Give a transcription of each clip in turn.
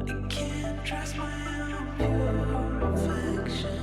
I can't trust my own pure reflection.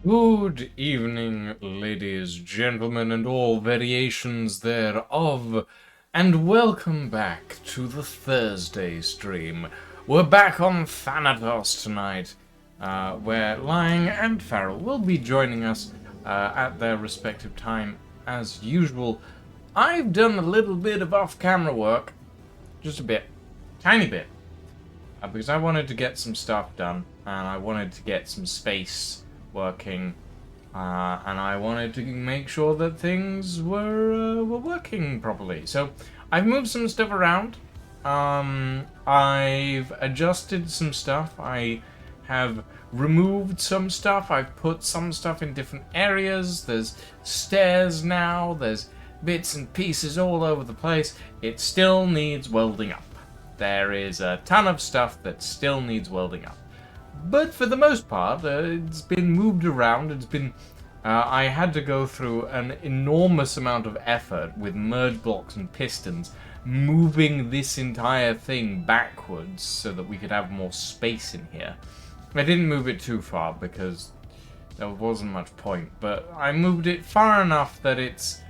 Good evening, ladies, gentlemen, and all variations thereof, and welcome back to the Thursday stream. We're back on Thanatos tonight, where Lying and Farrell will be joining us at their respective time as usual. I've done a little bit of off-camera work, just a bit, tiny bit, because I wanted to get some stuff done, and I wanted to get some space working, and I wanted to make sure that things were working properly. So I've moved some stuff around. I've adjusted some stuff. I have removed some stuff. I've put some stuff in different areas. There's stairs now. There's bits and pieces all over the place. It still needs welding up. There is a ton of stuff that still needs welding up. But for the most part, it's been moved around. It's been... I had to go through an enormous amount of effort with merge blocks and pistons, moving this entire thing backwards so that we could have more space in here. I didn't move it too far because there wasn't much point, but I moved it far enough that it's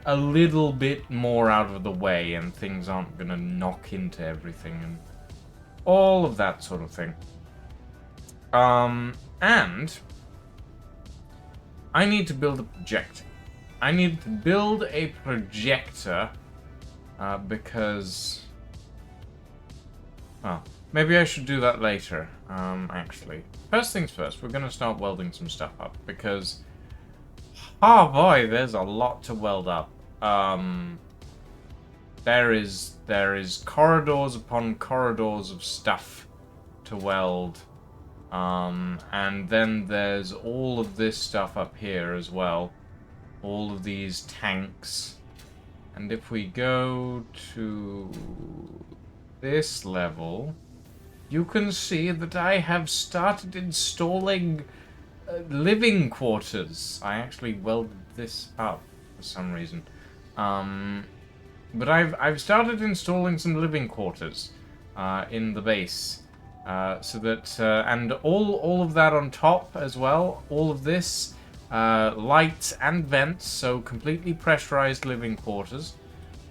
a little bit more out of the way and things aren't going to knock into everything and all of that sort of thing. And I need to build a projector. I need to build a projector because Well, maybe I should do that later, actually. First things first, we're going to start welding some stuff up, because... Oh boy, there's a lot to weld up. There is corridors upon corridors of stuff to weld. And then there's all of this stuff up here as well. All of these tanks. And if we go to this level, you can see that I have started installing living quarters. I actually welded this up for some reason. But I've started installing some living quarters in the base. So that, and all of that on top as well, all of this, lights and vents, so completely pressurized living quarters,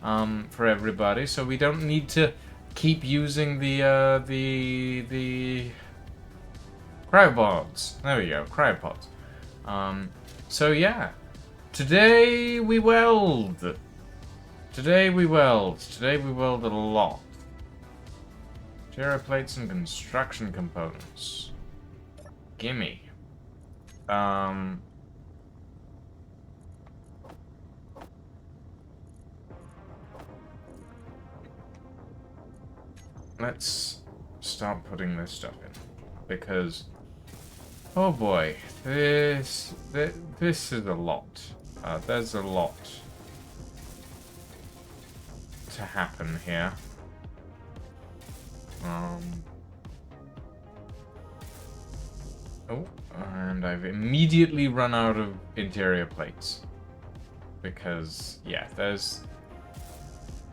for everybody, so we don't need to keep using the cryopods. There we go, cryopods. So yeah, today we weld. Today we weld a lot. Material plates and construction components. Gimme. Let's start putting this stuff in, because oh boy, this is a lot. There's a lot to happen here. Oh, and I've immediately run out of interior plates. Because, yeah, there's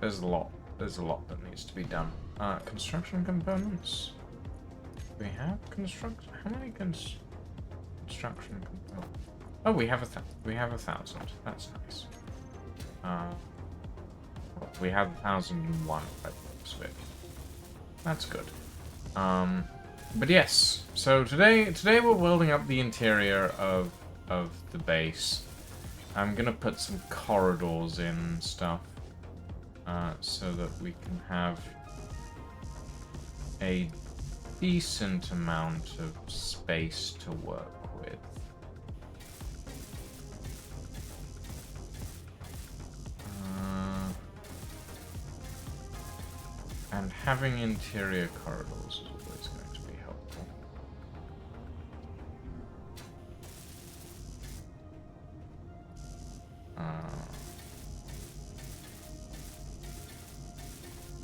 a lot. There's a lot that needs to be done. Construction components? Do we have construction? How many construction components? Oh, we have 1,000. That's nice. We have 1,001 by the looks of it. That's good. But yes, so today we're welding up the interior of the base. I'm gonna put some corridors in and stuff, so that we can have a decent amount of space to work with. And having interior corridors is always going to be helpful.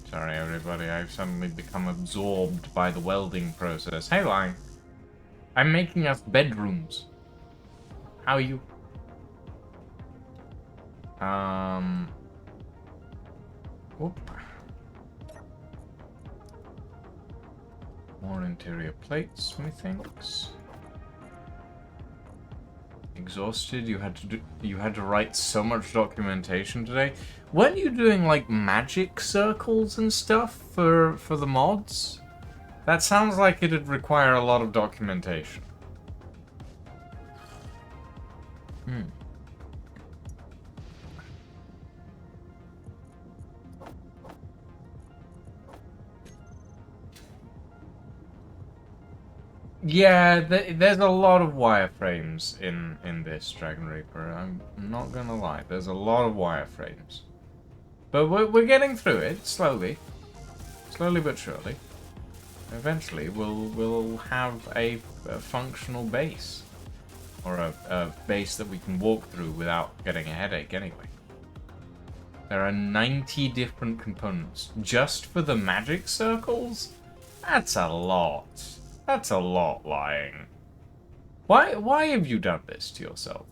Sorry everybody, I've suddenly become absorbed by the welding process. Hey Lion, I'm making us bedrooms. How are you? Whoop. More interior plates, methinks. Exhausted? You had to write so much documentation today. Weren't you doing like magic circles and stuff for the mods? That sounds like it'd require a lot of documentation. Yeah, there's a lot of wireframes in this Dragon Reaper. I'm not gonna lie, there's a lot of wireframes, but we're getting through it slowly but surely. Eventually, we'll have a functional base, or a base that we can walk through without getting a headache. Anyway, there are 90 different components just for the magic circles. That's a lot. That's a lot, Lying. Why have you done this to yourself?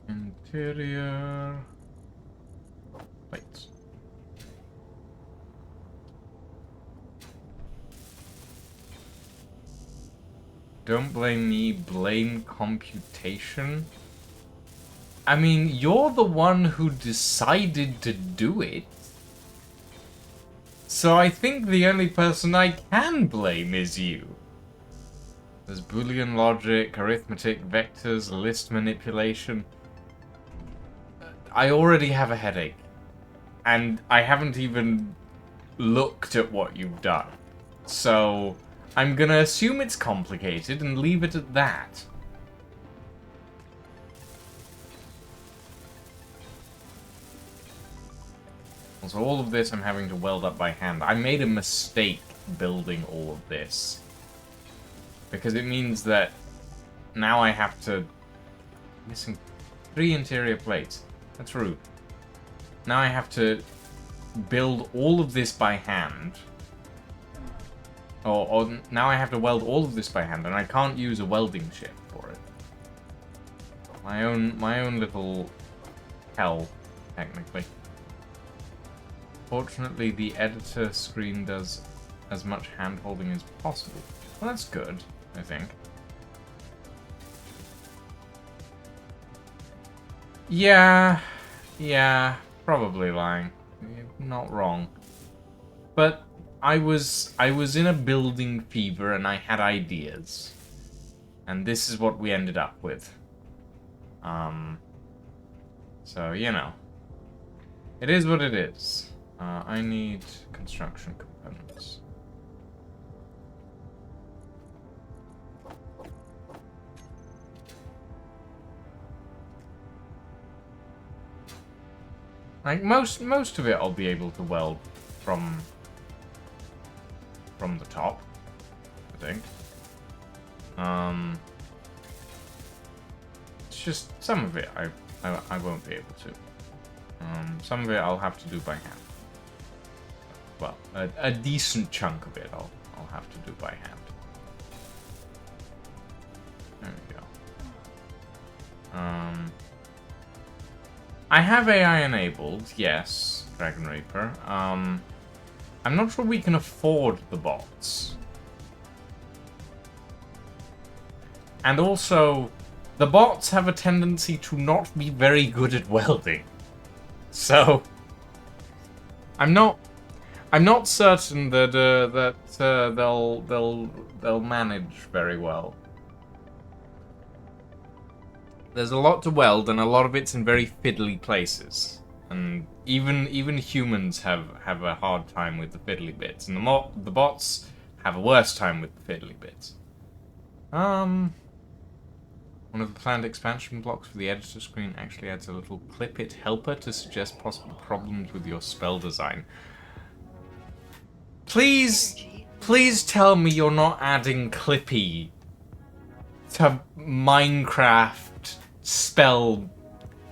Interior plates. Don't blame me, blame computation. I mean, you're the one who decided to do it. So I think the only person I can blame is you. There's Boolean logic, arithmetic, vectors, list manipulation. I already have a headache. And I haven't even looked at what you've done. So, I'm gonna assume it's complicated and leave it at that. So all of this I'm having to weld up by hand. I made a mistake building all of this. Because it means that now I have to... Missing 3 interior plates. That's rude. Now I have to build all of this by hand. Or now I have to weld all of this by hand, and I can't use a welding ship for it. My own little hell, technically. Fortunately, the editor screen does as much hand-holding as possible. Well, that's good, I think. Yeah, probably lying. You're not wrong. But I was in a building fever and I had ideas. And this is what we ended up with. So, you know. It is what it is. I need construction components. Like, most of it I'll be able to weld from the top, I think. It's just some of it I won't be able to. Some of it I'll have to do by hand. Well, a decent chunk of it I'll have to do by hand. There we go. I have AI enabled, yes, Dragon Reaper. I'm not sure we can afford the bots. And also, the bots have a tendency to not be very good at welding. So, I'm not certain that they'll manage very well. There's a lot to weld, and a lot of it's in very fiddly places. And even humans have a hard time with the fiddly bits, and the bots have a worse time with the fiddly bits. One of the planned expansion blocks for the editor screen actually adds a little clip it helper to suggest possible problems with your spell design. Please tell me you're not adding Clippy to Minecraft spell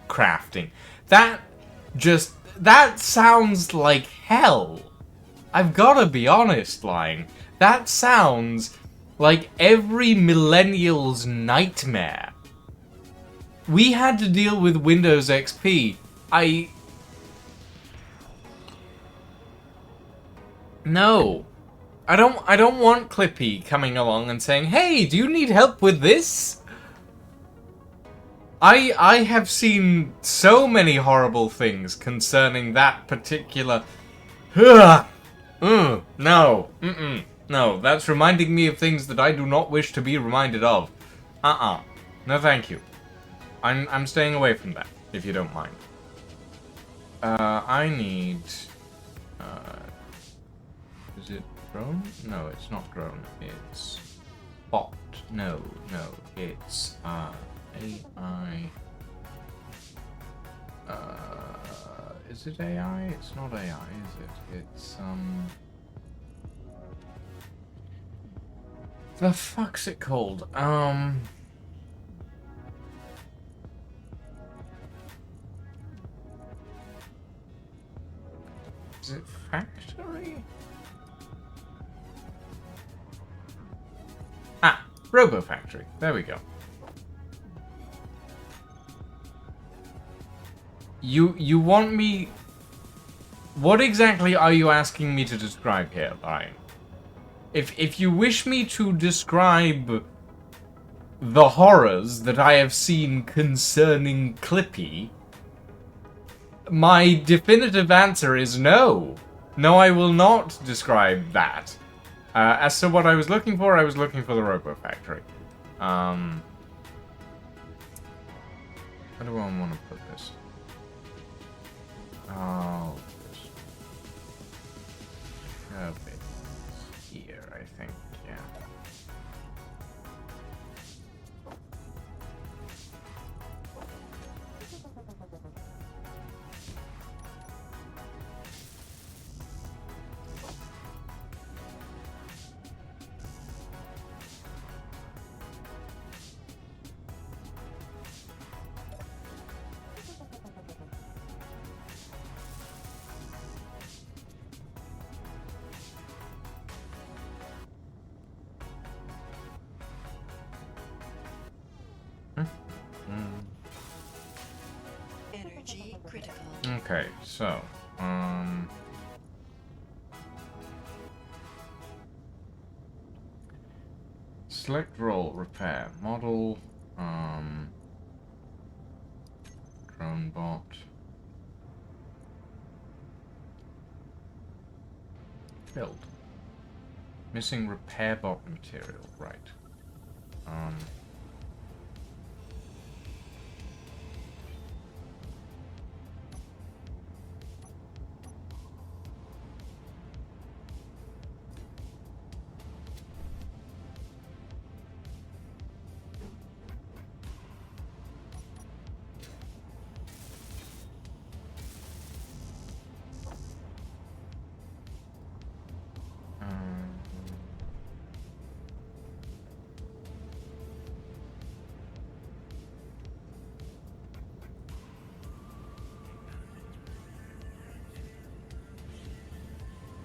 crafting. That sounds like hell. I've gotta be honest, lying. That sounds like every millennial's nightmare. We had to deal with Windows XP. No. I don't want Clippy coming along and saying, "Hey, do you need help with this?" I have seen so many horrible things concerning that particular... No. No, that's reminding me of things that I do not wish to be reminded of. No thank you. I'm staying away from that, if you don't mind. I need... is it drone? No, it's not drone. It's bot. No, it's AI. Is it AI? It's not AI, is it? It's the fuck's it called? Is it factory? Robo Factory. There we go. You want me... What exactly are you asking me to describe here, Lion? If you wish me to describe the horrors that I have seen concerning Clippy, my definitive answer is no. No, I will not describe that. As to what I was looking for the Robo Factory. Where do I want to put this? I'll just shove it here, I think. Yeah. Energy critical. Okay, so, select role, repair, model, drone bot. Build. Missing repair bot material, right.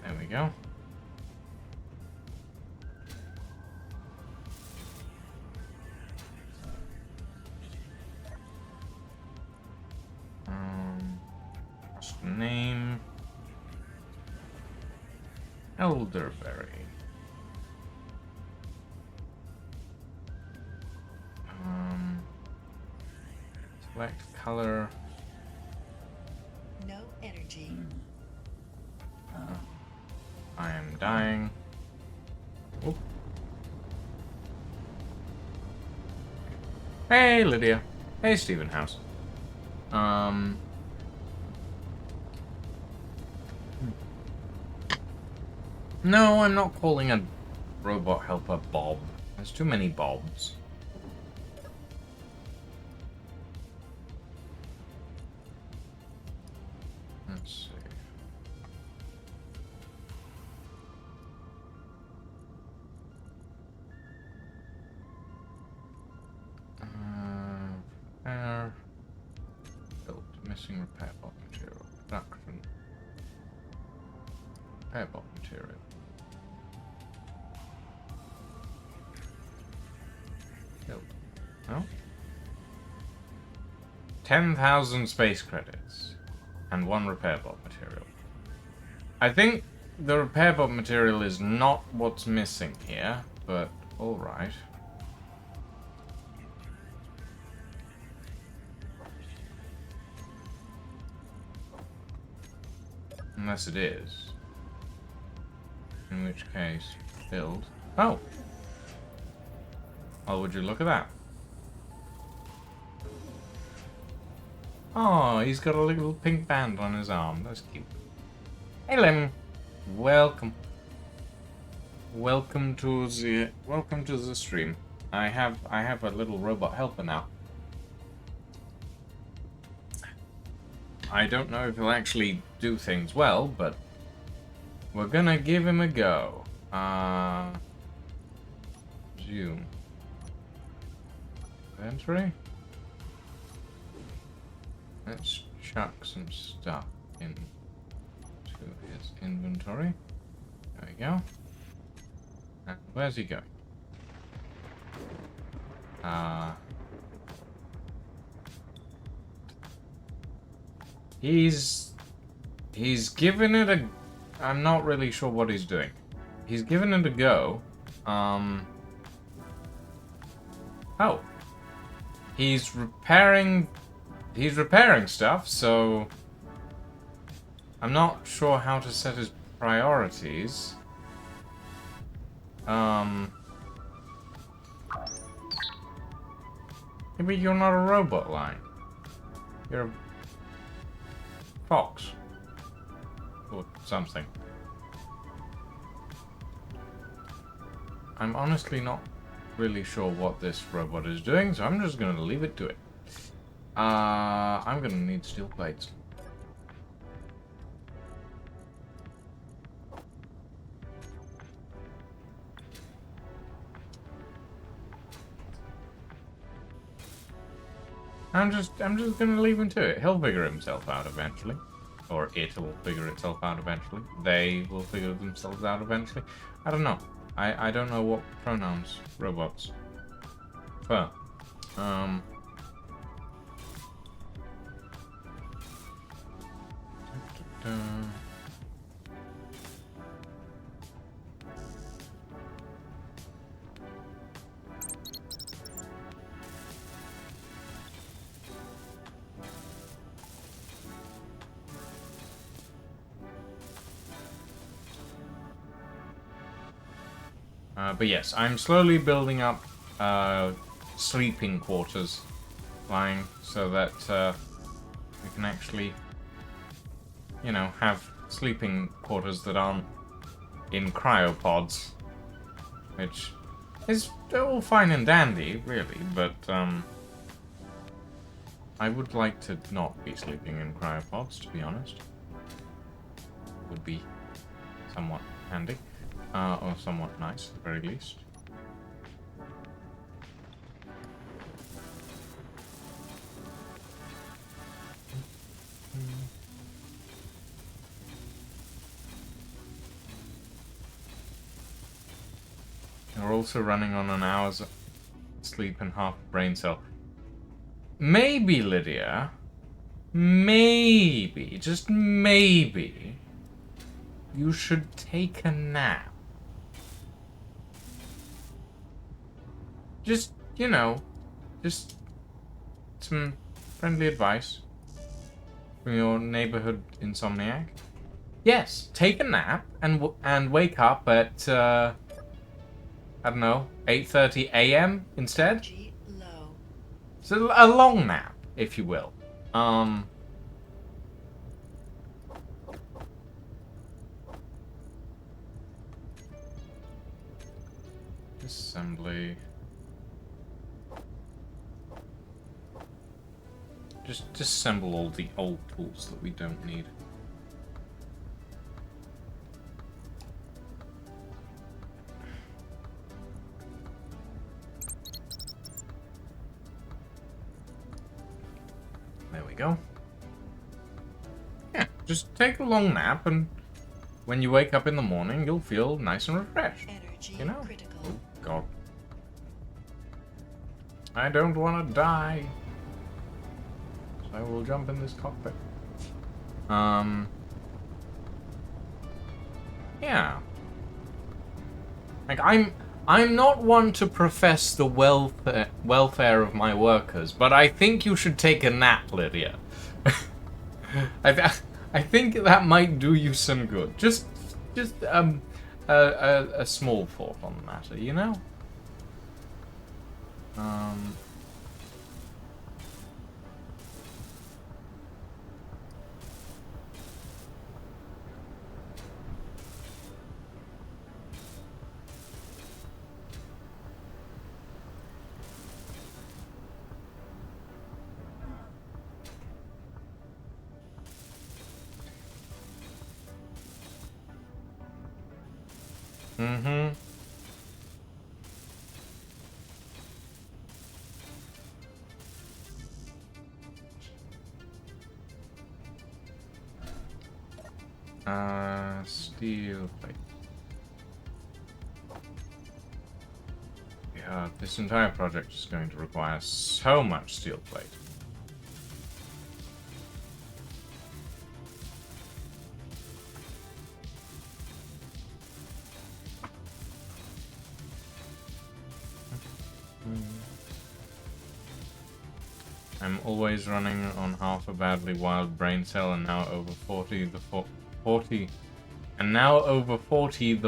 There we go. What's the name? Elderberry. Select color. No energy. I am dying. Oop. Hey, Lydia. Hey, Stephen House. No, I'm not calling a robot helper Bob. There's too many Bobs. Let's see. Repair. Build. Missing repair bot material. Production. Repair bot material. Build. Oh. 10,000 space credits. And 1 repair bot material. I think the repair bot material is not what's missing here, but alright. Unless it is. In which case, build. Oh! Oh, would you look at that? Oh, he's got a little pink band on his arm. That's cute. Hey, Lemon. Welcome. Welcome to the stream. I have a little robot helper now. I don't know if he'll actually do things well, but we're gonna give him a go. Zoom. Inventory. Let's chuck some stuff into his inventory. There we go. And where's he going? He's given it a... I'm not really sure what he's doing. He's given it a go. Oh. He's repairing stuff, so I'm not sure how to set his priorities. Maybe you're not a robot line. You're a fox. Or something. I'm honestly not really sure what this robot is doing, so I'm just going to leave it to it. I'm going to need steel plates. I'm just gonna leave him to it. He'll figure himself out eventually. Or it will figure itself out eventually. They will figure themselves out eventually. I don't know. I don't know what pronouns robots prefer. But yes, I'm slowly building up sleeping quarters lying so that we can actually, you know, have sleeping quarters that aren't in cryopods, which is all fine and dandy, really, but I would like to not be sleeping in cryopods, to be honest. Would be somewhat handy. Or somewhat nice, at the very least. We're also running on an hour's sleep and half a brain cell. Maybe, Lydia, maybe, just maybe, you should take a nap. Just, you know, just some friendly advice from your neighborhood insomniac. Yes, take a nap and wake up at, I don't know, 8:30 a.m. instead. Energy low. So a long nap, if you will. Assembly. Just disassemble all the old tools that we don't need. There we go. Yeah, just take a long nap, and when you wake up in the morning, you'll feel nice and refreshed. Energy You know? critical. Oh, God. I don't want to die. So I will jump in this cockpit. Yeah. Like, I'm not one to profess the welfare of my workers, but I think you should take a nap, Lydia. I think that might do you some good. Just a small thought on the matter, you know? Mm-hmm. Steel plate. Yeah, this entire project is going to require so much steel plate. I'm always running on half a badly wild brain cell, and now over 40 the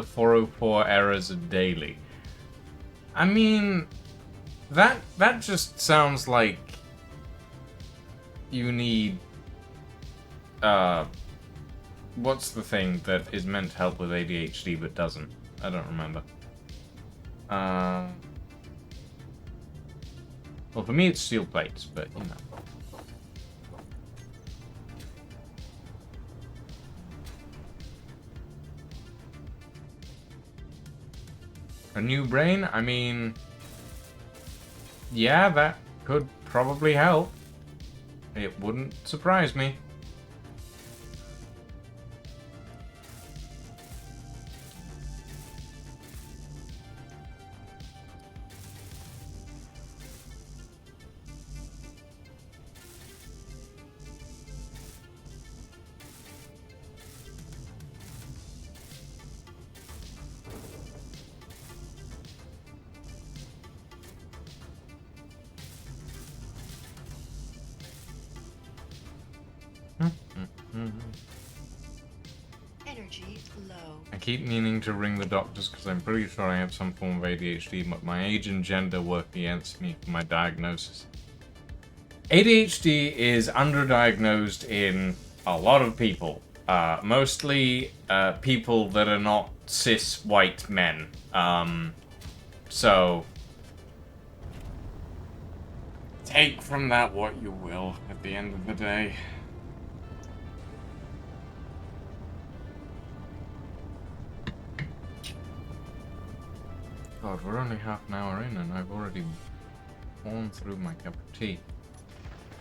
404 errors daily. I mean, that just sounds like you need What's the thing that is meant to help with ADHD but doesn't? I don't remember. Well, for me it's steel plates, but you know. A new brain? I mean, yeah, that could probably help. It wouldn't surprise me. Energy low. I keep meaning to ring the doctors because I'm pretty sure I have some form of ADHD, but my age and gender work against me for my diagnosis. ADHD is underdiagnosed in a lot of people. Mostly people that are not cis white men. So take from that what you will at the end of the day. God, we're only half an hour in and I've already worn through my cup of tea.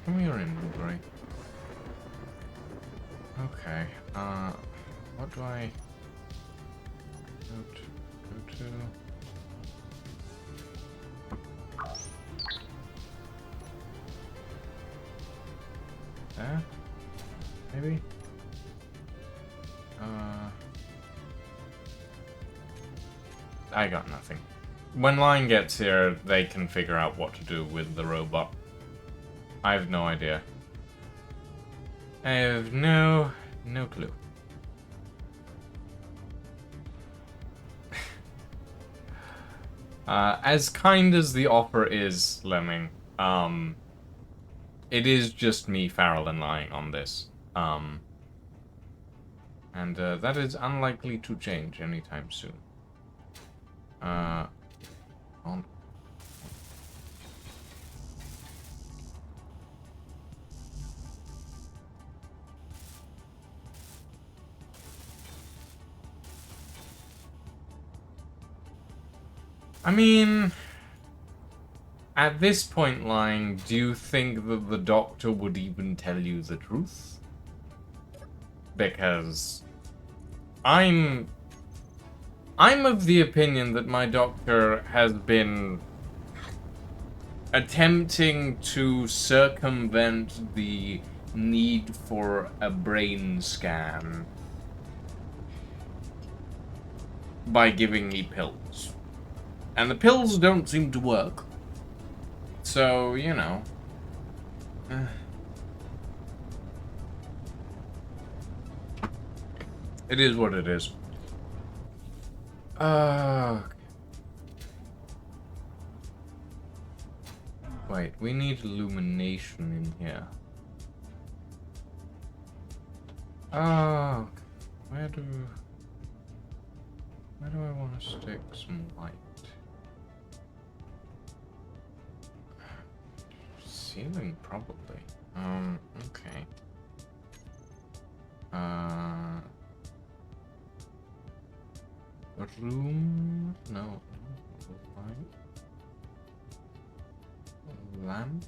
Come here, inventory. Okay, what do I go to? There? Maybe? I got nothing. When Line gets here, they can figure out what to do with the robot. I have no idea. I have no clue. As kind as the offer is, Lemming, it is just me, Farrell, and Lying on this. And that is unlikely to change anytime soon. On. I mean, at this point, Lying, do you think that the doctor would even tell you the truth? Because I'm of the opinion that my doctor has been attempting to circumvent the need for a brain scan by giving me pills. And the pills don't seem to work. So, you know. It is what it is. Wait, we need illumination in here. Oh, where do I want to stick some light? Ceiling, probably. Okay. Room? No. Light. Lamp?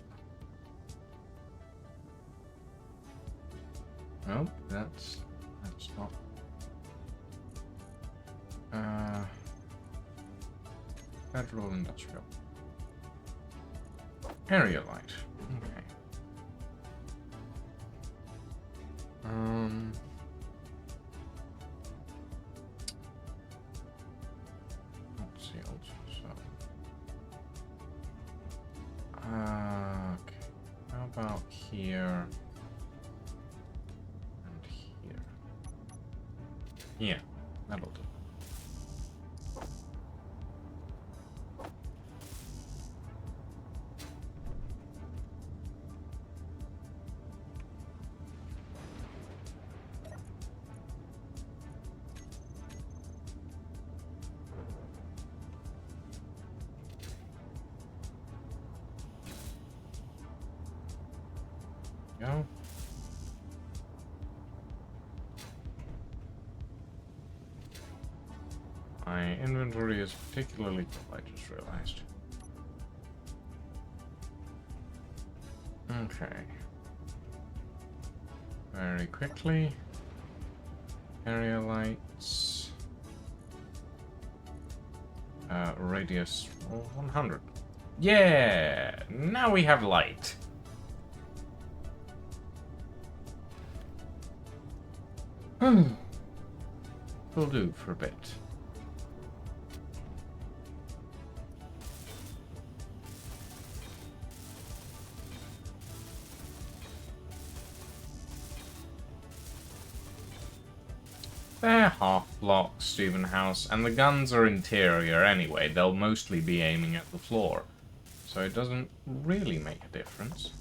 Nope, that's not. Federal Industrial. Area light. Okay. Let's see also. So. Okay. How about here and here? Yeah, that'll do. go. My inventory is particularly full, I just realized. Okay. Very quickly. Area lights. Radius 100. Yeah! Now we have light. Will do for a bit. They're half blocks, Stephen House, and the guns are interior anyway. They'll mostly be aiming at the floor, so it doesn't really make a difference.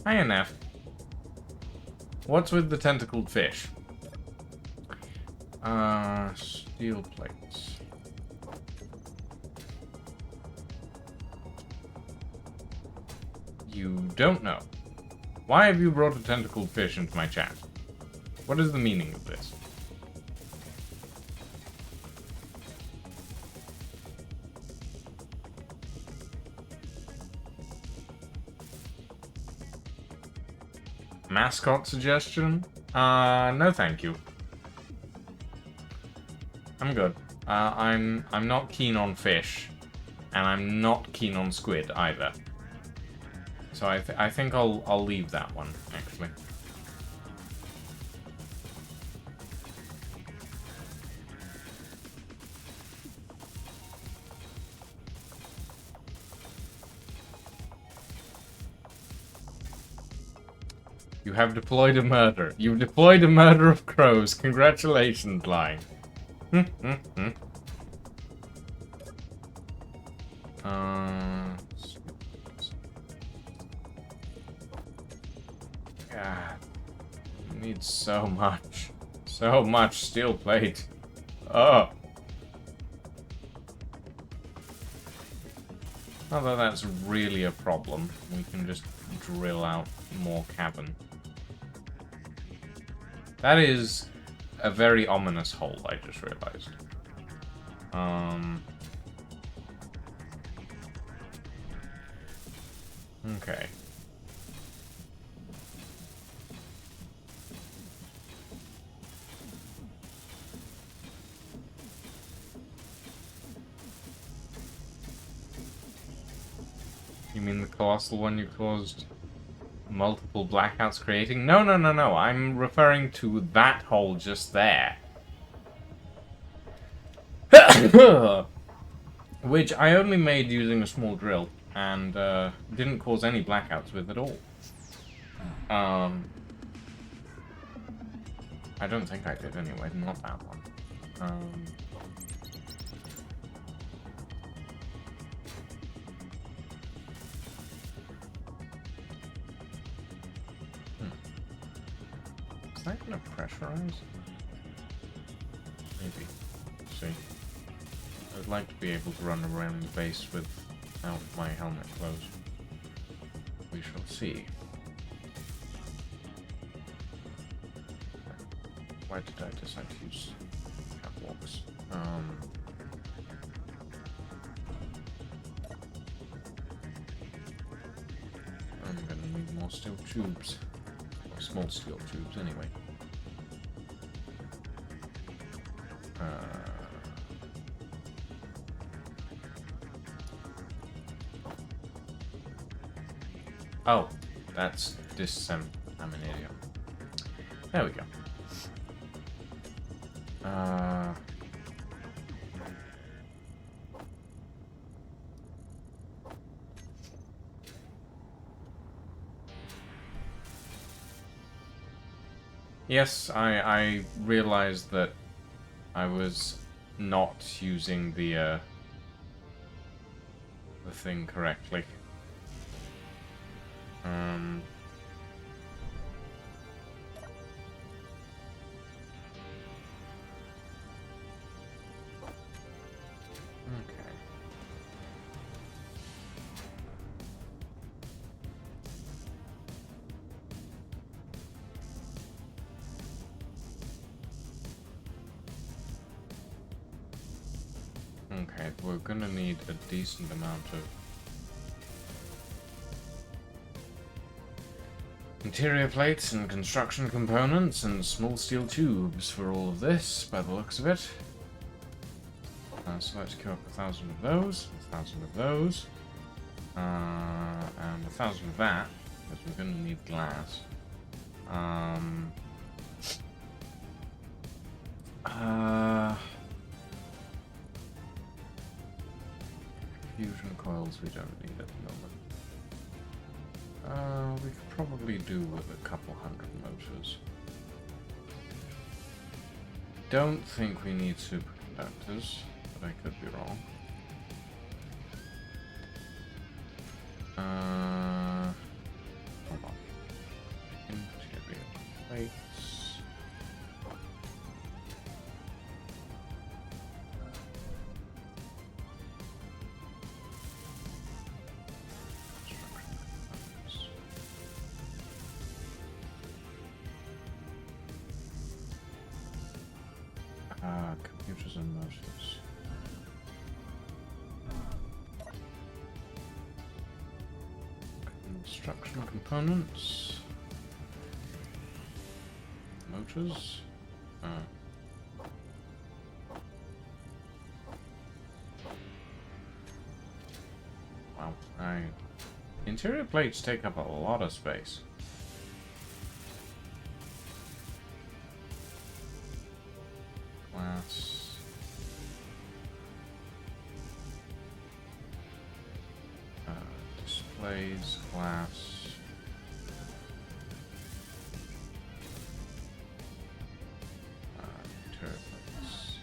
INF. What's with the tentacled fish? Steel plates. You don't know. Why have you brought a tentacled fish into my chat? What is the meaning of this? Mascot suggestion? No thank you. I'm good. I'm not keen on fish, and I'm not keen on squid either. So I think I'll leave that one, actually. You have deployed a murder. You've deployed a murder of crows. Congratulations, Line. God. You need so much. So much steel plate. Oh. Not that that's really a problem. We can just drill out more cavern. That is a very ominous hole, I just realized. Okay. You mean the colossal one you caused multiple blackouts creating? No. I'm referring to that hole just there. Which I only made using a small drill and didn't cause any blackouts with at all. I don't think I did anyway, not that one. Is that gonna pressurize? Maybe. Let's see. I'd like to be able to run around the base without my helmet closed. We shall see. Why did I decide to use catwalks? I'm gonna need more steel tubes. Or small steel tubes, anyway. Oh, that's I'm an idiot. There we go. Yes, I realized that I was not using the everything correctly. Okay. Okay, we're gonna need a decent amount of interior plates and construction components and small steel tubes for all of this, by the looks of it. So let's queue up 1,000 of those, 1,000 of those, and 1,000 of that, because we're going to need glass. Fusion coils we don't need at the moment. We could probably do with a couple hundred motors. Don't think we need superconductors, but I could be wrong. Hold on. Interior plates. Computers and motors. Construction components. Motors. Wow. Interior plates take up a lot of space. Glass. Displays, glass. Turbines.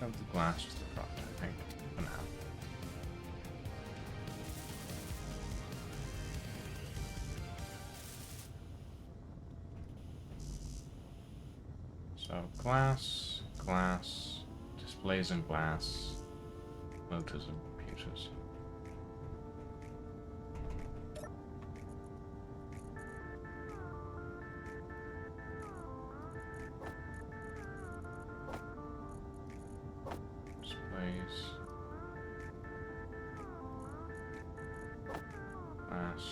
Have the glass to the front, I think, for now. So glass, glass, displays and glass, motors and computers. Displays, glass.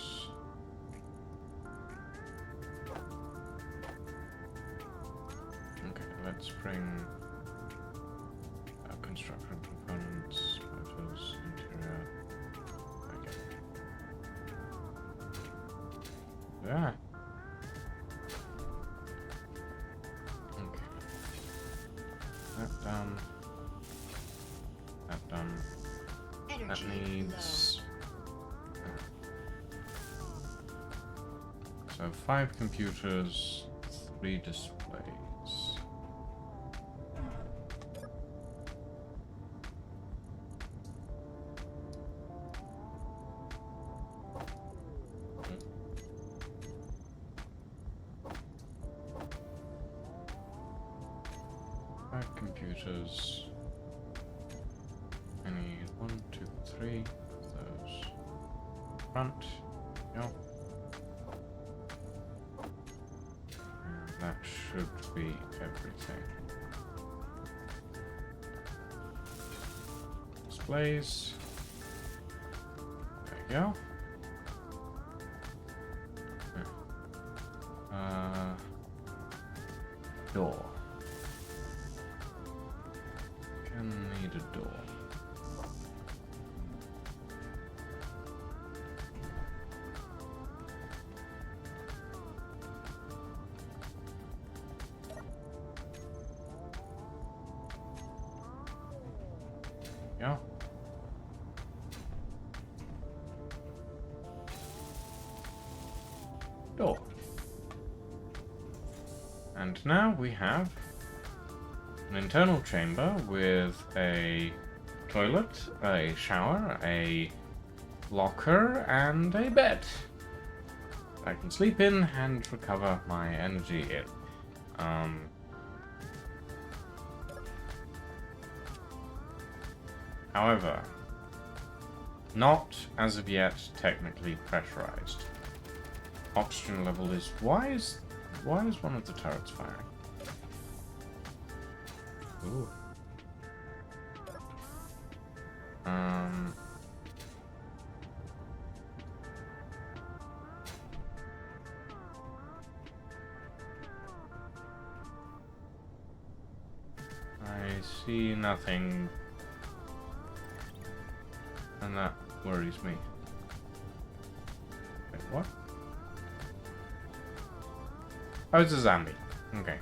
Let's bring construction components, motors, interior. Okay. Yeah. Okay. That done. That done. Energy That needs. So 5 computers, 3 displays. Computers. I need 1, 2, 3 of those. Front. Yep. And that should be everything. Displays. There you go. Door. Need a door. Yeah. door. And now we have an internal chamber with a toilet, a shower, a locker, and a bed. I can sleep in and recover my energy in. However, not as of yet technically pressurized. Oxygen level is... Why is one of the turrets firing? Ooh. I see nothing, and that worries me. Wait, what? Oh, it's a zombie. Okay.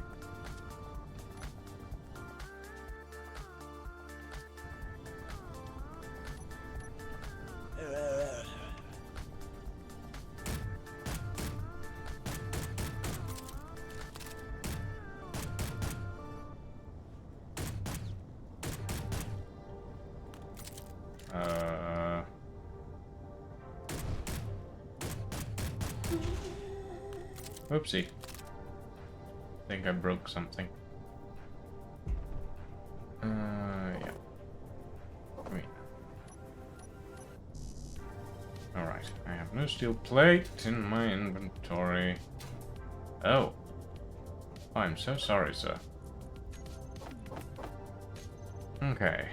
Oopsie. I think I broke something. Yeah. Wait. Alright, I have no steel plate in my inventory. Oh. I'm so sorry, sir. Okay.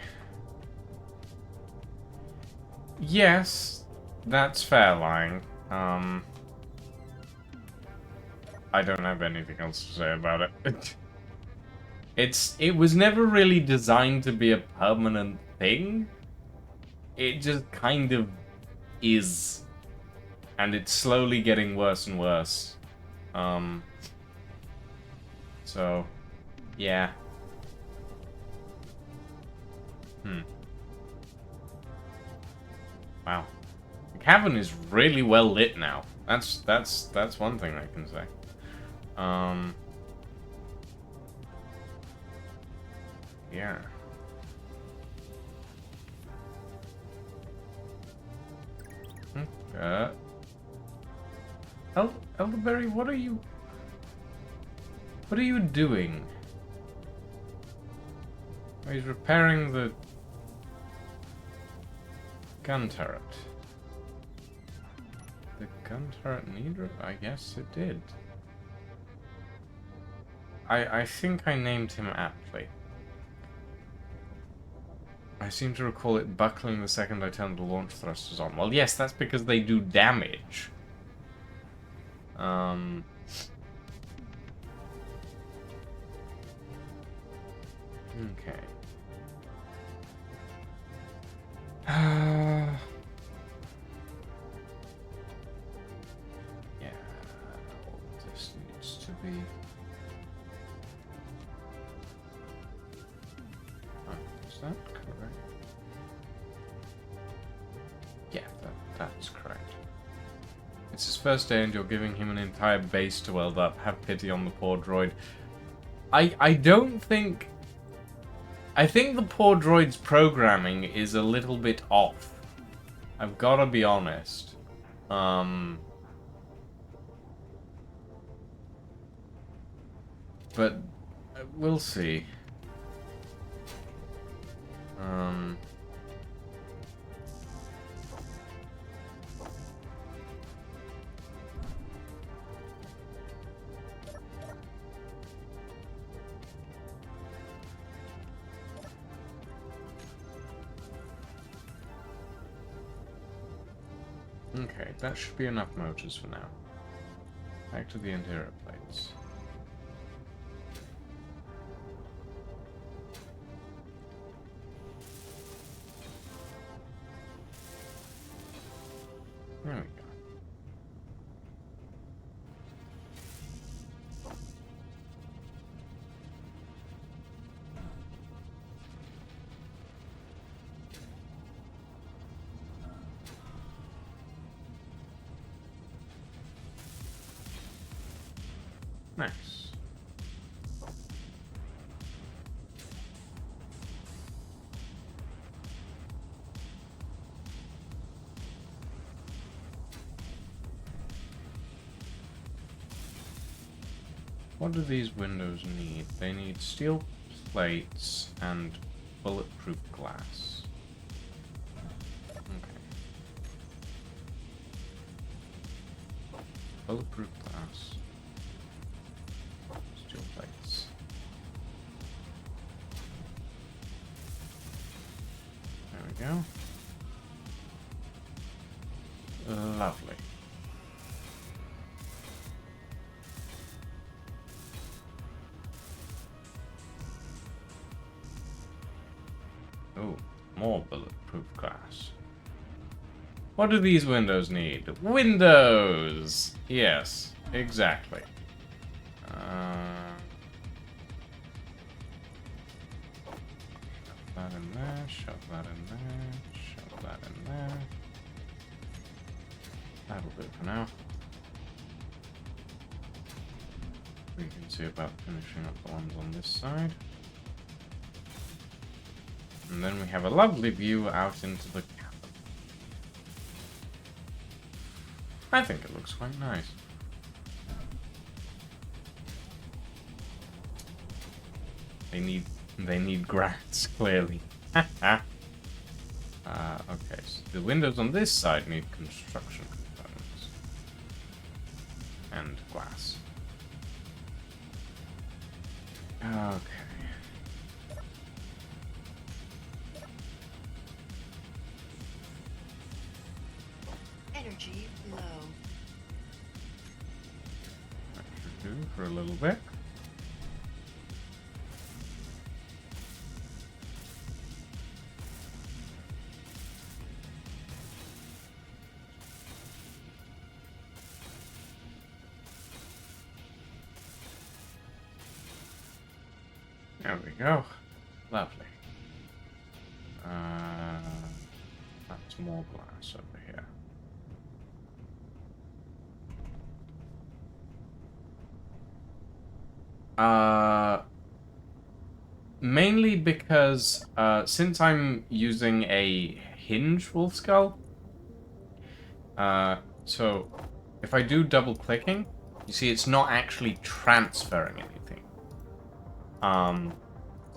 Yes, that's fair lying. I don't have anything else to say about it. It was never really designed to be a permanent thing. It just kind of is. And it's slowly getting worse and worse. So, yeah. Wow. The cavern is really well lit now. That's one thing I can say. Yeah. Elderberry, what are you doing? Oh, he's repairing the gun turret. The gun turret need I guess it did. I think I named him aptly. I seem to recall it buckling the second I turned the launch thrusters on. Well, yes, that's because they do damage. Okay. Yeah, all this needs to be... Is that correct? Yeah, that's correct. It's his first day and you're giving him an entire base to weld up. Have pity on the poor droid. I don't think... I think the poor droid's programming is a little bit off. I've gotta be honest. But we'll see. Okay, that should be enough motors for now. Back to the interior plates. There we go. Nice. What do these windows need? They need steel plates and bulletproof glass. Okay. Bulletproof glass. Steel plates. There we go. Lovely. Oh, more bulletproof glass. What do these windows need? Windows! Yes, exactly. Shove that in there, shove that in there, shove that in there. That'll do for now. We can see about finishing up the ones on this side. And then we have a lovely view out into the cabin. I think it looks quite nice. They need grass, clearly. Okay, so the windows on this side need construction components. And glass. Okay. Energy low. That should do for a little bit. There we go. Lovely. That's more glass over here. Mainly because since I'm using a hinge wolf skull, so if I do double clicking, you see it's not actually transferring anything.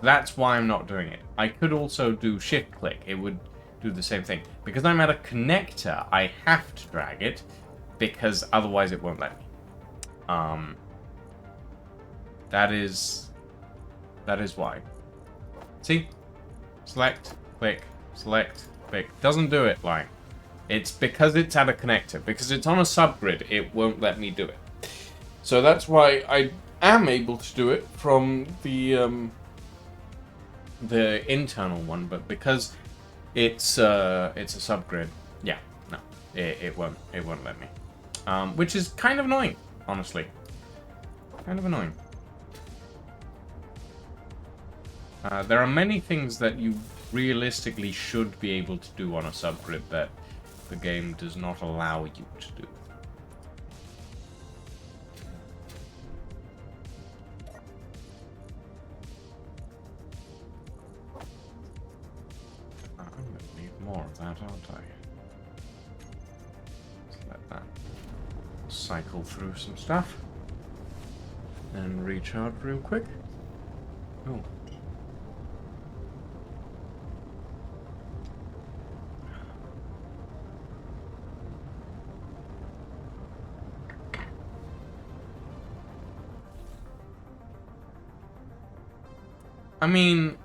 That's why I'm not doing it. I could also do shift click. It would do the same thing. Because I'm at a connector, I have to drag it because otherwise it won't let me. That is why. See? Select, click, select, click. Doesn't do it, like. It's because it's at a connector. Because it's on a subgrid, it won't let me do it. So that's why I am able to do it from the internal one, but because it's a subgrid, yeah, no, it won't let me. Which is kind of annoying, honestly. Kind of annoying. There are many things that you realistically should be able to do on a subgrid that the game does not allow you to do. I'm going to need more of that, aren't I? Let's let that cycle through some stuff and recharge real quick. Oh. I mean,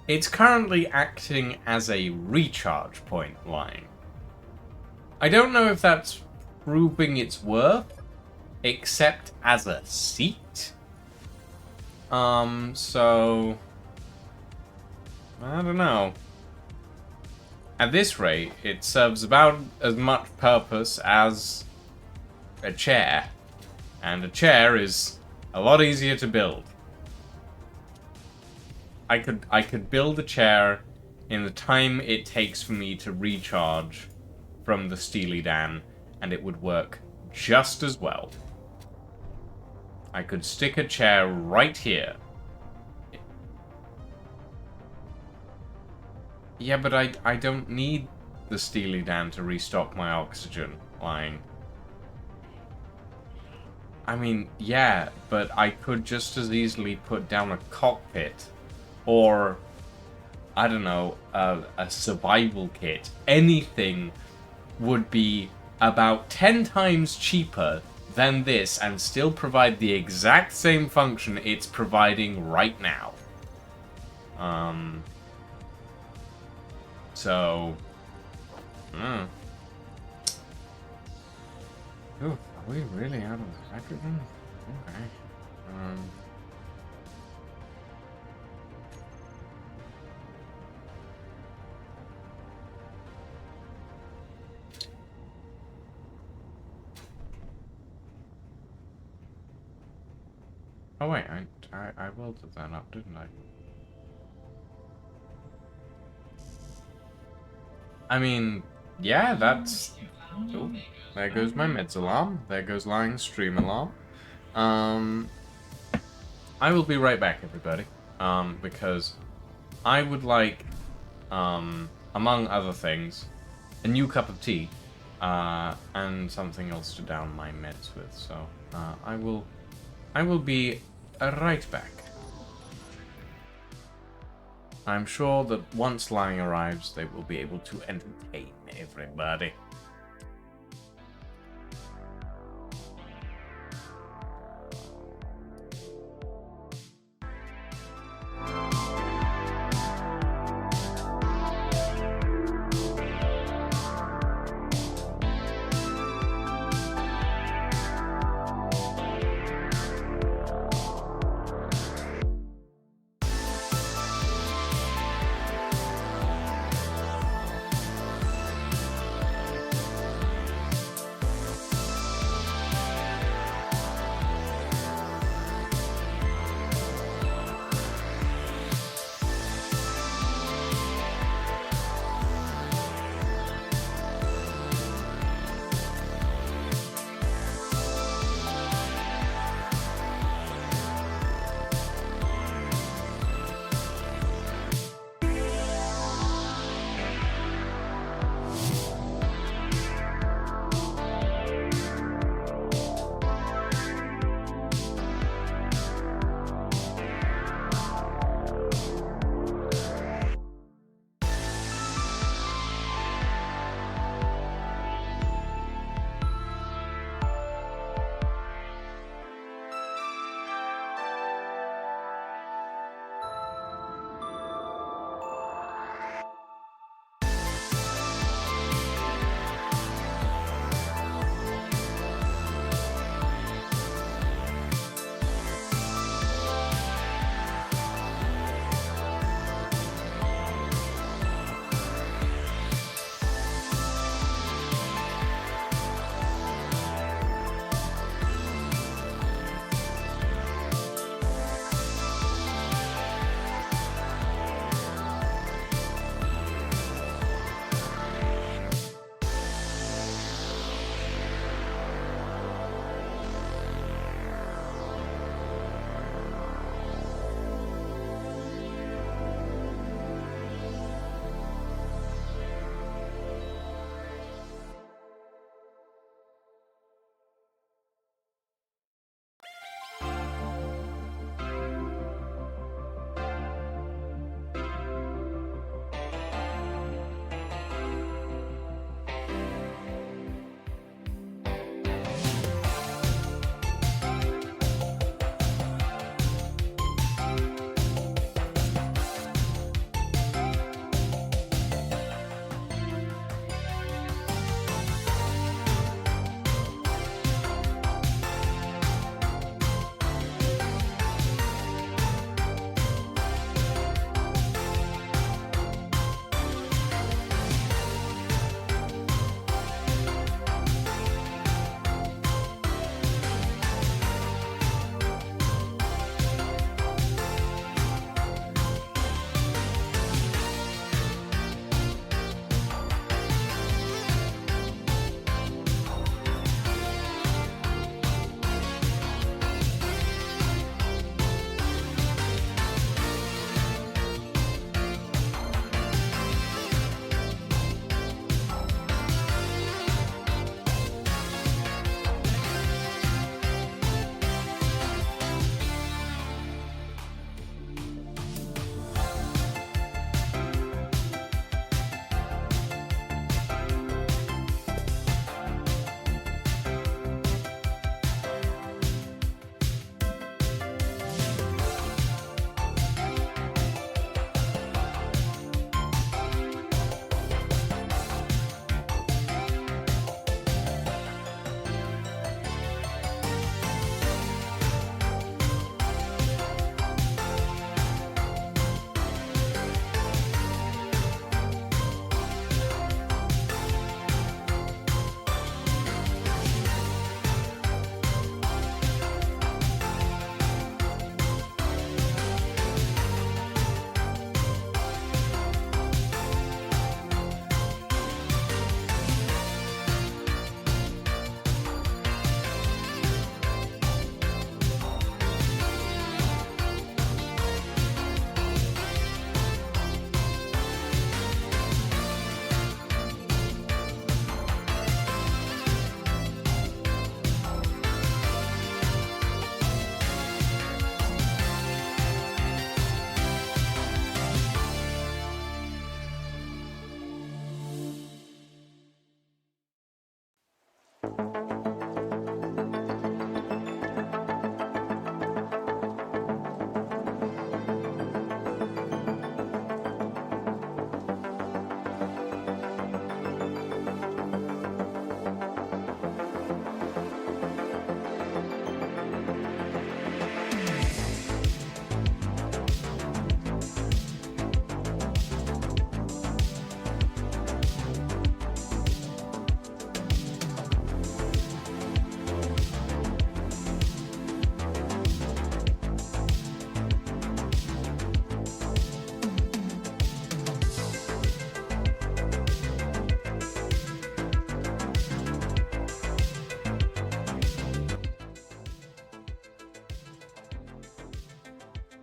it's currently acting as a recharge point line. I don't know if that's proving its worth, except as a seat. So I don't know. At this rate, it serves about as much purpose as a chair. And a chair is a lot easier to build. I could build a chair in the time it takes for me to recharge from the Steely Dan, and it would work just as well. I could stick a chair right here. Yeah, but I don't need the Steely Dan to restock my oxygen line. I mean, yeah, but I could just as easily put down a cockpit or, I don't know, a survival kit. Anything would be about 10 times cheaper than this and still provide the exact same function it's providing right now. So... Ooh, are we really out of hydrogen? Okay. Oh wait, I welded that up, didn't I? I mean, yeah, that's... Oh, there goes my meds alarm. There goes lying stream alarm. I will be right back, everybody. Because I would like, among other things, a new cup of tea, and something else to down my meds with. So, I will be right back. I'm sure that once Lying arrives, they will be able to entertain everybody.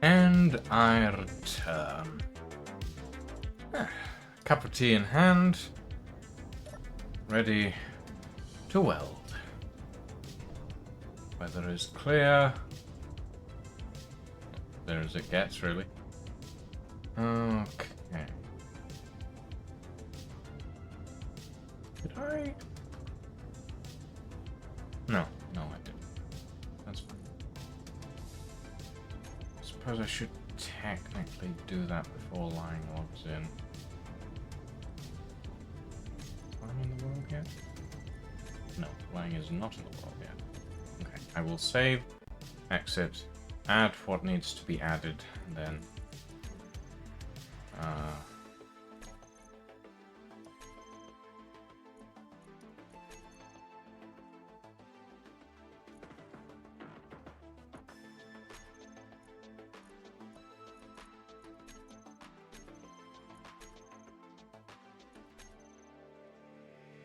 And I return. Cup of tea in hand, ready to weld. Weather is clear. There as it gets, really. Okay. Did I? No, I didn't. That's fine. I suppose I should technically do that before Lying logs in. Is Lying in the world yet? No, Lying is not in the world yet. Okay, I will save, exit, add what needs to be added, and then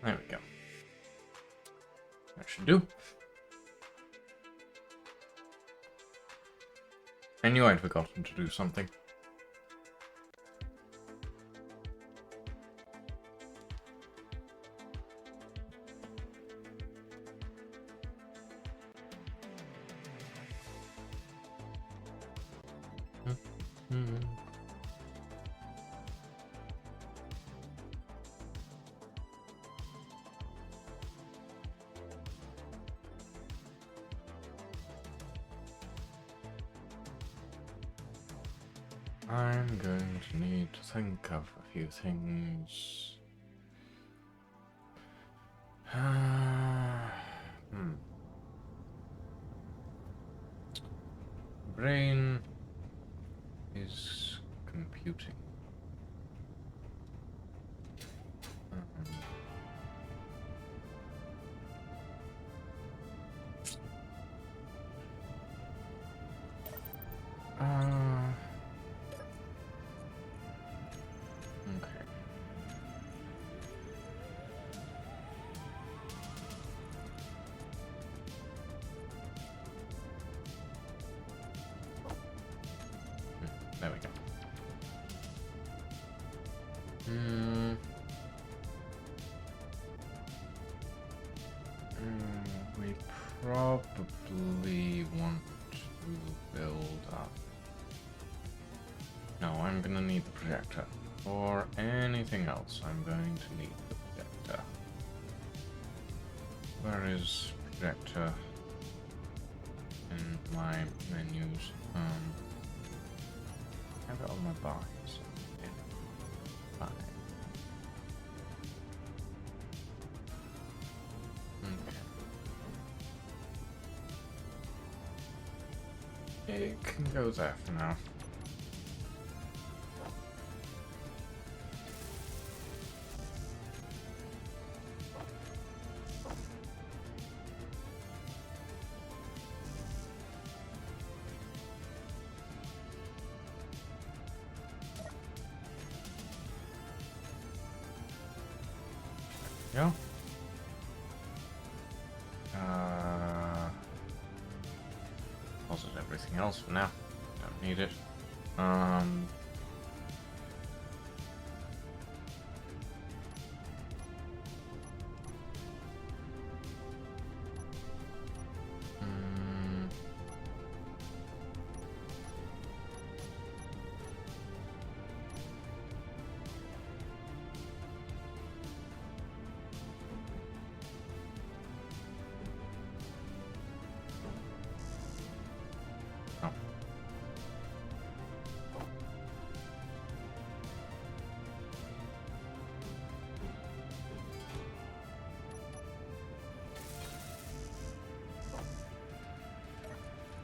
there we go. That should do. I knew I'd forgotten to do something. I'm going to need to think of a few things. Brain is computing. Okay. There we go. We probably want to build up. No, I'm gonna need the projector. For anything else, I'm going to need the projector. Where is projector in my menus? I have it on my bars. Yeah. Fine. Okay. It can go there for now. Yeah. Deposit everything else for now. Don't need it.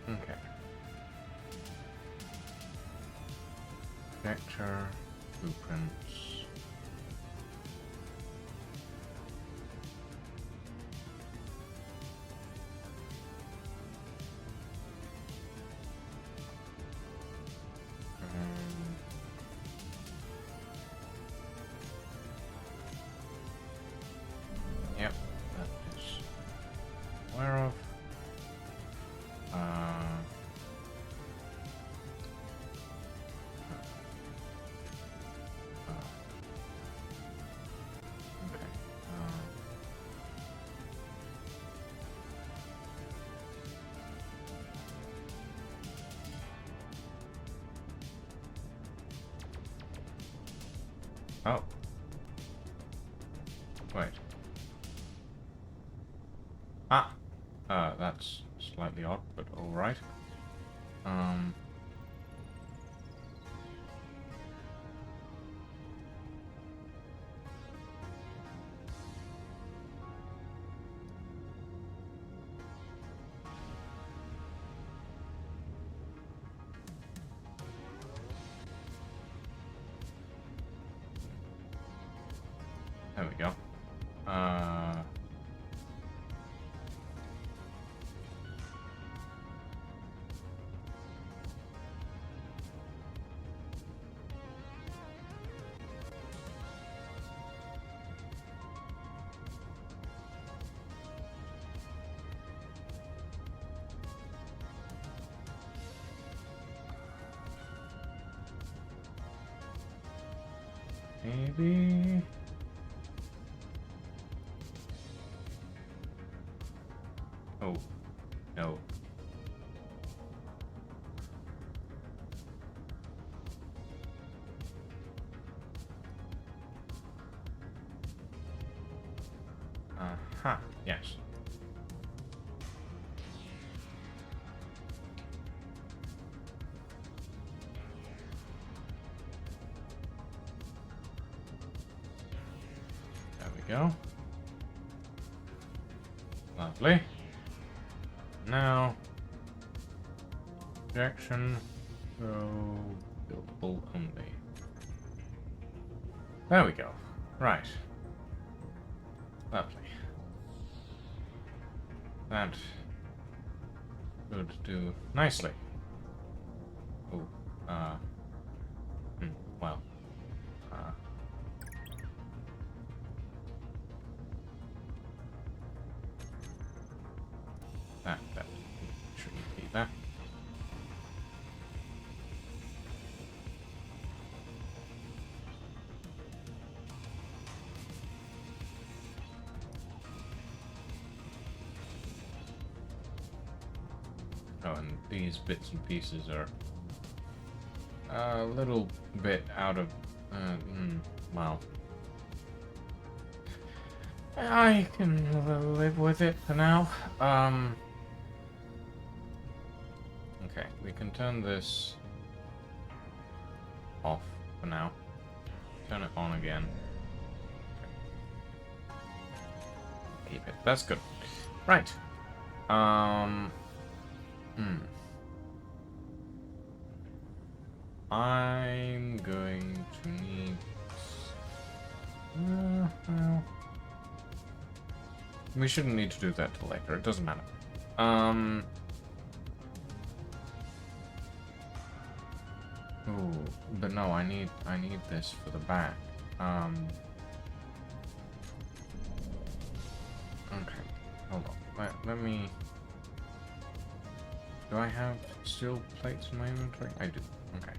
Okay. Vector, blueprints. Yep, that is aware of. Okay. Oh. Wait. Ah. That's slightly odd, but alright. There we go. Maybe. Oh, no. Huh, yes. There we go. Lovely. Now, projection, so buildable only. There we go. Right. Lovely. That would do nicely. Oh, well, that shouldn't be that. Oh, and these bits and pieces are a little bit out of, well, I can live with it for now. Okay, we can turn this off for now. Turn it on again. Okay. Keep it. That's good. Right. I'm going to need. Well, we shouldn't need to do that till later. It doesn't matter. Ooh, but no, I need this for the back. Okay, hold on. Let me. Do I have steel plates in my inventory? I do. Okay.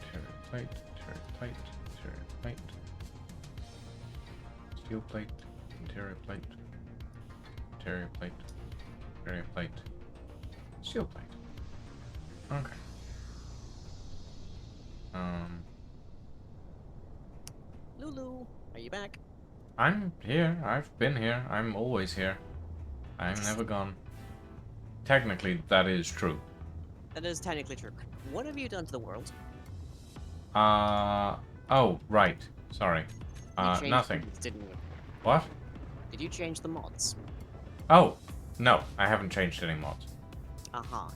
Interior plate, interior plate, interior plate. Steel plate, interior plate, interior plate, interior plate, steel plate. Okay. Lulu, are you back? I'm here. I've been here. I'm always here. I'm never gone. Technically, that is true. That is technically true. What have you done to the world? Oh, right. Sorry. You changed Nothing. things, didn't you? What? Did you change the mods? Oh, no, I haven't changed any mods.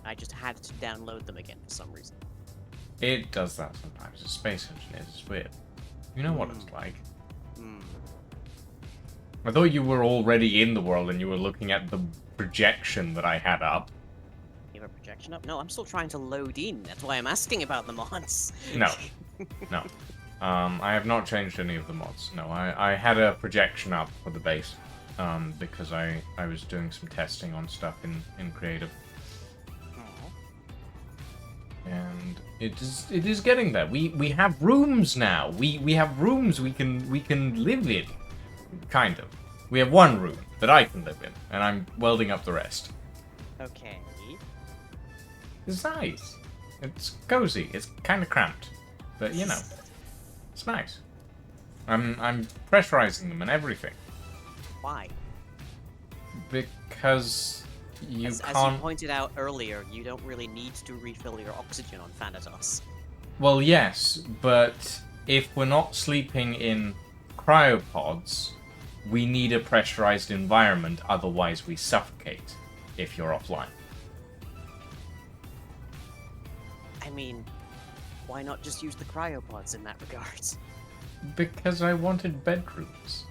I just had to download them again for some reason. It does that sometimes. It's Space Engineers. It's weird. You know what it's like. I thought you were already in the world and you were looking at the projection that I had up. You have a projection up? No, I'm still trying to load in. That's why I'm asking about the mods. No. No. I have not changed any of the mods. No, I had a projection up for the base. Because I was doing some testing on stuff in creative. And it is getting there. We have rooms now. We have rooms we can live in. Kind of. We have one room that I can live in, and I'm welding up the rest. Okay. It's nice. It's cozy. It's kind of cramped, but you know, it's nice. I'm pressurizing them and everything Why? because you As you can't. pointed out earlier, you don't really need to refill your oxygen on Thanatos. Well, yes, but if we're not sleeping in cryopods, we need a pressurized environment, otherwise we suffocate if you're offline. I mean, why not just use the cryopods in that regard? Because I wanted bedrooms.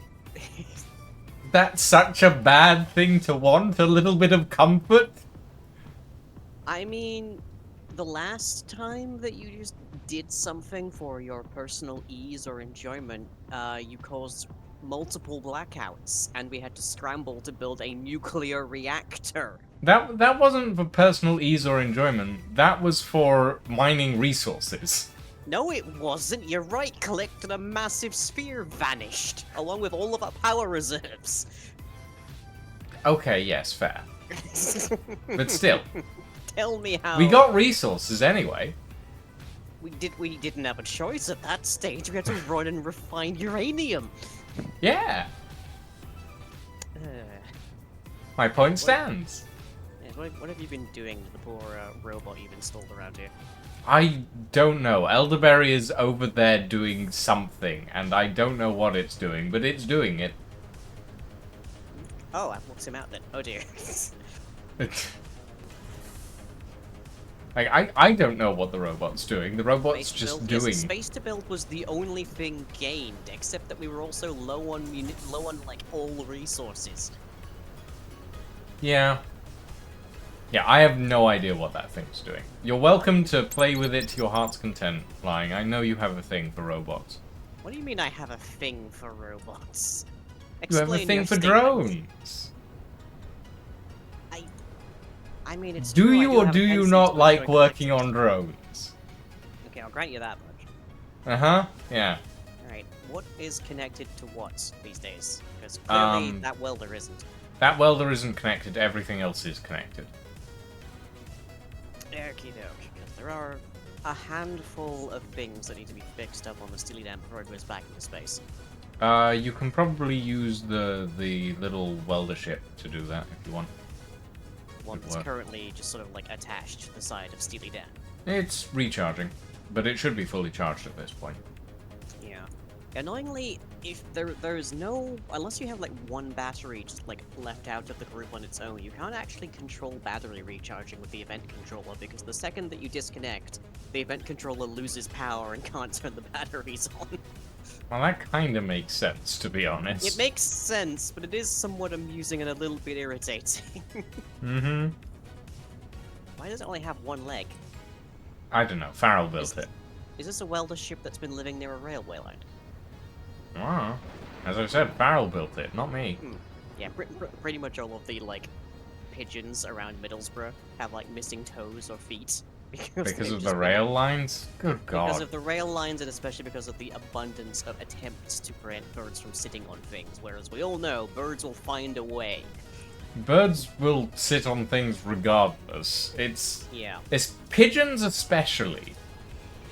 That's such a bad thing to want, a little bit of comfort. I mean, the last time that you just did something for your personal ease or enjoyment, you caused multiple blackouts, and we had to scramble to build a nuclear reactor. That wasn't for personal ease or enjoyment. That was for mining resources. No, it wasn't. You right-clicked and a massive sphere vanished, along with all of our power reserves. Okay, yes, fair. But still, Tell me how... we got resources anyway. We didn't have a choice at that stage. We had to run and refine uranium. Yeah, Uh, my point stands. yeah, what have you been doing to the poor robot you've installed around here? I don't know. Elderberry is over there doing something, and I don't know what it's doing, but it's doing it. Oh, I've locked him out then. Oh dear. Like, I don't know what the robot's doing. The robot's Space to just build? Yes, doing. space to build was the only thing gained, except that we were also low on like all resources. Yeah. Yeah, I have no idea what that thing's doing. You're welcome to play with it to your heart's content, Flying. I know you have a thing for robots. What do you mean I have a thing for robots? You have a Explain thing your for statement. drones. I mean, it's Do true, I you or have do a you tendency not to like enjoy working on collecting. drones? Okay, I'll grant you that much. Uh-huh, yeah. Alright, what is connected to what these days? Because clearly Um, that welder isn't. That welder isn't connected, everything else is connected. Okie doke, because there are a handful of things that need to be fixed up on the Steely Dan before it goes back into space. You can probably use the little welder ship to do that if you want. One Good that's work. currently just sort of like attached to the side of Steely Dan. It's recharging, but it should be fully charged at this point. Yeah. Annoyingly, if there is no, unless you have like one battery just like left out of the group on its own, you can't actually control battery recharging with the event controller, because the second that you disconnect, the event controller loses power and can't turn the batteries on. Well, that kind of makes sense, to be honest. It makes sense, but it is somewhat amusing and a little bit irritating. Mm-hmm. Why does it only have one leg? I don't know. Farrell built it. Is this a welder ship that's been living near a railway line? Oh. As I said, Farrell built it, not me. Yeah, pretty much all of the, like, pigeons around Middlesbrough have, like, missing toes or feet. Because they've of just the been- rail lines? Good Because god. of the rail lines, and especially because of the abundance of attempts to prevent birds from sitting on things. Whereas we all know, birds will find a way. Birds will sit on things regardless. It's pigeons especially.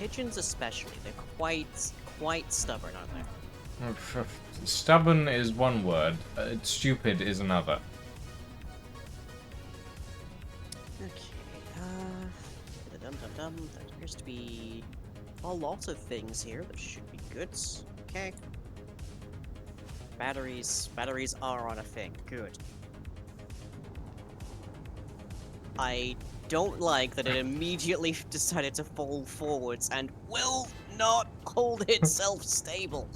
Pigeons especially, they're quite stubborn, aren't they? Stubborn is one word. Stupid is another. Okay, dum-dum-dum. There appears to be a lot of things here that should be good. Okay. Batteries are on a thing. Good. I don't like that it immediately decided to fall forwards and will not hold itself stable.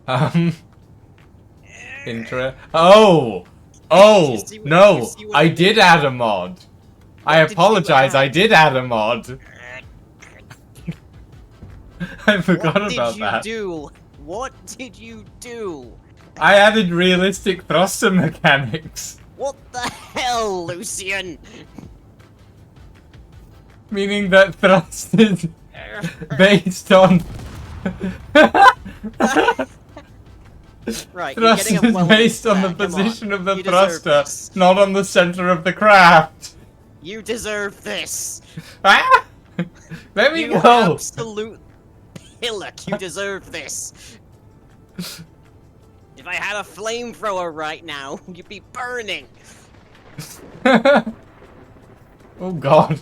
Um, Oh! Oh! You see what- No! you see what I I did mean? add a mod. I What did you apologize, I add? did add a mod. I forgot What about did you that. do? What did you do? I added realistic thruster mechanics. What the hell, Lucian? Meaning that thrust is based on... Right, you're Thrust getting a is well based on the Come position of the You deserve thruster, this. not on the center of the craft. You deserve this. Ah! Let me You go! absolute pillock. You deserve this. If I had a flamethrower right now, you'd be burning. Oh god.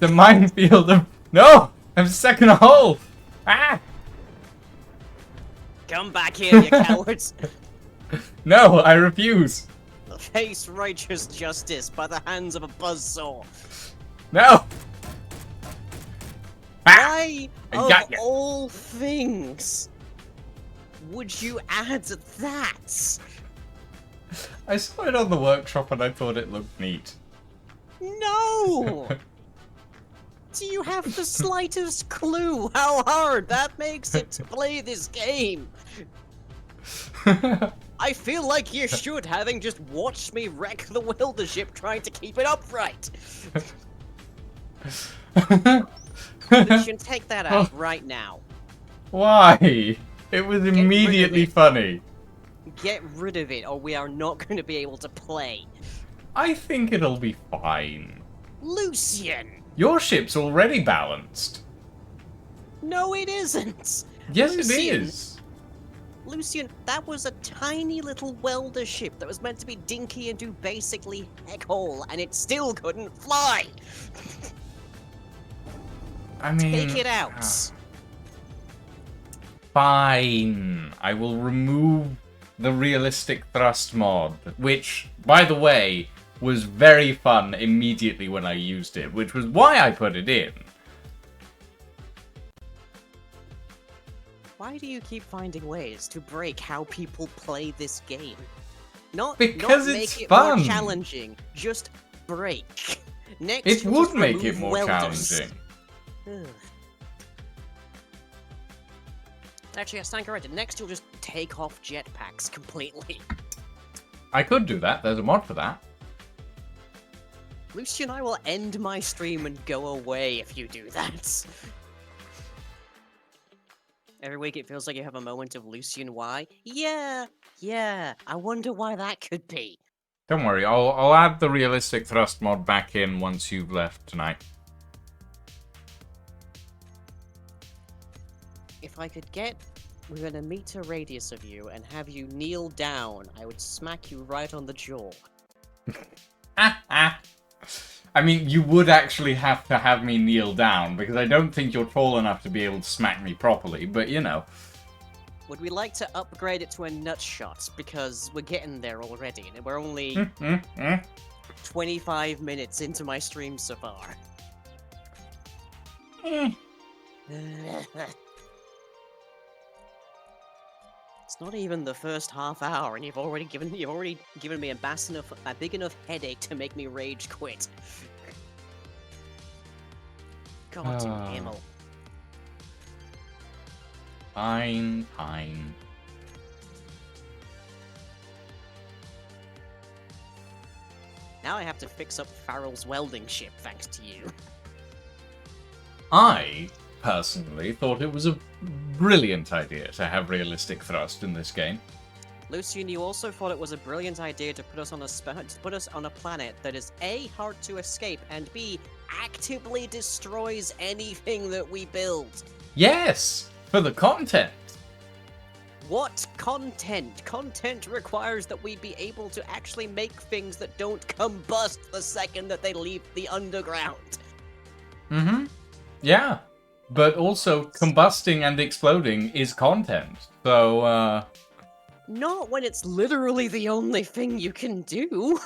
The minefield of... No! I'm stuck in a hole! Ah! Come back here, you cowards. No, I refuse! Face righteous justice by the hands of a buzzsaw. No! Ah! Why, I of got ya. all things, would you add that? I saw it on the workshop and I thought it looked neat. No! Do you have the slightest clue how hard that makes it to play this game? I feel like you should, having just watched me wreck the welder ship trying to keep it upright. Lucian, take that out right now. Why? It was rid of immediately it. funny. Get rid of it, or we are not going to be able to play. I think it'll be fine. Lucian! Your ship's already balanced. No, it isn't! Yes, Lucian, it is. Lucian, that was a tiny little welder ship that was meant to be dinky and do basically heck all, and it still couldn't fly! I mean... Take it out! Fine. I will remove the realistic thrust mod, which, by the way, was very fun immediately when I used it, which was why I put it in. Why do you keep finding ways to break how people play this game? Not Because not it's make it fun. more challenging, just break. Next, It you'll would just make it remove more welders. challenging. Ugh. Actually, I stand corrected. Next, you'll just take off jetpacks completely. I could do that. There's a mod for that. Lucy and I will end my stream and go away if you do that. Every week it feels like you have a moment of Lucian why. Yeah, I wonder why that could be. Don't worry, I'll add the realistic thrust mod back in once you've left tonight. If I could get within a meter radius of you and have you kneel down, I would smack you right on the jaw. I mean, you would actually have to have me kneel down, because I don't think you're tall enough to be able to smack me properly, but you know. Would we like to upgrade it to a nut shot? Because we're getting there already, and we're only 25 minutes into my stream so far. It's not even the first half hour, and you've already given me a big enough headache to make me rage quit. God damn it. Fine. Now I have to fix up Farrell's welding ship, thanks to you. I, personally, thought it was a brilliant idea to have realistic thrust in this game. Lucian, you also thought it was a brilliant idea to put us on a planet that is A, hard to escape, and B, actively destroys anything that we build. Yes! For the content! What content? Content requires that we be able to actually make things that don't combust the second that they leave the underground. Mm-hmm. Yeah. But also, combusting and exploding is content. So, Not when it's literally the only thing you can do.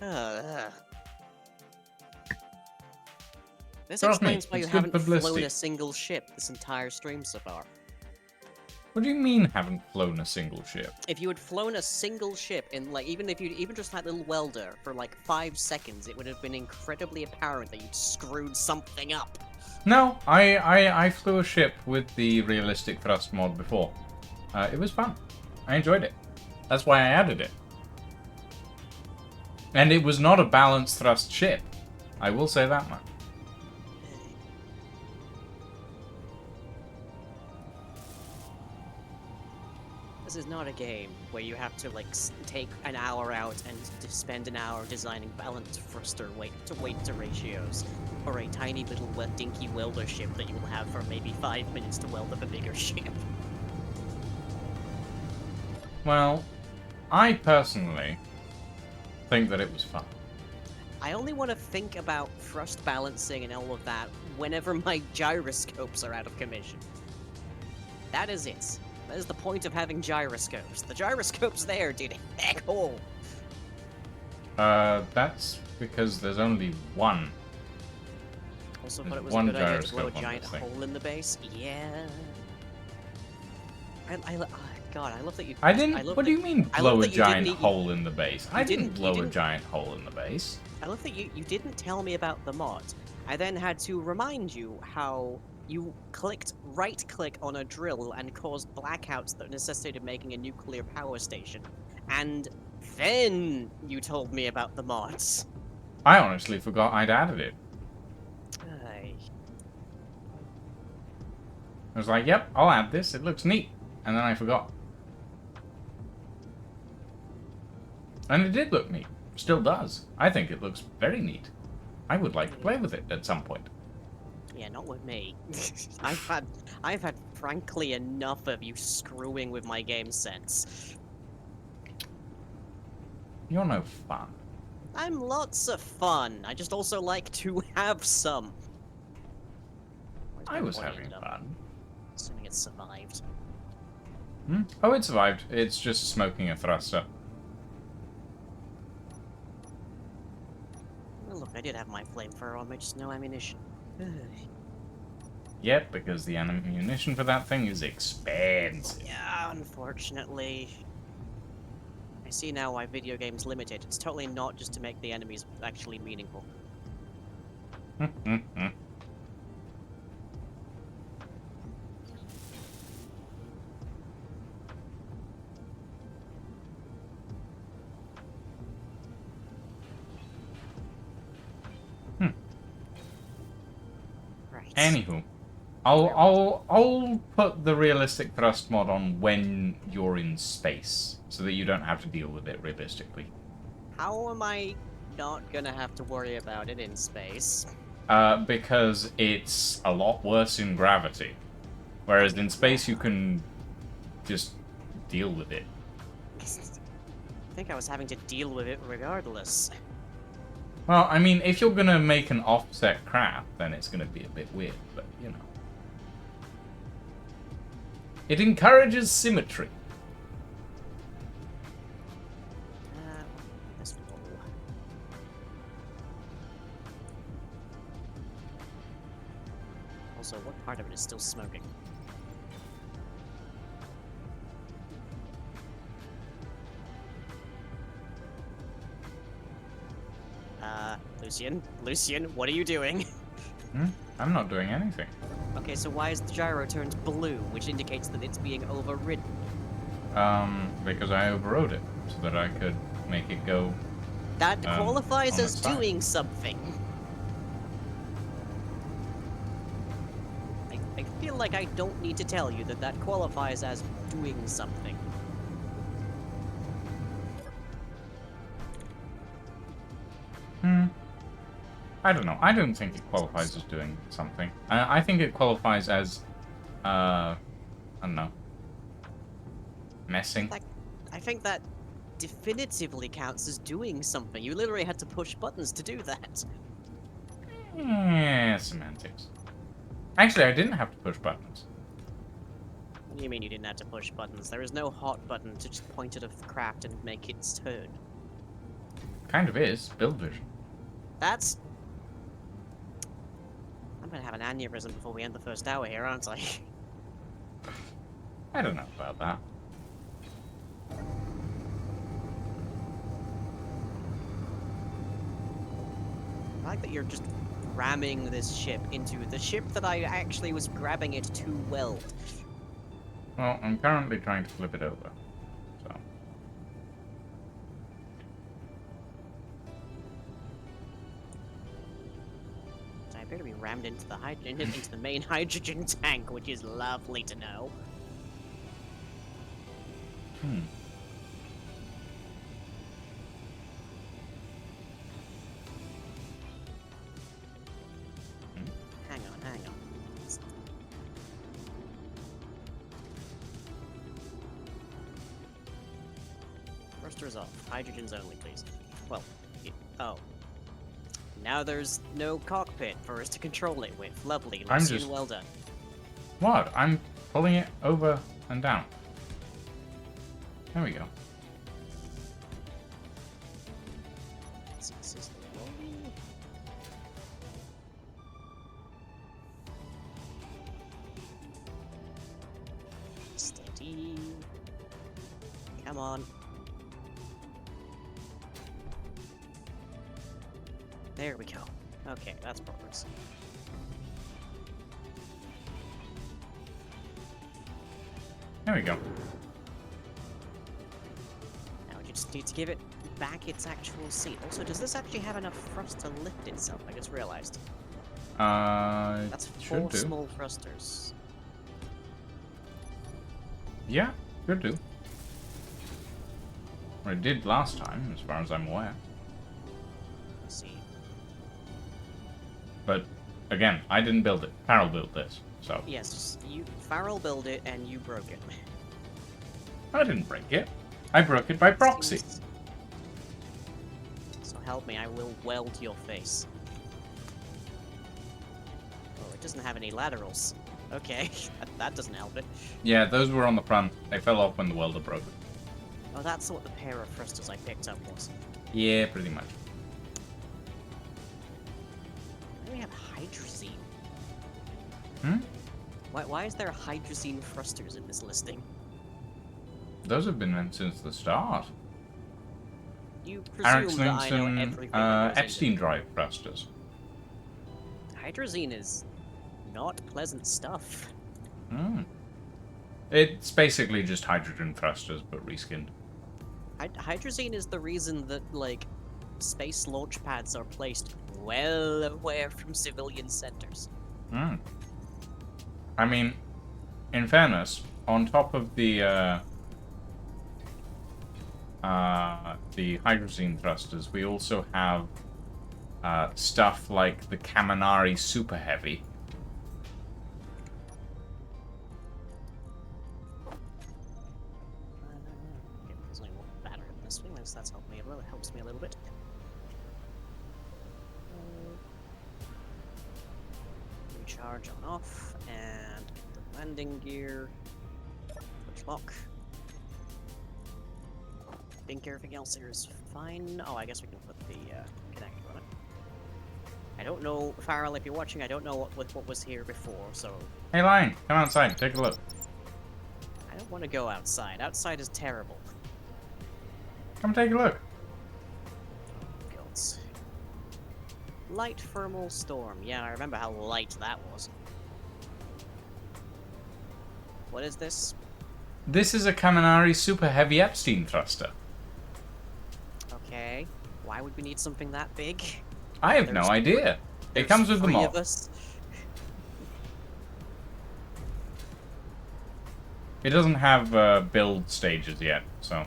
uh, this Trust me, explains why you it's good haven't flown publicity. a single ship this entire stream so far. What do you mean haven't flown a single ship? If you had flown a single ship in, like, even if you even just that little welder for like 5 seconds, it would have been incredibly apparent that you'd screwed something up. No, I flew a ship with the realistic thrust mod before. It was fun. I enjoyed it. That's why I added it. And it was not a balanced thrust ship. I will say that much. This is not a game where you have to like take an hour out and spend an hour designing balanced thruster weight to ratios, or a tiny little dinky welder ship that you will have for maybe 5 minutes to weld up a bigger ship. Well, I personally think that it was fun. I only want to think about thrust balancing and all of that whenever my gyroscopes are out of commission. That is it. That is the point of having gyroscopes. The gyroscopes there did heck all. That's because there's only one. Also There's thought it was a one good idea to blow a gyroscope on giant this thing. hole in the base. Yeah. Oh, God, I love that you. I didn't. love What that, do you mean I love blow a that you didn't giant eat- hole in the base? I didn't didn't- you blow a didn't- giant hole in the base. I love that you didn't tell me about the mod. I then had to remind you how you right-click on a drill and caused blackouts that necessitated making a nuclear power station. And then you told me about the mods. I honestly forgot I'd added it. Aye. I was like, yep, I'll add this. It looks neat. And then I forgot. And it did look neat. Still does. I think it looks very neat. I would like to play with it at some point. Yeah, not with me. I've had frankly enough of you screwing with my game sense. You're no fun. I'm lots of fun. I just also like to have some. Where's my I was body having ended up? fun. Assuming it survived. Hmm? Oh, it survived. It's just smoking a thruster. Oh, look, I did have my flamethrower on me, just no ammunition. Yep, because the ammunition for that thing is expensive. Yeah, unfortunately. I see now why video games limit it. It's totally not just to make the enemies actually meaningful. Right. Anywho, I'll put the realistic thrust mod on when you're in space, so that you don't have to deal with it realistically. How am I not gonna have to worry about it in space? Because it's a lot worse in gravity, whereas in space you can just deal with it. I think I was having to deal with it regardless. Well, I mean, if you're gonna make an offset craft, then it's gonna be a bit weird, but you know. It encourages symmetry. This roll. Also, what part of it is still smoking? Lucian, what are you doing? I'm not doing anything. Okay, so why is the gyro turned blue, which indicates that it's being overridden? Because I overrode it, so that I could make it go. That qualifies on as its side. doing something. I feel like I don't need to tell you that that qualifies as doing something. I don't know. I don't think it qualifies as doing something. I think it qualifies as, I don't know, messing. I think that definitively counts as doing something. You literally had to push buttons to do that. Yeah, semantics. Actually, I didn't have to push buttons. What do you mean you didn't have to push buttons? There is no hot button to just point at a craft and make it turn. Kind of is. Build vision. That's... I'm gonna have an aneurysm before we end the first hour here, aren't I? I don't know about that. I like that you're just ramming this ship into the ship that I actually was grabbing it to weld. Well, I'm currently trying to flip it over. So. I appear to be rammed into the main hydrogen tank, which is lovely to know. Hmm. Hang on. Thrusters off. Hydrogens only, please. Well, oh. Now there's no cockpit for us to control it with. Lovely. I'm Lucian, just- well done. What? I'm pulling it over and down. There we go. This is rolling. Steady. Come on. There we go. Okay, that's progress. There we go. Now we just need to give it back its actual seat. Also, does this actually have enough thrust to lift itself? I just realized. That's should 4 do. small thrusters. Yeah, should do. Well, it did last time, as far as I'm aware. Let's see. But again, I didn't build it. Farrell built this, so Yes, Farrell built it and you broke it. I didn't break it. I broke it by proxy. So help me, I will weld your face. Oh, it doesn't have any laterals. Okay, that doesn't help it. Yeah, those were on the front. They fell off when the welder broke it. Oh, that's what the pair of thrusters I picked up was. Yeah, pretty much. Why do we have hydrazine? Hmm? Why is there hydrazine thrusters in this listing? Those have been meant since the start. You presume that I know Ericsson, everything that goes Epstein into drive thrusters. it. Hydrazine is not pleasant stuff. Hmm. It's basically just hydrogen thrusters, but reskinned. Hydrazine is the reason that, like, space launch pads are placed well away from civilian centers. Hmm. I mean, in fairness, on top of the hydrazine thrusters, we also have stuff like the Kaminari Super Heavy. Okay, there's only one battery in this thing, so that's helped me a little. It helps me a little bit. Recharge on off, and the landing gear. Switch lock. I think everything else here is fine. Oh, I guess we can put the connector on it. I don't know, Farrell, if you're watching, I don't know what was here before, so Hey, Lion, come outside, take a look. I don't want to go outside. Outside is terrible. Come take a look. Gods. Light thermal storm. Yeah, I remember how light that was. What is this? This is a Kaminari Super Heavy Epstein thruster. Okay. Why would we need something that big? I have no There's- idea. It There's comes with the 3 mod. of us. It doesn't have build stages yet, so.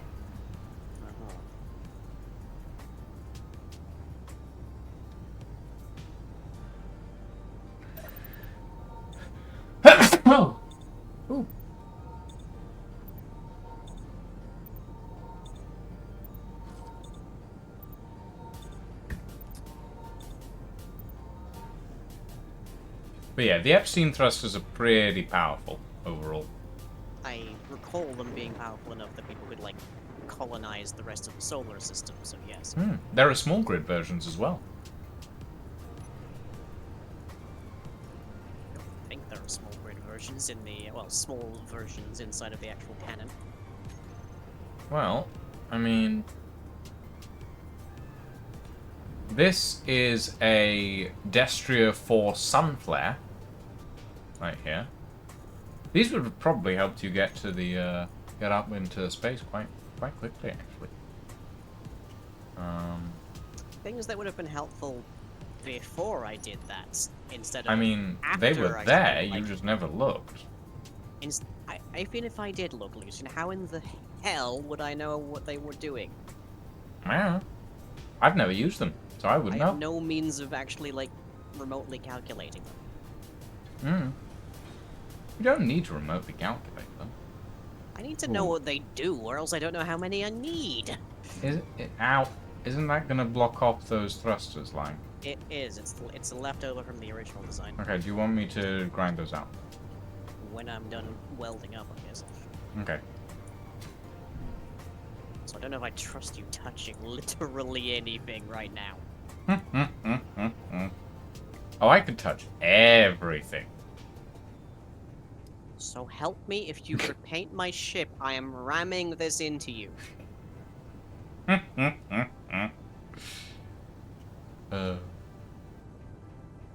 Oh. Ooh. But yeah, the Epstein thrusters are pretty powerful overall. recall them being powerful enough that people could, like, colonize the rest of the solar system, so yes. There are small grid versions as well. I think there are small grid versions in the, well, small versions inside of the actual canon. Well, I mean... This is a Destria 4 Sunflare. Right here. These would have probably helped you get to the, get up into space quite quickly, actually. Things that would have been helpful before I did that, instead of I mean, they after were I there, spent, you like, just never looked. Even if I did look, Lucian, how in the hell would I know what they were doing? Yeah. I've never used them, so I wouldn't I know. have no means of actually, like, remotely calculating them. You don't need to remotely calculate them. I need to know what they do, or else I don't know how many I need. Ow. Isn't that going to block off those thrusters, like? It is. It's a leftover from the original design. Okay, do you want me to grind those out? When I'm done welding up, I guess. Okay. So I don't know if I trust you touching literally anything right now. Oh, I could touch everything. So help me, if you repaint my ship, I am ramming this into you.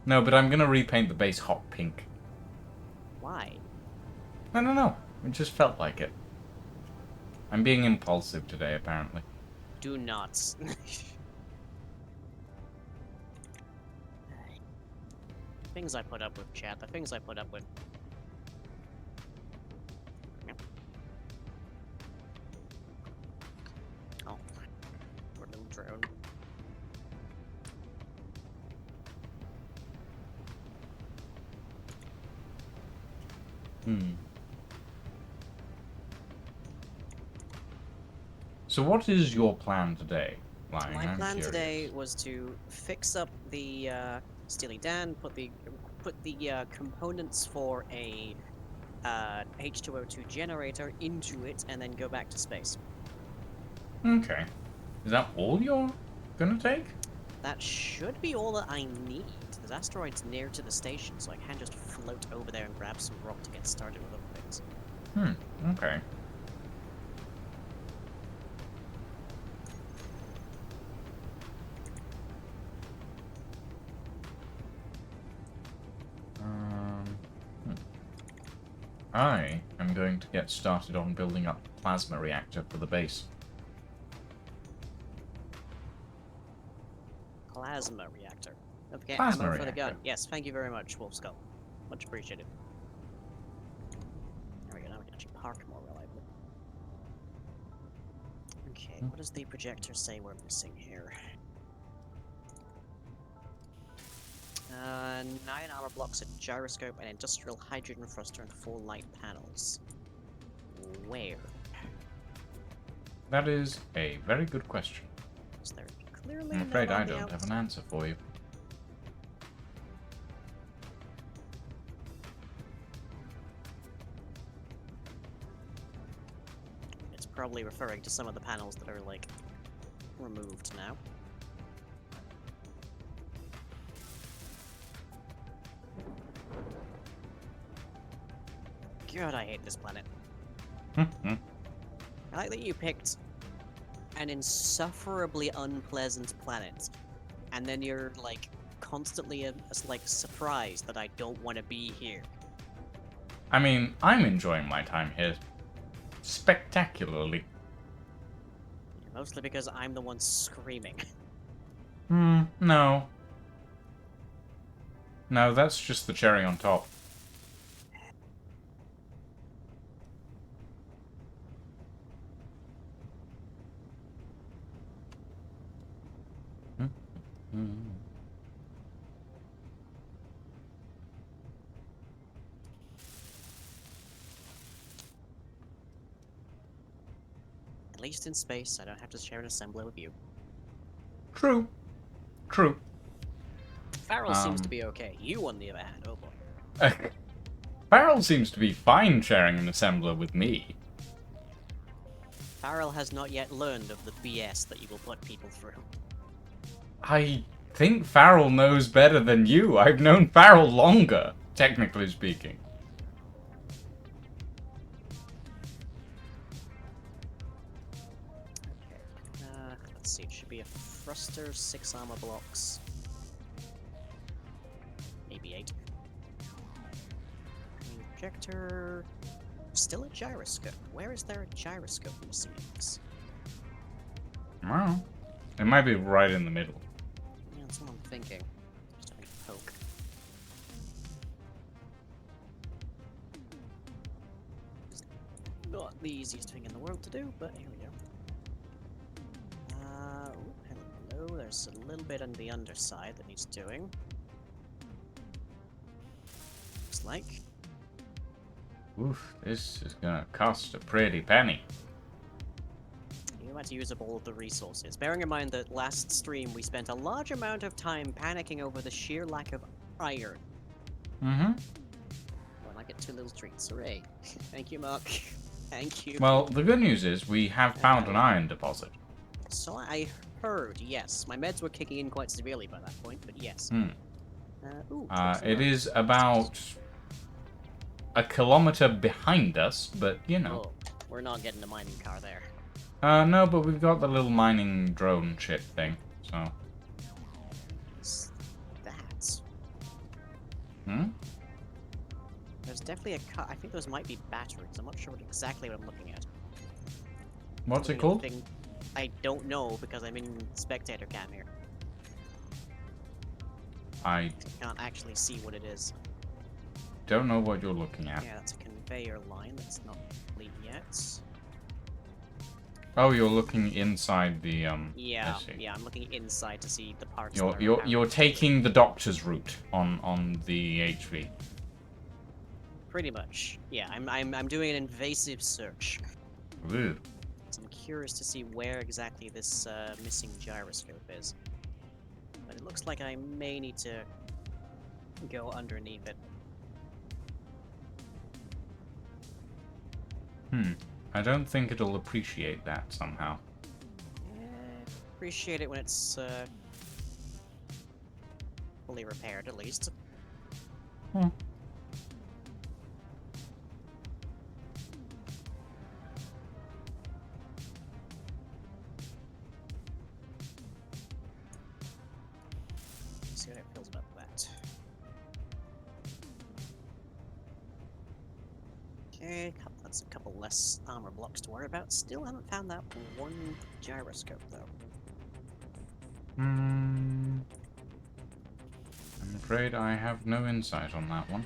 No, but I'm gonna repaint the base hot pink. Why? I don't know. It just felt like it. I'm being impulsive today, apparently. Do not. Things I put up with, chat. The things I put up with. Oh. Poor little drone. So what is your plan today? Lying, My I'm plan curious. today was to fix up the Steely Dan, put the components for a H2O2 generator into it, and then go back to space. Okay. Is that all you're gonna take? That should be all that I need. There's asteroids near to the station, so I can just float over there and grab some rock to get started with other things. Okay. I am going to get started on building up the plasma reactor for the base. Plasma reactor. Okay, Plasma ammo for the gun. reactor. Yes, thank you very much, Wolf Skull. Much appreciated. There we go, now we can actually park more reliably. Okay, what does the projector say we're missing here? 9 armor blocks, a gyroscope, an industrial hydrogen thruster, and 4 light panels. Where? That is a very good question. Is there clearly I'm afraid none I on the don't have an answer for you. It's probably referring to some of the panels that are, like, removed now. God, I hate this planet. I like that you picked an insufferably unpleasant planet, and then you're, like, constantly like, surprised that I don't want to be here. I mean, I'm enjoying my time here spectacularly. Mostly because I'm the one screaming. No. No, that's just the cherry on top. At least in space, I don't have to share an assembly with you. True. True. Farrell seems to be okay. You, on the other hand, oh boy. Farrell seems to be fine sharing an assembler with me. Farrell has not yet learned of the BS that you will put people through. I think Farrell knows better than you. I've known Farrell longer, technically speaking. Okay. Let's see. It should be a thruster, 6 armor blocks. Maybe 8. Projector. Still a gyroscope. Where is there a gyroscope missing in this? Well, it might be right in the middle. Yeah, that's what I'm thinking. Just having a poke. It's not the easiest thing in the world to do, but here we go. Hello. There's a little bit on the underside that needs doing. Looks like. Oof, this is gonna cost a pretty penny. You had to use up all of the resources. Bearing in mind that last stream we spent a large amount of time panicking over the sheer lack of iron. Mm-hmm. Well, I get 2 little treats. Hooray. Thank you, Mark. Thank you. Well, the good news is we have found an iron deposit. So I heard, yes. My meds were kicking in quite severely by that point, but yes. It is about a kilometer behind us, but you know. Oh, we're not getting a mining car there. No, but we've got the little mining drone ship thing, so. What's that? Hmm? There's definitely a car. I think those might be batteries. I'm not sure exactly what I'm looking at. What's it The called? thing- I don't know because I'm in spectator cam here. I Can't actually see what it is. don't know what you're looking at. Yeah, that's a conveyor line that's not complete yet. Oh, you're looking inside the Yeah, I see. yeah, I'm looking inside to see the parts. You're that are you're apparently you're complete. taking the doctor's route on the HV. Pretty much. Yeah, I'm doing an invasive search. Ooh. So I'm curious to see where exactly this missing gyroscope is. But it looks like I may need to go underneath it. I don't think it'll appreciate that somehow. Appreciate it when it's fully repaired, at least. Hmm. Let's see what it feels about that. Okay, that's a couple less armor blocks to worry about. Still haven't found that one gyroscope, though. I'm afraid I have no insight on that one.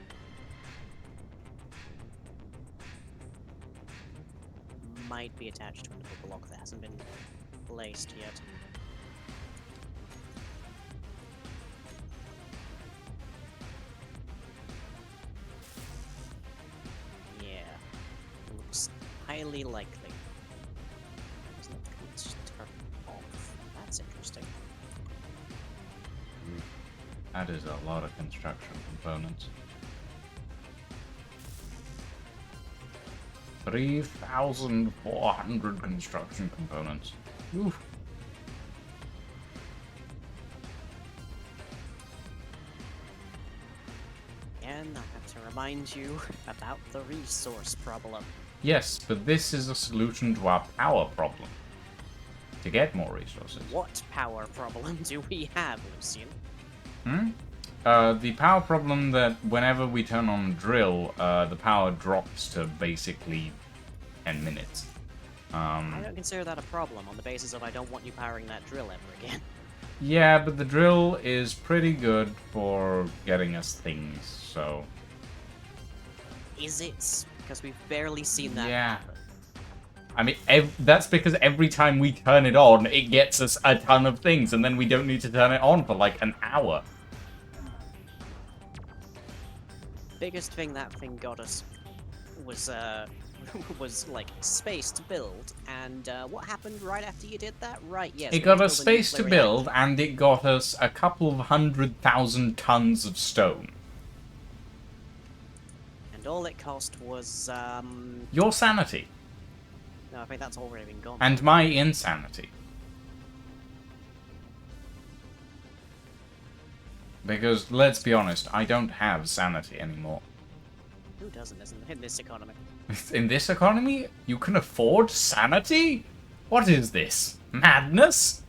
Might be attached to another block that hasn't been placed yet. Yeah, looks highly likely. Let's turn off. That's interesting. That is a lot of construction components. 3,400 construction components. Oof. And I have to remind you about the resource problem. Yes, but this is a solution to our power problem. To get more resources. What power problem do we have, Lucian? The power problem that whenever we turn on drill, the power drops to basically 10 minutes. I don't consider that a problem on the basis of I don't want you powering that drill ever again. Yeah, but the drill is pretty good for getting us things, so... Is it? Because we've barely seen that Yeah. happen. I mean, that's because every time we turn it on, it gets us a ton of things, and then we don't need to turn it on for like an hour. Biggest thing that thing got us was was like space to build, and what happened right after you did that? Right, yes. It we got had us build a space to nuclear build, and it got us a couple of 100,000 tons of stone. And all it cost was Your sanity. No, I think that's already been gone. And my insanity. Because, let's be honest, I don't have sanity anymore. Who doesn't, in this economy? In this economy, you can afford sanity? What is this? Madness?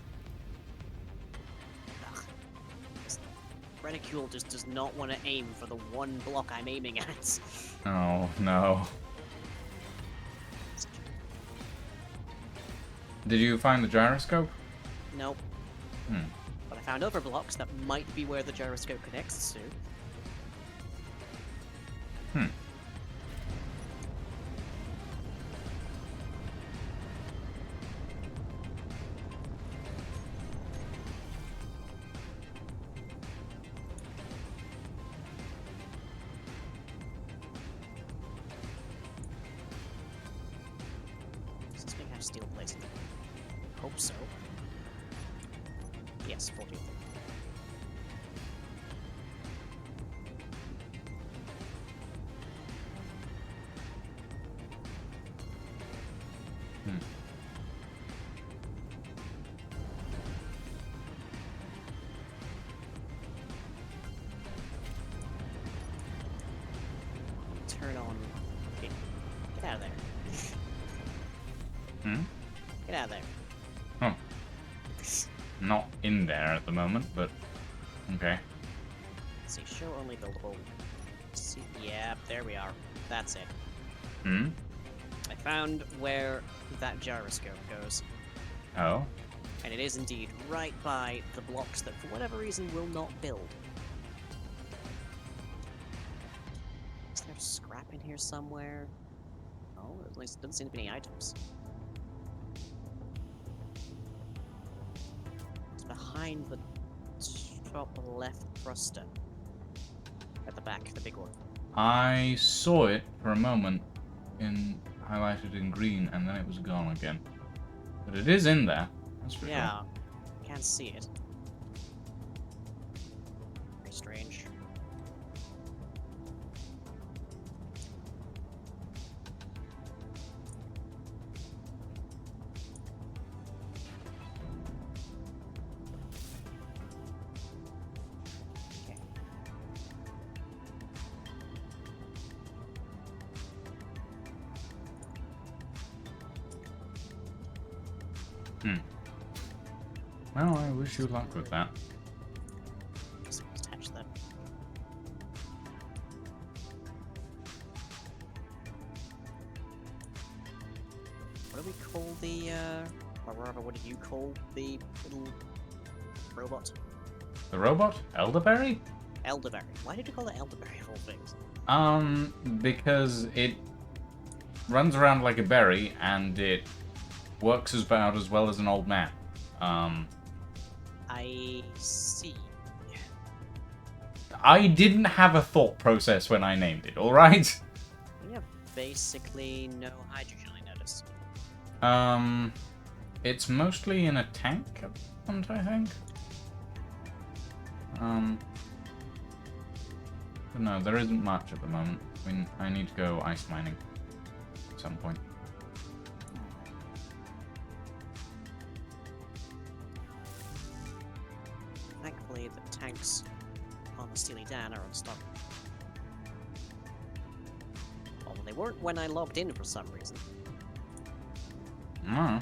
Ugh. Reticule just does not want to aim for the one block I'm aiming at. Oh, no. Did you find the gyroscope? Nope. Hmm. But I found other blocks that might be where the gyroscope connects to. Hmm. Does this thing have steel plates in it? Hope so. Yes, 14. Hmm. Turn on. Okay. Get out of there. Hmm? Get out of there. Oh. Not in there at the moment, but... Okay. Let's see, show only buildable. See, yeah, there we are. That's it. Hmm? I found where that gyroscope goes. Oh? And it is indeed right by the blocks that, for whatever reason, will not build. Is there scrap in here somewhere? No, at least doesn't seem to be any items. It's behind the top left thruster. At the back, the big one. I saw it for a moment highlighted in green, and then it was gone again. But it is in there. That's for Yeah, can't see it. Very strange. Okay. Hmm. Well, I wish you luck with that. Just attach that. What do we call the, or rather, what do you call the little robot? The robot? Elderberry? Elderberry. Why did you call it elderberry of all things? Because it runs around like a berry, and it works about as well as an old man. I see. I didn't have a thought process when I named it, alright? We have basically no hydrogen, I noticed. It's mostly in a tank at the moment, I think. But no, there isn't much at the moment. I need to go ice mining at some point. Thankfully, the tanks on the Steely Dan are on stock. Although they weren't when I logged in for some reason. No,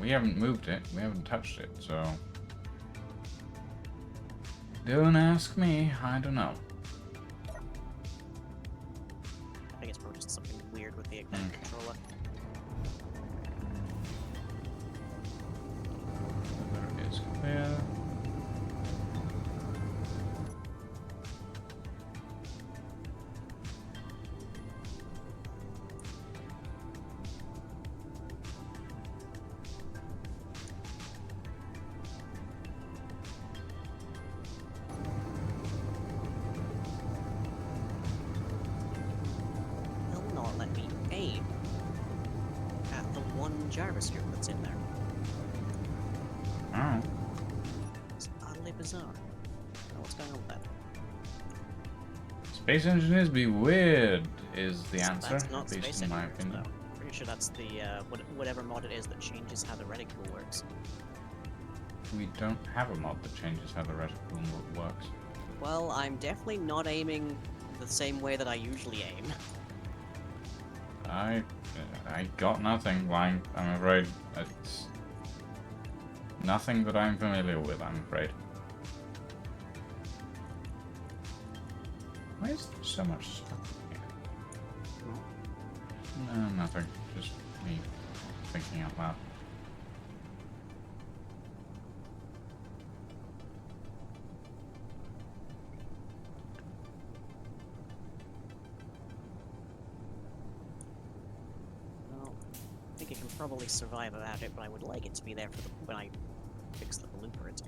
we haven't moved it. We haven't touched it, so... Don't ask me. I don't know. I think it's probably just something weird with the Okay. controller. There is clear. Will not let me aim at the one gyroscope that's in there. Oh. It's utterly bizarre. I don't know what's going on with that. Space engineers be weird, is the answer, That's not at least space in my engineers, opinion. though. Pretty sure that's the whatever mod it is that changes how the reticle works. We don't have a mod that changes how the reticle works. Well, I'm definitely not aiming the same way that I usually aim. I got nothing. I'm afraid. It's nothing that I'm familiar with, I'm afraid. Why is there so much stuff here? No, nothing. Just me thinking out loud. Well, I think I can probably survive without it, but I would like it to be there for when I fix the blueprint.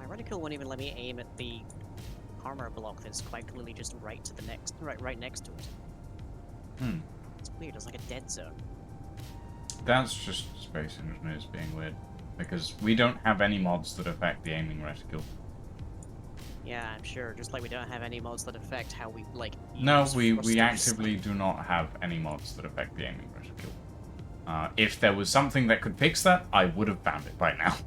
Reticle won't even let me aim at the armor block that's quite clearly just right to the next, right next to it. It's weird. It's like a dead zone. That's just Space Engineers being weird, because we don't have any mods that affect the aiming reticle. Yeah, I'm sure. Just like we don't have any mods that affect how we like. No, use we thrusters. actively do not have any mods that affect the aiming reticle. If there was something that could fix that, I would have found it by now.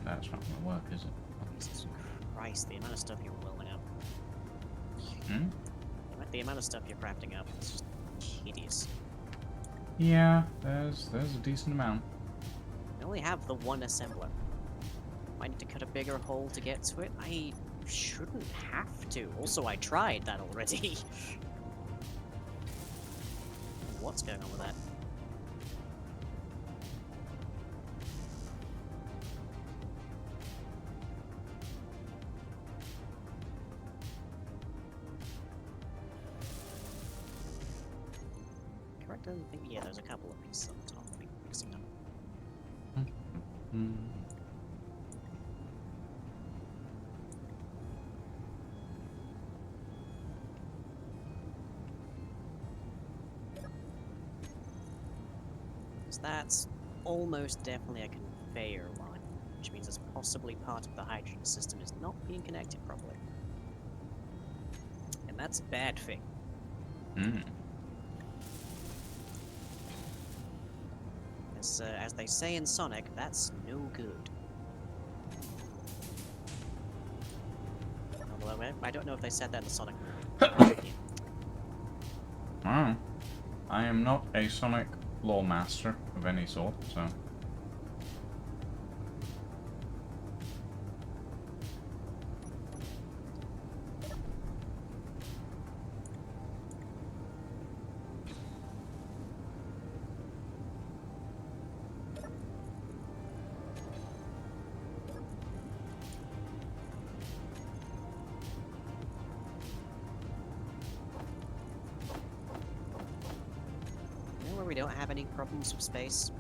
That's not going to work, is it? Jesus Christ, the amount of stuff you're blowing up. Hmm? The amount of stuff you're crafting up is just hideous. Yeah, there's a decent amount. I only have the one assembler. I need to cut a bigger hole to get to it. I shouldn't have to. Also, I tried that already. What's going on with that? Correct? I don't think. Yeah, there's a couple of pieces on the top. I'll be fixing them. That's almost definitely a conveyor line, which means it's possibly part of the hydrogen system is not being connected properly. And that's a bad thing. As they say in Sonic, that's no good. Although I don't know if they said that in the Sonic movie. Oh. I am not a Sonic lore master of any sort, so... We don't have any problems with space.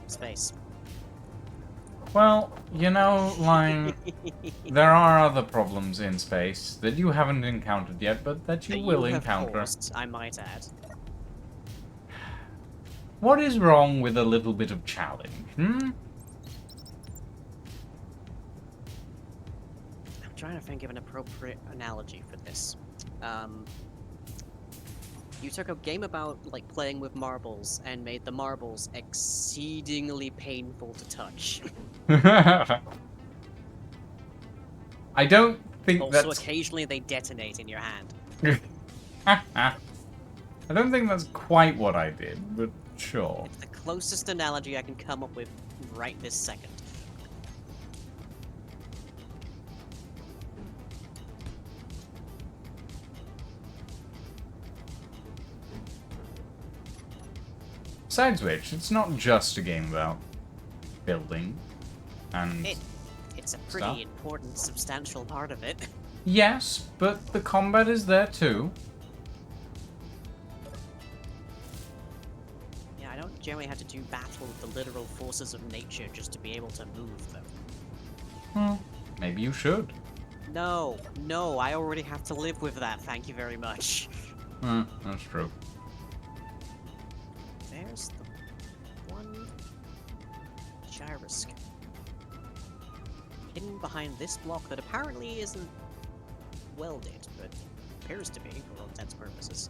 Space. Well, you know, like, there are other problems in space that you haven't encountered yet, but that you will encounter. Caused, I might add. What is wrong with a little bit of challenge, I'm trying to think of an appropriate analogy for this. You took a game about, like, playing with marbles and made the marbles exceedingly painful to touch. I don't think Also, that's... occasionally they detonate in your hand. I don't think that's quite what I did, but sure. It's the closest analogy I can come up with right this second. Besides which, it's not just a game about building and... It's a pretty important, substantial part of it. Yes, but the combat is there too. Yeah, generally have to do battle with the literal forces of nature just to be able to move them. Well, maybe you should. No, no, I already have to live with that, thank you very much. That's true. There's the one gyroscope. Hidden behind this block that apparently isn't welded, but appears to be for all intents and purposes.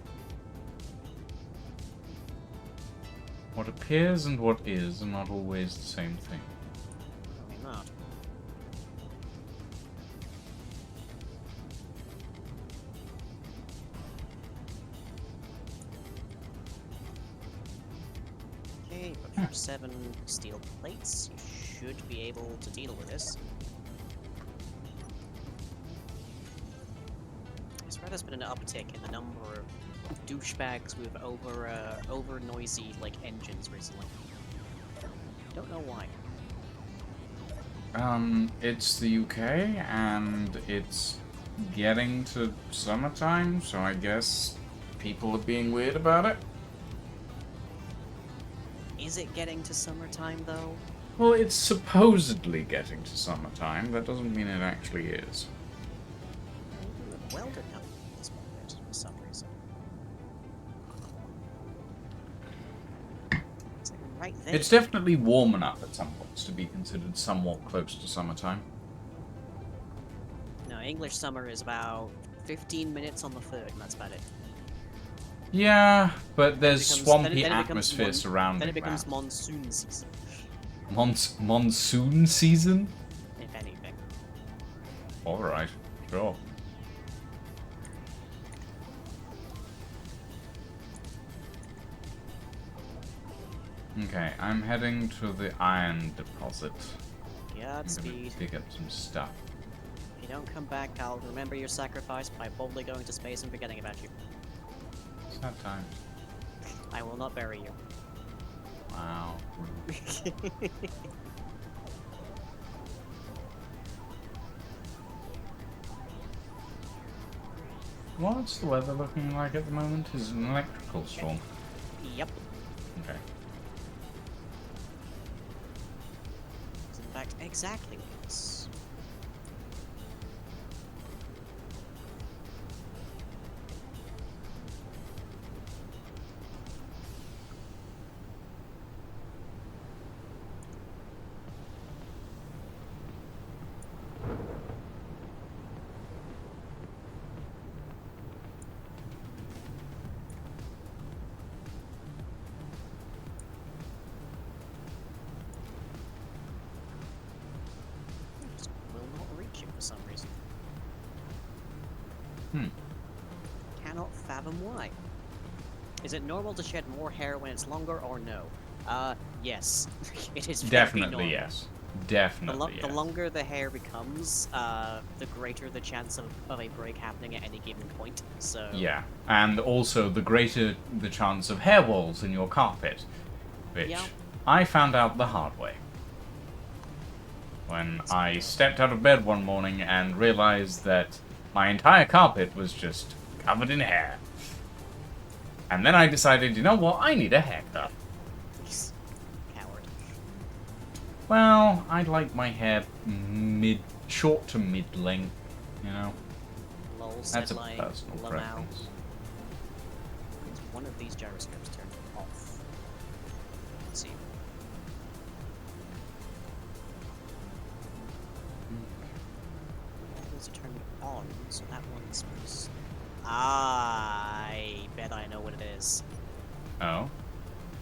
What appears and what is are not always the same thing. Probably not. Okay, but for 7 steel plates, you should be able to deal with this. I swear there's been an uptick in the number of douchebags with over noisy like engines recently. Don't know why. It's the UK, and it's getting to summertime, so I guess people are being weird about it. Is it getting to summertime though? Well, it's supposedly getting to summertime. That doesn't mean it actually is. Welded up this one bit for some reason. It's like right there. It's definitely warm enough at some points to be considered somewhat close to summertime. No, English summer is about 15 minutes on the 3rd, and that's about it. Yeah, but there's Then it swampy becomes atmosphere surrounding Then it becomes that. monsoon season, Monsoon season? if anything. Alright, sure. Okay, I'm heading to the iron deposit. I'm gonna Godspeed. dig up some stuff. If you don't come back, I'll remember your sacrifice by boldly going to space and forgetting about you. Sad times. I will not bury you. Wow. What's the weather looking like at the moment? Is it an electrical storm? Yep. Okay. It's in fact exactly what it's. Just will not reach it for some reason. Cannot fathom why. Is it normal to shed more hair when it's longer or no? Yes. It is very Definitely normal. yes. Definitely yes. The longer the hair becomes, the greater the chance of a break happening at any given point. So Yeah, and also the greater the chance of hair walls in your carpet, which Yeah. I found out the hard way. When I stepped out of bed one morning and realized that my entire carpet was just covered in hair. And then I decided, you know what, I need a haircut. Coward. Well, I like my hair short to mid-length, you know. Lol, That's a like personal Lamau. preference. Is one of these gyroscopes turned off? Let's see. Those are turned on, so that one's. I bet I know what it is. Oh?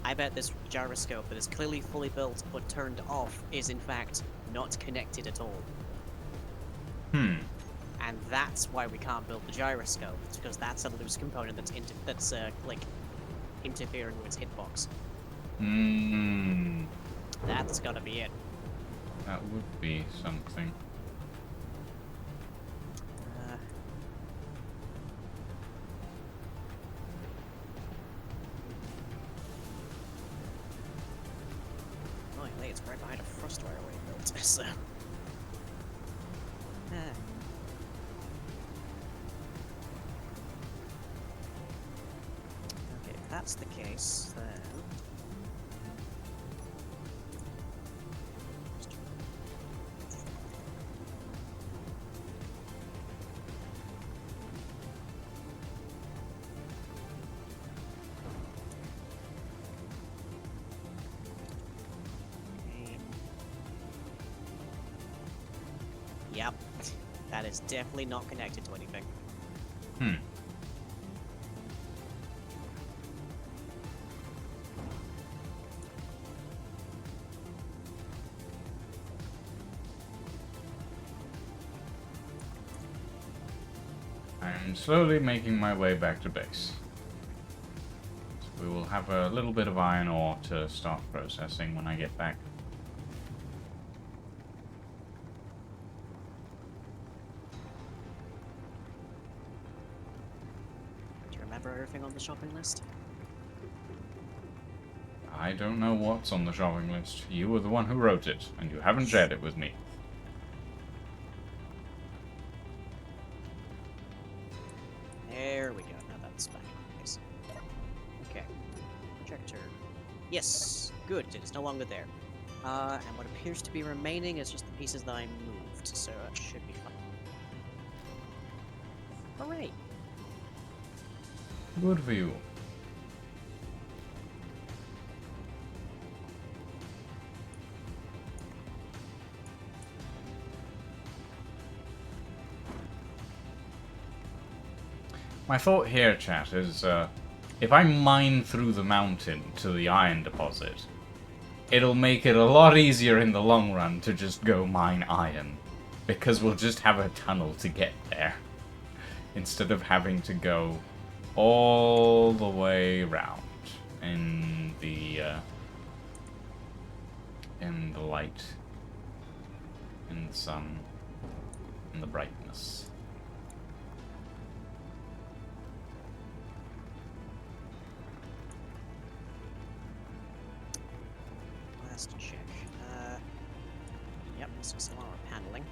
I bet this gyroscope that is clearly fully built but turned off is in fact not connected at all. Hmm. And that's why we can't build the gyroscope. It's because that's a loose component that's like interfering with its hitbox. Hmm. That's gotta be it. That would be something. Annoyingly, it's right behind a thrust wire we built. So. Okay, if that's the case, then is definitely not connected to anything. Hmm. I'm slowly making my way back to base. So we will have a little bit of iron ore to start processing when I get back. Do you remember everything on the shopping list? I don't know what's on the shopping list. You were the one who wrote it, and you haven't shared it with me. There we go. Now that's back in place. Okay. Projector. Yes. Good. It is no longer there. And what appears to be remaining is just the pieces that I moved, so that should be fine. Hooray! Good for you. My thought here, chat, is if I mine through the mountain to the iron deposit, it'll make it a lot easier in the long run to just go mine iron. Because we'll just have a tunnel to get there. Instead of having to go all the way around in the light, in the sun, in the brightness. Last check. Yep, this is some armor paneling.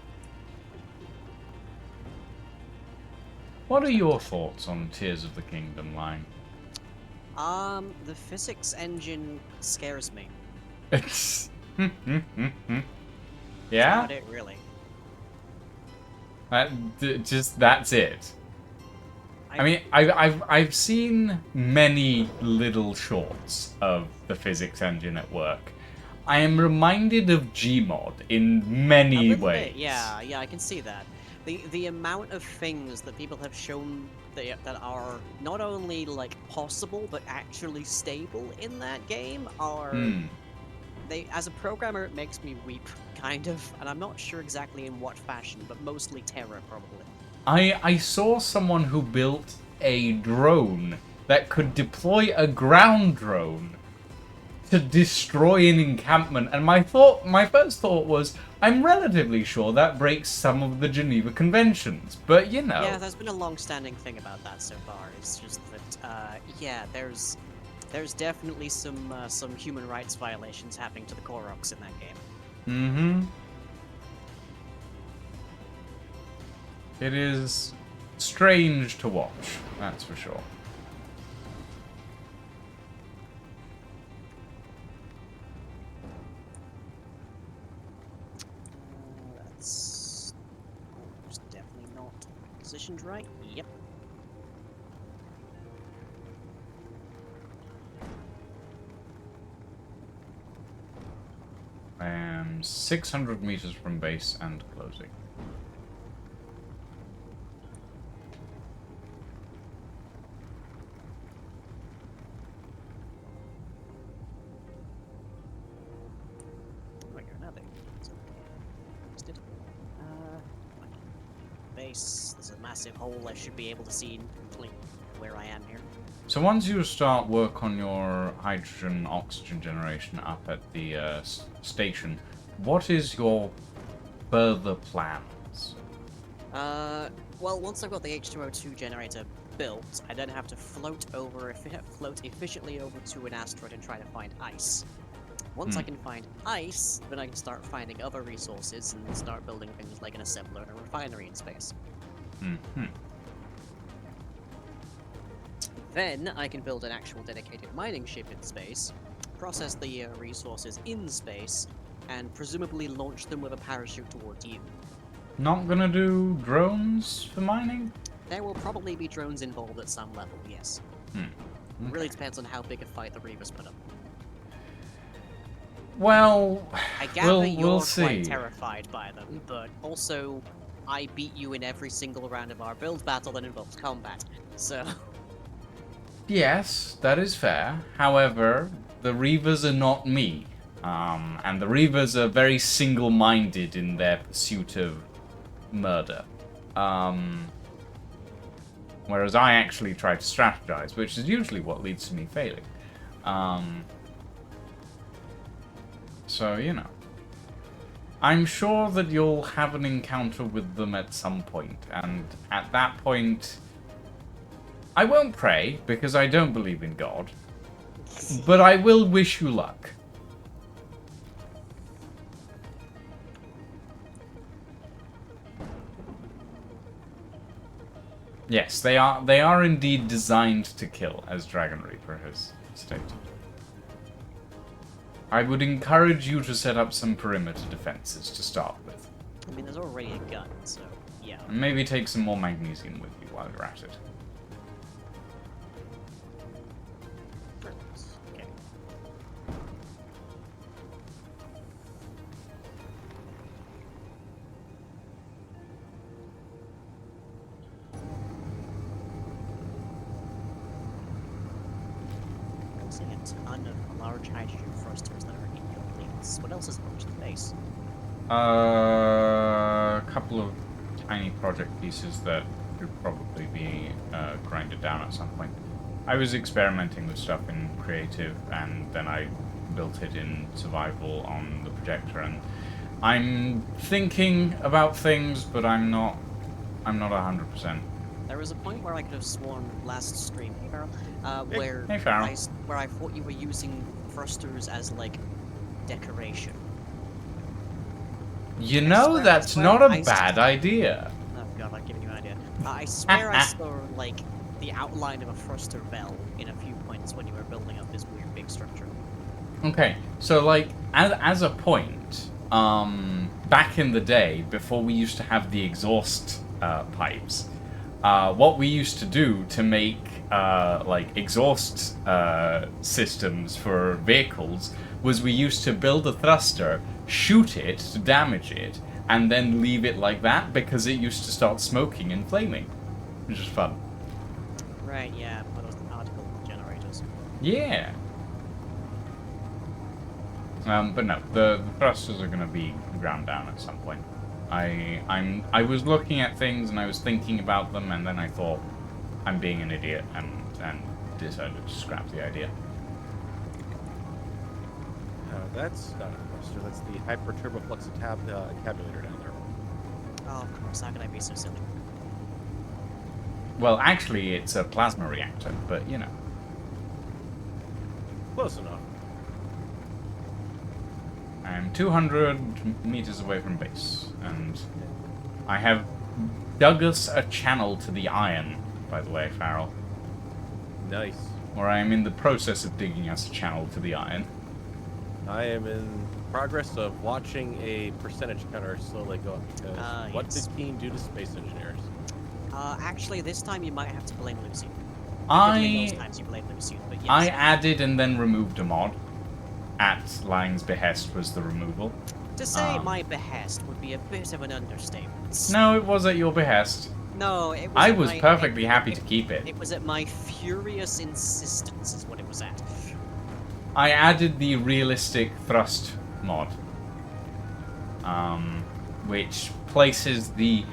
What are your thoughts on Tears of the Kingdom line? The physics engine scares me. Yeah? Not it, really. That's it. I mean, I've seen many little shorts of the physics engine at work. I am reminded of Gmod in many A little ways. bit, yeah, I can see that. The amount of things that people have shown that are not only like possible but actually stable in that game are they, as a programmer, it makes me weep, kind of, and I'm not sure exactly in what fashion, but mostly terror, probably. I saw someone who built a drone that could deploy a ground drone to destroy an encampment, and my first thought was, I'm relatively sure that breaks some of the Geneva Conventions, but you know. Yeah, there's been a long-standing thing about that so far. It's just that, yeah, there's definitely some human rights violations happening to the Koroks in that game. Mm-hmm. It is strange to watch, that's for sure. That's definitely not positioned right. Yep. I am 600 meters from base and closing. Oh, you're another. So, missed it. Base. There's a massive hole I should be able to see completely where I am here. So once you start work on your hydrogen oxygen generation up at the station, what is your further plans? Well, once I've got the H2O2 generator built, I then have to float efficiently over to an asteroid and try to find ice. Once I can find ice, then I can start finding other resources and start building things like an assembler and a refinery in space. Mm-hmm. Then I can build an actual dedicated mining ship in space, process the resources in space, and presumably launch them with a parachute towards you. Not gonna do drones for mining? There will probably be drones involved at some level, yes. Okay. It really depends on how big a fight the Reavers put up. Well, I gather we'll you're see. quite terrified by them, but also I beat you in every single round of our build battle that involves combat. So, Yes, that is fair. However, the Reavers are not me. And the Reavers are very single-minded in their pursuit of murder. Whereas I actually try to strategize, which is usually what leads to me failing. So, you know. I'm sure that you'll have an encounter with them at some point, and at that point, I won't pray, because I don't believe in God, but I will wish you luck. Yes, they are indeed designed to kill, as Dragon Reaper has stated. I would encourage you to set up some perimeter defenses to start with. I mean, there's already a gun, so yeah. And maybe take some more magnesium with you while you're at it. Okay. I'm seeing a ton of large hydrogen thrusters that are in your plates. What else is launched to base? A couple of tiny project pieces that could probably be grinded down at some point. I was experimenting with stuff in creative, and then I built it in survival on the projector, and I'm thinking about things, but I'm not 100%. There was a point where I could have sworn last stream, hey Farrell, where hey, Farrell. where I thought you were using thrusters as like decoration. You know, swear- that's swear not a I s- bad idea. Oh god, I'm giving you an idea. I swear I saw like the outline of a thruster bell in a few points when you were building up this weird big structure. Okay, so like as a point, back in the day, before we used to have the exhaust pipes, what we used to do to make like exhaust systems for vehicles was we used to build a thruster, shoot it to damage it, and then leave it like that because it used to start smoking and flaming, which is fun. Right, yeah, one of those particle generators. Yeah. But no, the thrusters are going to be ground down at some point. I was looking at things and I was thinking about them, and then I thought I'm being an idiot and decided to scrap the idea. That's not a thruster. That's the hyperturboflux encabulator down there. Oh, of course, how can I be so silly? Well, actually, it's a plasma reactor, but you know. Close enough. I'm 200 meters away from base, and I have dug us a channel to the iron, by the way, Farrell. Nice. Or I am in the process of digging us a channel to the iron. I am in progress of watching a percentage counter slowly go up. Because what yes. did Keen do to space engineers? Actually, this time you might have to blame Lucy. Those times you blame Lucy, but yes. I added and then removed a mod. At Lang's behest was the removal. To say my behest would be a bit of an understatement. No, it was at your behest. No, it was I at was my- perfectly happy to keep it. It was at my furious insistence is what it was at. I added the realistic thrust mod, which places the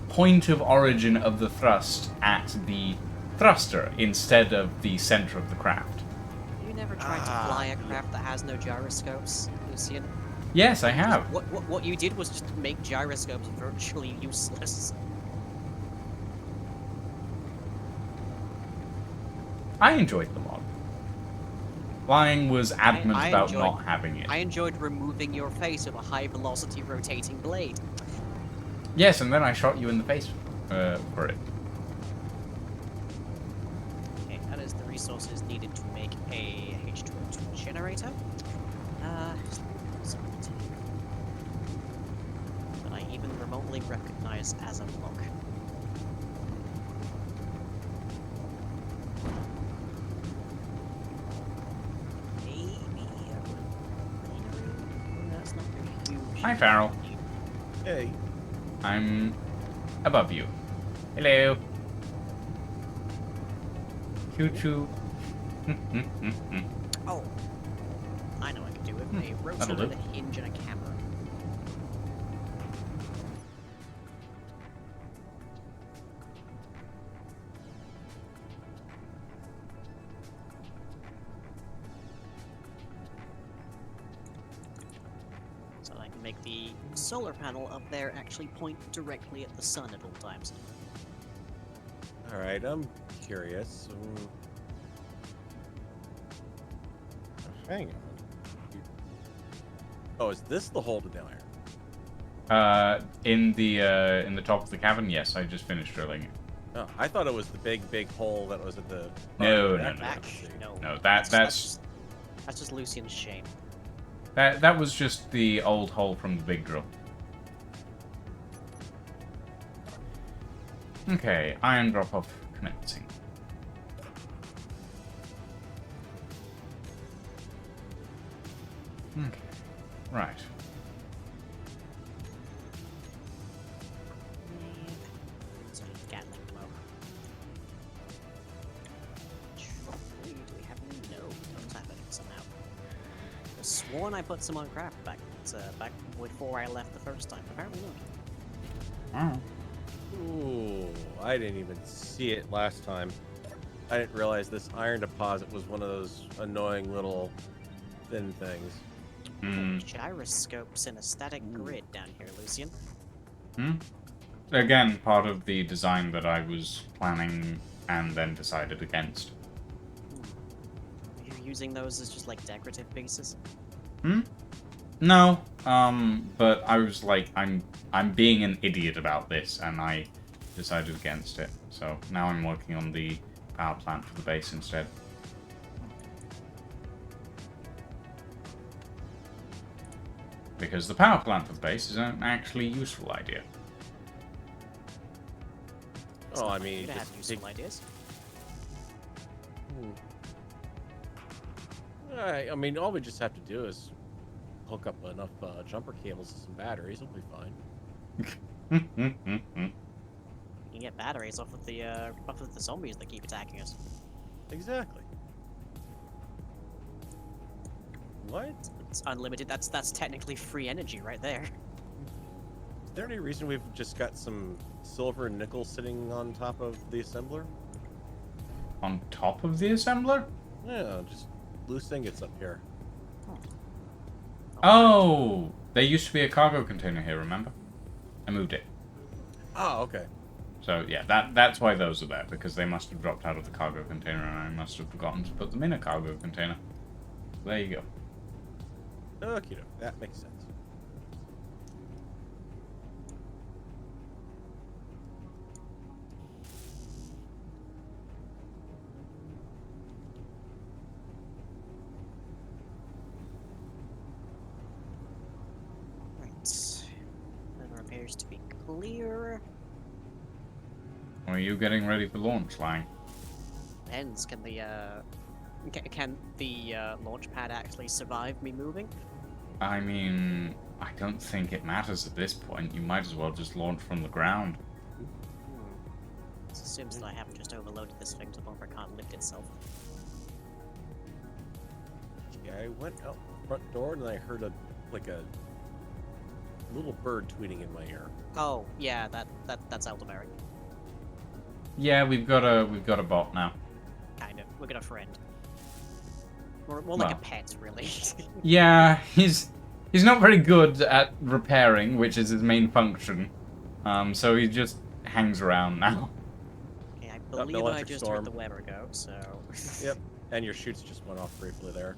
point of origin of the thrust at the thruster instead of the center of the craft. You never tried to fly a craft that has no gyroscopes, Lucian? Yes, I have. What you did was just make gyroscopes virtually useless. I enjoyed the mod. Flying was adamant I about enjoyed- not having it. I enjoyed removing your face with a high-velocity rotating blade. Yes, and then I shot you in the face for it. Okay, that is the resources needed to make a H2O2 generator. That I even remotely recognize as a block. Maybe that's not very huge. Hi, Farrell. Hey. I'm above you. Hello. Choo choo. Oh, I know what I could do with a that'll rotor, do. a hinge, and a camera. So I can make the solar panel up there actually point directly at the sun at all times. All right, I'm curious. Hang on. Oh, is this the hole to down here? In the top of the cavern, yes, I just finished drilling it. Oh, I thought it was the big hole that was at the. No, oh, no, that- no. that's- No, that's just Lucian's shame. that was just the old hole from the big drill. Okay, iron drop off commencing. Okay, right. So Gatling them over. Do we have any? No, we don't have any somehow. I sworn I put some on craft back before I left the first time. Apparently not. Oh. Ooh, I didn't even see it last time. I didn't realize this iron deposit was one of those annoying little thin things. Gyroscopes in a static grid down here, Lucian. Again, part of the design that I was planning and then decided against. Are you using those as just like decorative pieces? No, but I was like, I'm being an idiot about this, and I decided against it. So now I'm working on the power plant for the base instead. Because the power plant for the base is an actually useful idea. Oh, I mean, You have just useful ideas. I mean, all we just have to do is hook up enough jumper cables and some batteries. We'll be fine. You can get batteries off of the zombies that keep attacking us. Exactly. What? It's unlimited. That's technically free energy right there. Is there any reason we've just got some silver and nickel sitting on top of the assembler? On top of the assembler? Yeah, just loose ingots up here. Oh! There used to be a cargo container here, remember? I moved it. Oh, okay. So yeah, that's why those are there, because they must have dropped out of the cargo container and I must have forgotten to put them in a cargo container. There you go. Okay, that makes sense. Right. Weather appears to be clear. Are you getting ready for launch, Lang? Depends. Can the launch pad actually survive me moving? I mean, I don't think it matters at this point. You might as well just launch from the ground. This assumes that I haven't just overloaded this thing to the point where it can't lift itself. Yeah, I went out the front door and I heard a little bird tweeting in my ear. Oh, yeah, that's elderberry. Yeah, we've got a bot now. Kind of. We got a friend. More like a Well. pet, really. Yeah, he's not very good at repairing, which is his main function. So he just hangs around now. Okay, I the believe I electric just storm. heard the Weber go, so... Yep. And your chutes just went off briefly there.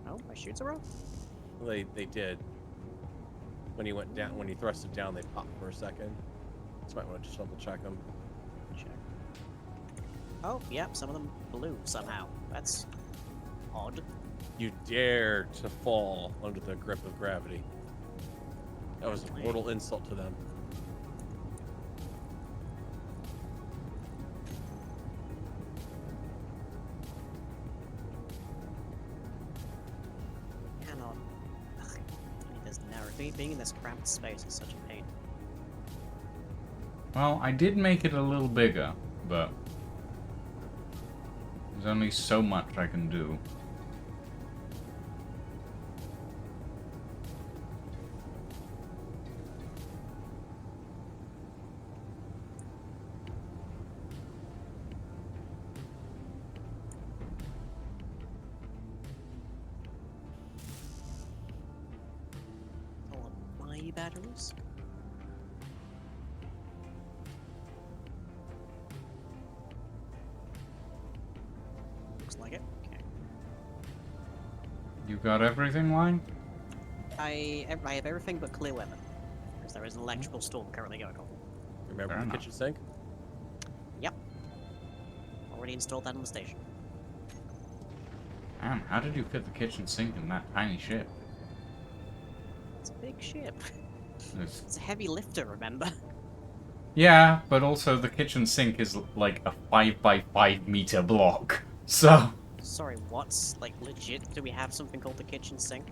Oh, my shoots are off? They did. When he went down, when he thrusted down, they popped for a second. So might want to just double check them. Check. Oh, yep, some of them blew somehow. That's odd. You dare to fall under the grip of gravity. That was a mortal insult to them. Cannot. Ugh, I need this narrow. Being in this cramped space is such a pain. Well, I did make it a little bigger, but there's only so much I can do. All of my batteries. Looks like it. Okay. You got everything, Line? I have everything but clear weather, because there is an electrical storm currently going on. Remember Fair the enough. kitchen sink? Yep. Already installed that on the station. Man, how did you fit the kitchen sink in that tiny ship? It's a big ship. It's- It's a heavy lifter, remember? Yeah, but also the kitchen sink is like a 5 by 5 meter block. So, Sorry, what's like legit? Do we have something called the kitchen sink?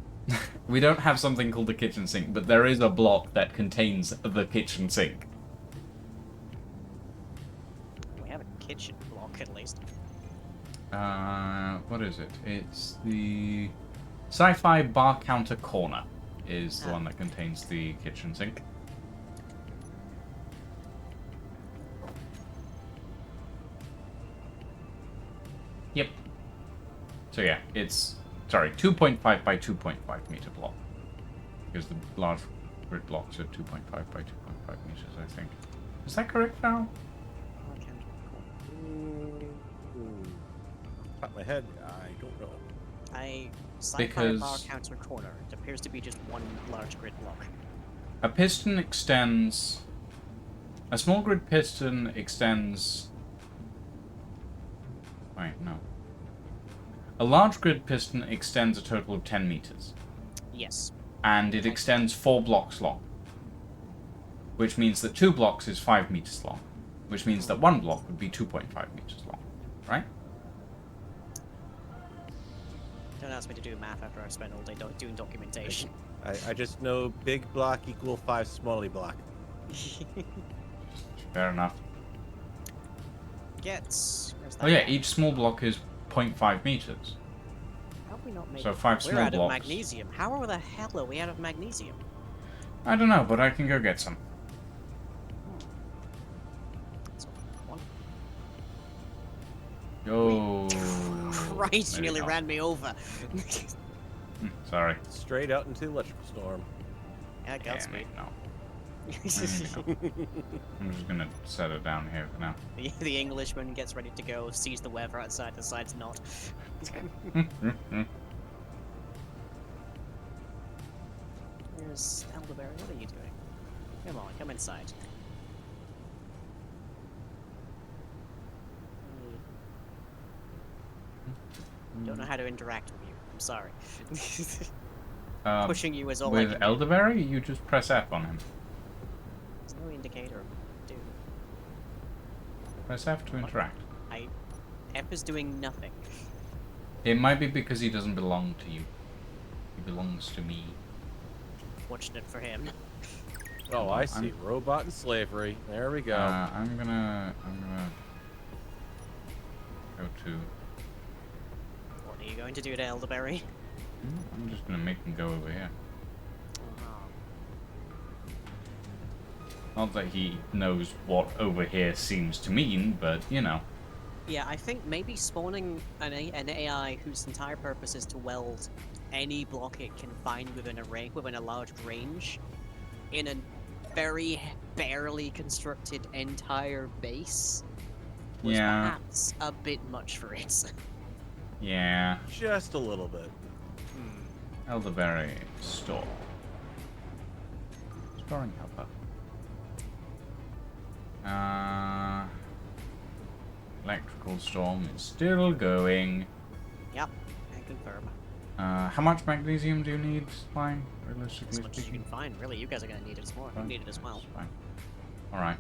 we don't have something called the kitchen sink, but there is a block that contains the kitchen sink. We have a kitchen block at least. What is it? It's the Sci-Fi Bar Counter Corner is the one that contains the kitchen sink. Yep. So yeah, it's, sorry, 2.5 by 2.5 meter block. Because the large grid blocks are 2.5 by 2.5 meters, I think. Is that correct, Val? Top of my head, I don't know. Sci-fi Because- bar counter corner. It appears to be just one large grid block. A piston extends... A small grid piston extends... Wait, no. A large grid piston extends a total of 10 meters. Yes. And it extends 4 blocks long. Which means that 2 blocks is 5 meters long. Which means that 1 block would be 2.5 meters long. Right? Don't ask me to do math after I've spent all day doing documentation. I just know big block equal 5 smally block. Fair enough. Where's that? Oh yeah, each small block is 0.5 meters. How have we not made So 5 We're small out of blocks. magnesium. How the hell are we out of magnesium? I don't know, but I can go get some. So, one. Oh. Christ, you there nearly go. ran me over. Sorry. Straight out into the electrical storm. Yeah, Yeah, Godspeed. no. I'm just gonna set it down here for now. The Englishman gets ready to go, sees the weather outside, decides not. Where's Elderberry? What are you doing? Come on, come inside. Don't know how to interact with you. I'm sorry. Pushing you is all I With can do. Elderberry, you just press F on him. There's no indicator. Dude, Press F to interact. F is doing nothing. It might be because he doesn't belong to you. He belongs to me. Fortunate for him. Oh, I see. Robot and slavery. There we go. I'm gonna go to. What are you going to do to Elderberry? I'm just gonna make him go over here. Not that he knows what over here seems to mean, but you know. Yeah, I think maybe spawning an AI whose entire purpose is to weld any block it can find within a large range in a very barely constructed entire base was Yeah. perhaps a bit much for it. Yeah. Just a little bit. Elderberry store. Storing helper. Electrical storm is still going. Yep, I confirm. How much magnesium do you need, Fine? As Realistically much as you speaking? can find, really. You guys are gonna need it more. You need it as well. That's fine.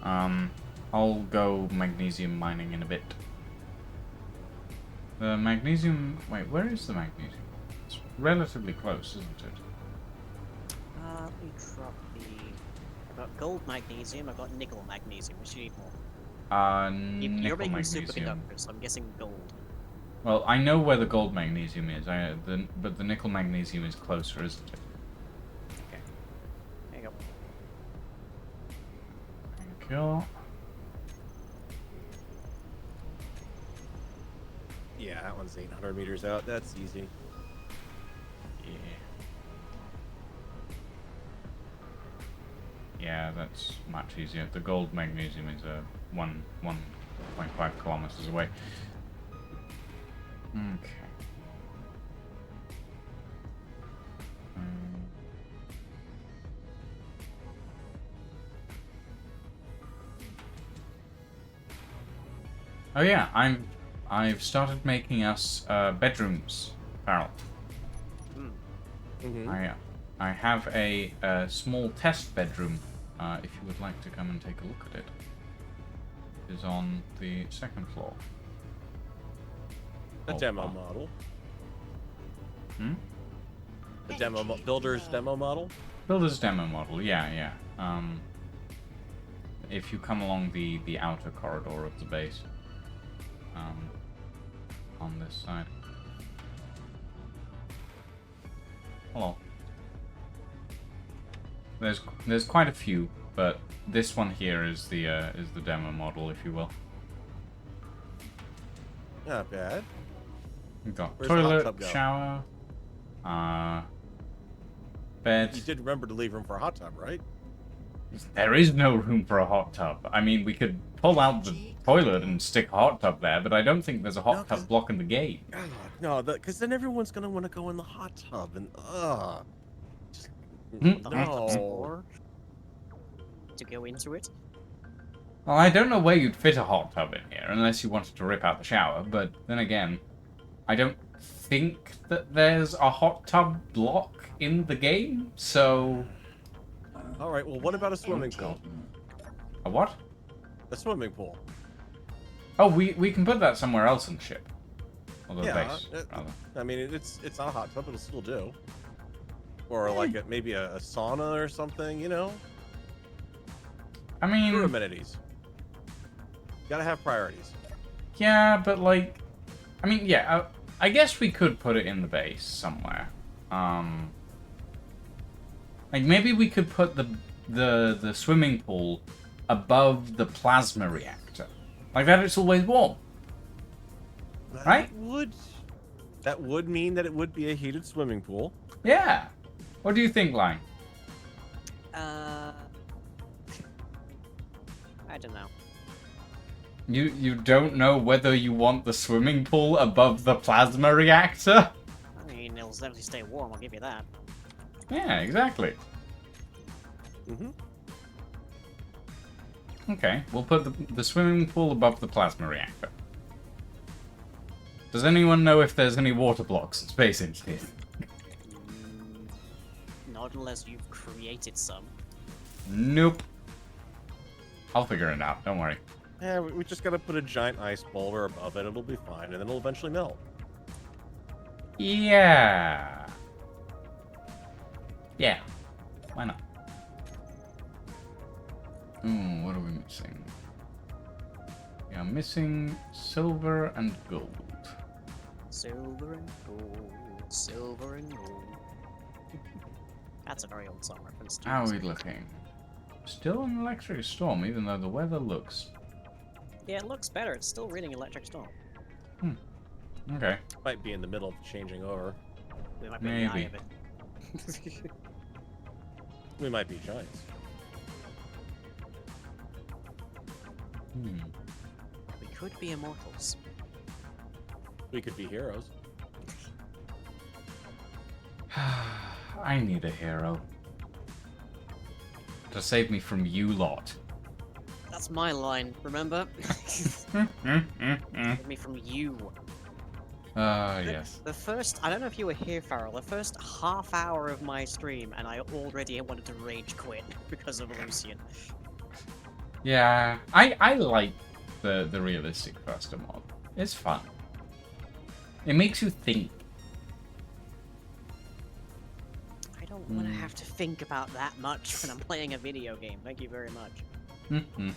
Alright. I'll go magnesium mining in a bit. The magnesium... Wait, where is the magnesium? It's relatively close, isn't it? Let me drop the I've got gold magnesium, I've got nickel magnesium. Which do you need more? You're Nickel making magnesium. superconductors, so I'm guessing gold. Well, I know where the gold magnesium is, but the nickel magnesium is closer, isn't it? Okay. There you go. Thank you. Yeah, that one's 800 meters out. That's easy. Yeah. Yeah, that's much easier. The gold magnesium is 1.5 kilometers away. Okay. Oh yeah, I've started making us bedrooms, Farrell. Mm-hmm. I have a small test bedroom. If you would like to come and take a look at it, it is on the second floor. A demo model. Hmm? The builder's demo model. Builder's demo model. Yeah. If you come along the outer corridor of the base, on this side. Hello. There's quite a few, but this one here is the demo model, if you will. Not bad. We've got Where's the hot toilet, tub go? shower, bed. You did remember to leave room for a hot tub, right? There is no room for a hot tub. I mean, we could pull out the toilet and stick a hot tub there, but I don't think there's a hot tub blocking the gate. God, no, because then everyone's gonna want to go in the hot tub, and The hot no. floor to go into it. Well, I don't know where you'd fit a hot tub in here, unless you wanted to rip out the shower, but then again, I don't think that there's a hot tub block in the game, so... All right. Well, what about a swimming pool? A what? A swimming pool. Oh, we can put that somewhere else in the ship. Or the Yeah, base, rather. I mean, it's not a hot tub, it'll still do. Or like maybe a sauna or something, you know? I mean... Crew amenities. Gotta have priorities. Yeah, but like... I mean, yeah, I guess we could put it in the base somewhere. Like, maybe we could put the swimming pool above the plasma reactor. Like that it's always warm. Right? That would mean that it would be a heated swimming pool. Yeah. What do you think, Line? I don't know. You don't know whether you want the swimming pool above the plasma reactor? I mean, it'll definitely stay warm, I'll give you that. Yeah, exactly. Mm-hmm. Okay, we'll put the swimming pool above the plasma reactor. Does anyone know if there's any water blocks in Space Engineer? Not unless you've created some. Nope. I'll figure it out, don't worry. Yeah, we just gotta put a giant ice boulder above it. It'll be fine, and then it'll eventually melt. Yeah. Yeah. Why not? What are we missing? We are missing silver and gold. Silver and gold, silver and gold. That's a very old song reference. How are we looking? Still an electric storm, even though the weather looks... Yeah, it looks better. It's still reading Electric Storm. Okay. Might be in the middle of changing over. We might be in the eye Maybe. of it. We might be giants. We could be immortals. We could be heroes. I need a hero. To save me from you lot. That's my line, remember? Save me from you. Yes. The first, I don't know if you were here, Farrell, the first half hour of my stream, and I already wanted to rage quit because of Lucian. Yeah, I like the realistic faster mod. It's fun. It makes you think. I don't want to have to think about that much when I'm playing a video game. Thank you very much. Mm-hmm.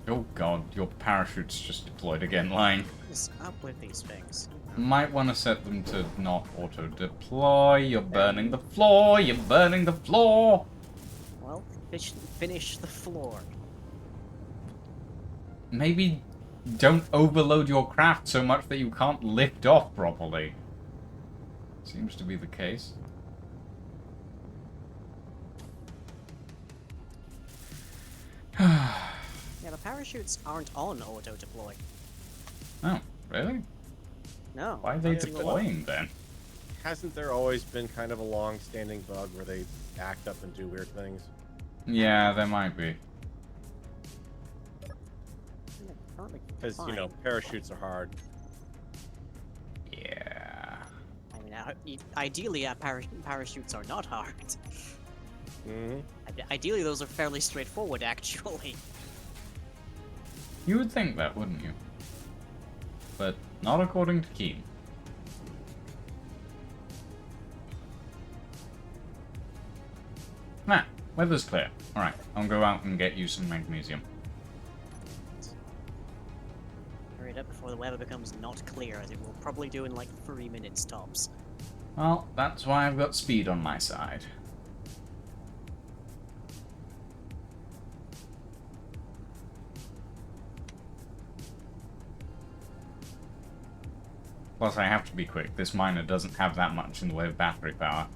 Oh god, your parachute's just deployed again, Line. What is up with these things? Might want to set them to not auto-deploy. You're burning the floor, you're burning the floor! Well, finish the floor. Maybe don't overload your craft so much that you can't lift off properly. Seems to be the case. Yeah, the parachutes aren't on auto-deploy. Oh, really? No. Why are they not single one. deploying then? Hasn't there always been kind of a long-standing bug where they act up and do weird things? Yeah, there might be. Yeah, currently Because, you fine. know, parachutes are hard. Yeah. I mean, ideally, parachutes are not hard. Mm-hmm. Ideally, those are fairly straightforward, actually. You would think that, wouldn't you? But not according to Keen. Nah, weather's clear. Alright, I'll go out and get you some magnesium. Hurry it up before the weather becomes not clear, as it will probably do in like 3 minutes tops. Well, that's why I've got speed on my side. Plus, I have to be quick. This miner doesn't have that much in the way of battery power.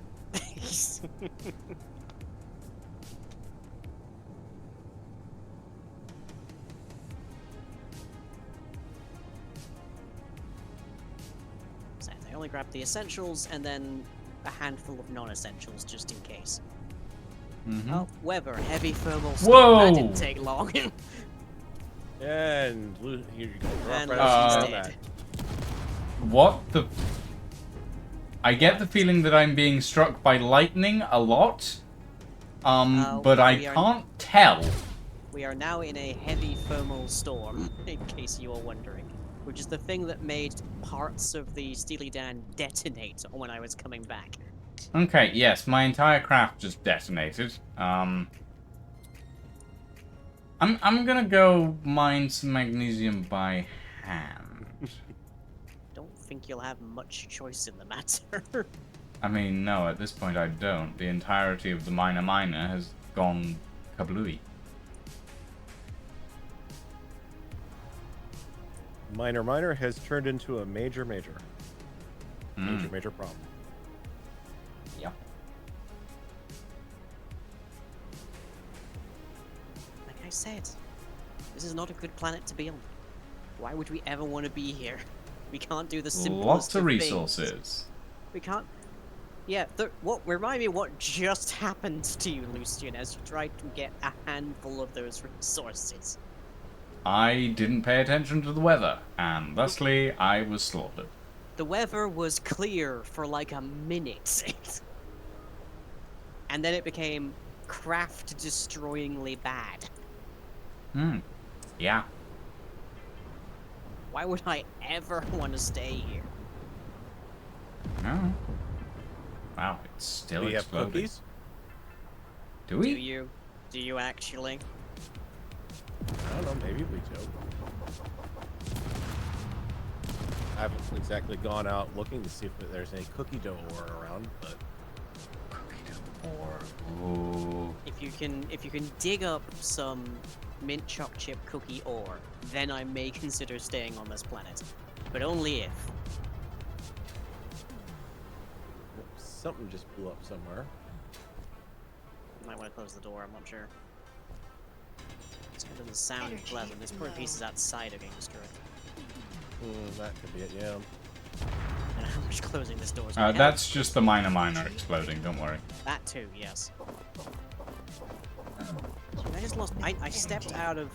So I only grabbed the essentials and then a handful of non-essentials just in case. Mm-hmm. Oh, weather, heavy thermal storm. That Whoa! didn't take long. And you go And right she's on dead. that. What the... I get the feeling that I'm being struck by lightning a lot. But I we are- can't tell. We are now in a heavy thermal storm, in case you are wondering. Which is the thing that made parts of the Steely Dan detonate when I was coming back. Okay, yes, my entire craft just detonated. I'm gonna go mine some magnesium by hand. Don't think you'll have much choice in the matter. I mean, no, at this point I don't. The entirety of the miner has gone kablooey. Minor has turned into a major Mm. problem. Yeah. Like I said, this is not a good planet to be on. Why would we ever want to be here? We can't do the simplest Lots of things. resources. We can't. Yeah, remind me what just happened to you, Lucian, as you tried to get a handful of those resources. I didn't pay attention to the weather, and thusly I was slaughtered. The weather was clear for like a minute. And then it became craft-destroyingly bad. Hmm. Yeah. Why would I ever want to stay here? No. Wow, it's still Do you have exploding. cookies? Do Do we? you? Do you actually? I don't know, maybe we do. I haven't exactly gone out looking to see if there's any cookie dough ore around, but Ooh. If you can dig up some mint choc chip cookie ore, then I may consider staying on this planet. But only if. something just blew up somewhere. Might want to close the door, I'm not sure. This one doesn't sound Energy pleasant. This poor low. piece is outside of being destroyed. That could be it, yeah. I don't know how much closing this door is That's just the miner exploding, don't worry. That too, yes. I just lost. I stepped out of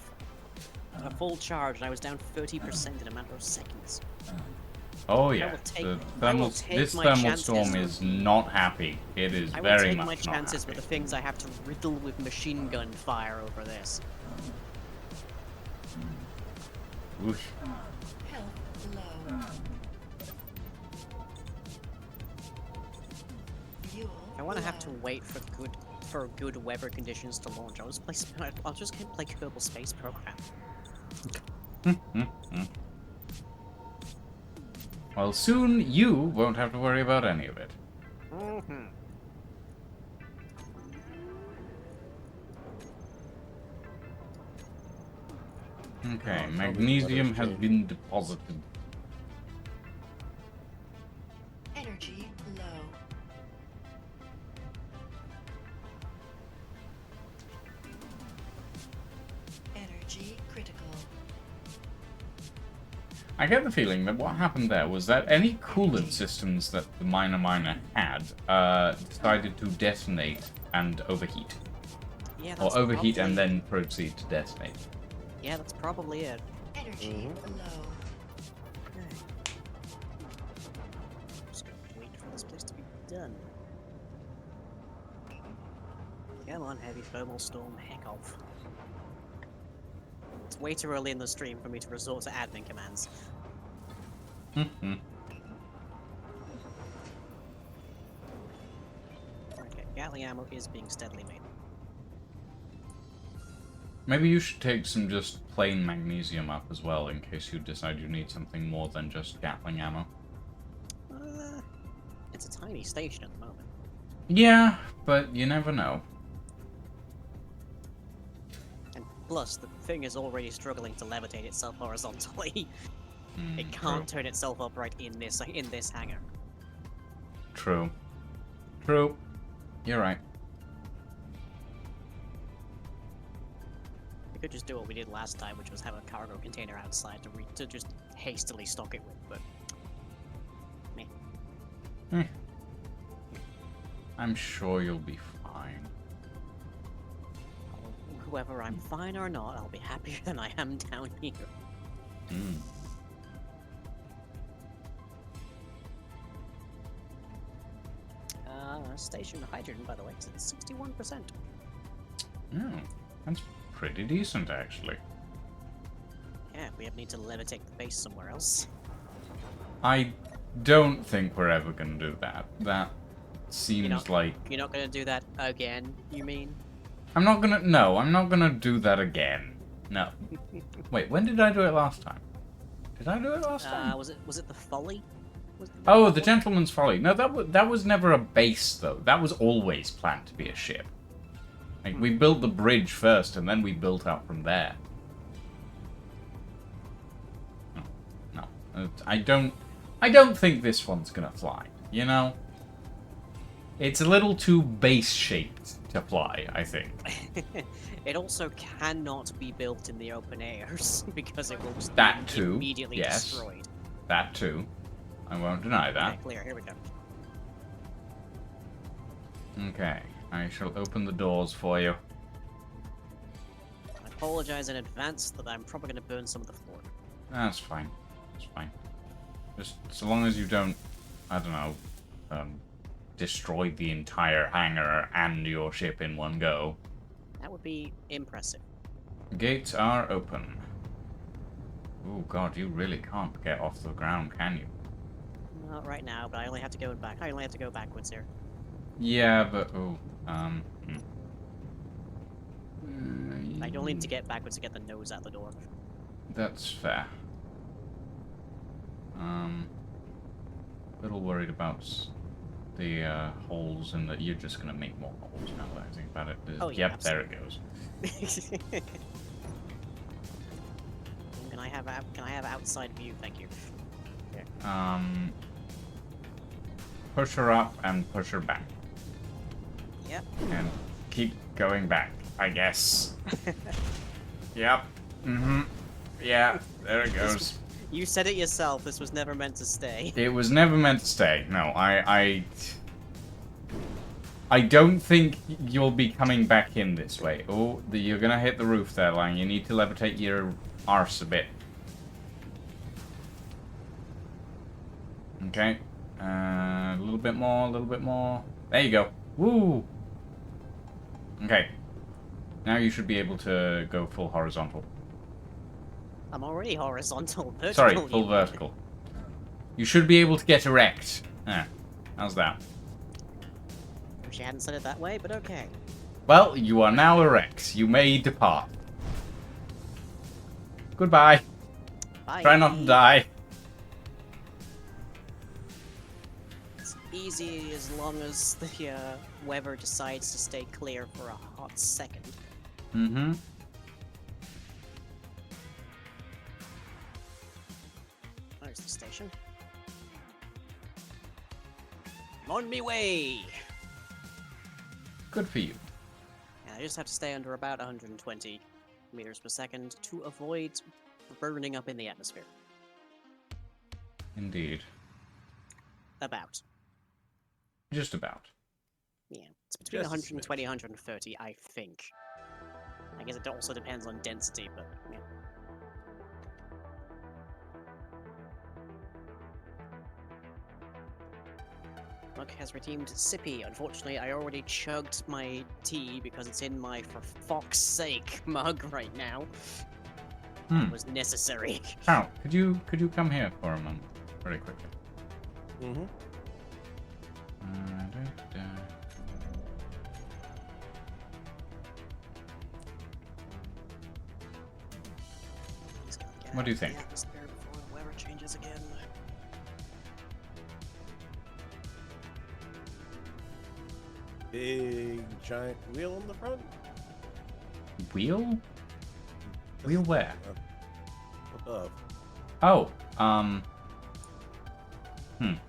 a full charge and I was down 30% in a matter of seconds. Oh yeah, will take- the I will thermal, take this my thermal chances. storm is not happy. It is I will very take much my not chances happy. with the things I have to riddle with machine gun fire over this. Whoosh. Health low. If I want to have to wait for good weather conditions to launch, I'll just play Kerbal Space Program. Well, soon you won't have to worry about any of it. Mm-hmm. Okay, Oh, magnesium letters has change. been deposited. Energy low. Energy critical. I get the feeling that what happened there was that any coolant systems that the miner had decided to detonate and overheat. Yeah, Or that's overheat probably, and then proceed to detonate. Yeah, that's probably it. Energy low. Okay. Just gonna wait for this place to be done. Come on, heavy thermal storm, heck off. It's way too early in the stream for me to resort to admin commands. Mhm. Okay, Gatling ammo is being steadily made. Maybe you should take some just plain magnesium up as well, in case you decide you need something more than just Gatling ammo. It's a tiny station at the moment. Yeah, but you never know. And plus, the thing is already struggling to levitate itself horizontally. It True. can't turn itself upright in this hangar. True. True. You're right. We could just do what we did last time, which was have a cargo container outside to just hastily stock it with, but... meh. I'm sure you'll be fine. Whether I'm fine or not, I'll be happier than I am down here. Hmm. Station hydrogen, by the way, is at 61%. Oh, that's pretty decent, actually. Yeah, we need to levitate the base somewhere else. I don't think we're ever gonna do that. That seems like... You're not gonna do that again, you mean? I'm not gonna do that again. No. Wait, when did I do it last time? Did I do it last time? Was it the Folly? Oh, the Gentleman's Folly. No, that was never a base, though. That was always planned to be a ship. Like, we built the bridge first, and then we built out from there. No. I don't think this one's gonna fly, you know? It's a little too base-shaped to fly, I think. It also cannot be built in the open airs, because it will just That be too, immediately yes. destroyed. That too. I won't deny that. Okay, clear, here we go. Okay, I shall open the doors for you. I apologize in advance that I'm probably going to burn some of the floor. That's fine. That's fine. Just so long as you don't, I don't know, destroy the entire hangar and your ship in one go. That would be impressive. Gates are open. Oh god, you really can't get off the ground, can you? Not right now, but I only have to go back. I only have to go backwards here. Yeah, but I only need to get backwards to get the nose out the door. That's fair. Little worried about the holes in that. You're just gonna make more holes now that I think about it. Oh, yeah, Yep, there it goes. Can I have outside view? Thank you. Okay. Push her up and push her back. Yep. And keep going back, I guess. Yep. Mm-hmm. Yeah, there it goes. You said it yourself. This was never meant to stay. It was never meant to stay. No, I don't think you'll be coming back in this way. Oh, you're gonna hit the roof there, Lang. You need to levitate your arse a bit. Okay. A little bit more, a little bit more. There you go. Woo! Okay. Now you should be able to go full horizontal. I'm already horizontal. Vertical, Sorry, you full mean. vertical. You should be able to get erect. How's that? Wish you hadn't said it that way, but okay. Well, you are now a Rex. You may depart. Goodbye. Bye. Try not to die. It's easy as long as the weather decides to stay clear for a hot second. Mm-hmm. There's the station. I'm on me way! Good for you. And I just have to stay under about 120 meters per second to avoid burning up in the atmosphere. Indeed. About. Just about. Yeah, it's between Just a 120 130, I think. I guess it also depends on density, but yeah. Look has redeemed Sippy. Unfortunately, I already chugged my tea because it's in my for fuck's sake mug right now. Hmm. It was necessary. Carol, could you come here for a moment, very quickly? Mm-hmm. Just gotta get What do you out of the think? atmosphere before the weather changes again. Big giant wheel in the front. Wheel? Wheel where? Above. Oh, okay.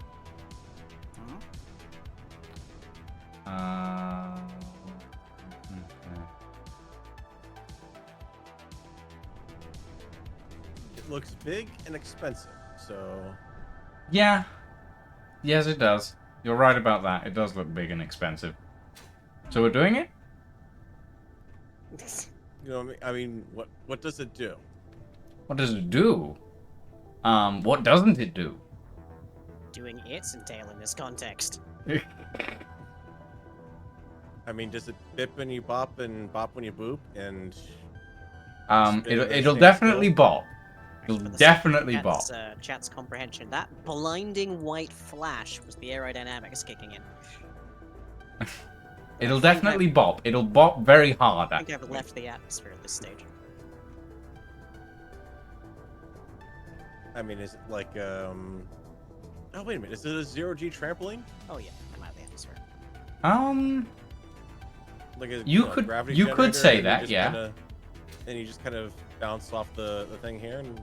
It looks big and expensive, so Yeah. Yes, it does. You're right about that. It does look big and expensive. So we're doing it? you know what I mean. What does it do? What does it do? What doesn't it do? Doing its entail in this context. I mean, does it bip when you bop and bop when you boop? And It'll definitely bop. It'll For the definitely sake bop. of chat's comprehension, that blinding white flash was the aerodynamics kicking in. It'll definitely bop. It'll bop very hard, I think I've actually. left the atmosphere at this stage. I mean, is it like Oh wait a minute, is it a 0G trampoline? Oh yeah, I'm out of the atmosphere. Like a You could- gravity you could generator, say and you that, just yeah. And you just kind of bounce off the thing here, and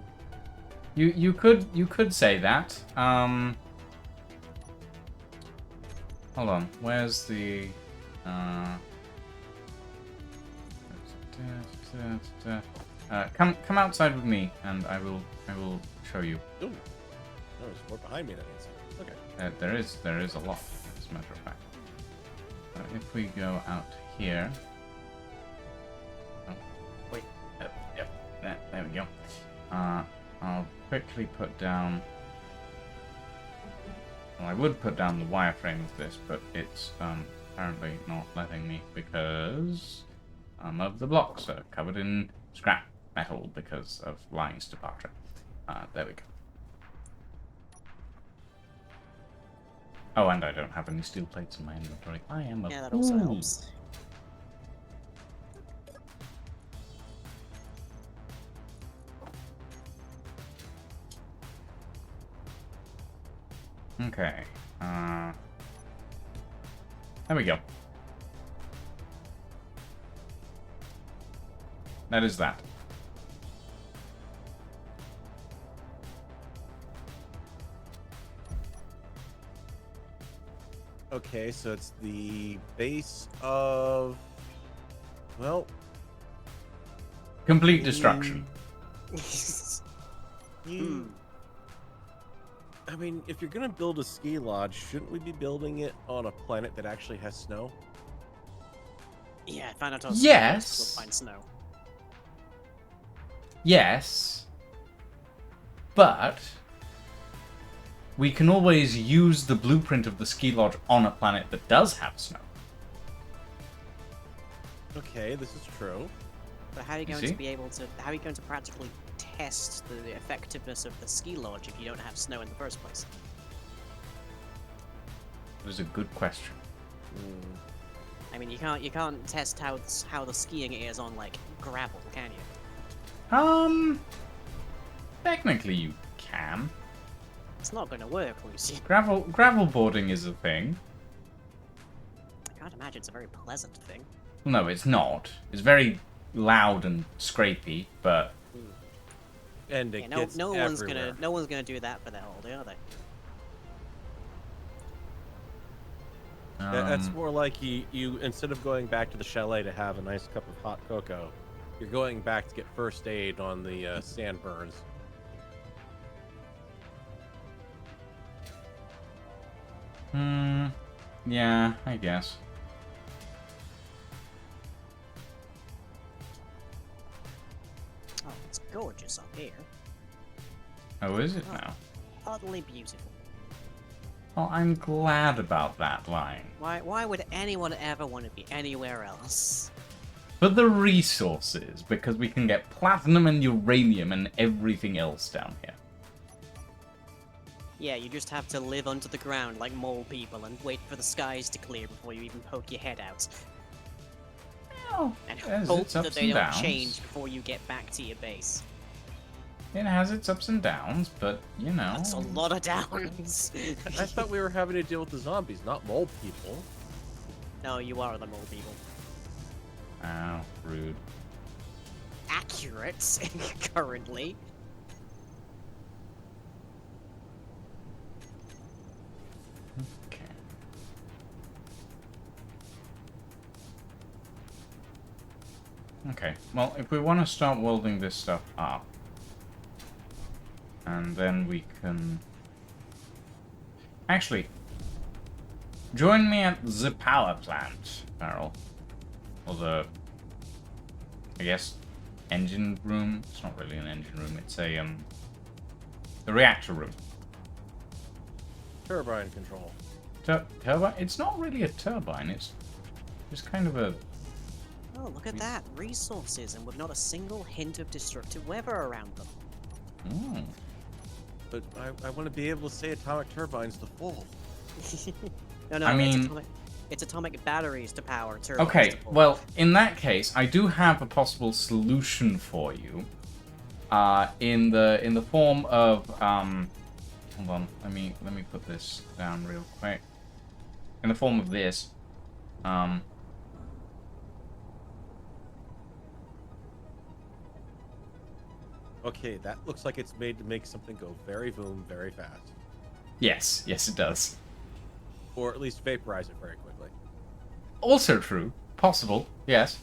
You could say that. Hold on. Where's the come outside with me, and I will show you. ooh, no, there's more behind me than I can see. Okay. There is a lot, as a matter of fact. So if we go out here. Oh, Wait. Yep. There we go. I'll quickly put down. Well, I would put down the wireframe of this, but it's apparently not letting me because some of the blocks are covered in scrap metal because of Line's departure. There we go. Oh, and I don't have any steel plates in my inventory. I am a Yeah, that also fool. helps. Okay. There we go. That is that. Okay, so it's the base of, well, Complete destruction. you. I mean, if you're gonna build a ski lodge, shouldn't we be building it on a planet that actually has snow? Yeah, Thanatos. Yes. Will find snow. Yes. But we can always use the blueprint of the ski lodge on a planet that does have snow. Okay, this is true. But how are you You going to see? be able to? How are you going to practically test the effectiveness of the ski lodge if you don't have snow in the first place? It was a good question. I mean, you can't test how the skiing is on like gravel, can you? Technically you can. It's not gonna work, Lucy. Gravel boarding is a thing. I can't imagine it's a very pleasant thing. Well, no, it's not. It's very loud and scrapey, but And it Yeah, gets no everywhere. one's gonna do that for their holiday, are they? That's more like you instead of going back to the chalet to have a nice cup of hot cocoa, you're going back to get first aid on the sand burns. yeah, I guess. Oh, it's gorgeous up here. Oh, is it now? Utterly beautiful. Well, I'm glad about that line. Why would anyone ever want to be anywhere else? For the resources, because we can get platinum and uranium and everything else down here. Yeah, you just have to live under the ground like mole people and wait for the skies to clear before you even poke your head out. Well, And there's hope its that ups they and don't downs. change before you get back to your base. It has its ups and downs, but, you know... That's a lot of downs. I thought we were having to deal with the zombies, not mole people. No, you are the mole people. Ow, rude. Accurate, currently. Okay. Okay, well, if we want to start welding this stuff up, and then we can... Actually, join me at the power plant, Farrell. Or the... I guess, engine room? It's not really an engine room, it's a, the reactor room. Turbine control. Turbine? It's not really a turbine, it's just kind of a... Oh, look at that. Resources, and with not a single hint of destructive weather around them. Mm. But I want to be able to say atomic turbines to full. No, I mean- it's atomic batteries to power turbines. Okay, to pull. well, in that case, I do have a possible solution for you. In the form of hold on, let me put this down real quick. In the form of this. Okay, that looks like it's made to make something go very boom very fast. Yes, it does. Or at least vaporize it very quickly. Also true. Possible, yes.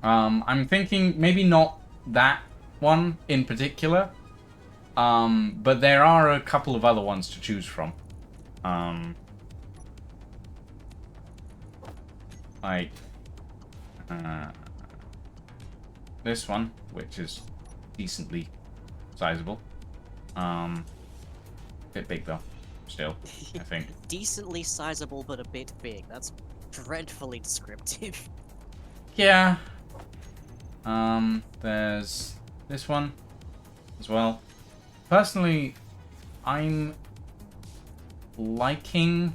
I'm thinking maybe not that one in particular. But there are a couple of other ones to choose from. Like this one, which is decently sizable. Bit big though, still, I think. Decently sizable, but a bit big. That's dreadfully descriptive. Yeah. There's this one as well. Personally, I'm liking...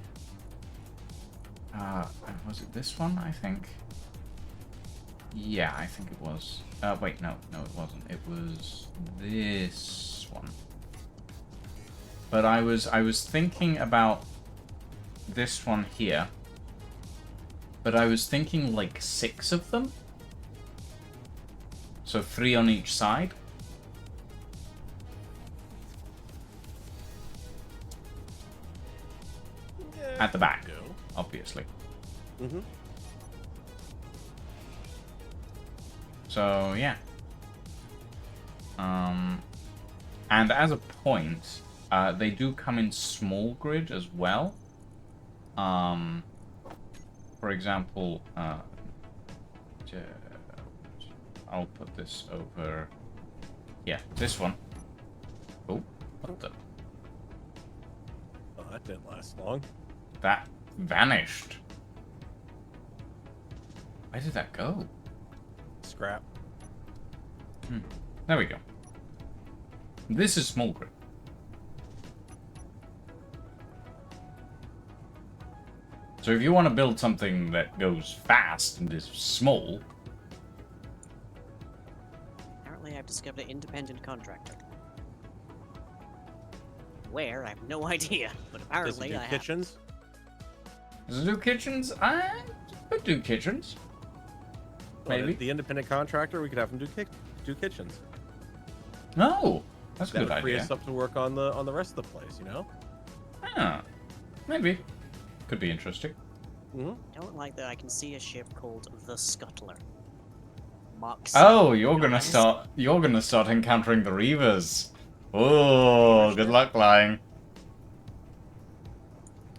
was it this one, I think? Yeah, I think it was. Wait, no, it wasn't. It was this one. But I was thinking about this one here. But I was thinking like 6 of them. So 3 on each side. At the back, obviously. Mm-hmm. So yeah. And as a point, they do come in small grid as well. For example, I'll put this over. Yeah, this one. Oh, what the? Oh, that didn't last long. That vanished. Where did that go? Scrap. There we go. This is small grid. So if you want to build something that goes fast and is small, Apparently, I've discovered an independent contractor. Where? I have no idea, but Does it apparently do I have. kitchens? does it do kitchens? I could do kitchens. Well, Maybe. the independent contractor, we could have him do kitchens. No, that's a That good would free idea. us up to work on the rest of the place, you know? Ah, maybe. Could be interesting. Mm-hmm. Don't like that I can see a ship called the Scuttler. Mark Oh, 7, you're gonna guys. start. You're gonna start encountering the Reavers. Oh, good luck, lying.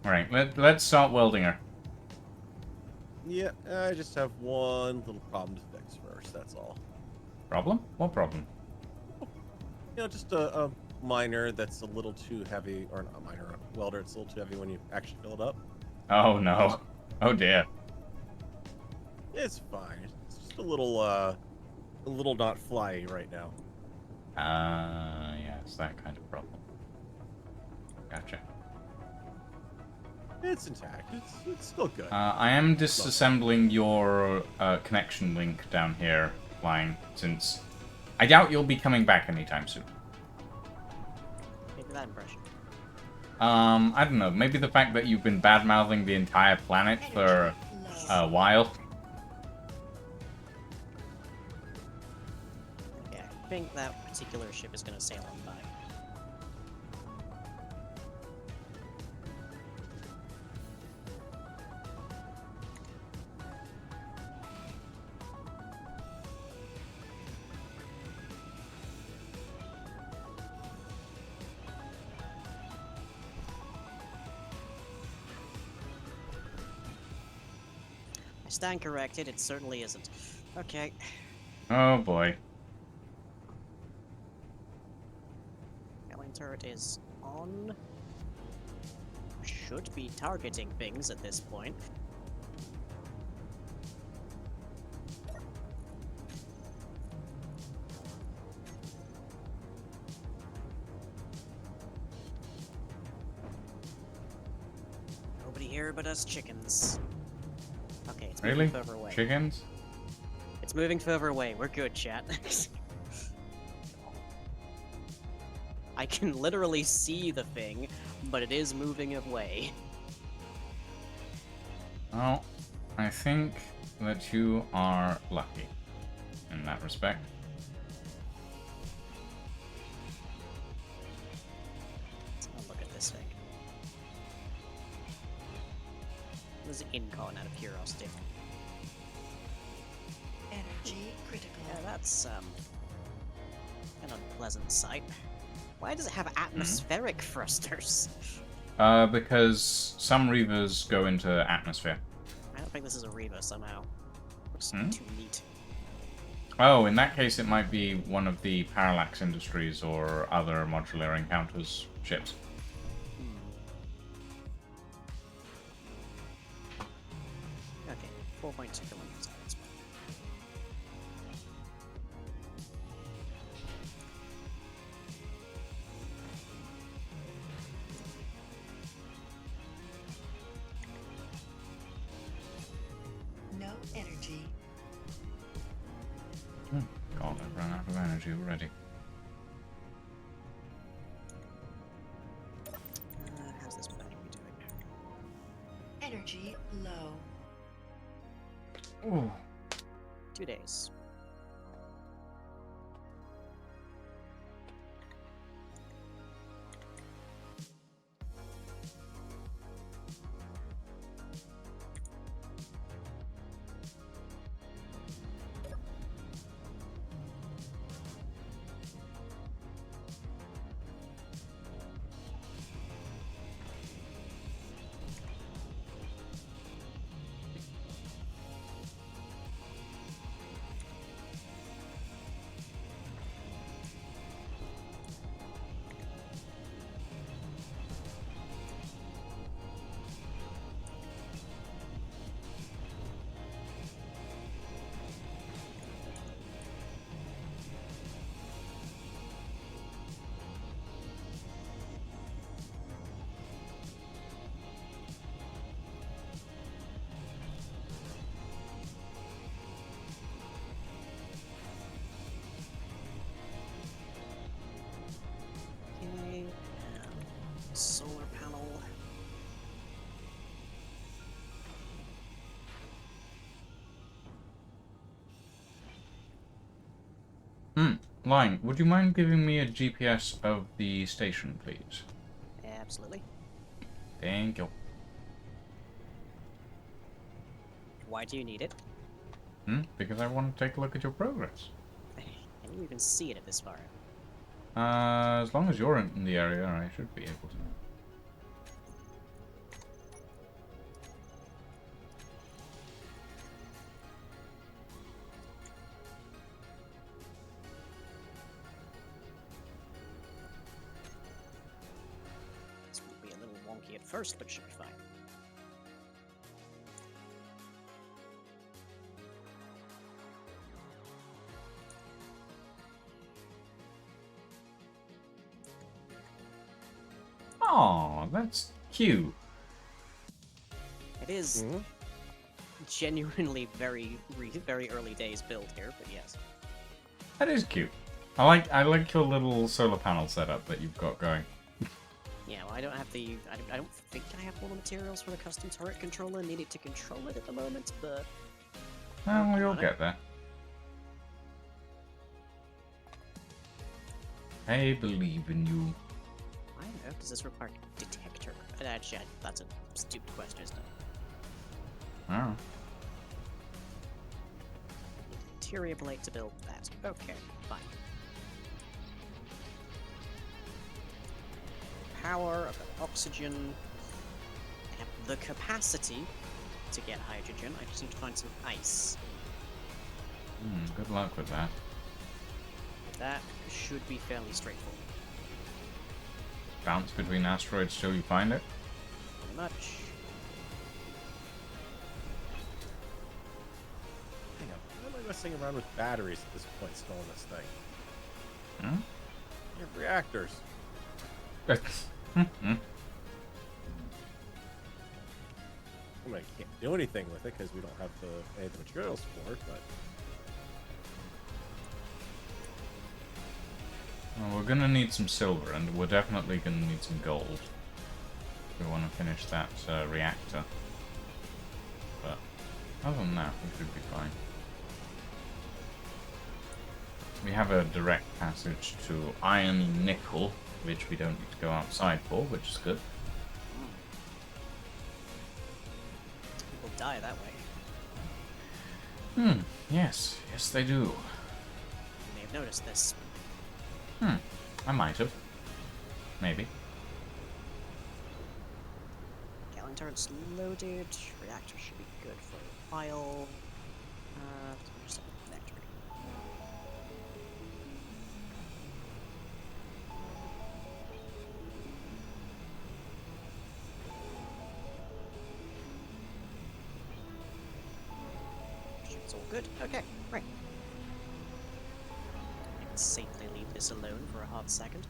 All right, let's start welding her. Yeah, I just have one little problem to fix first, that's all. Problem? What problem? You know, just a miner that's a little too heavy, or not a miner, a welder, it's a little too heavy when you actually fill it up. Oh no. Oh dear. It's fine. It's just a little not flyy right now. Yes, that kind of problem. Gotcha. It's intact. It's still good. I am disassembling your connection link down here, flying, since I doubt you'll be coming back anytime soon. Maybe that impression. I don't know. Maybe the fact that you've been bad-mouthing the entire planet for a while. Yeah, I think that particular ship is going to sail on by. I stand corrected, it certainly isn't. Okay, Oh boy. Alien turret is on. Should be targeting things at this point. Nobody here but us chickens. Okay, it's Really? moving further away. Chickens? It's moving further away. We're good, chat. I can literally see the thing, but it is moving away. Well, I think that you are lucky in that respect. Let's have a look at this thing. What is Incon out of curiosity? Energy critical. Yeah, that's an unpleasant sight. Why does it have atmospheric thrusters? Because some Reavers go into atmosphere. I don't think this is a Reaver somehow. Looks Hmm? too neat. Oh, in that case it might be one of the Parallax Industries or other modular encounters ships. Okay, 4.2 kilometers. That's fine. No energy. God, I've run out of energy already. How's this battery doing? Energy low. Ooh. 2 days. Solar panel. Line, would you mind giving me a GPS of the station, please? Absolutely. Thank you. Why do you need it? Because I want to take a look at your progress. Can you even see it at this far? As long as you're in the area, I should be able to. This will be a little wonky at first, but should be fine. Oh, that's cute. It is genuinely very early days build here, but yes. That is cute. I like your little solar panel setup that you've got going. Yeah, well, I don't have the. I don't think I have all the materials for the custom turret controller needed to control it at the moment, but. Well, you'll on it. get there. I believe in you. I don't know. Does this require a detector? Actually, that's a stupid question, isn't it? Oh. Interior plate to build that. Okay, fine. Power, I've got oxygen. I have the capacity to get hydrogen. I just need to find some ice. Good luck with that. That should be fairly straightforward. Bounce between asteroids till you find it. Pretty much. Hang on. Why am I messing around with batteries at this point still in this thing? Hmm? You have reactors. I mean, I can't do anything with it because we don't have any of the materials for it, but... Well, we're gonna need some silver, and we're definitely gonna need some gold if we want to finish that reactor. But other than that, we should be fine. We have a direct passage to iron nickel, which we don't need to go outside for, which is good. People die that way. Yes, yes they do. You may have noticed this. I might have. Maybe. Gallon turret's loaded. Reactor should be good for a while. Just a reactor. It's all good. Okay, right. I can safely leave this alone for a hot second.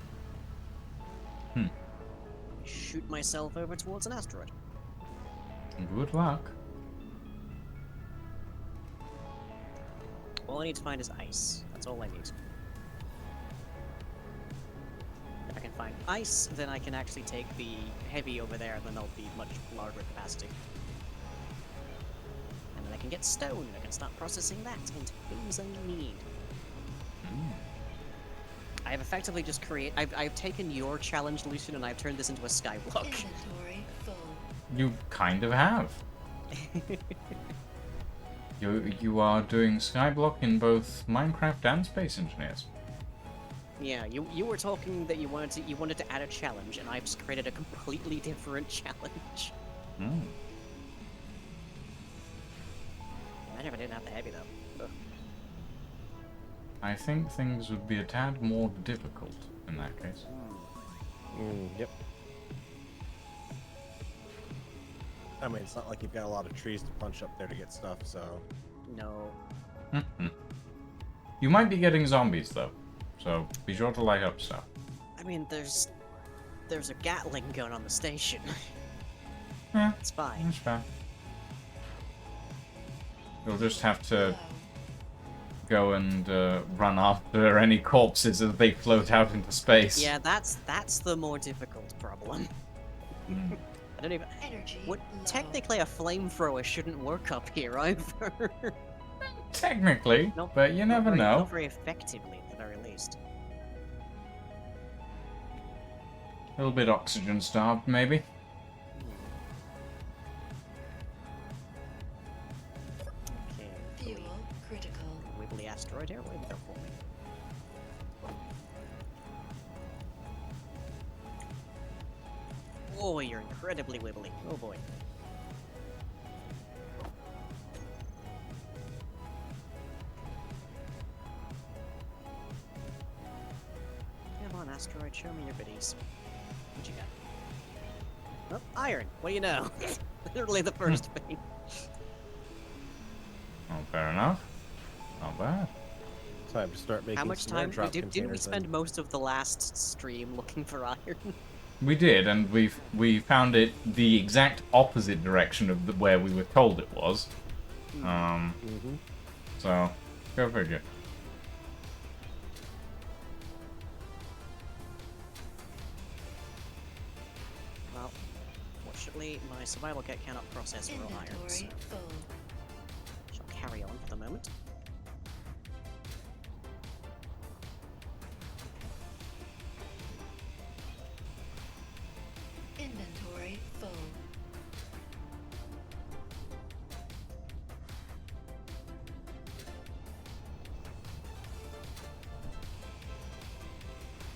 Shoot myself over towards an asteroid. Good luck. All I need to find is ice. That's all I need. If I can find ice, then I can actually take the heavy over there, and then they'll be much larger capacity. And then I can get stone. I can start processing that into things I need. I have effectively just I've taken your challenge, Lucian, and I've turned this into a skyblock. Inventory full. You kind of have. You are doing skyblock in both Minecraft and Space Engineers. Yeah, you were talking that you wanted to add a challenge, and I've just created a completely different challenge. Imagine if I didn't have the heavy though. Ugh. I think things would be a tad more difficult in that case. Yep. I mean, it's not like you've got a lot of trees to punch up there to get stuff, so... No. You might be getting zombies though, so be sure to light up stuff. I mean, there's a Gatling gun on the station. Yeah, It's fine. that's fair. You'll just have to Low. go and run after any corpses as they float out into space. Yeah, that's the more difficult problem. I don't even. Energy What low. technically a flamethrower shouldn't work up here either. Technically, but you never know. Not very effectively, at the very least. A little bit oxygen starved, maybe. Okay. Fuel critical. Wibbly asteroid here. Where did it go for me? Oh, you're incredibly wibbly. Oh boy. Come on, asteroid, show me your biddies. What you got? Oh, iron. What do you know? Literally the first thing. Oh, fair enough. Not bad. Time to start making How much some more time drop didn't we containers spend then. most of the last stream looking for iron? We did, and we found it the exact opposite direction of where we were told it was. Mm-hmm. So, go figure. Well, fortunately, my survival kit cannot process raw iron, so Inventory full. shall carry on for the moment. Inventory full.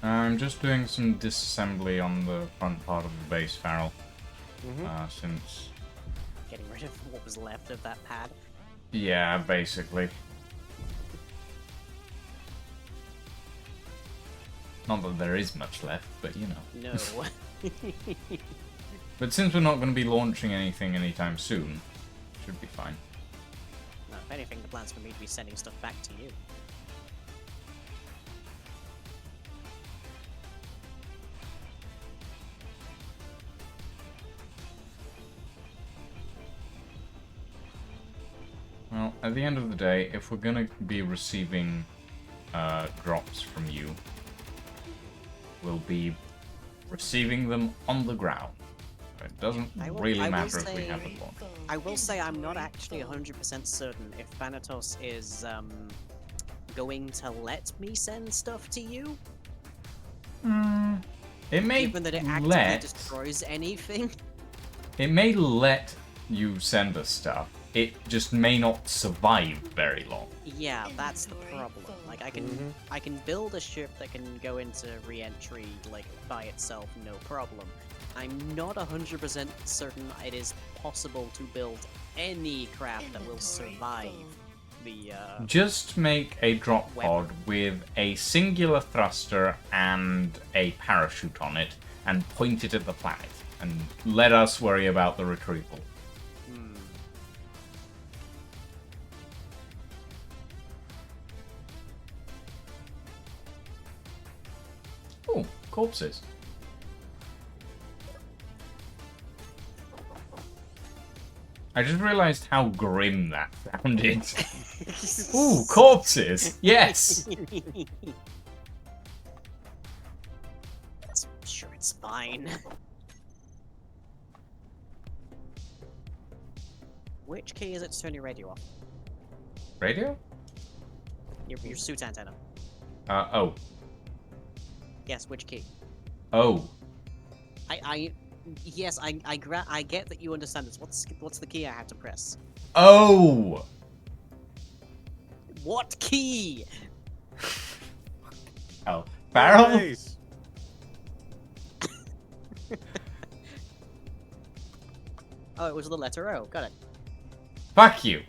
I'm just doing some disassembly on the front part of the base, Farrell. Since, Getting rid of what was left of that pad. yeah, basically. Not that there is much left, but you know. No. But since we're not going to be launching anything anytime soon, should be fine. No, if anything, the plan's for me to be sending stuff back to you. Well, at the end of the day, if we're going to be receiving drops from you, we'll be receiving them on the ground. It doesn't I will really matter if we say- have it launched. Full. I will say I'm not Inventory actually full. 100% certain if Thanatos is going to let me send stuff to you, It may given that it actively let destroys anything. it may let you send us stuff. It just may not survive very long. Yeah, that's the Inventory problem. full. Like I can build a ship that can go into re-entry like by itself, no problem. I'm not 100% certain it is possible to build any craft that will Inventory survive full. the Just make a drop Weapon. pod with a singular thruster and a parachute on it, and point it at the planet, and let us worry about the retrieval. Oh, corpses. I just realized how grim that sounded. Ooh, corpses! Yes! Sure, it's fine. Which key is it to turn your radio off? Radio? Your suit antenna. Oh. Yes, which key? Oh. Yes, I get that you understand this. What's the key I have to press? Oh! What key? Oh. Barrel? Nice. Oh, it was the letter O. Got it. Fuck you.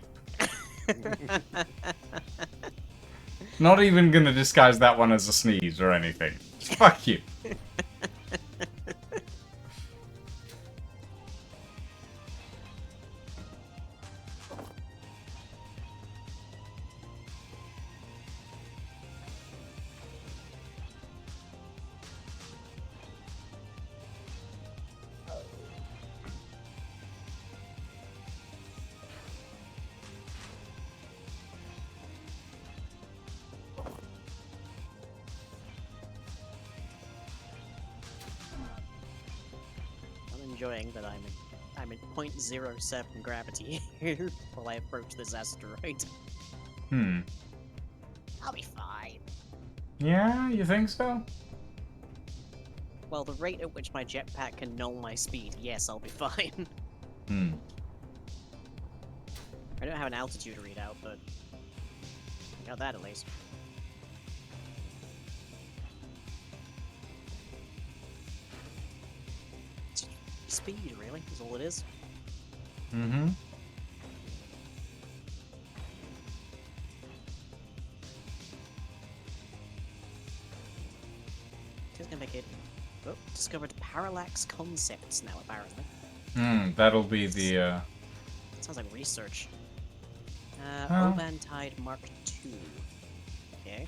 Not even gonna disguise that one as a sneeze or anything. Fuck you. enjoying that I'm in 0.07 gravity here while I approach this asteroid. Hmm. I'll be fine. Yeah, you think so? Well, the rate at which my jetpack can null my speed, yes, I'll be fine. Hmm. I don't have an altitude readout, but I got that at least. Speed, really, is all it is. Mm-hmm. Just gonna make it. Oh, discovered parallax concepts now, apparently. Hmm, that'll be the, Sounds like research. Huh? Ovantide Mark II. Okay.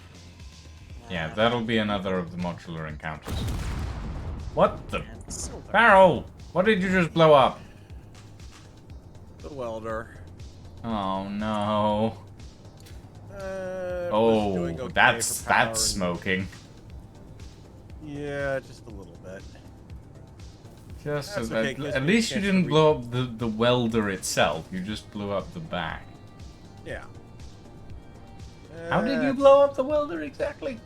Yeah, that'll be another of the modular encounters. What the? And silver. Barrel! What did you just blow up? The welder. Oh no. Was Oh, doing okay that's for power and- smoking. Yeah, just a little bit. Just That's at, okay, 'cause at we least you can't didn't read- blow up the welder itself. You just blew up the back. Yeah. How did you blow up the welder exactly?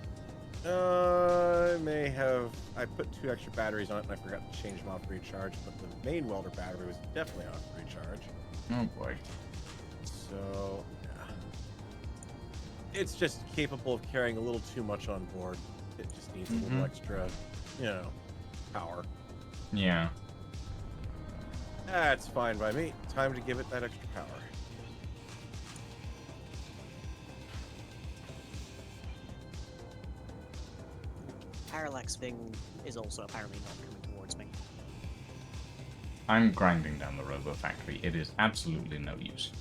I may have. I put 2 extra batteries on it and I forgot to change them off recharge, but the main welder battery was definitely off recharge. Oh boy. So, yeah. It's just capable of carrying a little too much on board. It just needs a little extra, power. Yeah. That's fine by me. Time to give it that extra power. Parallax thing is also apparently not coming towards me. I'm grinding down the Robo Factory. It is absolutely no use.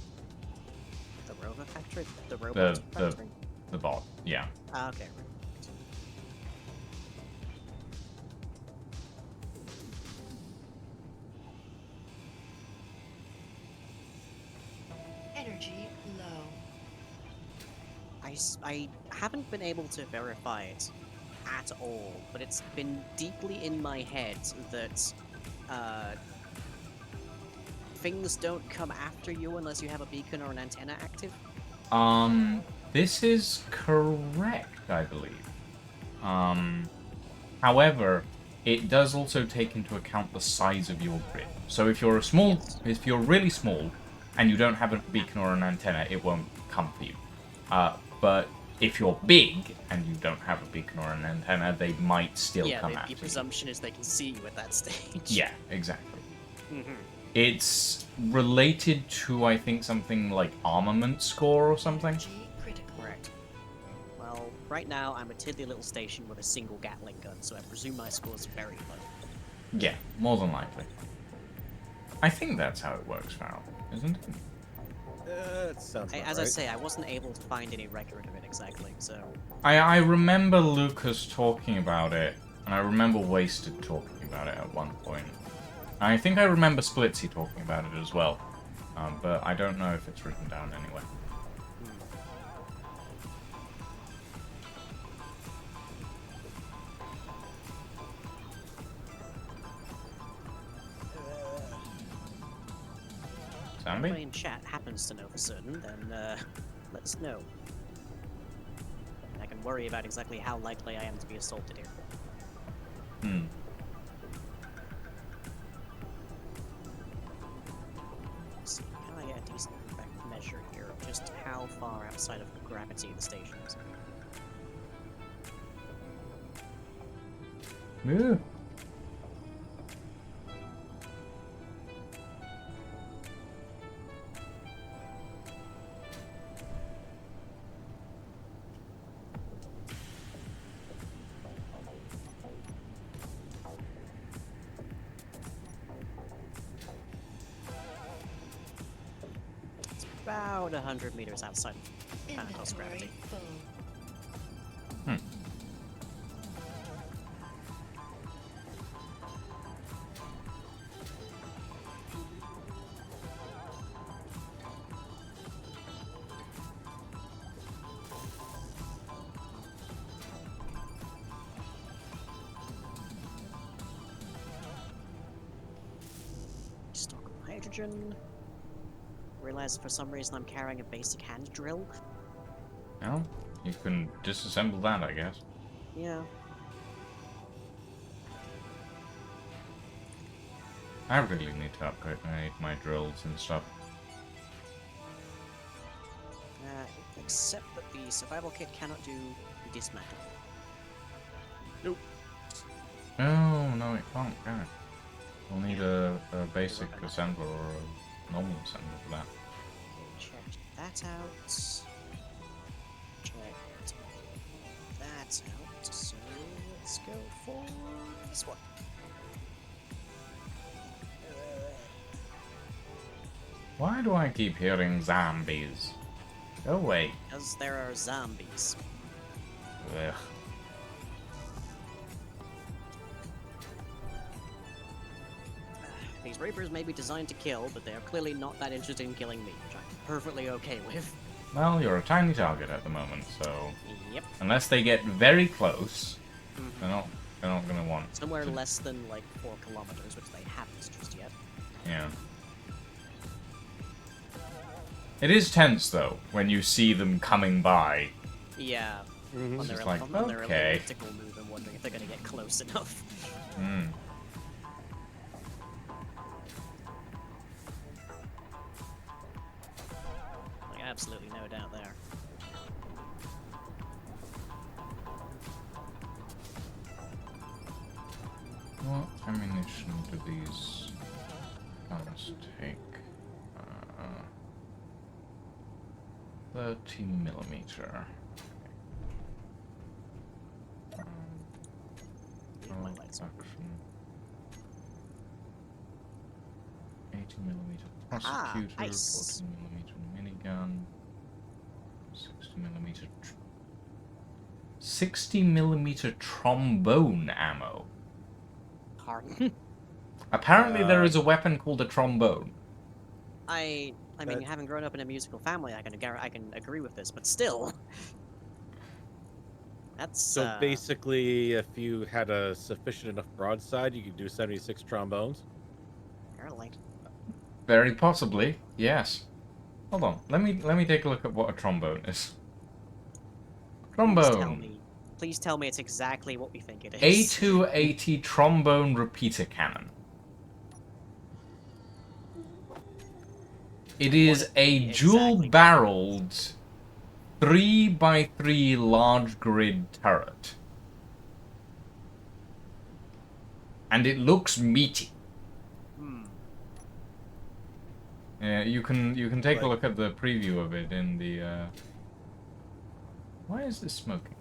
The rover factory? The robot The factory? the bot. Yeah. Ah, okay. Energy low. I haven't been able to verify it at all, but it's been deeply in my head that things don't come after you unless you have a beacon or an antenna active. This is correct, I believe. However, it does also take into account the size of your grid. So if you're if you're really small and you don't have a beacon or an antenna, it won't come for you. But if you're big and you don't have a beacon or an antenna, they might still Yeah, come the after you. presumption is they can see you at that stage. Yeah, exactly. Mm-hmm. It's related to, I think, something like armament score or something. Energy critical. Correct. Well, right now I'm a tiddly little station with a single Gatling gun, so I presume my score's very low. Yeah, more than likely. I think that's how it works, Farrell, isn't it? That sounds about As right. I say, I wasn't able to find any record of it exactly, so... I remember Lucas talking about it, and I remember Wasted talking about it at one point. I think I remember Splitsy talking about it as well, but I don't know if it's written down anywhere. If Zombie? anybody in chat happens to know for certain, then let us know. And I can worry about exactly how likely I am to be assaulted here. Hmm. Let's see, can I get a decent measure here of just how far outside of gravity the station is? Yeah. It's about 100 meters outside of Thanatos Inventory gravity. full. hydrogen. Realize for some reason I'm carrying a basic hand drill. Well, you can disassemble that, I guess. Yeah. I really need to upgrade my drills and stuff. Except that the survival kit cannot do dismantle. Nope. Oh, no, it can't, can it? We'll need a basic assembler or a normal assembler for that. Okay, check that out. Check that out. So let's go for this one. Why do I keep hearing zombies? Go away. Because there are zombies. Ugh. These Reapers may be designed to kill, but they are clearly not that interested in killing me, which I'm perfectly okay with. Well, you're a tiny target at the moment, so Yep. unless they get very close, Mhm. they're not gonna want. Somewhere to- less than like 4 kilometers, which they haven't just yet. Yeah. It is tense though when you see them coming by. Yeah. Mhm. On It's their, just like, on their okay. elliptical move and wondering if they're gonna get close enough. Hmm. Like, absolutely no doubt there. What ammunition do these guns take? 30 millimeter. Leave my lights on. Action. 80 millimeter Ah, prosecutor, ice. 14 millimeter minigun, 60 millimeter. 60 millimeter trombone ammo. Pardon? Apparently, there is a weapon called a trombone. I mean, That- having grown up in a musical family, I can agree with this, but still. That's So basically, if you had a sufficient enough broadside, you could do 76 trombones. apparently. Very possibly, yes. Hold on, let me take a look at what a trombone is. Trombone. Please tell me it's exactly what we think it is. A280 trombone repeater cannon. It is a Exactly. dual-barreled 3x3 large grid turret. And it looks meaty. Hmm. Yeah, you can take a Like- look at the preview of it in the Why is this smoking?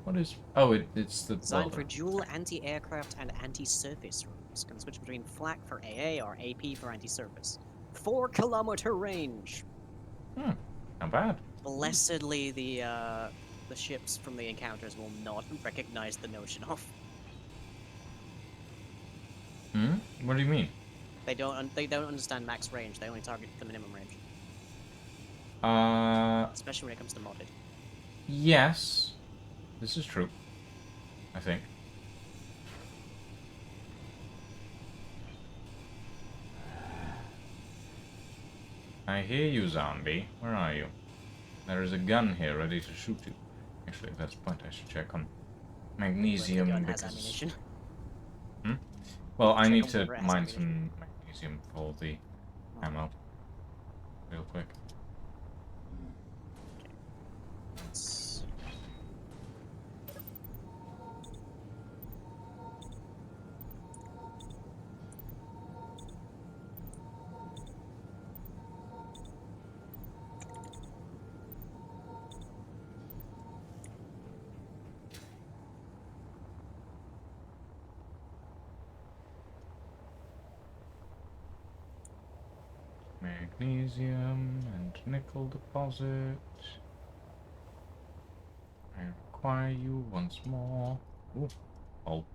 What is Oh, it's the Designed for welder. dual anti-aircraft and anti-surface rooms. Can switch between flak for AA or AP for anti-surface. 4-kilometer range. Not bad. Blessedly, the ships from the encounters will not recognize the notion of. Hmm? What do you mean? They don't understand max range. They only target the minimum range, especially when it comes to modded. Yes. This is true. I think. I hear you, zombie. Where are you? There is a gun here ready to shoot you. Actually, if that's the point, I should check on magnesium The gun has because... ammunition. Well, I Check need on to whether it has mine ammunition. some magnesium for the ammo. Real quick. Let's- Magnesium and nickel deposit. I require you once more. Ooh. Oh.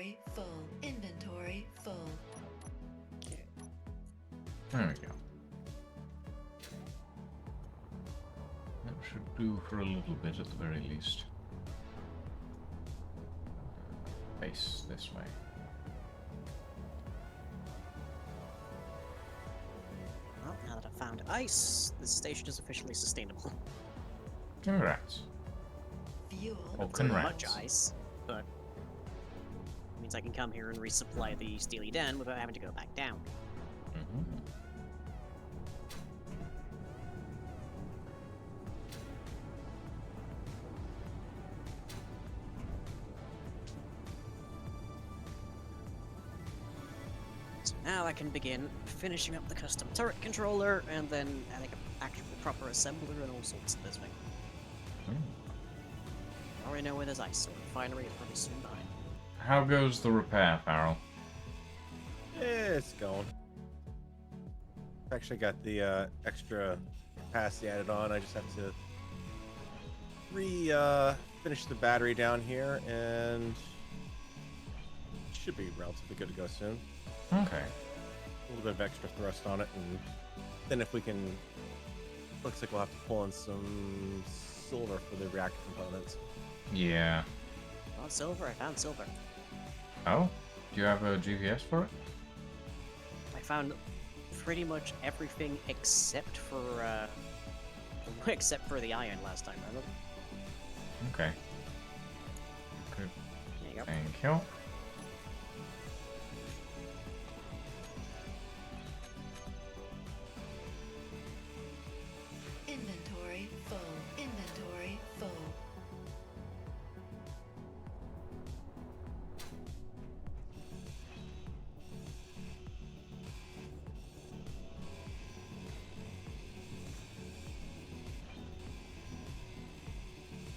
Inventory full. Inventory full. There we go. That should do for a little bit at the very least. Face this way. Well, now that I've found ice, this station is officially sustainable. Congrats. Fuel. Or Not so much congrats. ice, but it means I can come here and resupply the Steely Den without having to go back down. Mhm. So now I can begin finishing up the custom turret controller and then adding an actual proper assembler and all sorts of this thing. I already know where there's ice, so the refinery is pretty soon behind. How goes the repair, Farrell? It's going. I've actually got the extra capacity added on. I just have to finish the battery down here, and should be relatively good to go soon. Okay. A little bit of extra thrust on it, and then if we can, looks like we'll have to pull in some silver for the reactor components. Yeah. Oh, silver! I found silver. Oh? Do you have a GPS for it? I found pretty much everything except for except for the iron last time. Remember? Okay. Good. There you go. Thank you. Inventory full. Inventory full.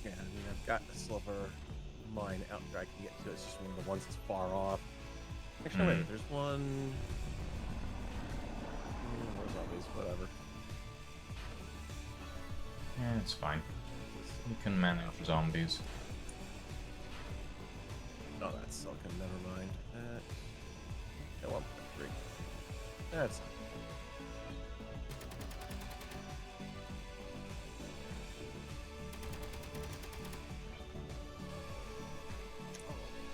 Yeah, I mean, I've got a silver mine out there I can get to. It's just one of the ones that's far off. Actually, wait, there's one. Where's all these? Whatever. Yeah, it's fine. You can manage zombies. No, that's silicon. Never mind. Yeah, 1.3. That's.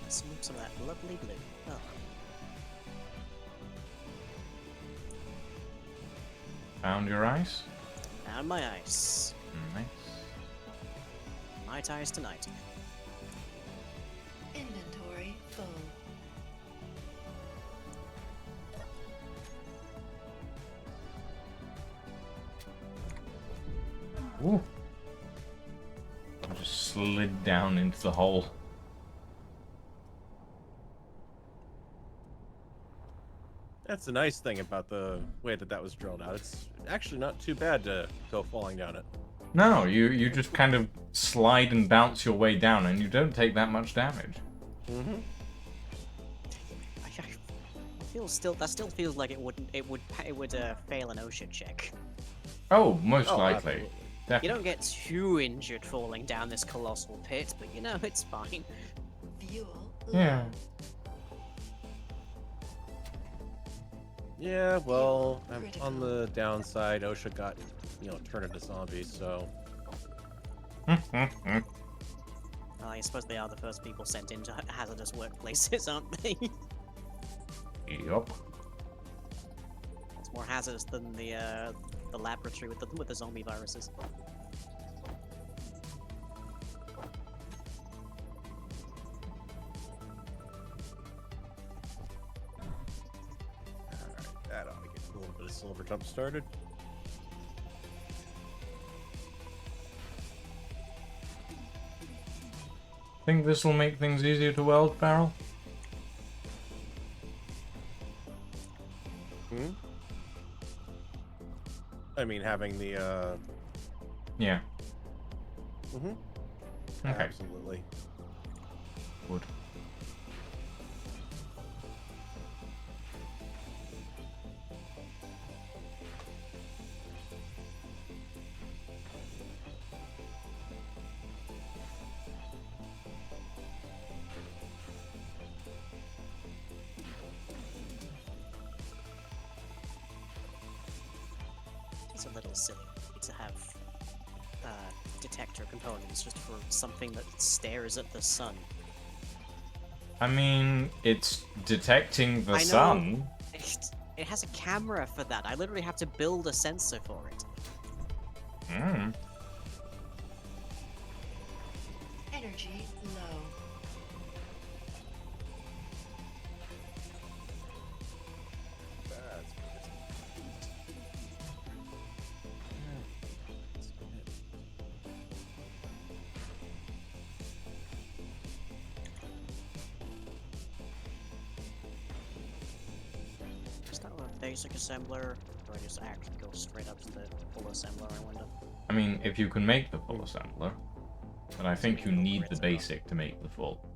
Some of that lovely blue. Oh. Found your ice? Found my ice. Nice. Night ice tonight. Inventory full. Ooh. I just slid down into the hole. That's the nice thing about the way that was drilled out. It's actually not too bad to go falling down it. No, you just kind of slide and bounce your way down, and you don't take that much damage. Mm-hmm. That still feels like it would fail an OSHA check. Oh, most Oh, likely. absolutely. You Definitely. don't get too injured falling down this colossal pit, but you know it's fine. Fuel low. Yeah. Yeah, well, Critical. on the downside, OSHA got, turned into zombies, so. Well, I suppose they are the first people sent into hazardous workplaces, aren't they? Yup. It's more hazardous than the laboratory with the zombie viruses. Alright, that ought to get a little bit of silver jump started. Think this will make things easier to weld, Farrell? Hmm? I mean, having the, Yeah. Mm-hmm. Okay. Absolutely. Wood. It's a little silly to have detector components just for something that stares at the sun. I mean, it's detecting the I know. sun. It has a camera for that. I literally have to build a sensor for it. Hmm. Energy low. That's Is that a basic assembler? Or I just actually go straight up to the full assembler, I wonder? I mean, if you can make the full assembler, but I think you need the basic to make the full.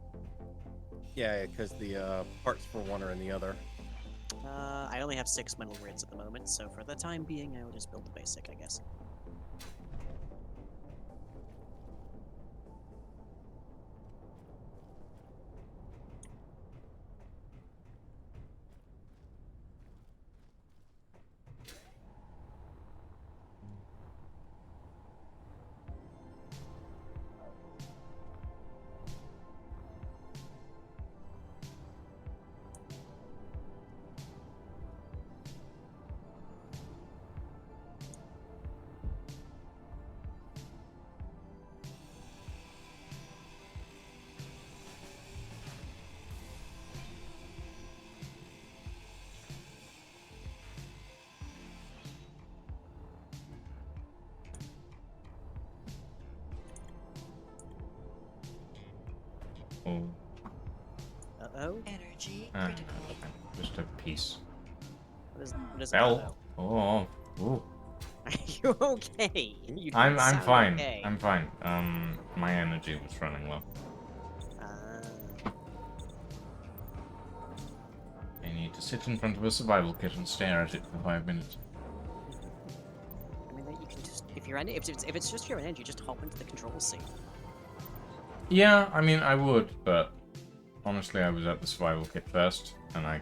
Yeah, because the parts for one are in the other. I only have 6 metal grids at the moment, so for the time being, I will just build the basic, I guess. Oh, Uh-oh? Energy ah, critical. just a piece. What is Fell. Oh, ooh. Are you okay? You don't I'm sound fine. okay. I'm fine. My energy was running low. I need to sit in front of a survival kit and stare at it for 5 minutes. I mean, you can just if it's just your energy, just hop into the control seat. Yeah, I mean, I would, but honestly, I was at the survival kit first, and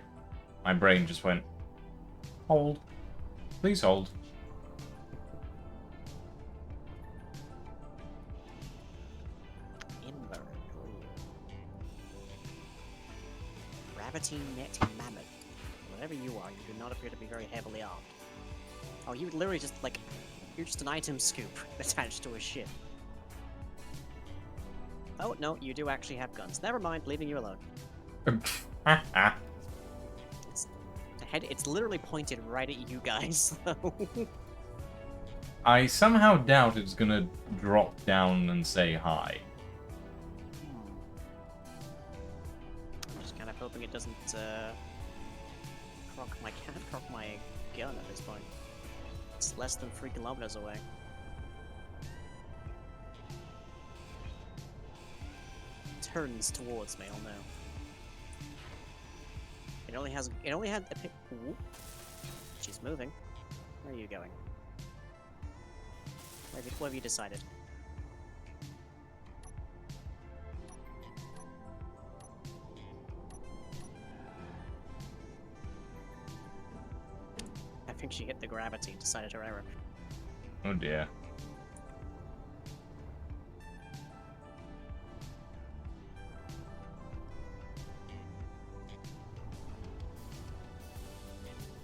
my brain just went, hold. Please hold. Inver. Gravity net mammoth. Whatever you are, you do not appear to be very heavily armed. Oh, you literally just like you're just an item scoop attached to a ship. Oh no, you do actually have guns. Never mind, leaving you alone. It's literally pointed right at you guys, though. I somehow doubt it's gonna drop down and say hi. I'm just kind of hoping it doesn't crock my gun at this point. It's less than 3 kilometers away. Turns towards me. Oh no. It only had a pic. Ooh. She's moving. Where are you going? What have you decided? I think she hit the gravity and decided her error. Oh dear.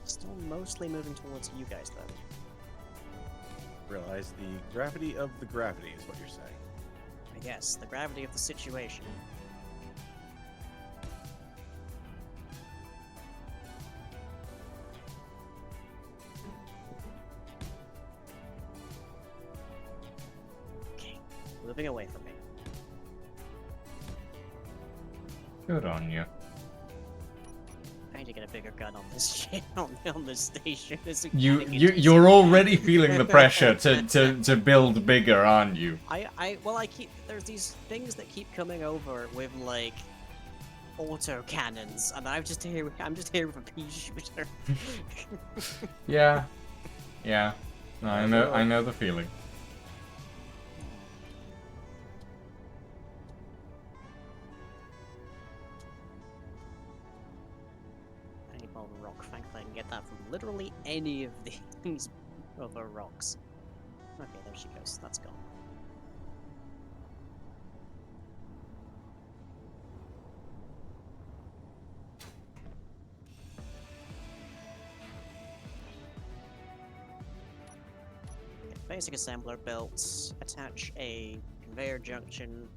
Still mostly moving towards you guys, though. Realize the gravity of the gravity is what you're saying. I guess, the gravity of the situation. Okay, moving away from me. Good on you. I need to get a bigger gun on this shit on this station. You're already feeling the pressure to build bigger, aren't you? There's these things that keep coming over with like auto cannons, and I'm just here with a pea shooter. Yeah. Yeah. No, I know the feeling. I need more rock. Thankfully, I can get that from literally any of these over rocks. Okay, there she goes. That's gone. Get basic assembler built. Attach a conveyor junction.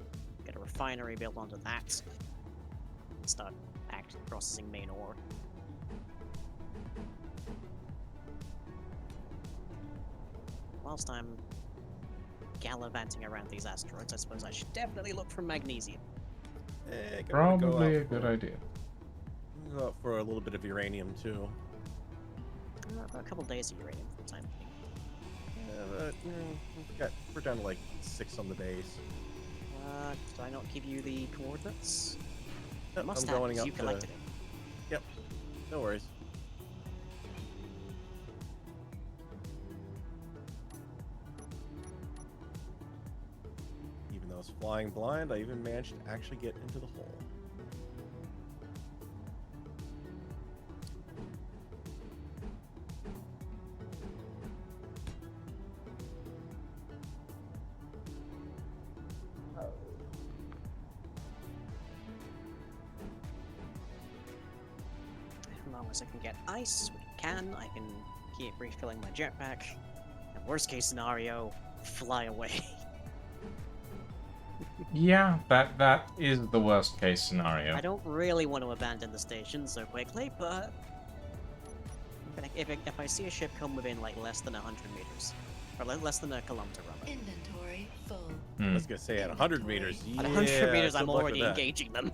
Get a refinery built onto that. Start processing main ore. Whilst I'm gallivanting around these asteroids, I suppose I should definitely look for magnesium. Probably a good idea. Go out for a little bit of uranium too. About a couple days of uranium for the time being. We're down to like 6 on the base. Did I not give you the coordinates? Yep, Must I'm have, going 'cause up you to- collected it. Yep, no worries. Even though I was flying blind, I even managed to actually get into the hole. As long as I can get ice, which I can keep refilling my jetpack. And worst case scenario, fly away. Yeah, that is the worst case scenario. I don't really want to abandon the station so quickly, but if I see a ship come within like less than 100 meters, or less than a kilometer rather, Inventory full. I was gonna say at 100 meters. At at Yeah, 100 meters good I'm luck with already that. engaging them.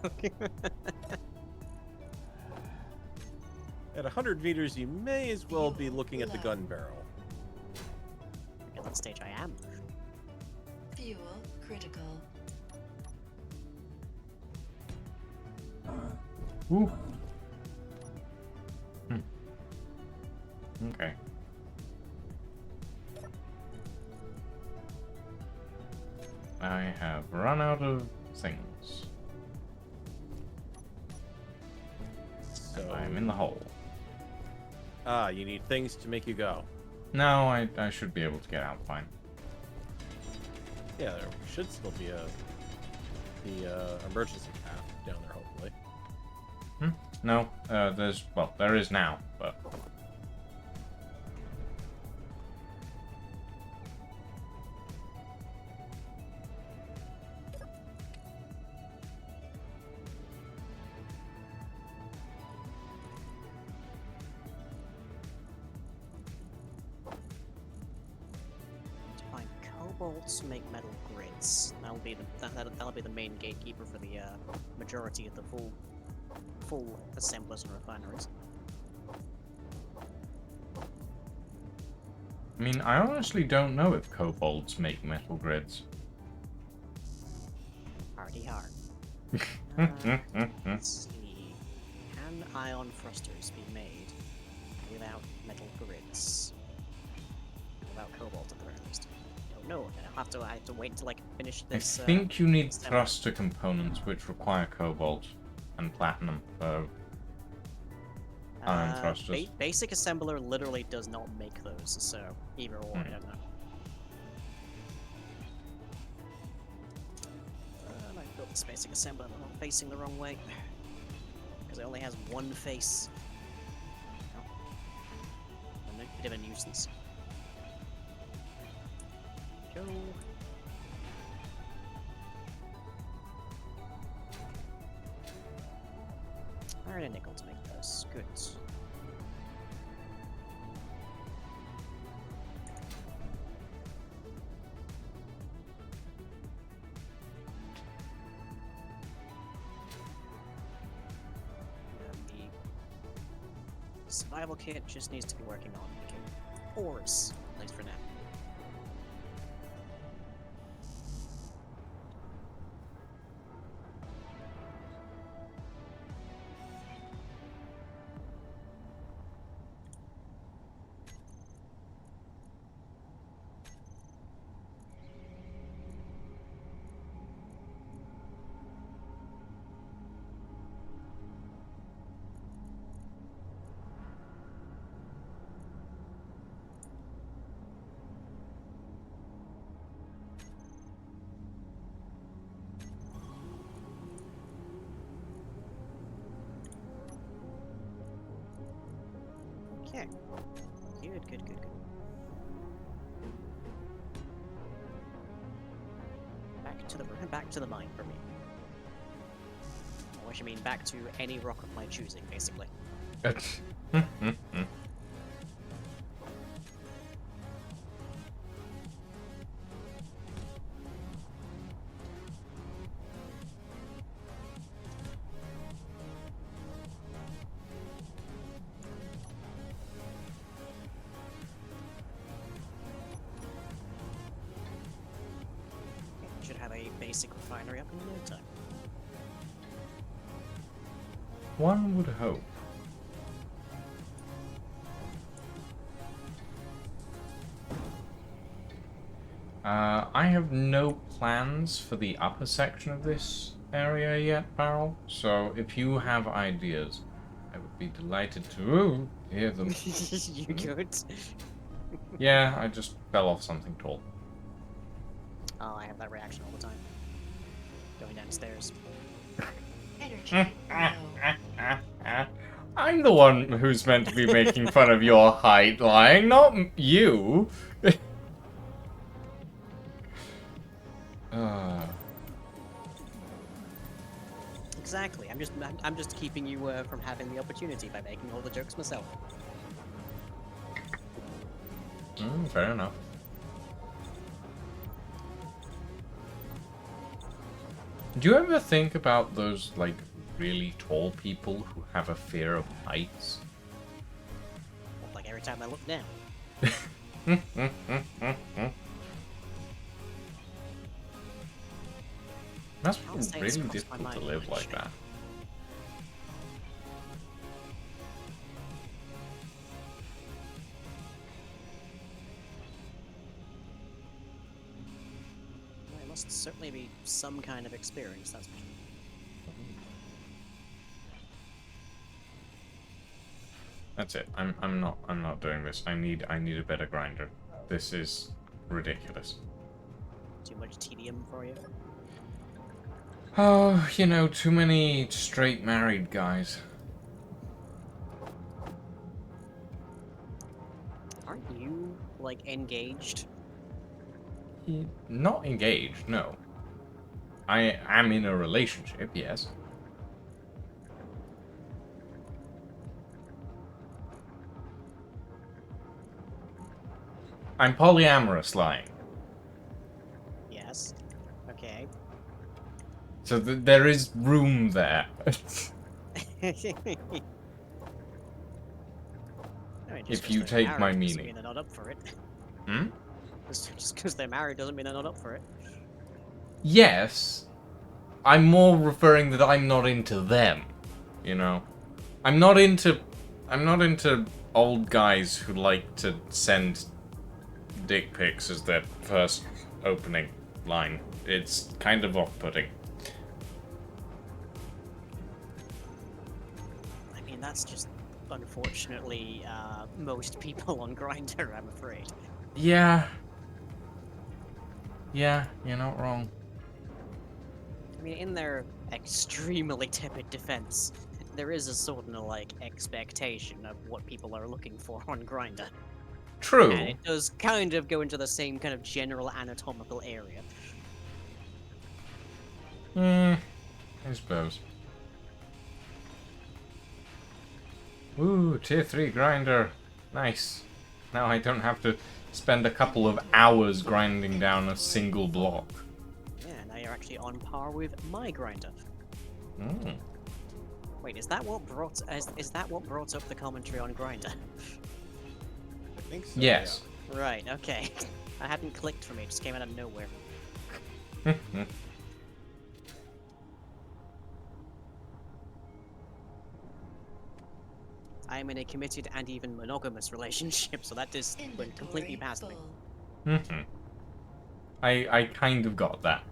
At 100 meters, you may as well be looking at the gun barrel. At that stage I am. Fuel critical. Ooh. Okay. I have run out of things. So, And I'm in the hole. you need things to make you go. No, I should be able to get out fine. Yeah, there should still be the emergency path down there, hopefully. No, there is now, but To find cobalt, make metal grids. That'll be the main gatekeeper for the majority of the full assemblers and refineries. I mean, I honestly don't know if kobolds make metal grids. Hardy hard. Let's see. Can ion thrusters be made without metal grids? Without cobalt at the very least. Don't know. I have to wait until I can finish I this. think you need assembly. thruster components which require cobalt and platinum for ion thrusters. Basic assembler literally does not make those, so either or, I don't know. I built this basic assembler facing the wrong way because it only has one face. Oh. A bit of a nuisance. Go. Iron and nickel to make those. Good. The survival kit just needs to be working on making ores, at least for now. Okay. Good, good, good, good. Back to the mine for me. Or what you mean, back to any rock of my choosing, basically. Should have a basic refinery up in no time. One would hope. I have no plans for the upper section of this area yet, Barrel. So if you have ideas, I would be delighted to hear them. You good? Yeah, I just fell off something tall. Oh, I have that reaction all the time. Going downstairs. Energy low. I'm the one who's meant to be making fun of your height lying, not you. Exactly. I'm just keeping you from having the opportunity by making all the jokes myself. Fair enough. Do you ever think about those, like, really tall people who have a fear of heights? Like every time I look down. Must I'll be say it's really crossed my difficult to mind live like actually. that. Well, it must certainly be some kind of experience, that's for sure. That's it. I'm not doing this. I need a better grinder. This is ridiculous. Too much tedium for you. Oh, you know, too many straight married guys. Aren't you, like, engaged? Not engaged, no. I am in a relationship, yes. I'm polyamorous, lying. Yes. Okay. So there is room there. No, just If 'cause you they're take my married doesn't meaning. mean they're not up for it. Hmm? Just because they're married doesn't mean they're not up for it. Yes. I'm more referring that I'm not into them. You know? I'm not into old guys who like to send dick pics as their first opening line. It's kind of off-putting. I mean, that's just, unfortunately, most people on Grindr, I'm afraid. Yeah. Yeah, you're not wrong. I mean, in their extremely tepid defense, there is a sort of, like, expectation of what people are looking for on Grindr. True. And it does kind of go into the same kind of general anatomical area. I suppose. Ooh, tier 3 grinder. Nice. Now I don't have to spend a couple of hours grinding down a single block. Yeah, now you're actually on par with my Grindr. Mm. Wait, is that what brought up the commentary on Grindr? I think so. Yes. Right, okay. I hadn't clicked for me, it just came out of nowhere. I am in a committed and even monogamous relationship, so that just went completely Inventory past me. full. I kind of got that.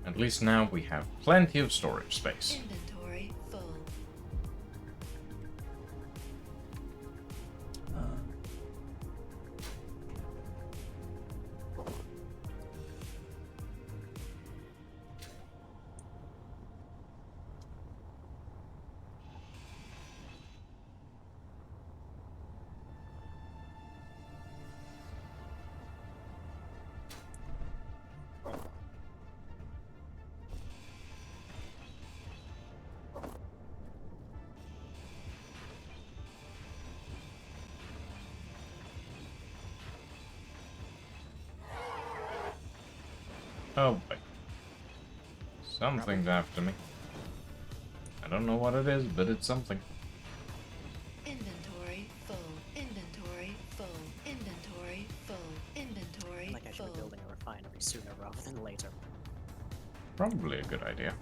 At least now we have plenty of storage space. Inventory full. Oh boy. Something's after me. I don't know what it is, but it's something. Inventory full. Inventory full. Inventory full. Inventory Like I should be full. building a refinery sooner rather than later. Probably a good idea.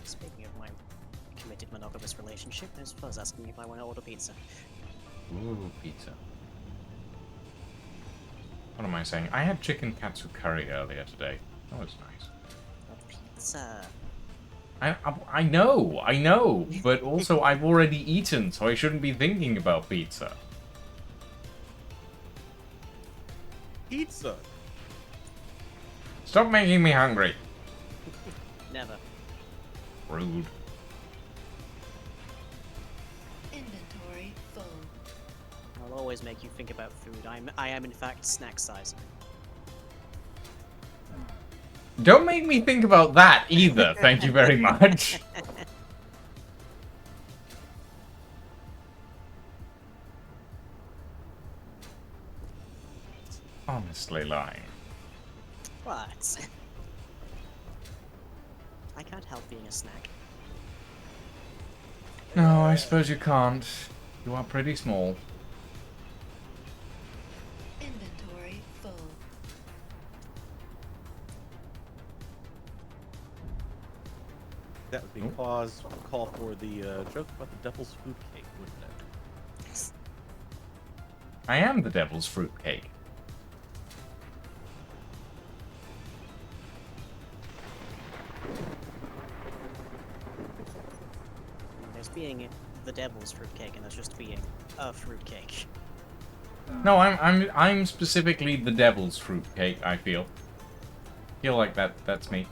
Speaking of my committed monogamous relationship, there's Fuzz asking me if I want to order pizza. Ooh, pizza. What am I saying? I had chicken katsu curry earlier today. That was nice. A pizza. I know, but also I've already eaten, so I shouldn't be thinking about pizza. Pizza. Stop making me hungry. Never. Rude. Inventory full. I'll always make you think about food. I am in fact snack size. Don't make me think about that either, thank you very much. Honestly lying. What? I can't help being a snack. No, I suppose you can't. You are pretty small. Inventory full. That would be call for the joke about the devil's food cake, wouldn't it? I am the devil's fruitcake. There's being the devil's fruitcake, and there's just being a fruitcake. No, I'm specifically the devil's fruitcake, I feel. Feel like that's me.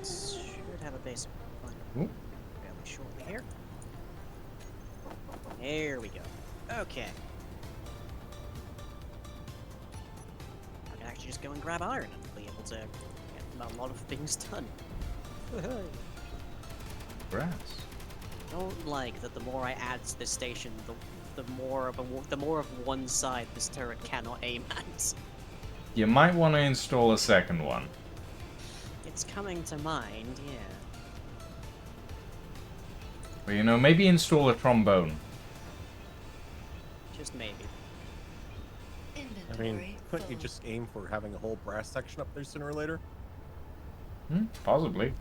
Should have a basic one Ooh. fairly shortly here. There we go. Okay. I can actually just go and grab iron and be able to get a lot of things done. Grass. Don't like that the more I add to this station, the more of one side this turret cannot aim at. You might want to install a second one. It's coming to mind, yeah. But you know, maybe install a trombone. Just maybe. I Inventory mean, couldn't you full. just aim for having a whole brass section up there sooner or later? Possibly.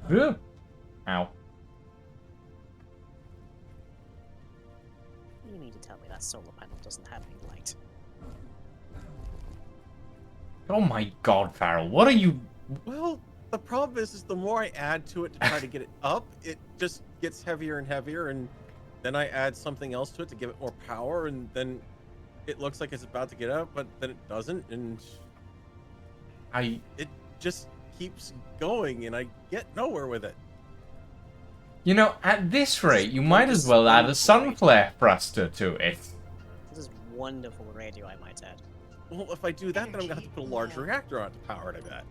Ugh. Ow. You mean to tell me that solar panel doesn't have any light? Oh my god, Farrell, what are you... Well, the problem is the more I add to it to try to get it up, it just gets heavier and heavier, and then I add something else to it to give it more power, and then it looks like it's about to get up, but then it doesn't, and it just keeps going, and I get nowhere with it. You know, at this rate, you might as well add a sun flare thruster to it. This is wonderful radio, I might add. Well, if I do that, then I'm gonna have to put a large reactor on it to power it, I bet.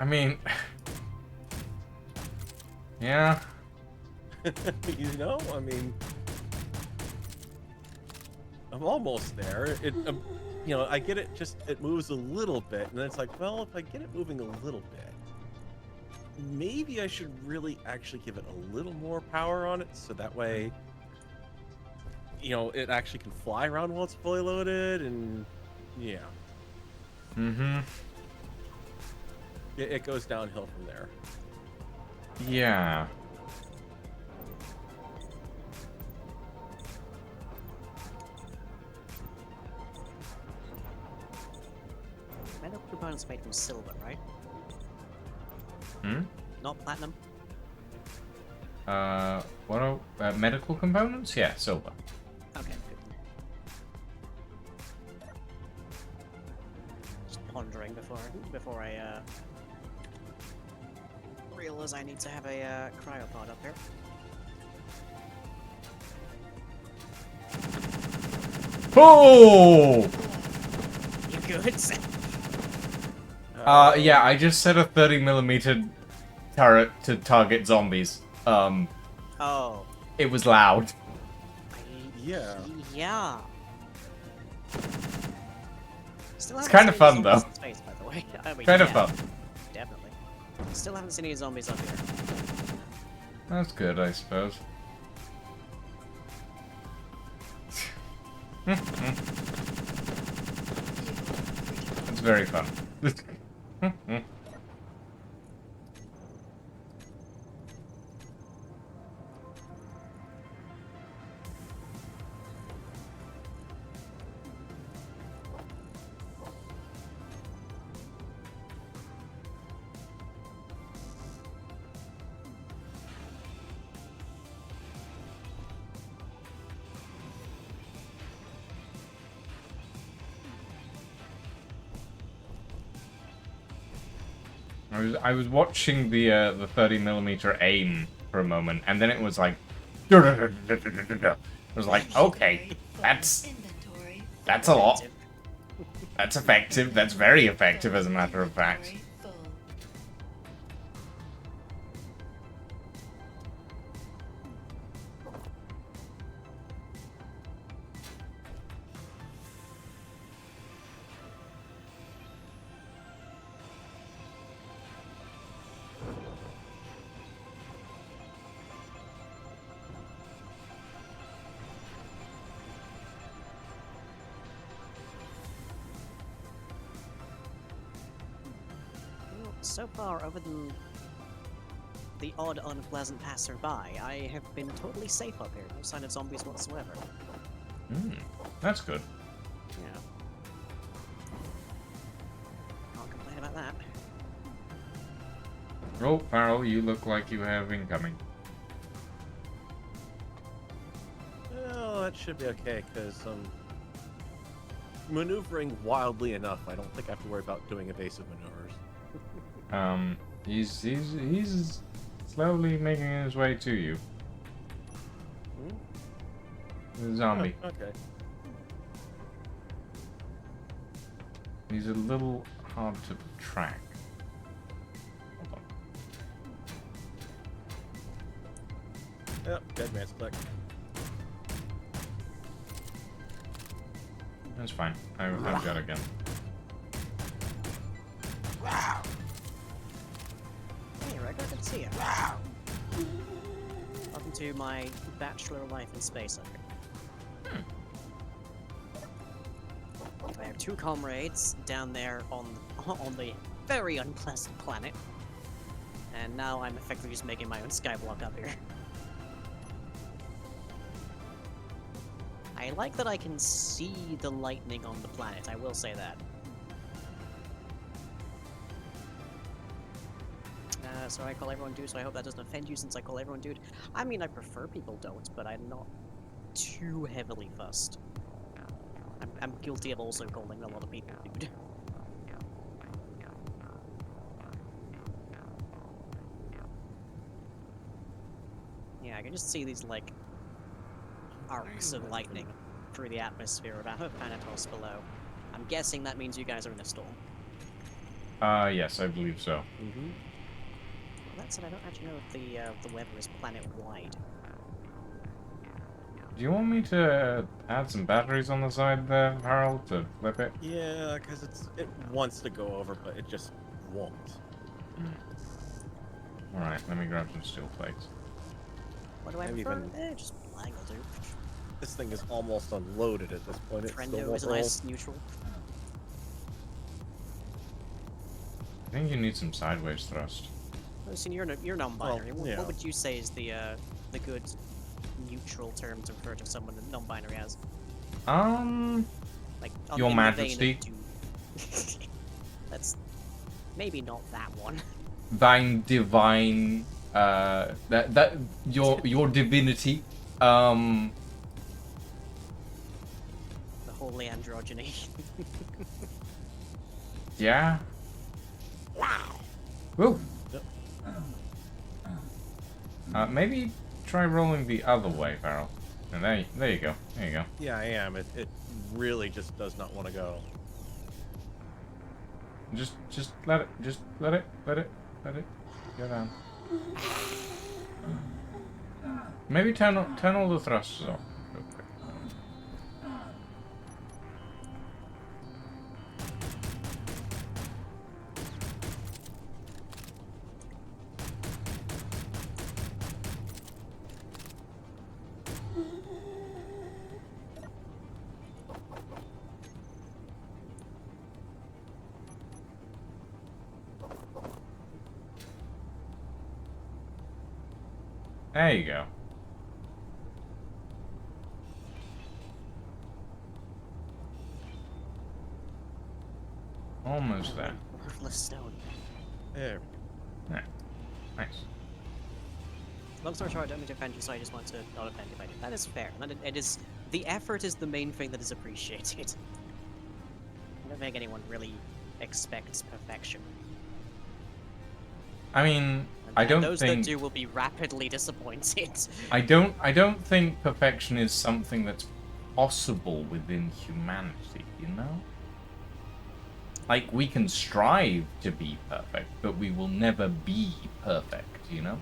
I mean... yeah. You know, I mean, I'm almost there. You know, I get it. Just it moves a little bit, and then it's like, well, if I get it moving a little bit, maybe I should really actually give it a little more power on it, so that way, you know, it actually can fly around while it's fully loaded, and yeah. Mm-hmm. It goes downhill from there. Yeah. Metal components made from silver, right? Hmm? Not platinum? What are... medical components? Yeah, silver. Okay, good. Just pondering before I realize I need to have a cryopod up here. Oh! You good? Yeah, I just set a 30mm turret to target zombies. Oh. It was loud. Yeah. Yeah. Still It's haven't kinda seen any fun, zombies though. in space, by the way. I mean, Kind of yeah, fun. definitely. Still haven't seen any zombies up here. That's good, I suppose. It's very fun. I was watching the 30mm aim for a moment, and then it was like, I was like, okay, that's Inventory. a lot. That's effective. That's very effective, as a matter of fact. Inventory full. Well, so far, other than the odd unpleasant passerby, I have been totally safe up here. No sign of zombies whatsoever. That's good. Yeah. Can't complain about that. Oh, Farrell, you look like you have incoming. Well, that should be okay, because maneuvering wildly enough, I don't think I have to worry about doing evasive maneuvers. He's slowly making his way to you. The zombie. Oh, okay. He's a little hard to track. Hold on. Yep, dead man's click. That's fine. I've got a gun. Hey, Rick, good to see you. Welcome to my bachelor life in space up here. I have two comrades down there on the very unpleasant planet, and now I'm effectively just making my own skyblock up here. I like that I can see the lightning on the planet, I will say that. So I call everyone dude, so I hope that doesn't offend you since I call everyone dude. I mean, I prefer people don't, but I'm not too heavily fussed. I'm guilty of also calling a lot of people dude. Yeah, I can just see these, like, arcs of lightning through the atmosphere of Thanatos below. I'm guessing that means you guys are in a storm. Yes, I believe so. Mm-hmm. Well, that said, I don't actually know if the weather is planet-wide. Do you want me to add some batteries on the side there, Harold, to flip it? Yeah, because it wants to go over, but it just won't. Alright, let me grab some steel plates. What do I I've prefer? even- Just flying will do. This thing is almost unloaded at this point. It still Friendo won't is a roll. nice neutral. I think you need some sideways thrust. Listen, you're non-binary. Well, What- yeah. What would you say is the good neutral term to refer to someone that non-binary as? Your Like in the vein of Majesty. dude. That's maybe not that one. Thine divine, your divinity, The holy androgyny. Yeah. Woo. Yep. Maybe try rolling the other way, Farrell. And there you go. There you go. Yeah, I am. It really just does not want to go. Just let it. Just let it. Let it go down. Maybe turn all the thrusters off real quick. There you go. Almost there. Worthless stone. There. There. Nice. Long story short, I don't mean to offend you, so I just want to not offend you by it. That is fair. It is the effort is the main thing that is appreciated. I don't think anyone really expects perfection. I mean, And I don't those think that do will be rapidly disappointed. I don't think perfection is something that's possible within humanity, you know? Like, we can strive to be perfect, but we will never be perfect, you know?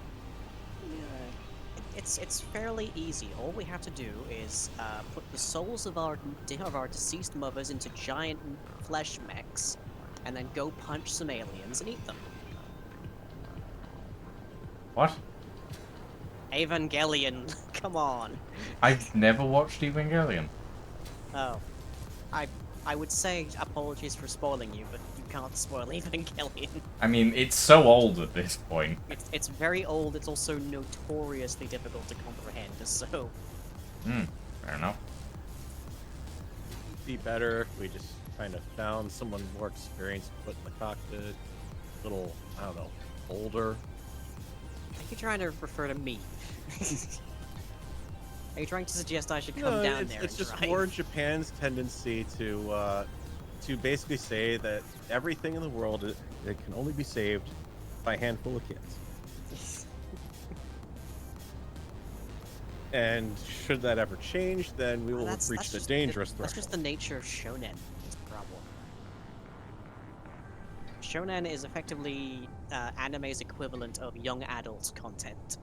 It's fairly easy. All we have to do is put the souls of our deceased mothers into giant flesh mechs, and then go punch some aliens and eat them. What? Evangelion, come on. I've never watched Evangelion. Oh, I would say apologies for spoiling you, but you can't spoil Evangelion. I mean, it's so old at this point. It's very old. It's also notoriously difficult to comprehend. So. Fair enough. Be better if we just kind of found someone more experienced to put in the cockpit. Little, I don't know, older. I think you're trying to refer to me. Are you trying to suggest I should come No, down it's, there it's and just drive? more Japan's tendency to basically say that everything in the world it can only be saved by a handful of kids. And should that ever change, then we will That's reach the just dangerous That's just the threshold. nature of shonen. That's the problem. Shonen is effectively anime's equivalent of young adult content.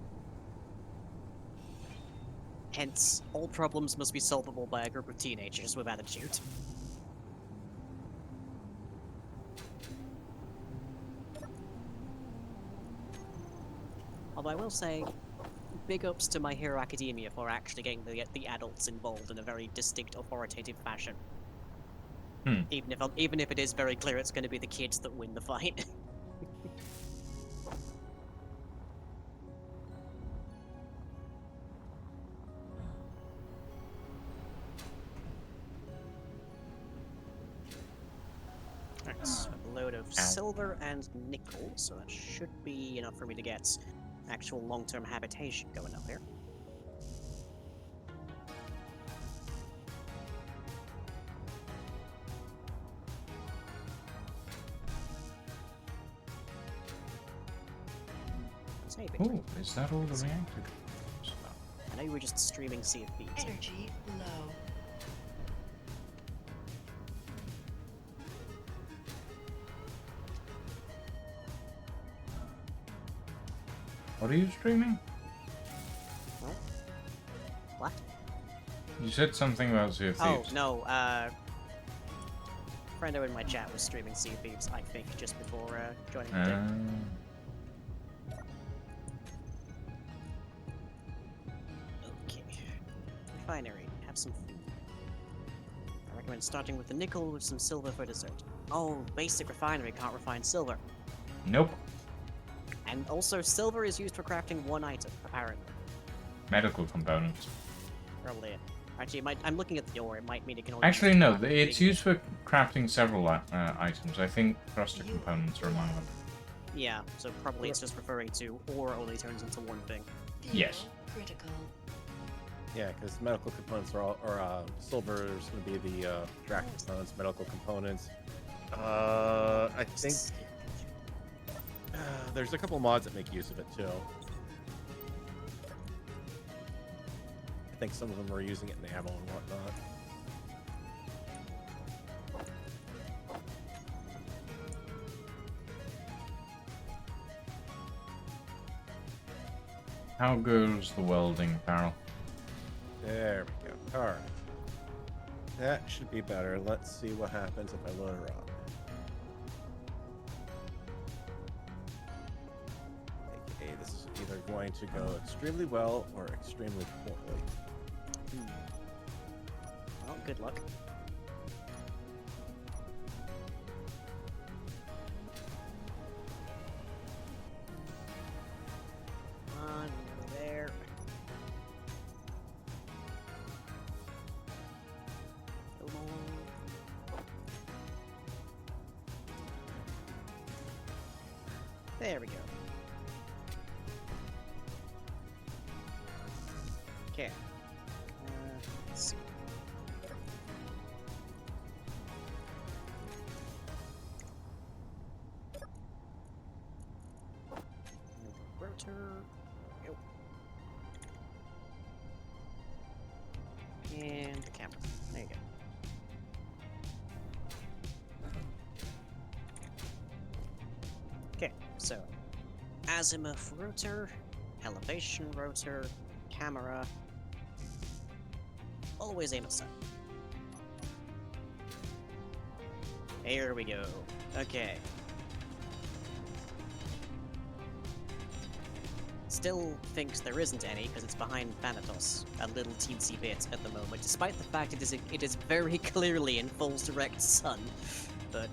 Hence, all problems must be solvable by a group of teenagers with attitude. Although I will say, big ups to My Hero Academia for actually getting the adults involved in a very distinct, authoritative fashion. Even if it is very clear it's going to be the kids that win the fight. Alright, so a load of silver and nickel, so that should be enough for me to get actual long-term habitation going up here. Save it. Ooh, is that all the reactor stuff? I know you were just streaming Sea of Thieves. Energy low. What are you streaming? What? You said something about Sea of Oh, Thieves. no, friendo in my chat was streaming Sea of Thieves, I think, just before joining the thing. Okay. Refinery. Have some food. I recommend starting with the nickel with some silver for dessert. Oh, basic refinery can't refine silver. Nope. And also, silver is used for crafting one item, apparently. Medical components. Probably it. Actually, I'm looking at the ore. It might mean it can only. Actually, use no. one It's thing. used for crafting several items. I think thruster components are among them. Yeah, so probably it's just referring to ore only turns into one thing. Fuel Yes. critical. Yeah, because medical components are all, or silver is going to be the track components, medical components. I think there's a couple mods that make use of it too. I think some of them are using it in ammo and whatnot. How goes the welding, Farrell? There we go. Alright. That should be better. Let's see what happens if I load her up. Okay, this is either going to go extremely well or extremely poorly. Well, good luck. On there. Come on. There we go. Okay. Let's see. Rotor. Yep. And the camera. There you go. Okay, so azimuth rotor, elevation rotor, camera. Always aim at sun. Here we go. Okay. Still thinks there isn't any because it's behind Thanatos, a little teensy bit at the moment, despite the fact it is very clearly in full direct sun. But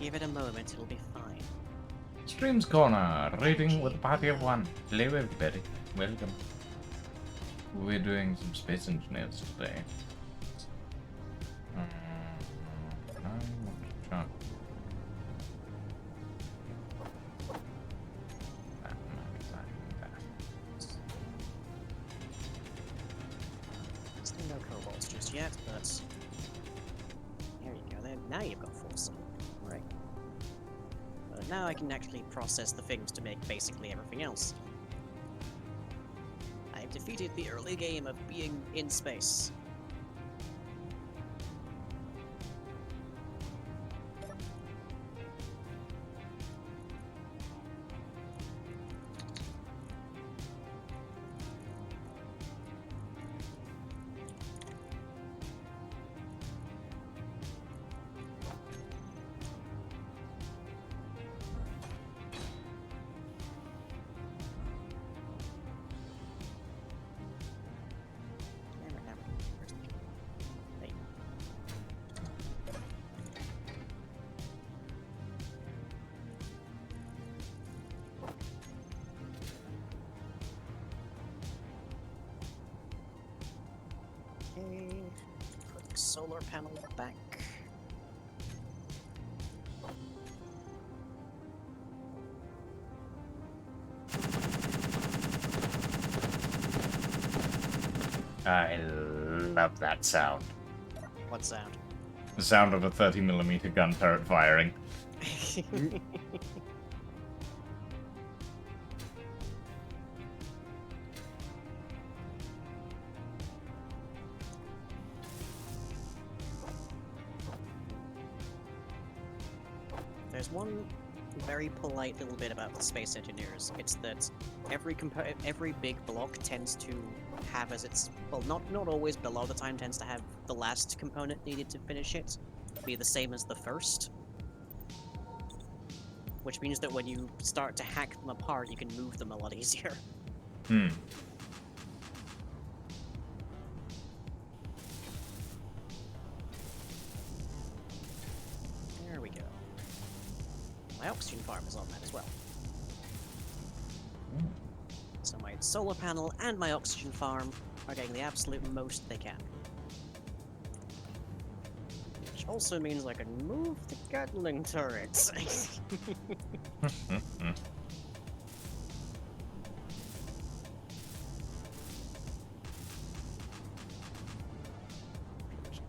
give it a moment, it'll be fine. Streams Corner, rating with a party of one. Hello everybody, welcome. We're doing some space engineers today. I want to try. Still no kobolds just yet, but there you go. There, now you've got full sun. Right. Now I can actually process the things to make basically everything else. I've defeated the early game of being in space. Okay, put the solar panel back. I love that sound. What sound? The sound of a 30mm gun turret firing. There's one very polite little bit about the space engineers. It's that every big block tends to have as its not always, but a lot of the time tends to have the last component needed to finish it be the same as the first. Which means that when you start to hack them apart, you can move them a lot easier. Hmm. There we go. My oxygen farm is on that as well. So my solar panel and my oxygen farm are getting the absolute most they can. Which also means I can move the Gatling turrets.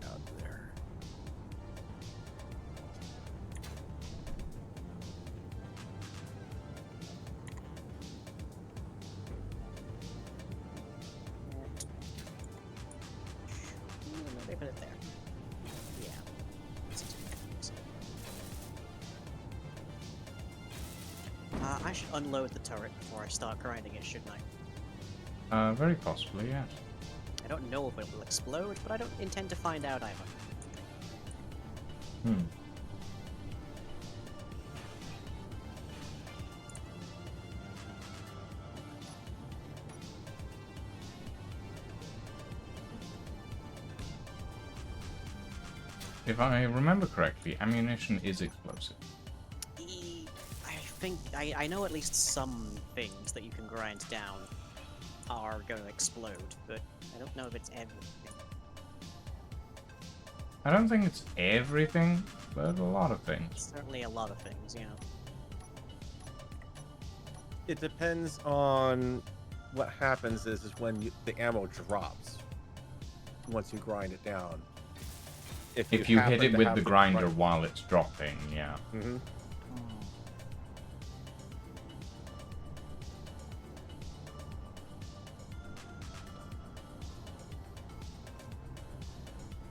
Out there. They put it there. Yeah. Let's do that. I should unload the turret before I start grinding it, shouldn't I? Very possibly, yes. I don't know if it will explode, but I don't intend to find out either. Hmm. If I remember correctly, ammunition is explosive. I think I know at least some things that you can grind down are going to explode, but I don't know if it's everything. I don't think it's everything, but a lot of things. Certainly a lot of things, yeah. It depends on what happens is when the ammo drops once you grind it down. If you hit happen it to with have the the grinder grind- while it's dropping, yeah. Mhm.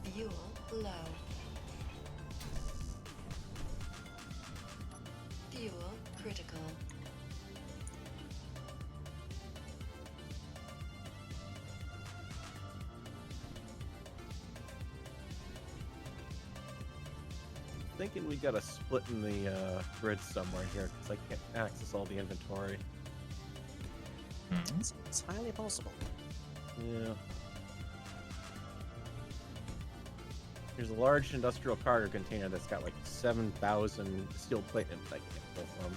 Fuel low. Fuel critical. Thinking we got a split in the grid somewhere here because I can't access all the inventory. Mhm. It's highly possible. Yeah. There's a large industrial cargo container that's got like 7,000 steel plate in it that I can't pull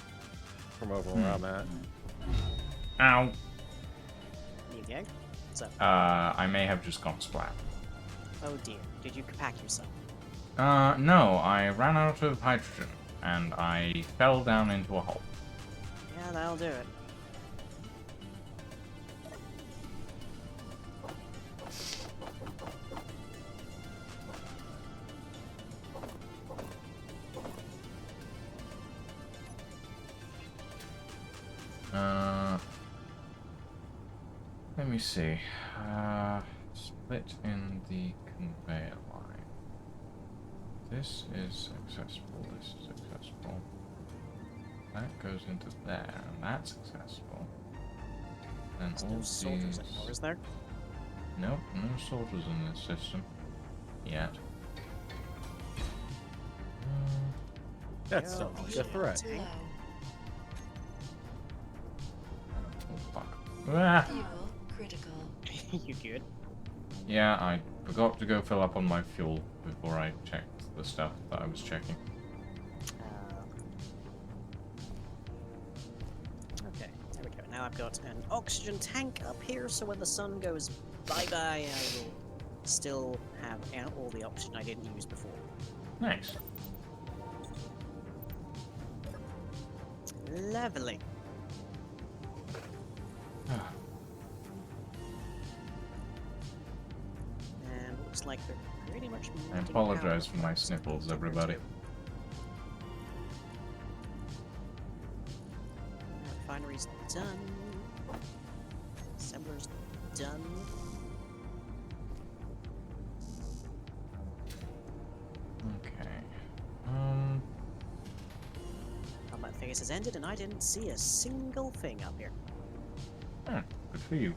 from over where I'm at. Ow! Need the egg? So, I may have just gone splat. oh dear, did you pack yourself? No, I ran out of hydrogen, and I fell down into a hole. Yeah, that'll do it. Let me see. Split in the conveyor line. This is accessible, this is accessible. That goes into there, and that's accessible. Then There's all no these... soldiers anymore, is there? Nope, no soldiers in this system. Yet. That Yeah, sounds like a yeah. threat. Low. Oh, fuck. Ah! Fuel critical. You good? Yeah, I forgot to go fill up on my fuel before I checked the stuff that I was checking. Okay, there we go. Now I've got an oxygen tank up here, so when the sun goes bye-bye, I will still have all the oxygen I didn't use before. Nice. Lovely. And looks like they're pretty much I melting apologize down. for my sniffles, everybody. Refinery's done. Assembler's done. Okay. Combat phase has ended, and I didn't see a single thing up here. Good for you.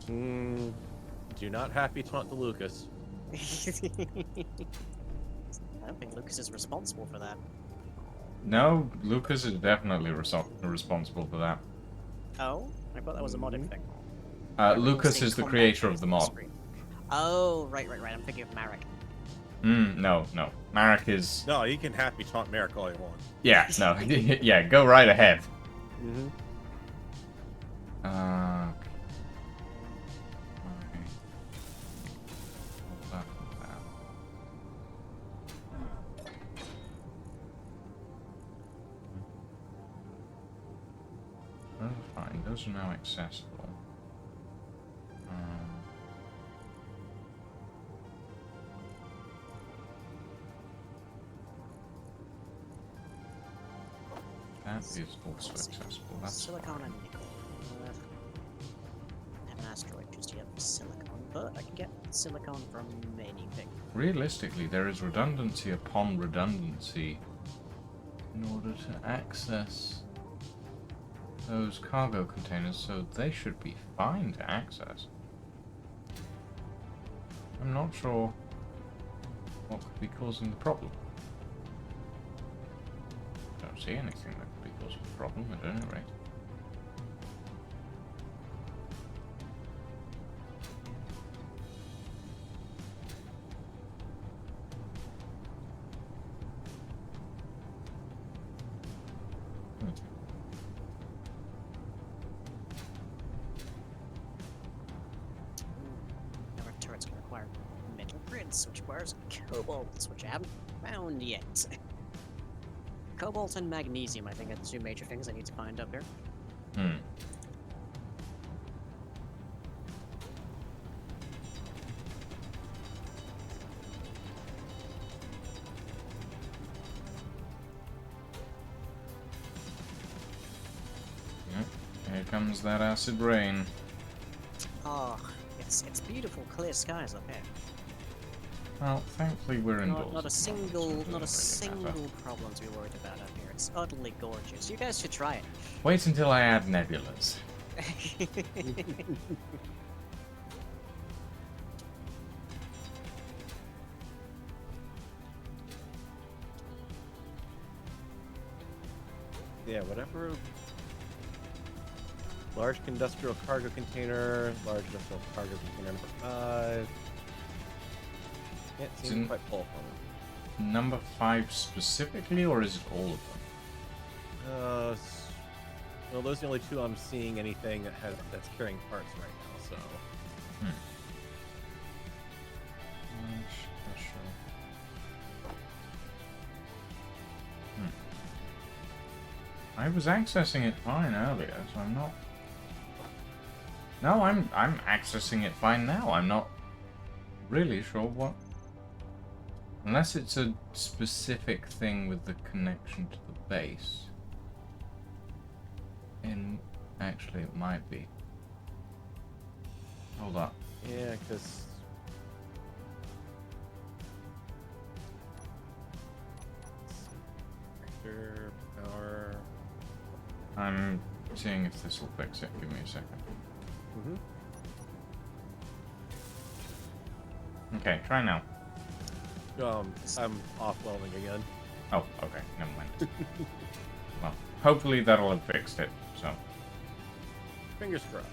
Do not happy taunt to Lucas. I don't think Lucas is responsible for that. No, Lucas is definitely responsible for that. Oh? I thought that was a modded thing. Lucas Saying is the combat creator of phase the on mod. screen. Oh, right. I'm thinking of Marek. No. Marek is... No, you can happy taunt Merrick all you want. Yeah, no. Yeah, go right ahead. Mm-hmm. Okay. Those are fine. Those are now accessible. That is also accessible. That's Silicon and nickel. Have an asteroid just yet for silicon. but I can get silicon from anything. Realistically, there is redundancy upon redundancy in order to access those cargo containers, so they should be fine to access. I'm not sure what could be causing the problem. Don't see anything that could be causing the problem at any rate. Our turret's gonna require metal grids, which requires cobalt, which I haven't found yet. Cobalt and magnesium, I think, are the two major things I need to find up here. Hmm. Yep, here comes that acid rain. Oh, it's beautiful, clear skies up here. Well, thankfully we're indoors. Not a at the moment, so single, it not a doesn't really matter. single problem to be worried about up here. It's utterly gorgeous. You guys should try it. Wait until I add nebulas. Yeah, whatever. Large industrial cargo container, large industrial cargo container number 5. Can't seem to Didn't- quite pull from it. Number 5 specifically, or is it all of them? Well, those are the only two I'm seeing anything that's carrying parts right now. So I was accessing it fine earlier, so I'm not. No, I'm accessing it fine now. I'm not really sure what. Unless it's a specific thing with the connection to the base. And actually, it might be. Hold up. yeah, because power. I'm seeing if this will fix it. Give me a second. Okay, try now. I'm off welding again. Oh, okay, never mind. Well, hopefully that'll have fixed it, so. Fingers crossed.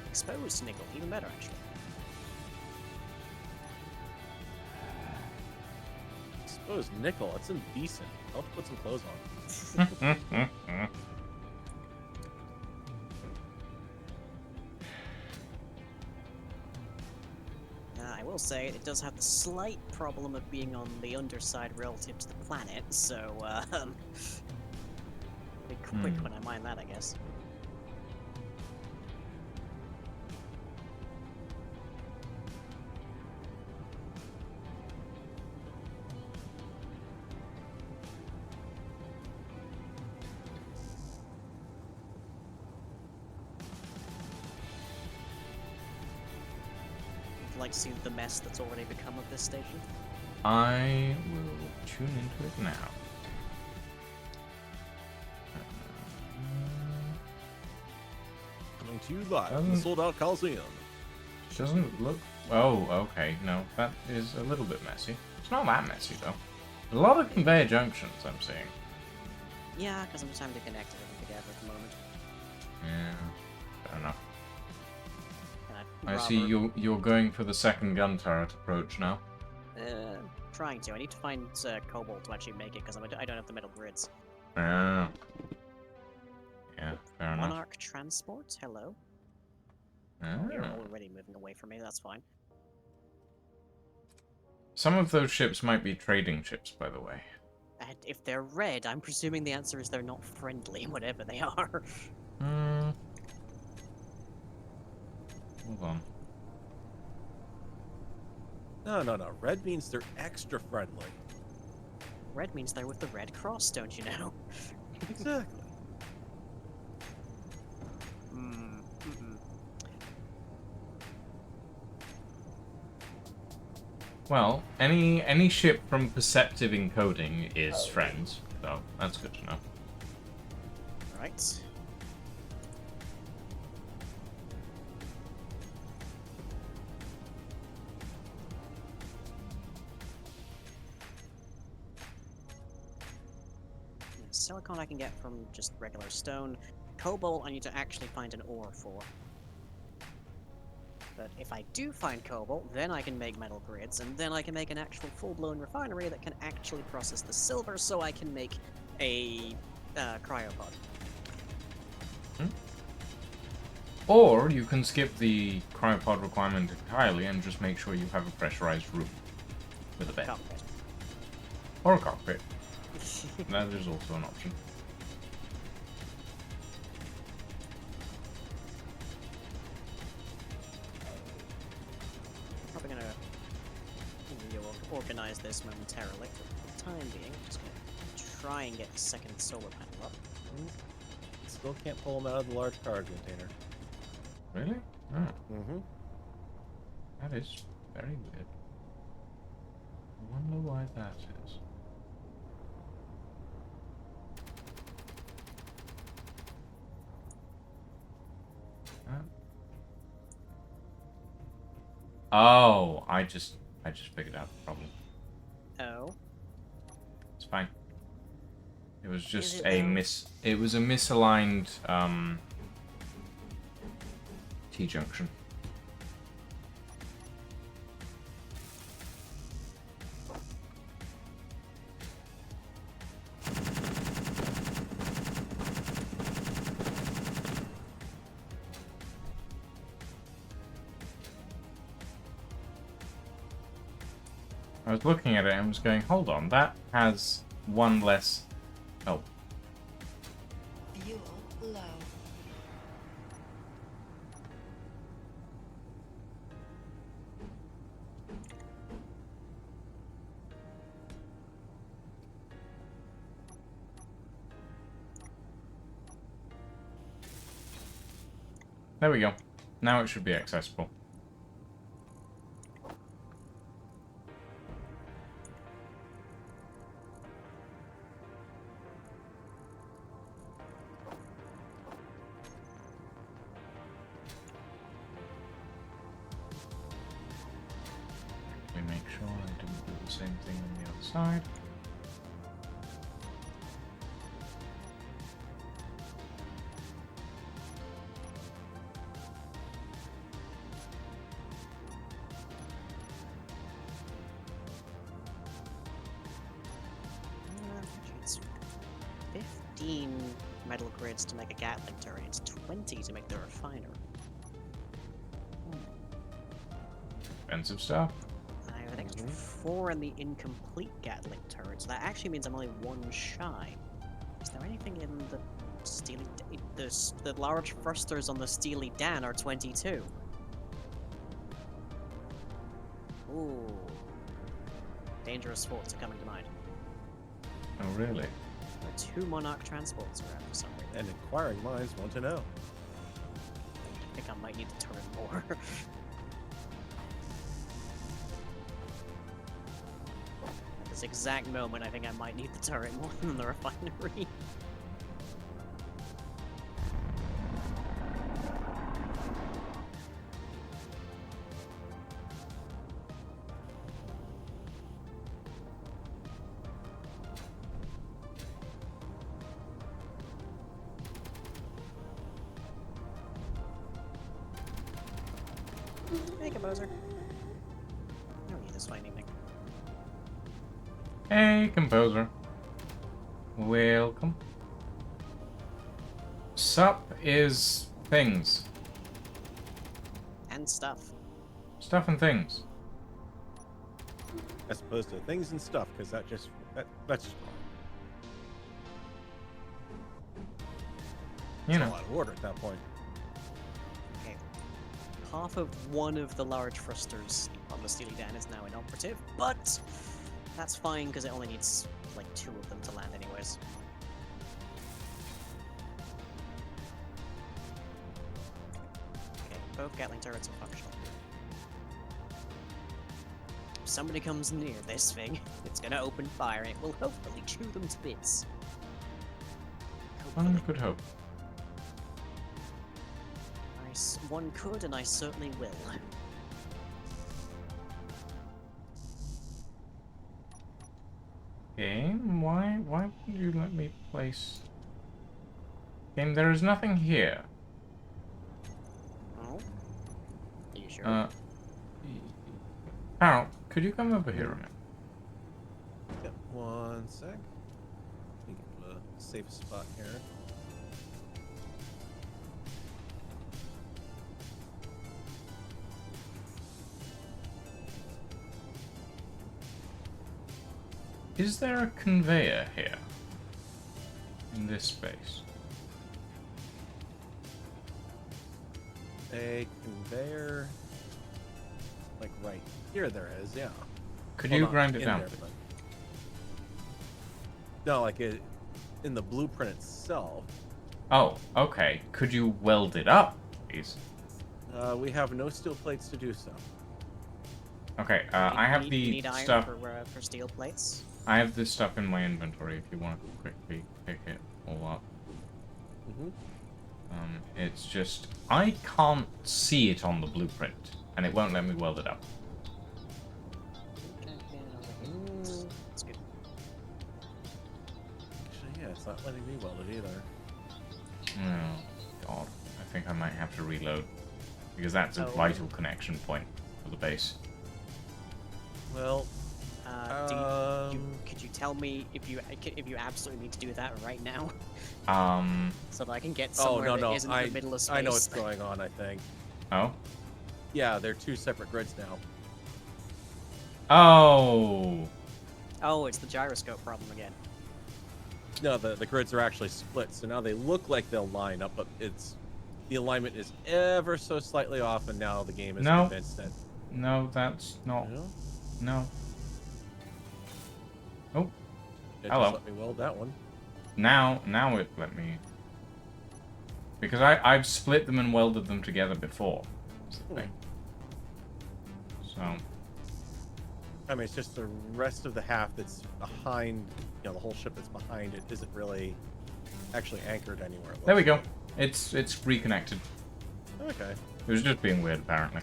Exposed nickel, even better actually. Suppose nickel. It's indecent. I'll have to put some clothes on. I will say it does have the slight problem of being on the underside relative to the planet, so be quick when I mine that, I guess. Like to see the mess that's already become of this station. I will tune into it now. Coming to you live from the sold out Coliseum. Doesn't look. Oh, okay. No, that is a little bit messy. It's not that messy though. A lot of conveyor junctions I'm seeing. Yeah, because I'm just having to connect everything together at the moment. Yeah, fair enough. And I see you're going for the second gun turret approach now. Trying to. I need to find cobalt to actually make it because I don't have the metal grids. Yeah. Yeah, fair enough. Monarch transport. Hello. Ah. Oh, you're already moving away from me. That's fine. Some of those ships might be trading ships, by the way. And if they're red, I'm presuming the answer is they're not friendly, whatever they are. Hold on. No, no, no. Red means they're extra friendly. Red means they're with the Red Cross, don't you know? Exactly. Mm-mm. Well, any ship from perceptive encoding is friends, so that's good to know. Right. Silicon I can get from just regular stone. Cobalt I need to actually find an ore for. But if I do find cobalt, then I can make metal grids, and then I can make an actual full-blown refinery that can actually process the silver, so I can make a cryopod. Or you can skip the cryopod requirement entirely and just make sure you have a pressurized room with a bed. Cockpit. Or a cockpit. That is also an option. Probably gonna organize this momentarily. For the time being, just gonna try and get the second solar panel up. Still can't pull them out of the large cargo container. Really? Oh, Mm-hmm. that is very weird. I wonder why that is. Oh, I just figured out the problem. Oh. It's fine. It was just it a though? it was a misaligned T-junction. I was looking at it and was going, hold on, that has one less. Oh, Fuel low. there we go. Now it should be accessible. We make sure I didn't do the same thing on the other side. It's 15 metal grids to make a Gatling turret. It's 20 to make the refiner. Expensive stuff. I have an extra 4 in the incomplete Gatling turret, so that actually means I'm only 1 shy. Is there anything in the Steely... The large thrusters on the Steely Dan are 22. Ooh. Dangerous thoughts are coming to mind. Oh, really? There are 2 Monarch transports around for some reason. And inquiring minds want to know. I think I might need the turret more. At this exact moment, I think I might need the turret more than the refinery. Hey, composer. I don't need this fight anything. Hey, composer. Welcome. Sup is things. And stuff. Stuff and things. As opposed to things and stuff, because that's just wrong. You It's know. a lot of order at that point. Okay. Half of one of the large thrusters on the Steely Dan is now inoperative, but that's fine because it only needs like 2 of them to land anyways. Okay, both Gatling turrets are functional. If somebody comes near this thing, it's gonna open fire and it will hopefully chew them to bits. One Hopefully. could hope. One could, and I certainly will. Game, why would you let me place? Game, there is nothing here. Oh? Are you sure? Harold, could you come over here a minute? Yep, 1 sec. Let me get to a safe spot here. Is there a conveyor here? In this space? A conveyor, like right here, there is, yeah. Could Well, you not grind it in down? there, but- No, like it in the blueprint itself. Oh, okay. Could you weld it up, please? We have no steel plates to do so. Okay, You I have need, the you need iron stuff. for steel plates. I have this stuff in my inventory if you want to quickly pick it all up. Mm-hmm. It's just I can't see it on the blueprint, and it won't let me weld it up. That's good. Actually, yeah, it's not letting me weld it either. Oh God, I think I might have to reload because that's a Oh. vital connection point for the base. Well, Could you tell me if you absolutely need to do that right now, so that I can get oh somewhere no, that no, isn't in the middle of space? I know what's going on. I think. Oh. Yeah, they're 2 separate grids now. Oh. Oh, it's the gyroscope problem again. No, the grids are actually split, so now they look like they'll line up, but the alignment is ever so slightly off, and now the game is No. convinced that. No, that's not. No, No. Oh. it Hello. just let me weld that one. Now it let me. Because I've split them and welded them together before. That's the thing. So. I mean, it's just the rest of the half that's behind, the whole ship that's behind it isn't really actually anchored anywhere. It There we looks go. It's reconnected. like. Okay. It was just being weird, apparently.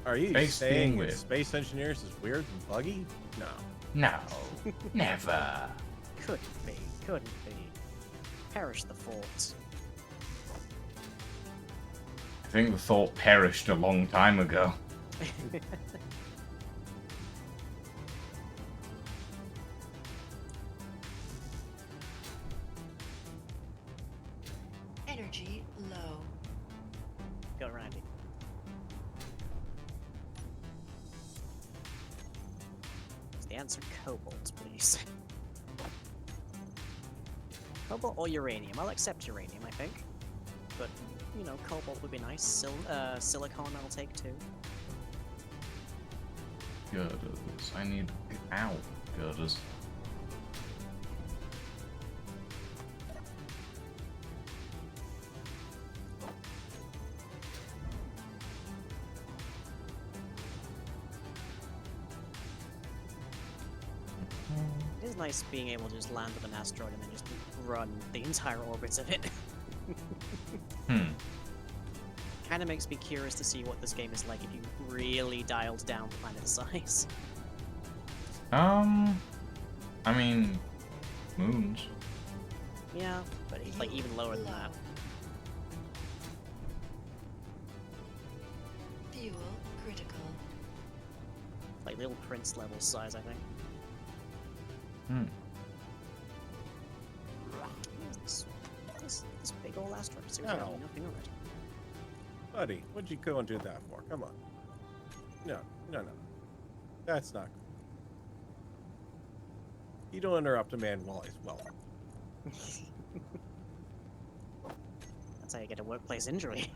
Are you Space being saying weird. space engineers is weird and buggy? No. No, never. Couldn't be. Couldn't be. Perish the thoughts. I think the thought perished a long time ago. Energy low. Go, Randy. Is the answer cobalt, please? Cobalt or uranium? I'll accept uranium, I think. But, cobalt would be nice. Silicon I'll take too. Girders. I need. Ow. Girders. It is nice being able to just land on an asteroid and then just run the entire orbits of it. Kind of makes me curious to see what this game is like if you really dialed down planet size. I mean, moons. Yeah, but it's like even lower than that. Fuel critical. Like Little Prince level size, I think. This big old asteroid. Seriously, Ow. nothing on it. Buddy, what'd you go and do that for? Come on. No. That's not cool. You don't interrupt a man while he's welding. That's how you get a workplace injury.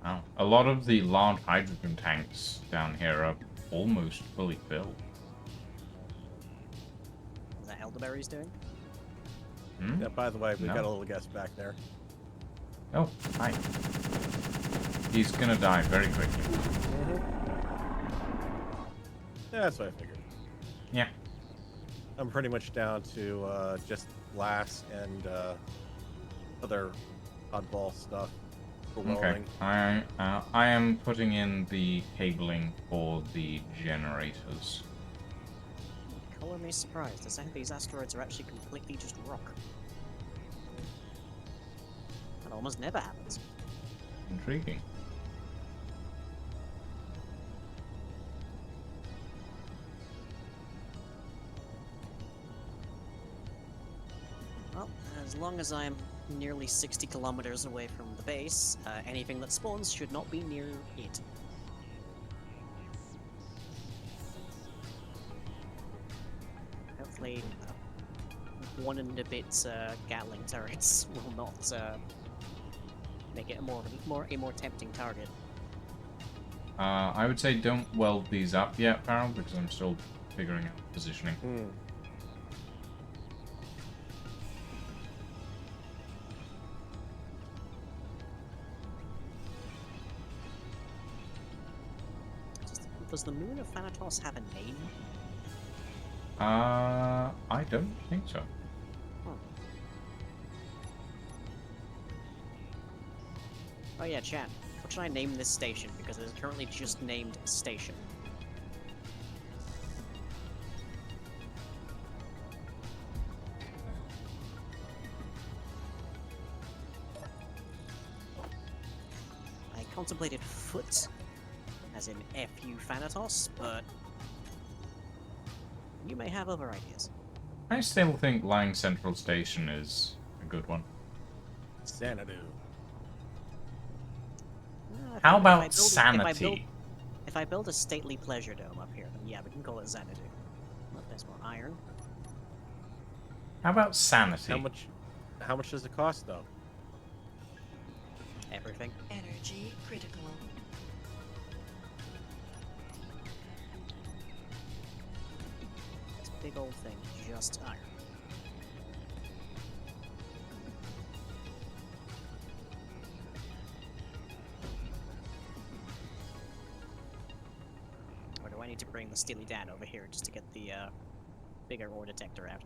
Wow. A lot of the large hydrogen tanks down here are almost fully filled. Is that elderberries doing? Hmm? Yeah, by the way, we've No. got a little guest back there. Oh, hi. He's gonna die very quickly. Yeah, that's what I figured. Yeah. I'm pretty much down to just glass and other oddball stuff for Okay. welding. I am putting in the cabling for the generators. Color me surprised. I think these asteroids are actually completely just rock. That almost never happens. Intriguing. Well, as long as I'm nearly 60 kilometers away from the base, anything that spawns should not be near it. Hopefully, one and a bit Gatling turrets will not make it a more tempting target. I would say don't weld these up yet, Farrell, because I'm still figuring out positioning. Does the moon of Thanatos have a name? I don't think so. Oh yeah, chat. What should I name this station? Because it is currently just named Station. I contemplated Foot, as in F-U Thanatos, but you may have other ideas. I still think Lying Central Station is a good one. Xanadu. How about Sanity? If I build a stately pleasure dome up here, then yeah, we can call it Xanadu. Well, there's more iron. How about Sanity? How much does it cost though? Everything. Energy critical. This big old thing, just iron. Or do I need to bring the Steely Dan over here just to get the bigger ore detector out?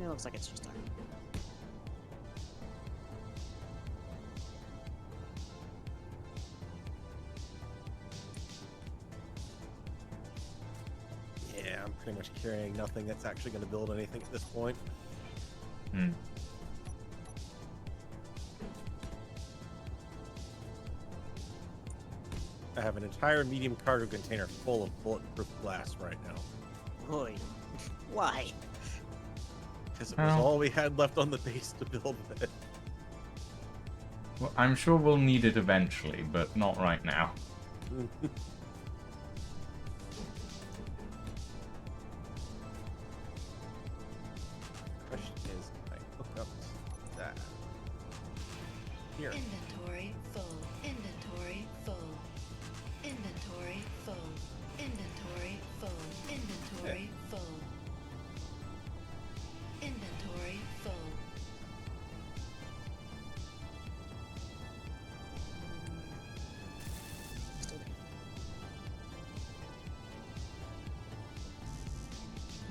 Yeah, looks like it's just iron. Yeah, I'm pretty much carrying nothing that's actually going to build anything at this point. Hmm. I have an entire medium cargo container full of bulletproof glass right now. Boy, why? Because it was Well. all we had left on the base to build with. Well, I'm sure we'll need it eventually, but not right now. Question is, can I hook up to that? Here. Inventory full. Inventory full. Inventory full. Inventory full. Inventory full. Inventory full. Still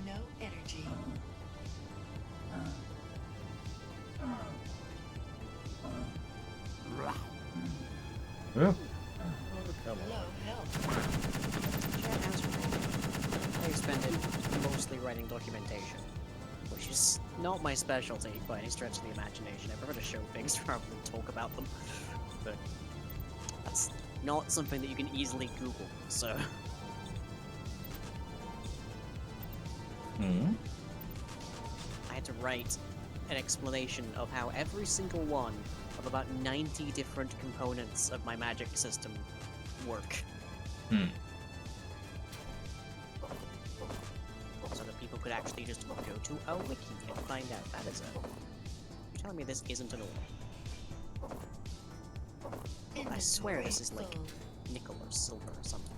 No energy. Oh, Come on. Low health. Chat answered. I expended mostly writing documentation, which is not my specialty by any stretch of the imagination. I prefer to show things rather than talk about them. But that's not something that you can easily Google, so... hmm. I had to write an explanation of how every single one of about 90 different components of my magic system work. Hmm. actually just go to a wiki and find out. That is a... You're telling me this isn't an ore? I swear this is like Full. nickel or silver or something.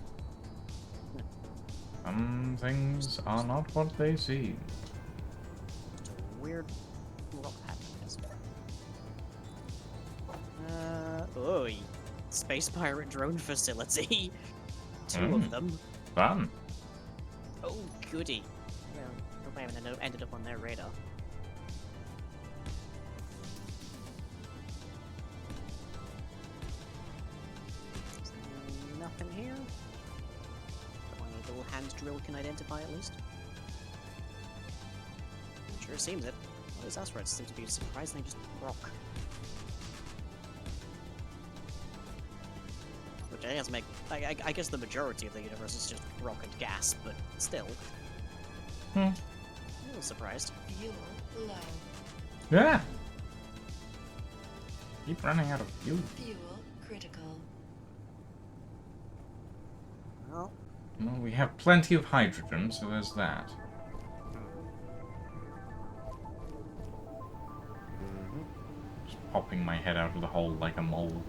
Some things are not what they seem. Just a weird rock pattern, I guess. Oi. Space pirate drone facility. Two of them. Fun. Oh, goody. Well, hope I haven't ended up on their radar. Nothing here. Only a little hand drill can identify at least. Sure seems it. All these asteroids seem to be surprisingly just rock. Which I guess I guess the majority of the universe is just rock and gas, but still. Hmm. A little surprised. Fuel low. Yeah. Keep running out of fuel. Fuel critical. Well, Well, we have plenty of hydrogen, so there's that. Just popping my head out of the hole like a mole.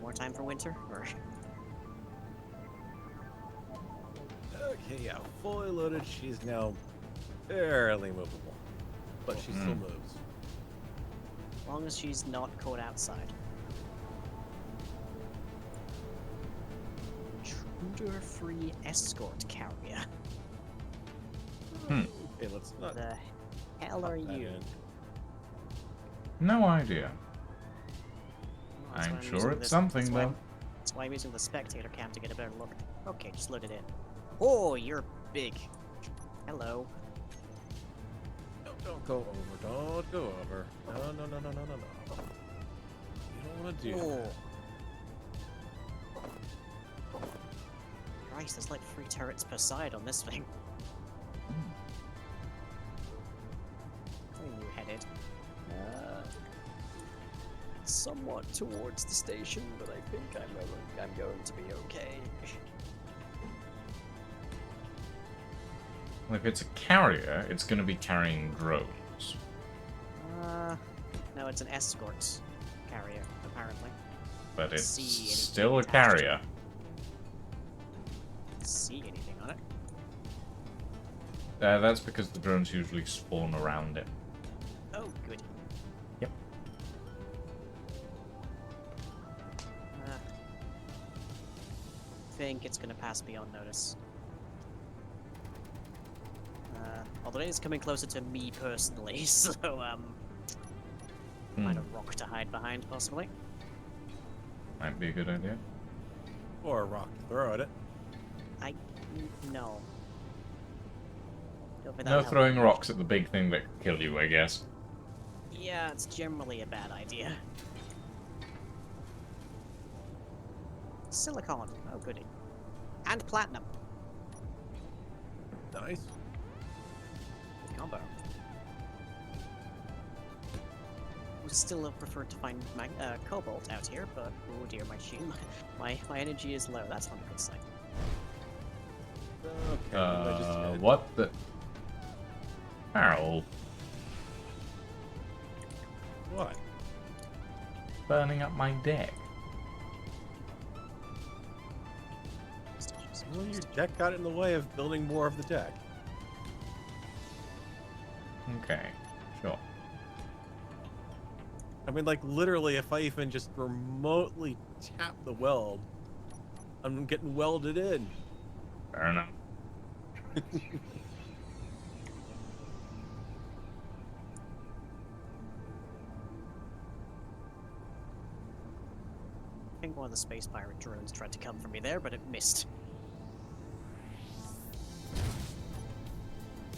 more time for winter, or Okay, yeah, fully loaded. She's now barely movable, but she still moves. as long as she's not caught outside. Intruder-free escort carrier. Okay, let's not. The hell pop are that you? No idea. That's why I'm using sure it's this- something, that's why- though. That's why I'm using the spectator cam to get a better look. Okay, just load it in. Oh, you're big. Hello. No, don't go over. Don't go over. No, no, no, no, no, no, no. You don't want to do Oh. that. Christ, there's like 3 turrets per side on this thing. Where are you headed? Somewhat towards the station, but I think I'm going to be okay. Well, if it's a carrier, it's going to be carrying drones. No, it's an escort carrier, apparently. But it's See anything still a attached. carrier. See anything on it? That's because the drones usually spawn around it. Oh, good. Yep. I think it's gonna pass me on notice. Although it is coming closer to me personally, so find a rock to hide behind, possibly. Might be a good idea. Or a rock to throw at it. No. Don't think No that'll help. throwing rocks at the big thing that could kill you, I guess. Yeah, it's generally a bad idea. Silicon. Oh, goody. And platinum. Nice. Good combo. Would still have preferred to find cobalt out here, but oh dear, my shield, my energy is low. That's not a good sign. Okay. I just had- What the? Harold, What? burning up my deck. Well, your deck got in the way of building more of the deck. Okay, sure. I mean, like, literally, if I even just remotely tap the weld, I'm getting welded in. Fair enough. I think one of the space pirate drones tried to come for me there, but it missed.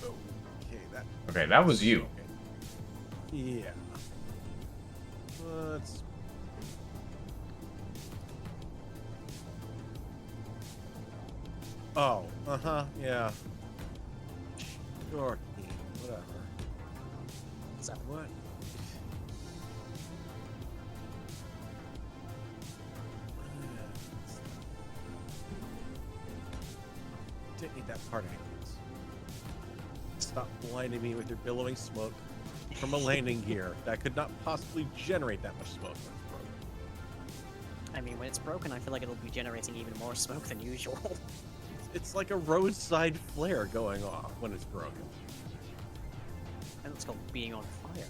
Okay, that. Okay, that was you. Yeah. Let's. Oh, yeah. Sure, whatever. So, What? part angles. Stop blinding me with your billowing smoke from a landing gear that could not possibly generate that much smoke when it's broken. I mean, when it's broken, I feel like it'll be generating even more smoke than usual. It's like a roadside flare going off when it's broken. And it's called being on fire.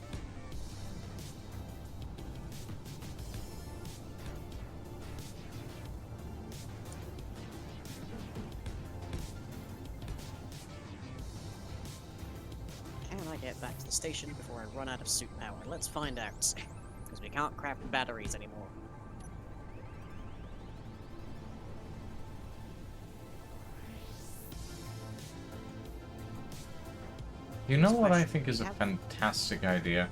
Can I get back to the station before I run out of suit power? Let's find out. Because we can't craft batteries anymore. You know what I Especially think is a we have- fantastic idea?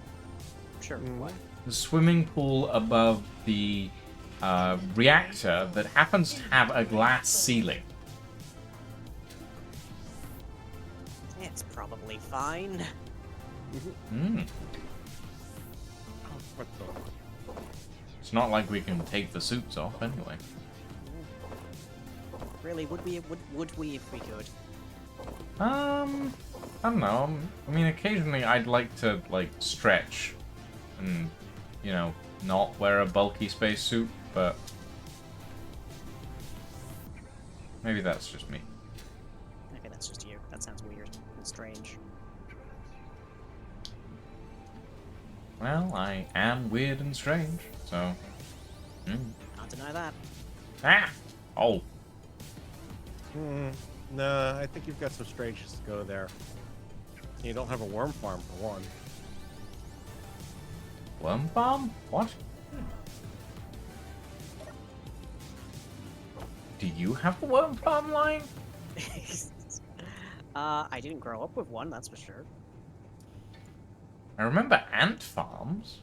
Sure, Mm. what? The swimming pool above the reactor that happens to have a glass ceiling. It's probably fine. Mm. Oh, what the? It's not like we can take the suits off anyway. Really, would we if we could? I don't know. I mean, occasionally I'd like to, like, stretch and, you know, not wear a bulky spacesuit, but maybe that's just me. Okay, that's just you. That sounds weird and strange. Well, I am weird and strange, so... Can't deny that. Ah! Oh. Nah, I think you've got some strangeness to go there. You don't have a worm farm for one. Worm farm? What? Do you have a worm farm line? I didn't grow up with one, that's for sure. I remember ant farms.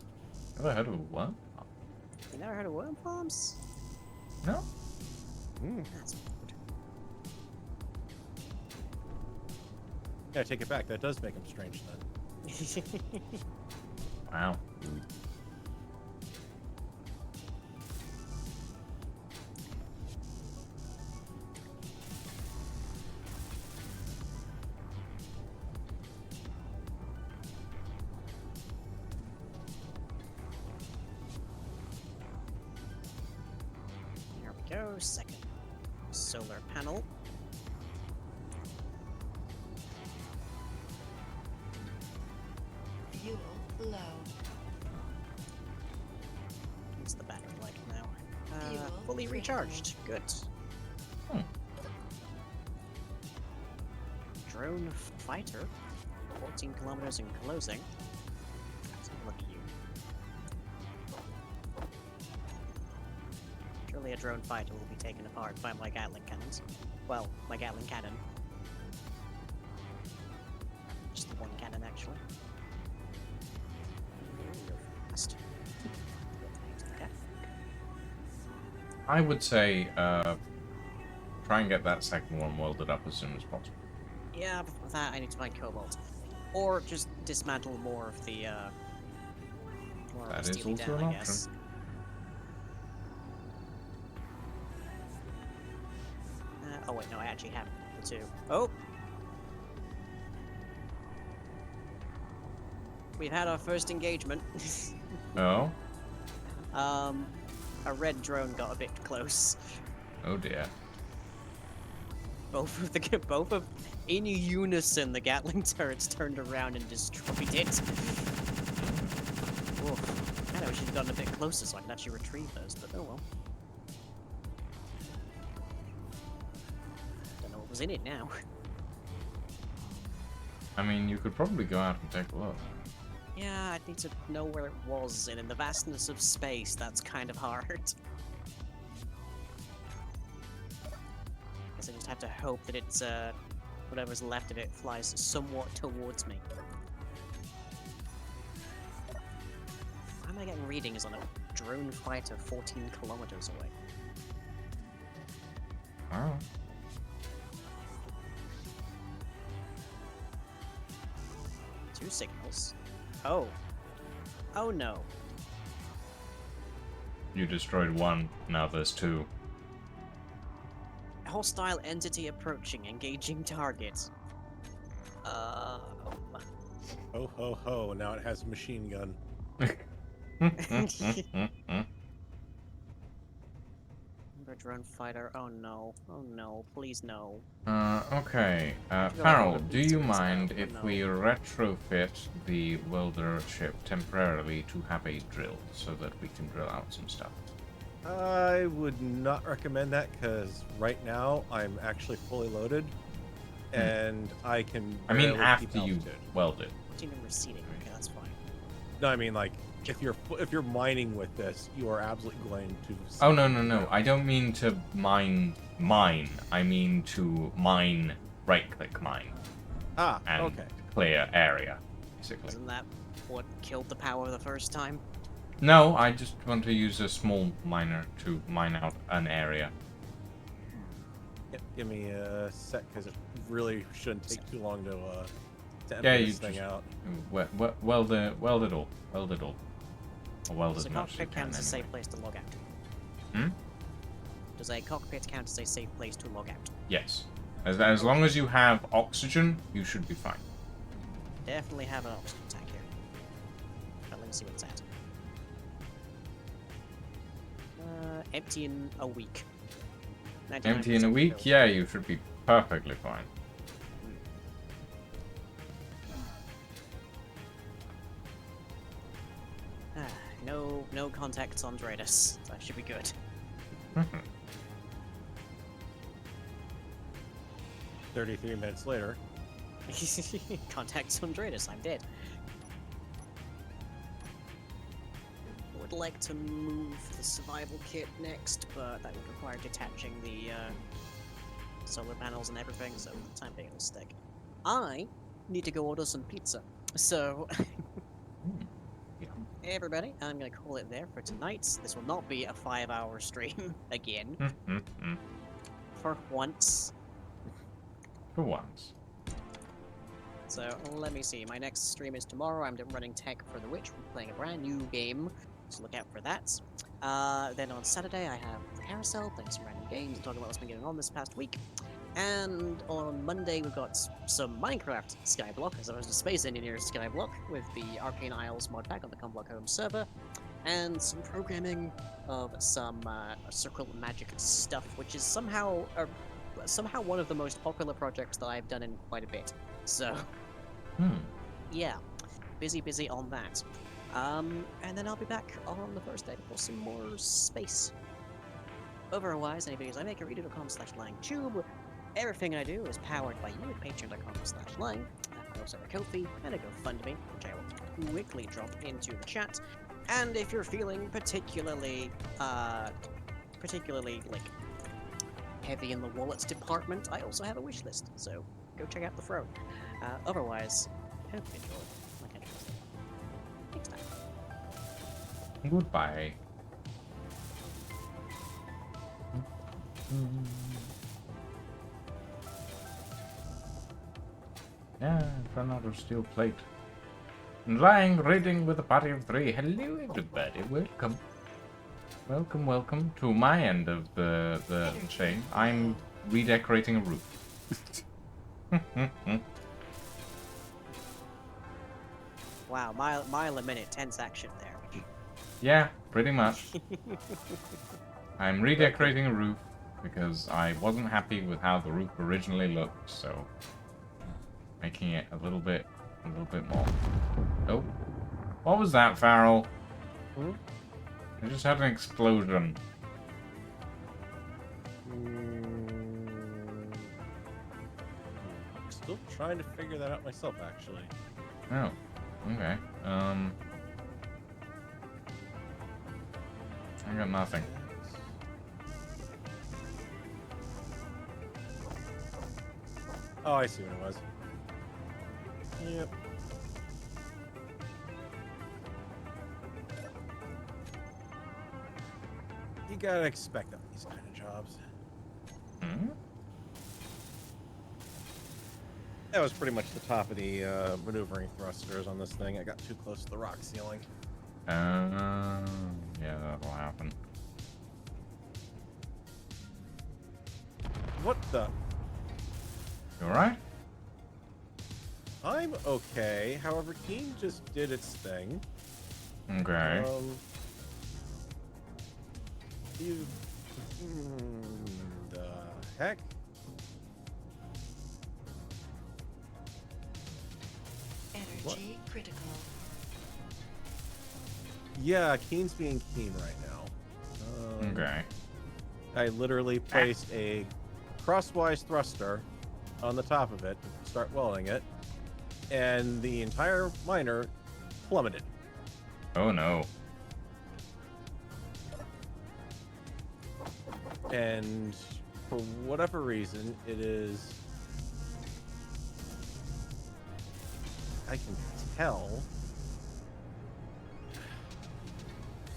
Never heard of a worm farm. You never heard of worm farms? No? That's weird. Yeah, I take it back. That does make him strange then. Wow. There we go. Second solar panel. Fuel low. What's the battery like now? Fuel Fully critical. recharged. Good. Hmm. Drone fighter. 14 kilometers in closing. Let's have a look at you. Surely a drone fighter will be taken apart by my Gatling cannons. Well, my Gatling cannon. Just the one cannon, actually. Go fast. Okay. I would say, try and get that second one welded up as soon as possible. Yeah, but for that I need to find cobalt. Or just dismantle more of the, more That of is the steely also down, an I guess. Oh wait, no, I actually have the two. Oh! We've had our first engagement. Oh? A red drone got a bit close. Oh dear. Both of, in unison, the Gatling turrets turned around and destroyed it. Oof. Man, I wish you'd gotten a bit closer so I could actually retrieve those, but oh well. Don't know what was in it now. I mean, you could probably go out and take a look. Yeah, I'd need to know where it was, and in the vastness of space, that's kind of hard. Guess I just have to hope that it's, whatever's left of it flies somewhat towards me. Why am I getting readings on a drone fighter 14 kilometers away? Wow. Two signals. Oh. Oh no. You destroyed one, now there's two. Hostile entity approaching, engaging target. Ho ho ho! Now it has a machine gun. Drone fighter. Oh no. Oh no. Please no. Okay. Feel like Farrell, all do the you pizza is mind now, if no. we retrofit the welder ship temporarily to have a drill so that we can drill out some stuff? I would not recommend that because right now I'm actually fully loaded, and I can. I mean, barely after keep you altitude. weld it. Team receding. Okay, that's fine. No, I mean like if you're mining with this, you are absolutely going to. Oh, no. I don't mean to mine. I mean to mine, right-click mine, Ah, and okay. clear area, basically. Isn't that what killed the power the first time? No, I just want to use a small miner to mine out an area. Give me a sec because it really shouldn't take too long to empty Yeah, this you thing just out. weld it all. Or weld Does as a much as you cockpit can count as a anyway. safe place to log out? Hmm? Does a cockpit count as a safe place to log out? Yes. As long as you have oxygen, you should be fine. Definitely have an oxygen tank here. But let me see what it's at. Empty in a week. Empty in a 99% week? filled. Yeah, you should be perfectly fine. No contacts on Dratus. That should be good. 33 minutes later. Contacts on Dratus, I'm dead. Would like to move the survival kit next, but that would require detaching the solar panels and everything, so for the time being it'll stick. I need to go order some pizza. So, hey everybody, I'm gonna call it there for tonight. This will not be a 5-hour stream again, for once. For once. So let me see. My next stream is tomorrow. I'm running tech for The Witch. We're playing a brand new game, so look out for that. Then on Saturday I have the Carousel, playing some random games, and talking about what's been going on this past week. And on Monday we've got some Minecraft Skyblock, as I was a Space Engineer Skyblock, with the Arcane Isles mod pack on the Comblock Home server, and some programming of some Circle Magic stuff, which is somehow one of the most popular projects that I've done in quite a bit. So, yeah, busy on that. And then I'll be back on the Thursday for some more space. Otherwise, any videos I make at redo.com/LangTube. Everything I do is powered by you at patreon.com/Lang. I also have a Ko-fi and a GoFundMe, which I will quickly drop into the chat. And if you're feeling particularly like heavy in the wallets department, I also have a wish list, so go check out the throne. Otherwise, I hope you enjoyed. Like I said, next time. Goodbye. Yeah, Thanatos steel plate. Lying, reading with a party of 3. Hello, everybody. Welcome. Welcome to my end of the chain. I'm redecorating a roof. Wow, mile a minute, tense action there. Yeah, pretty much. I'm redecorating a roof because I wasn't happy with how the roof originally looked, so making it a little bit more. Oh, what was that, Farrell? I just had an explosion. Still trying to figure that out myself, actually. Oh, okay. I got nothing. Oh, I see what it was. Yep. You gotta expect on these kind of jobs. That was pretty much the top of the maneuvering thrusters on this thing. I got too close to the rock ceiling. Yeah, that'll happen. What the? You alright? I'm okay. However, Keen just did its thing. Okay. You. The heck? Energy critical. Yeah, Keen's being Keen right now. Okay. I literally placed a crosswise thruster on the top of it to start welding it, and the entire miner plummeted. Oh no. And for whatever reason, it is. I can tell.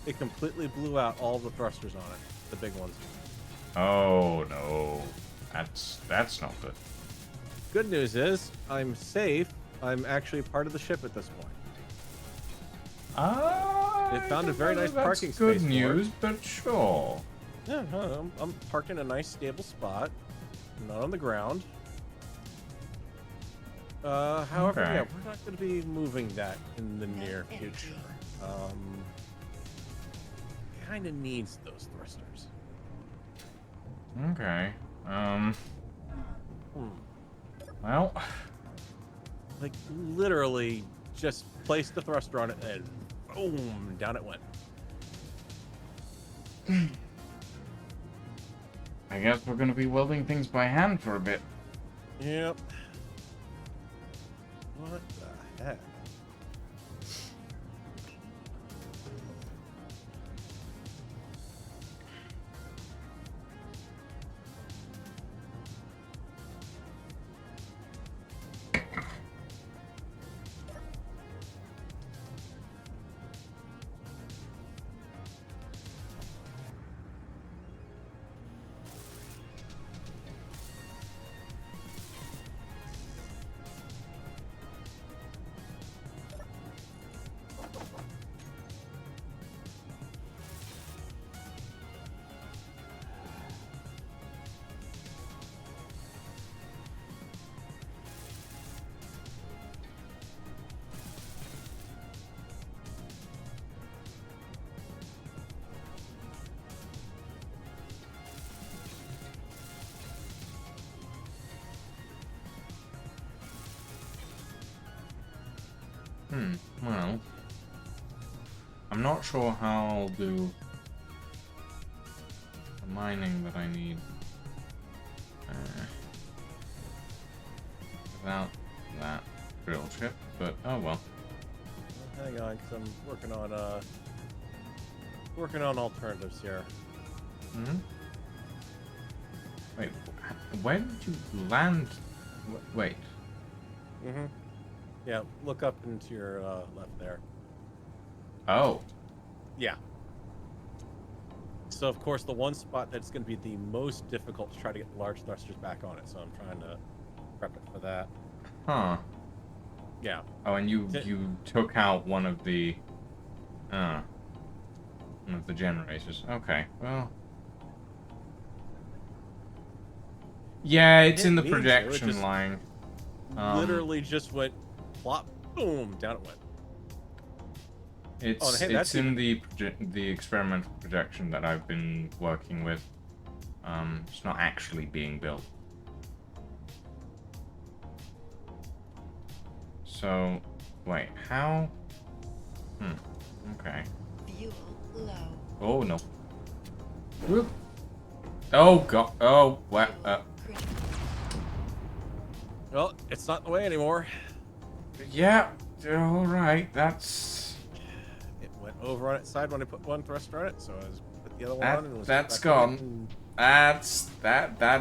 It completely blew out all the thrusters on it, the big ones. Oh no. That's not good. Good news is, I'm safe. I'm actually part of the ship at this point. It found a very nice parking space for Good it. news, but sure. Yeah, no, I'm parked in a nice stable spot, not on the ground. However, Okay. yeah, we're not going to be moving that in the near Energy. future. Kind of needs those thrusters. Okay. Hmm. Well, Like, literally just placed the thruster on it and boom, down it went. I guess we're gonna be welding things by hand for a bit. Yep. What the heck? Well, I'm not sure how I'll do the mining that I need without that drill chip, but oh well. Hang on, because I'm working on alternatives here. Hmm. Wait, where did you land? Wait. Mm-hmm. Yeah, look up into your left there. Oh. Yeah. So, of course, the one spot that's going to be the most difficult to try to get large thrusters back on it, so I'm trying to prep it for that. Huh. Yeah. Oh, and you took out one of the generators. Okay. Well. Yeah, it's in the Didn't mean to, it projection just line. Literally just went plop, boom, down it went. It's hey, that's in the experimental projection that I've been working with. It's not actually being built. So, wait, how? Okay. Fuel low. Oh no. Whoop. Oh god. Oh what? Critical. Well, it's not in the way anymore. Yeah. All right. That's It went over on its side when I put one thruster on it, so I put the other one on and it was that's back on it gone. That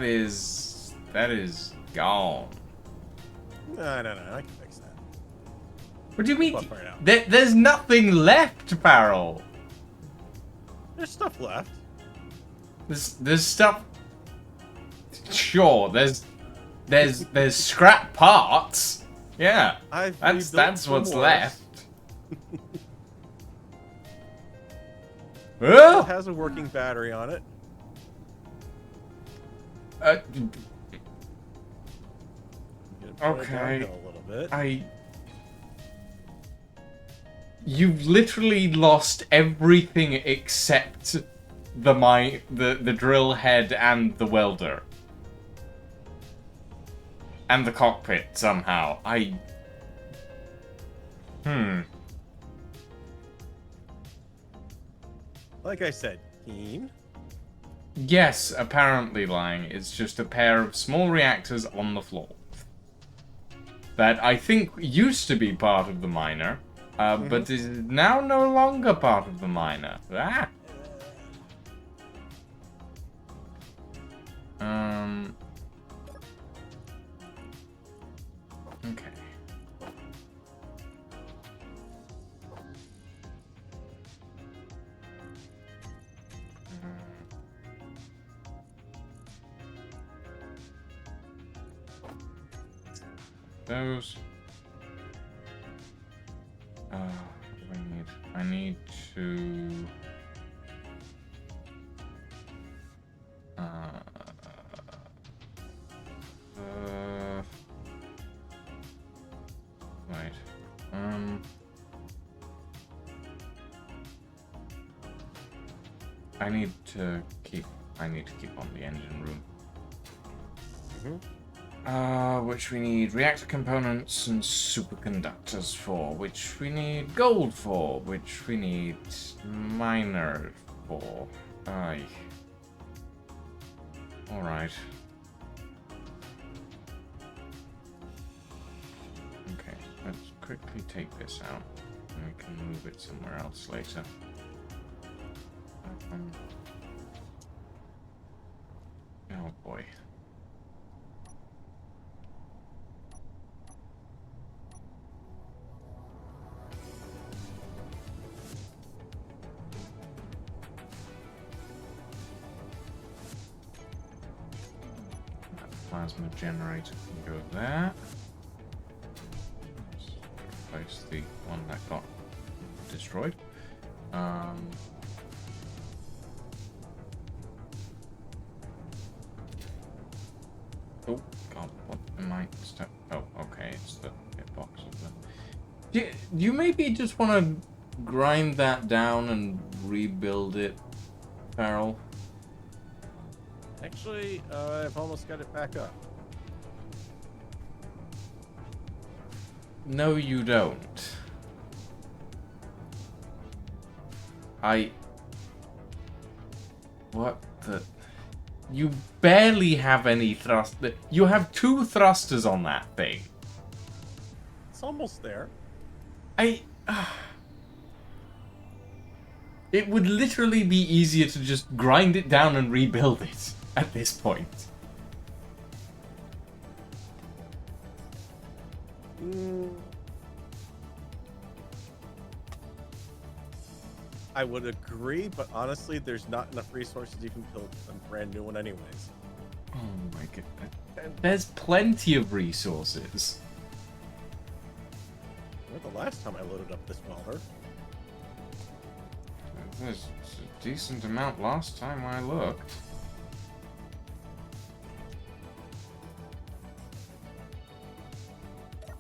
is gone. No, I can fix that. What do you mean? Buff right out. There's nothing left, Farrell. There's stuff left. There's stuff. Sure, there's scrap parts. Yeah, I've that's rebuilt what's some more. left. It has a working battery on it. Gonna put it Okay. downhill a little bit. You've literally lost everything except the drill head and the welder. And the cockpit, somehow. Like I said, keen. Yes, apparently lying. It's just a pair of small reactors on the floor. That I think used to be part of the miner, but is now no longer part of the miner. Ah! Okay. Those. What do I need? I need to. Wait. I need to keep on the engine room. Which we need reactor components and superconductors for, which we need gold for, which we need miner for. Aye. Alright. Okay, let's quickly take this out, and we can move it somewhere else later. Oh boy. Plasma generator can go there. Let's replace the one that got destroyed. Oh god, what am I stuck? Oh, okay, it's the hitbox of the. Do you maybe just want to grind that down and rebuild it, Farrell? Actually, I've almost got it back up. No, you don't. What the? You barely have any thrust. You have 2 thrusters on that thing. It's almost there. It would literally be easier to just grind it down and rebuild it at this point. I would agree, but honestly, there's not enough resources you can build a brand new one anyways. Oh my god. There's plenty of resources. Where the last time I loaded up this welder? There's a decent amount last time I looked.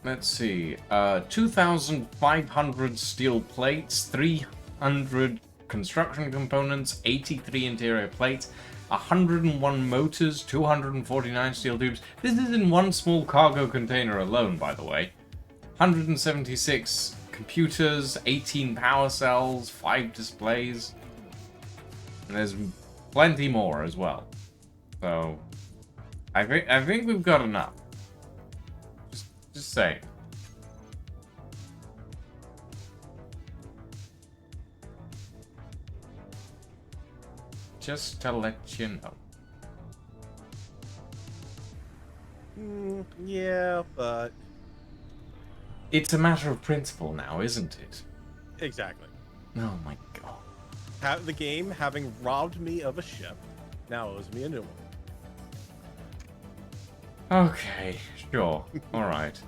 Let's see. 2,500 steel plates, 300 construction components, 83 interior plates, 101 motors, 249 steel tubes. This is in one small cargo container alone, by the way. 176 computers, 18 power cells, 5 displays. And there's plenty more as well. So, I think we've got enough. Just saying. Just to let you know. Yeah, but... It's a matter of principle now, isn't it? Exactly. Oh my god. The game, having robbed me of a ship, now owes me a new one. Okay, sure. Alright.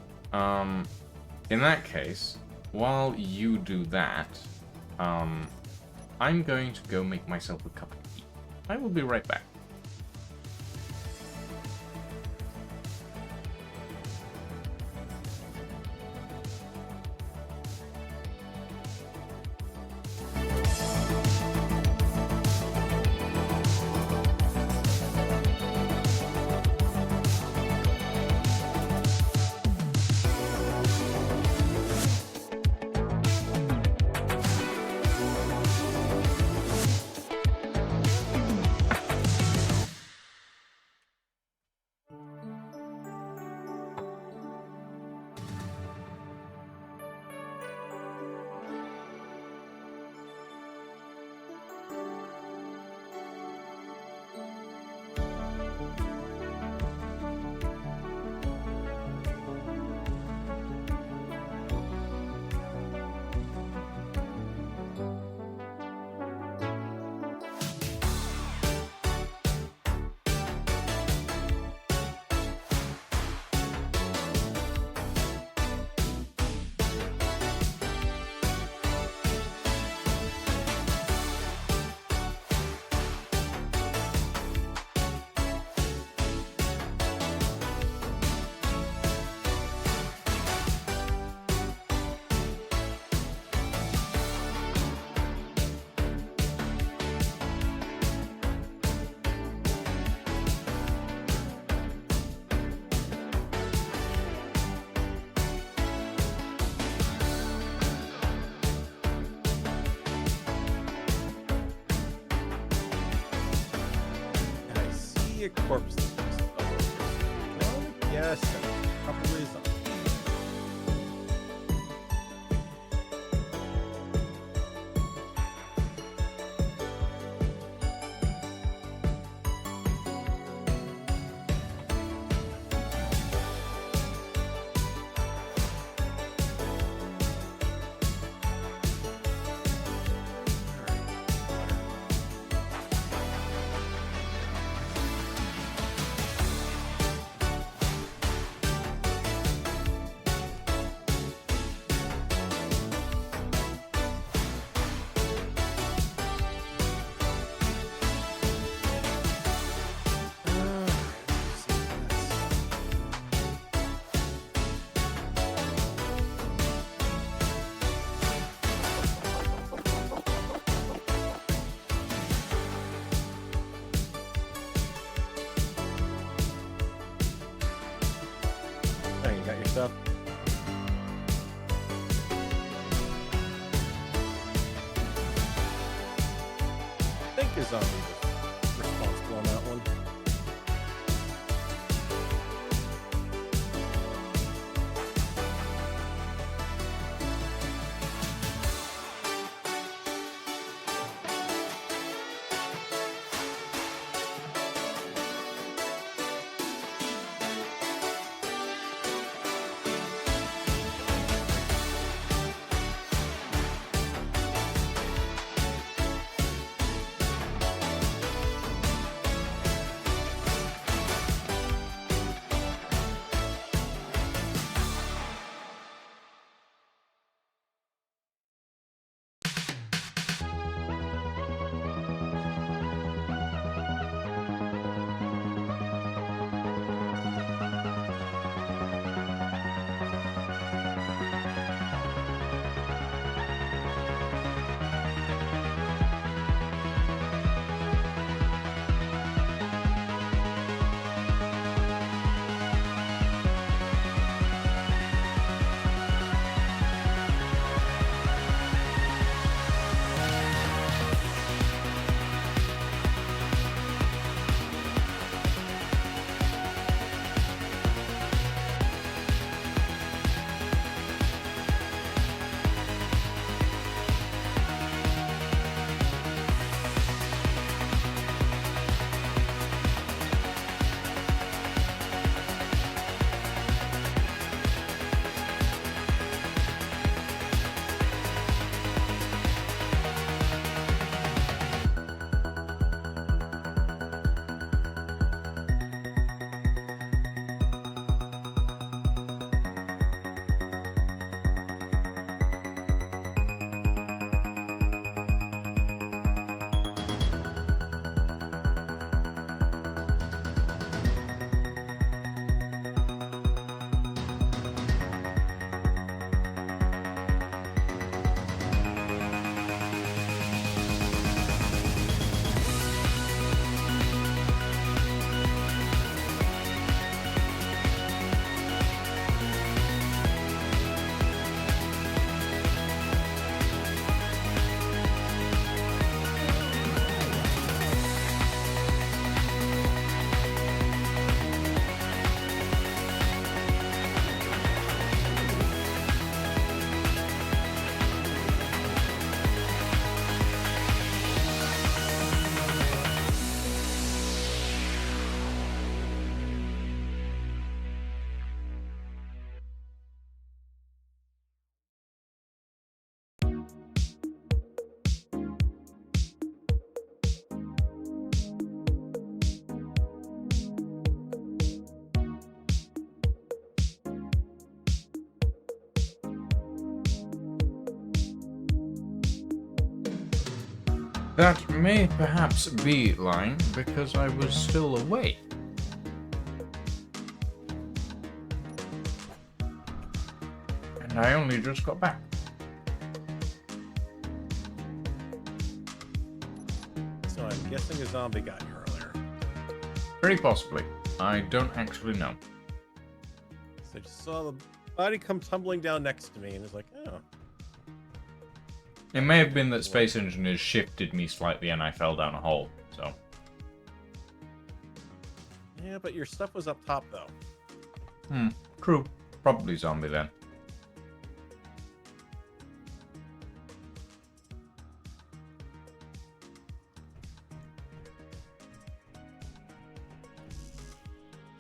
In that case, while you do that, I'm going to go make myself a cup of tea. I will be right back. a corpse. Yes, probably is. Oh, you got your stuff? I think his zombie was responsible on that one. That may perhaps be lying because I was still awake. And I only just got back. So I'm guessing a zombie got you earlier. Very possibly. I don't actually know. So I just saw the body come tumbling down next to me and was like, oh. It may have been that Space Engineers shifted me slightly and I fell down a hole, so. Yeah, but your stuff was up top, though. True. Probably zombie then.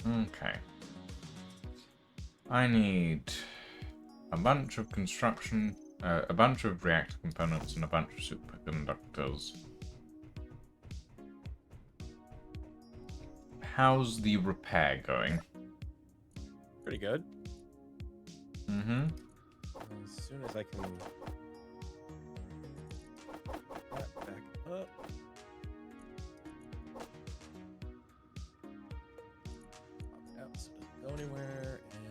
Okay. I need a bunch of construction, a bunch of reactor components, and a bunch of superconductors. How's the repair going? Pretty good. Mm-hmm. As soon as I can put that back up. Pop it out so it doesn't go anywhere. And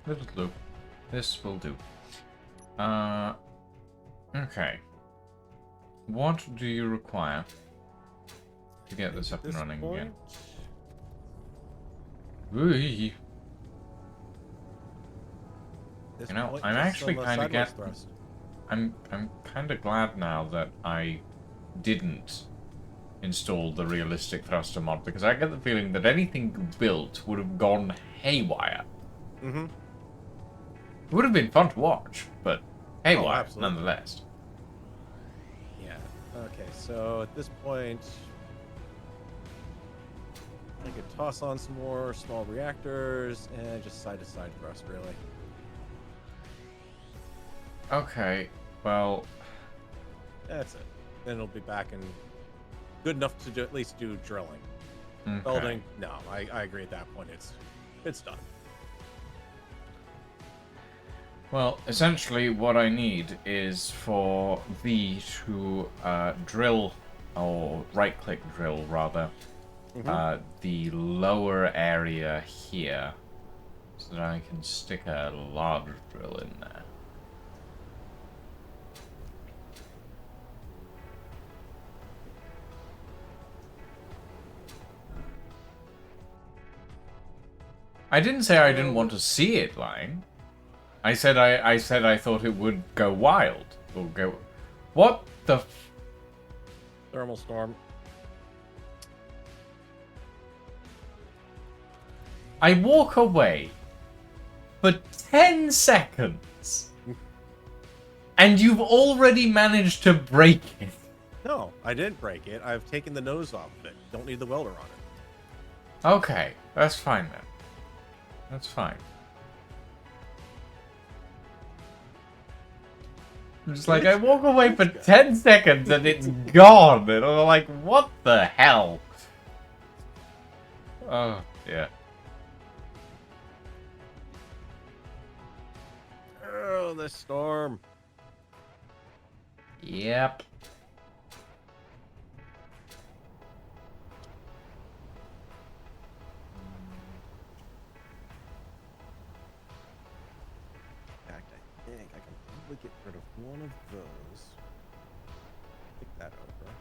Little loop. This will do. Okay. What do you require to get this up and running again? Ooh. You know, I'm actually kind of I'm kind of glad now that I didn't install the realistic thruster mod, because I get the feeling that anything you built would have gone haywire. mm-hmm. It would have been fun to watch, but haywire absolutely. nonetheless. Yeah. Okay, so at this point, I could toss on some more small reactors and just side-to-side thrust, really. Okay, well, That's it. Then it'll be back and good enough to at least do drilling. okay. Building, no, I agree at that point. It's done. Well, essentially what I need is for V to drill, or right-click drill rather, the lower area here, so that I can stick a large drill in there. I didn't say I didn't want to see it lying. I said I thought it would go wild. Or go... What the Thermal storm. I walk away for 10 seconds. And you've already managed to break it. No, I didn't break it. I've taken the nose off of it. Don't need the welder on it. Okay, that's fine then. That's fine. I'm just like, I walk away for 10 seconds and it's gone. And I'm like, what the hell? Oh, yeah. Oh, the storm. Yep. that over.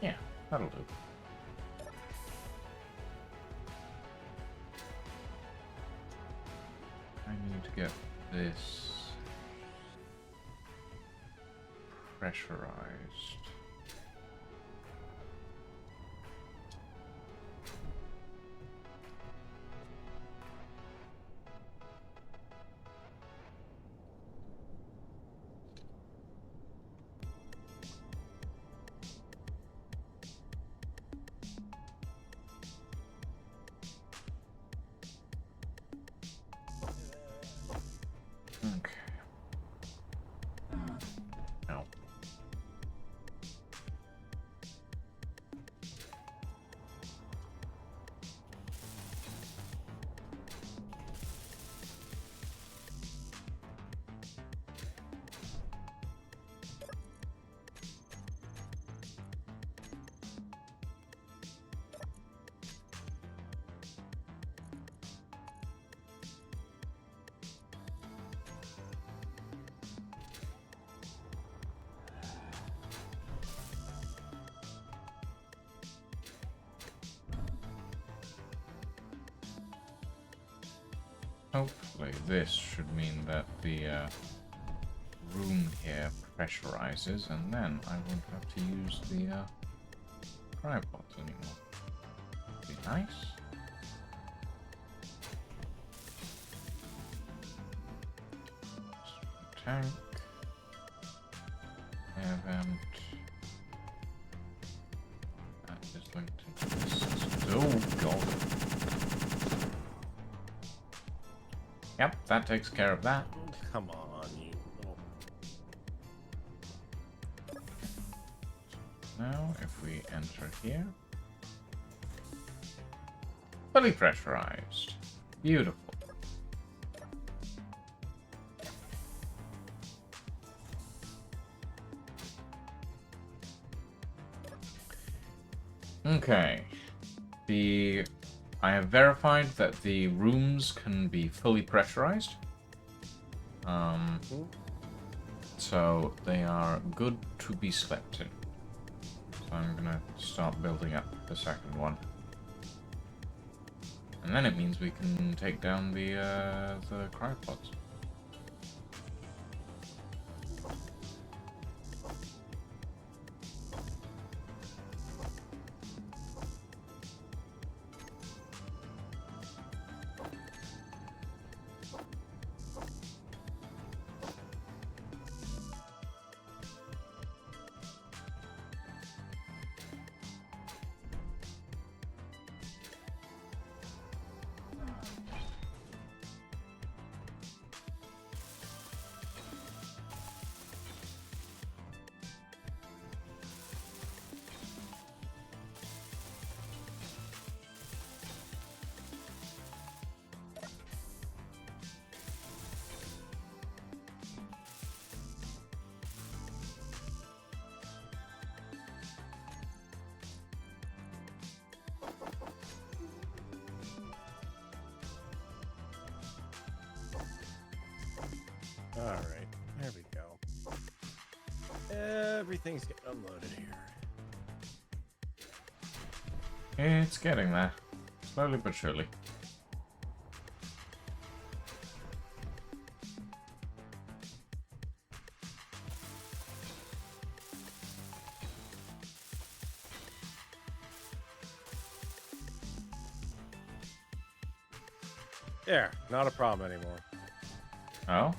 Yeah, that'll do. I need to get this pressurized. Okay. Now. Hopefully this should mean that the room here pressurizes, and then I won't have to use the cryopod anymore. Be nice. Tank. Air vent. That is linked to this. Oh god. Yep, that takes care of that. Oh, come on, you little... Now, if we enter here. Fully pressurized. Beautiful. Okay. I have verified that the rooms can be fully pressurized. So they are good to be slept in. So I'm gonna start building up the second one. And then it means we can take down the cryopods. Alright, there we go. Everything's getting unloaded here. It's getting there. Slowly but surely. There, not a problem anymore. Oh?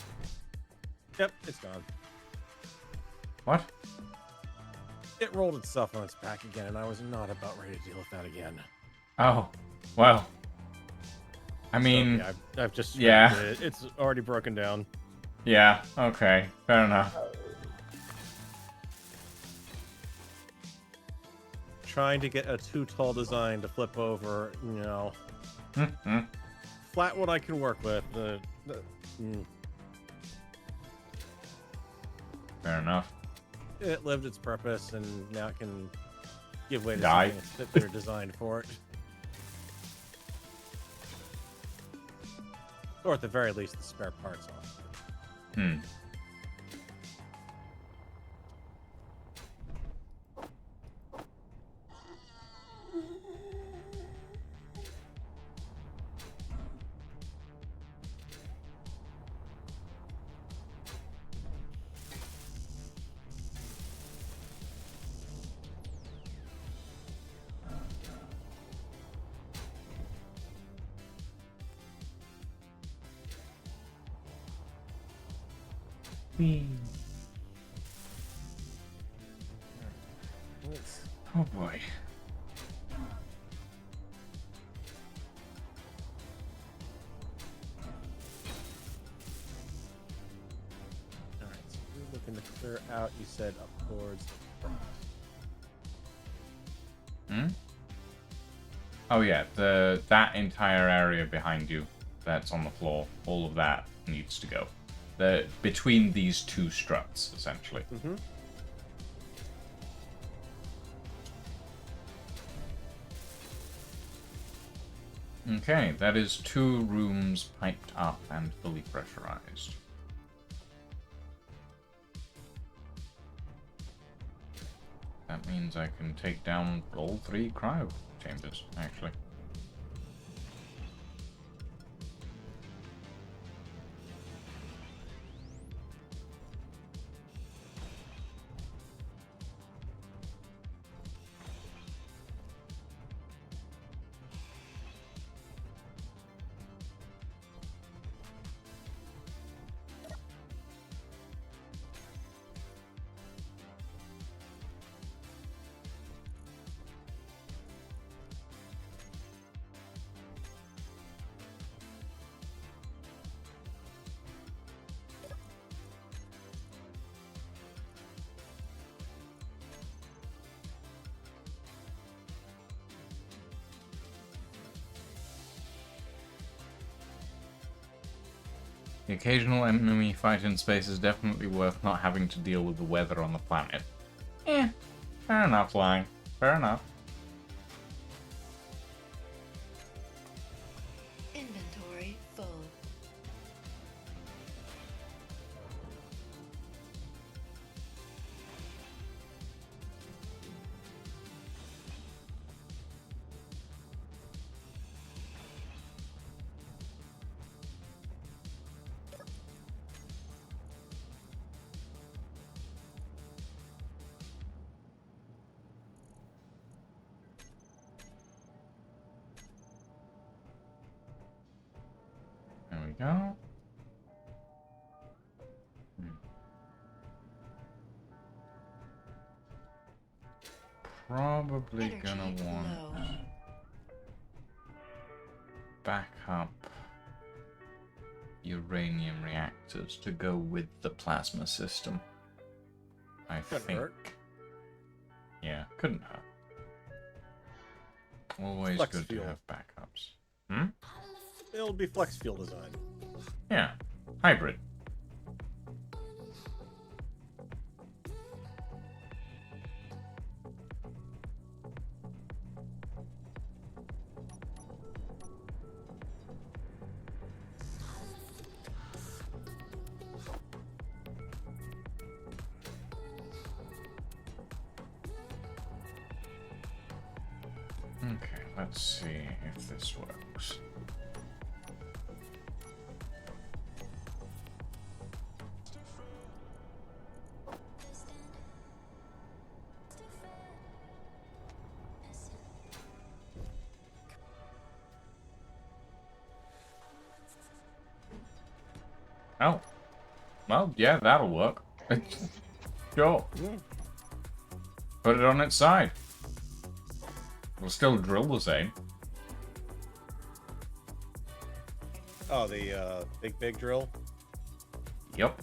Yep, it's gone. What? It rolled itself on its back again, and I was not about ready to deal with that again. Oh. Well. I mean... So, yeah, I've just... Yeah. It's already broken down. Yeah, okay. Fair enough. Trying to get a too tall design to flip over, you know... Flat what I can work with. Fair enough. It lived its purpose, and now it can give way to Die. something that they're designed for it. Or at the very least, the spare parts on. Hmm. Oh boy. Alright, so you're looking to clear out, you said, up towards the front. Hmm? Oh yeah, that entire area behind you that's on the floor, all of that needs to go. Between these two struts, essentially. Mm-hmm. Okay, that is 2 rooms piped up and fully pressurized. That means I can take down all 3 cryo chambers, actually. The occasional enemy fight in space is definitely worth not having to deal with the weather on the planet. Fair enough, Lang. Fair enough. Inventory full. There we go. Probably Energy gonna want low. backup uranium reactors to go with the plasma system. I Couldn't think. hurt. Yeah, couldn't hurt. Always Flex good fuel. to have backups. Hmm? It'll be flex fuel design. Yeah. Hybrid. Okay, let's see if this works. Oh. Well, yeah, that'll work. Sure. Put it on its side. We'll still drill the same. Oh, the big drill? Yep.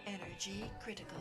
Energy critical.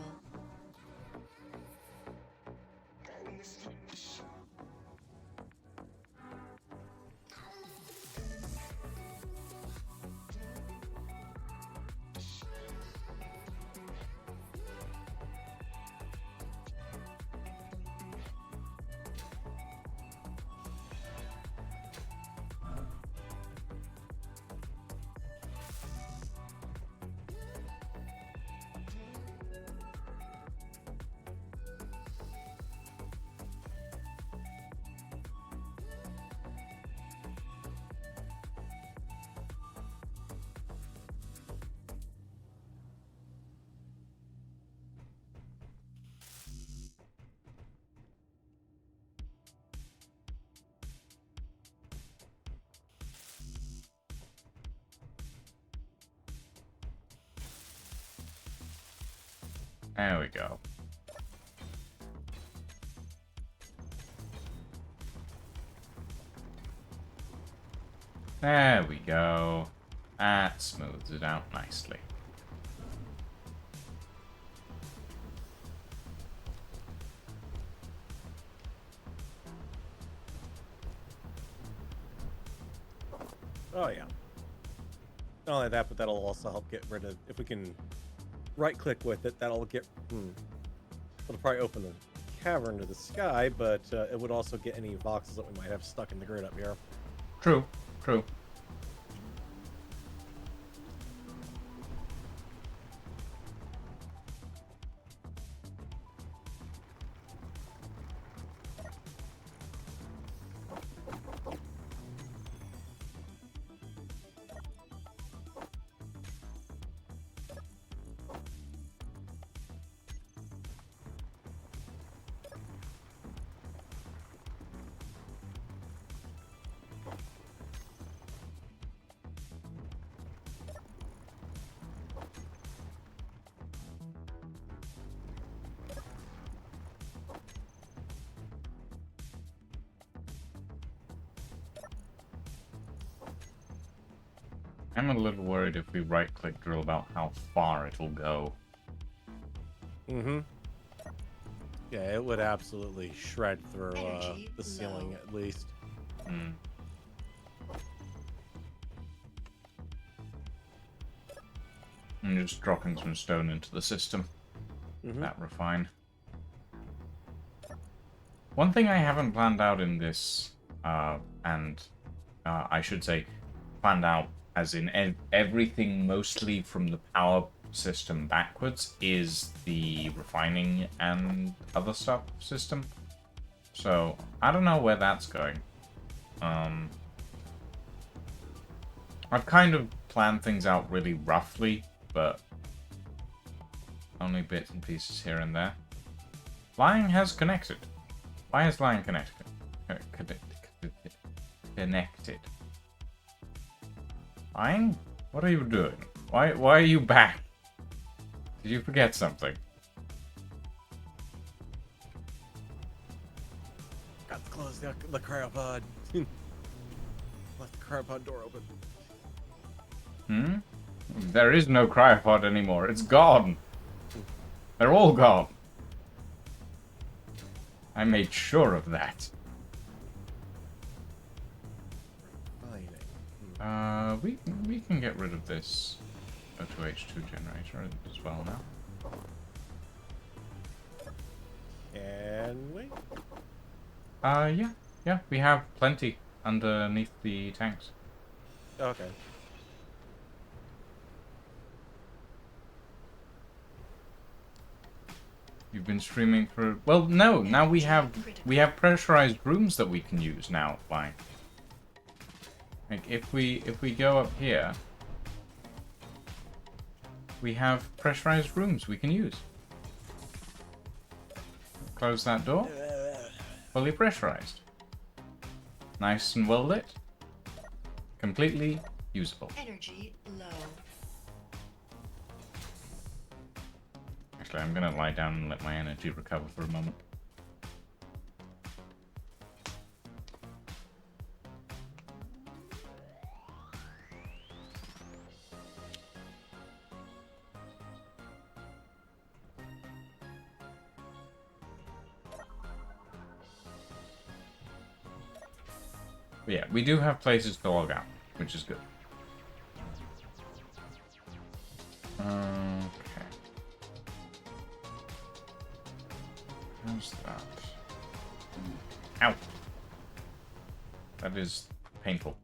There we go. There we go. That smooths it out nicely. Oh yeah. Not only that, but that'll also help get rid of, if we can right-click with it, that'll get, it'll probably open the cavern to the sky, but it would also get any boxes that we might have stuck in the grid up here. True, true. I'm a little worried if we right-click drill about how far it'll go. Mm-hmm. Yeah, it would absolutely shred through Energy the ceiling low. at least. Hmm. I'm just dropping some stone into the system. Mm-hmm. That refine. One thing I haven't planned out in this, I should say, planned out as in everything mostly from the power system backwards, is the refining and other stuff system. So, I don't know where that's going. I've kind of planned things out really roughly, but only bits and pieces here and there. Lion has connected. Why is Lion connected? Connected. Lion? What are you doing? Why are you back? Did you forget something? Got to close the cryopod. Left the cryopod door open. Hmm? There is no cryopod anymore. It's gone. They're all gone. I made sure of that. We can get rid of this O2H2 generator as well now. And wait. Yeah, we have plenty underneath the tanks. Okay. You've been streaming for... Well, no, now we have pressurized rooms that we can use now, fine. Like, if we go up here, we have pressurized rooms we can use. Close that door. Fully pressurized. Nice and well lit. Completely usable. Energy low. Actually, I'm gonna lie down and let my energy recover for a moment. But yeah, we do have places to log out, which is good. Okay. How's that? Ow! That is painful.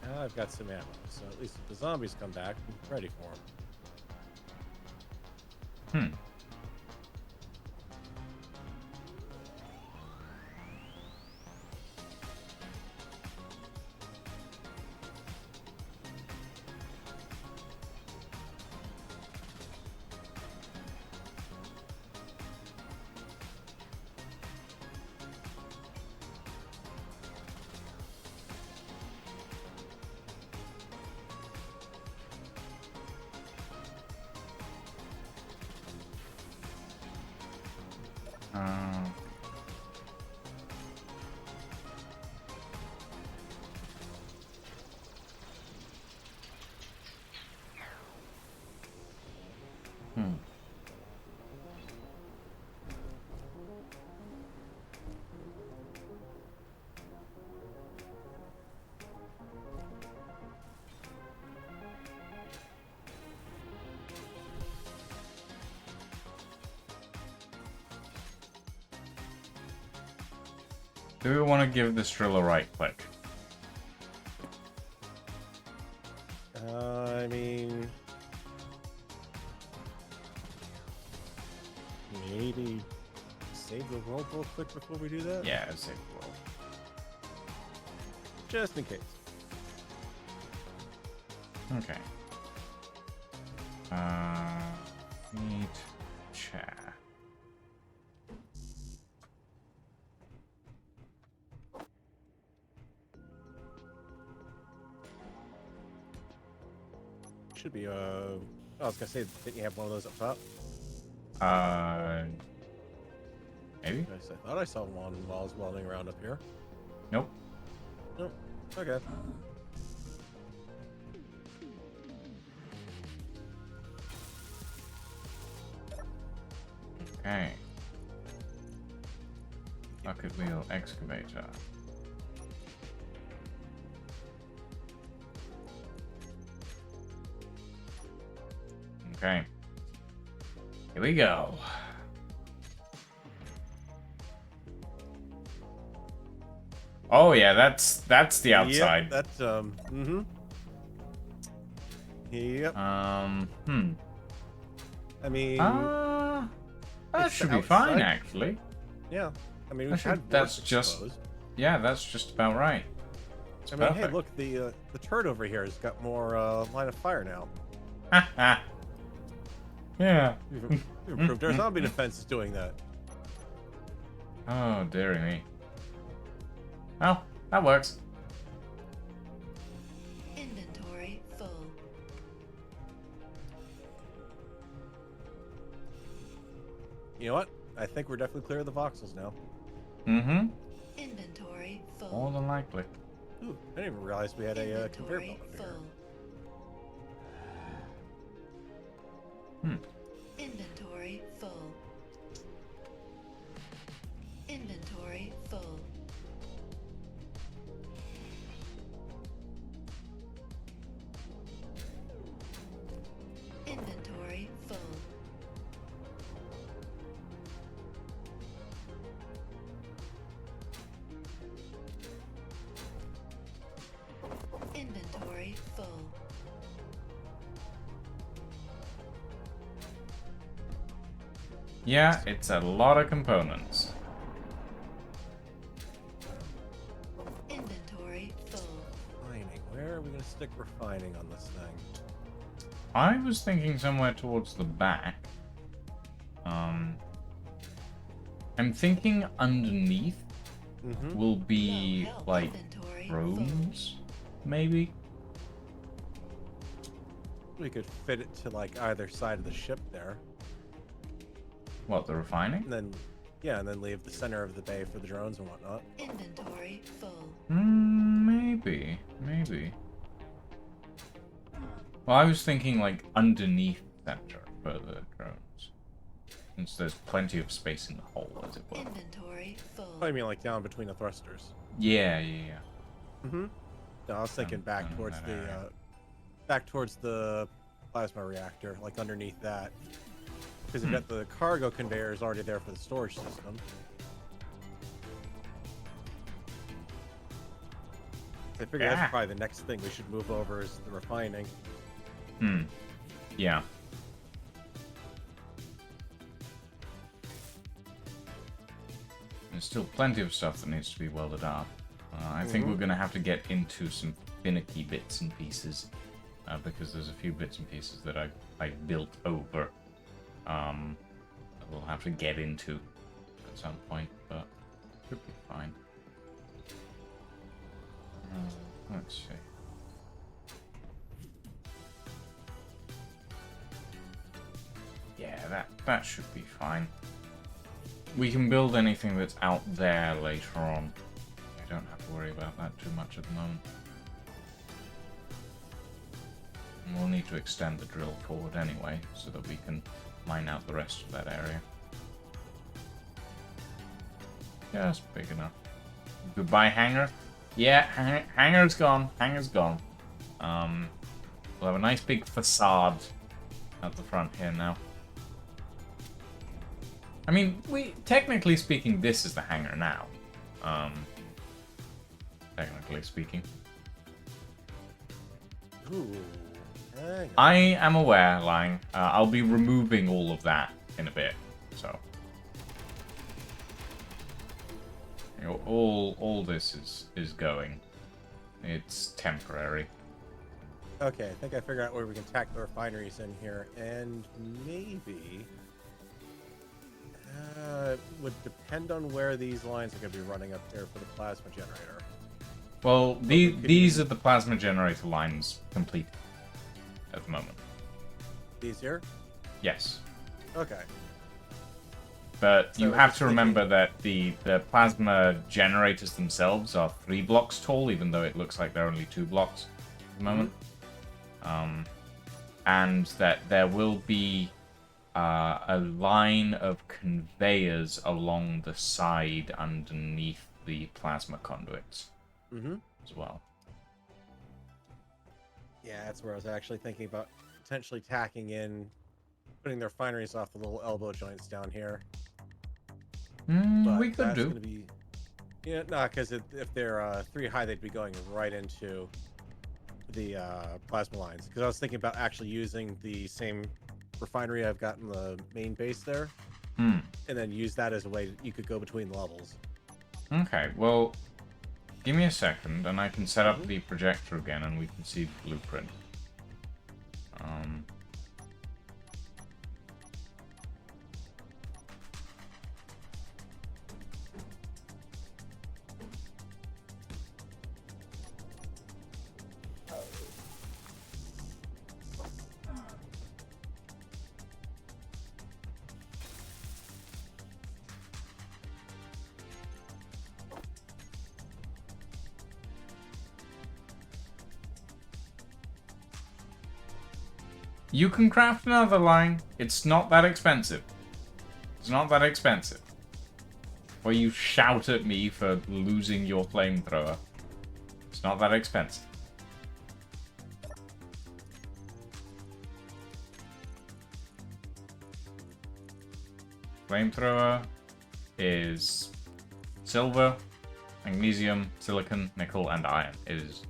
Now I've got some ammo, so at least if the zombies come back, I'm ready for them. Hmm. Uh, hmm. Do we want to give this drill a right click? I mean, maybe save the world real quick before we do that? Yeah, save the world. Just in case. Okay. Need chair. Should be, I was gonna say, didn't you have one of those up top? Maybe? Yes, I thought I saw one while I was welding around up here. Nope. Nope. Okay. Okay. Bucket wheel excavator. Okay. Here we go. Oh yeah, that's the outside. Yep, that's, Yep. I mean, That it's should the be fine outside. actually. yeah. I mean, I we've think had that's worse, I just- suppose. Yeah, that's just about right. It's I mean, hey, perfect. look, the turret over here has got more line of fire now. Yeah. We've improved our zombie defense is doing that. Oh, dearie me. Oh, that works. Inventory full. You know what? I think we're definitely clear of the voxels now. Mm-hmm. Inventory More full. than likely. Ooh, I didn't even realize we had a conveyor Inventory belt over here. full. Hmm. Inventory full. Inventory full. Inventory full. Inventory full. Yeah, it's a lot of components. Inventory full. Refining. Where are we going to stick refining on this thing? I was thinking somewhere towards the back. I'm thinking underneath Mm-hmm. will be Low health. like Inventory full. rooms, maybe. We could fit it to like either side of the ship there. What, the refining? And then, Yeah, and then leave the center of the bay for the drones and whatnot. Inventory full. Maybe. Well, I was thinking like underneath center for the drones, since there's plenty of space in the hole, as it were. Inventory full. Oh, I mean like down between the thrusters. Yeah. Mm-hmm. No, I was thinking Down in towards that the area. back towards the plasma reactor, like underneath that. Because you've got the cargo conveyors already there for the storage system. I figure Yeah. that's probably the next thing we should move over is the refining. Yeah. There's still plenty of stuff that needs to be welded up. I think we're going to have to get into some finicky bits and pieces, because there's a few bits and pieces that I built over. That we'll have to get into at some point, but should be fine. Let's see. Yeah, that should be fine. We can build anything that's out there later on. I don't have to worry about that too much at the moment. And we'll need to extend the drill forward anyway, so that we can mine out the rest of that area. Yeah, that's big enough. Goodbye, hangar. Yeah, hangar's gone. Hangar's gone. We'll have a nice big facade at the front here now. I mean, technically speaking, this is the hangar now. Technically speaking. Ooh. Hang on. I am aware, Lang. I'll be removing all of that in a bit, so. You know, all this is going. It's temporary. Okay, I think I figured out where we can tack the refineries in here, and maybe it would depend on where these lines are going to be running up here for the plasma generator. Well, these are the plasma generator lines complete at the moment. These here? Yes. Okay. But So you I have was to remember that the plasma generators themselves are 3 blocks tall, even though it looks like they're only 2 blocks at the moment. And that there will be a line of conveyors along the side underneath the plasma conduits as well. Yeah, that's where I was actually thinking about potentially tacking in, putting the refineries off the little elbow joints down here. But We could that's do. Gonna be... Yeah, no, because if they're 3 high, they'd be going right into the plasma lines. Because I was thinking about actually using the same refinery I've got in the main base there, and then use that as a way you could go between levels. Okay, well, give me a second, and I can set up the projector again, and we can see the blueprint. You can craft another line. It's not that expensive. It's not that expensive. Or you shout at me for losing your flamethrower. It's not that expensive. Flamethrower is silver, magnesium, silicon, nickel, and iron. It is...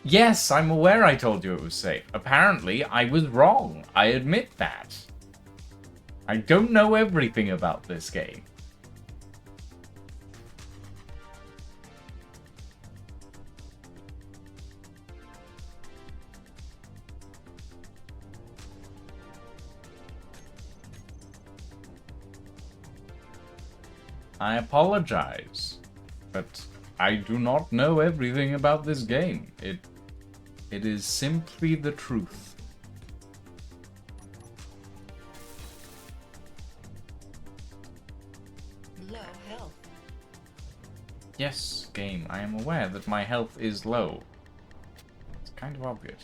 Yes, I'm aware I told you it was safe. Apparently, I was wrong. I admit that. I don't know everything about this game. I apologize, but I do not know everything about this game. It is simply the truth. low health. Yes, game, I am aware that my health is low. It's kind of obvious.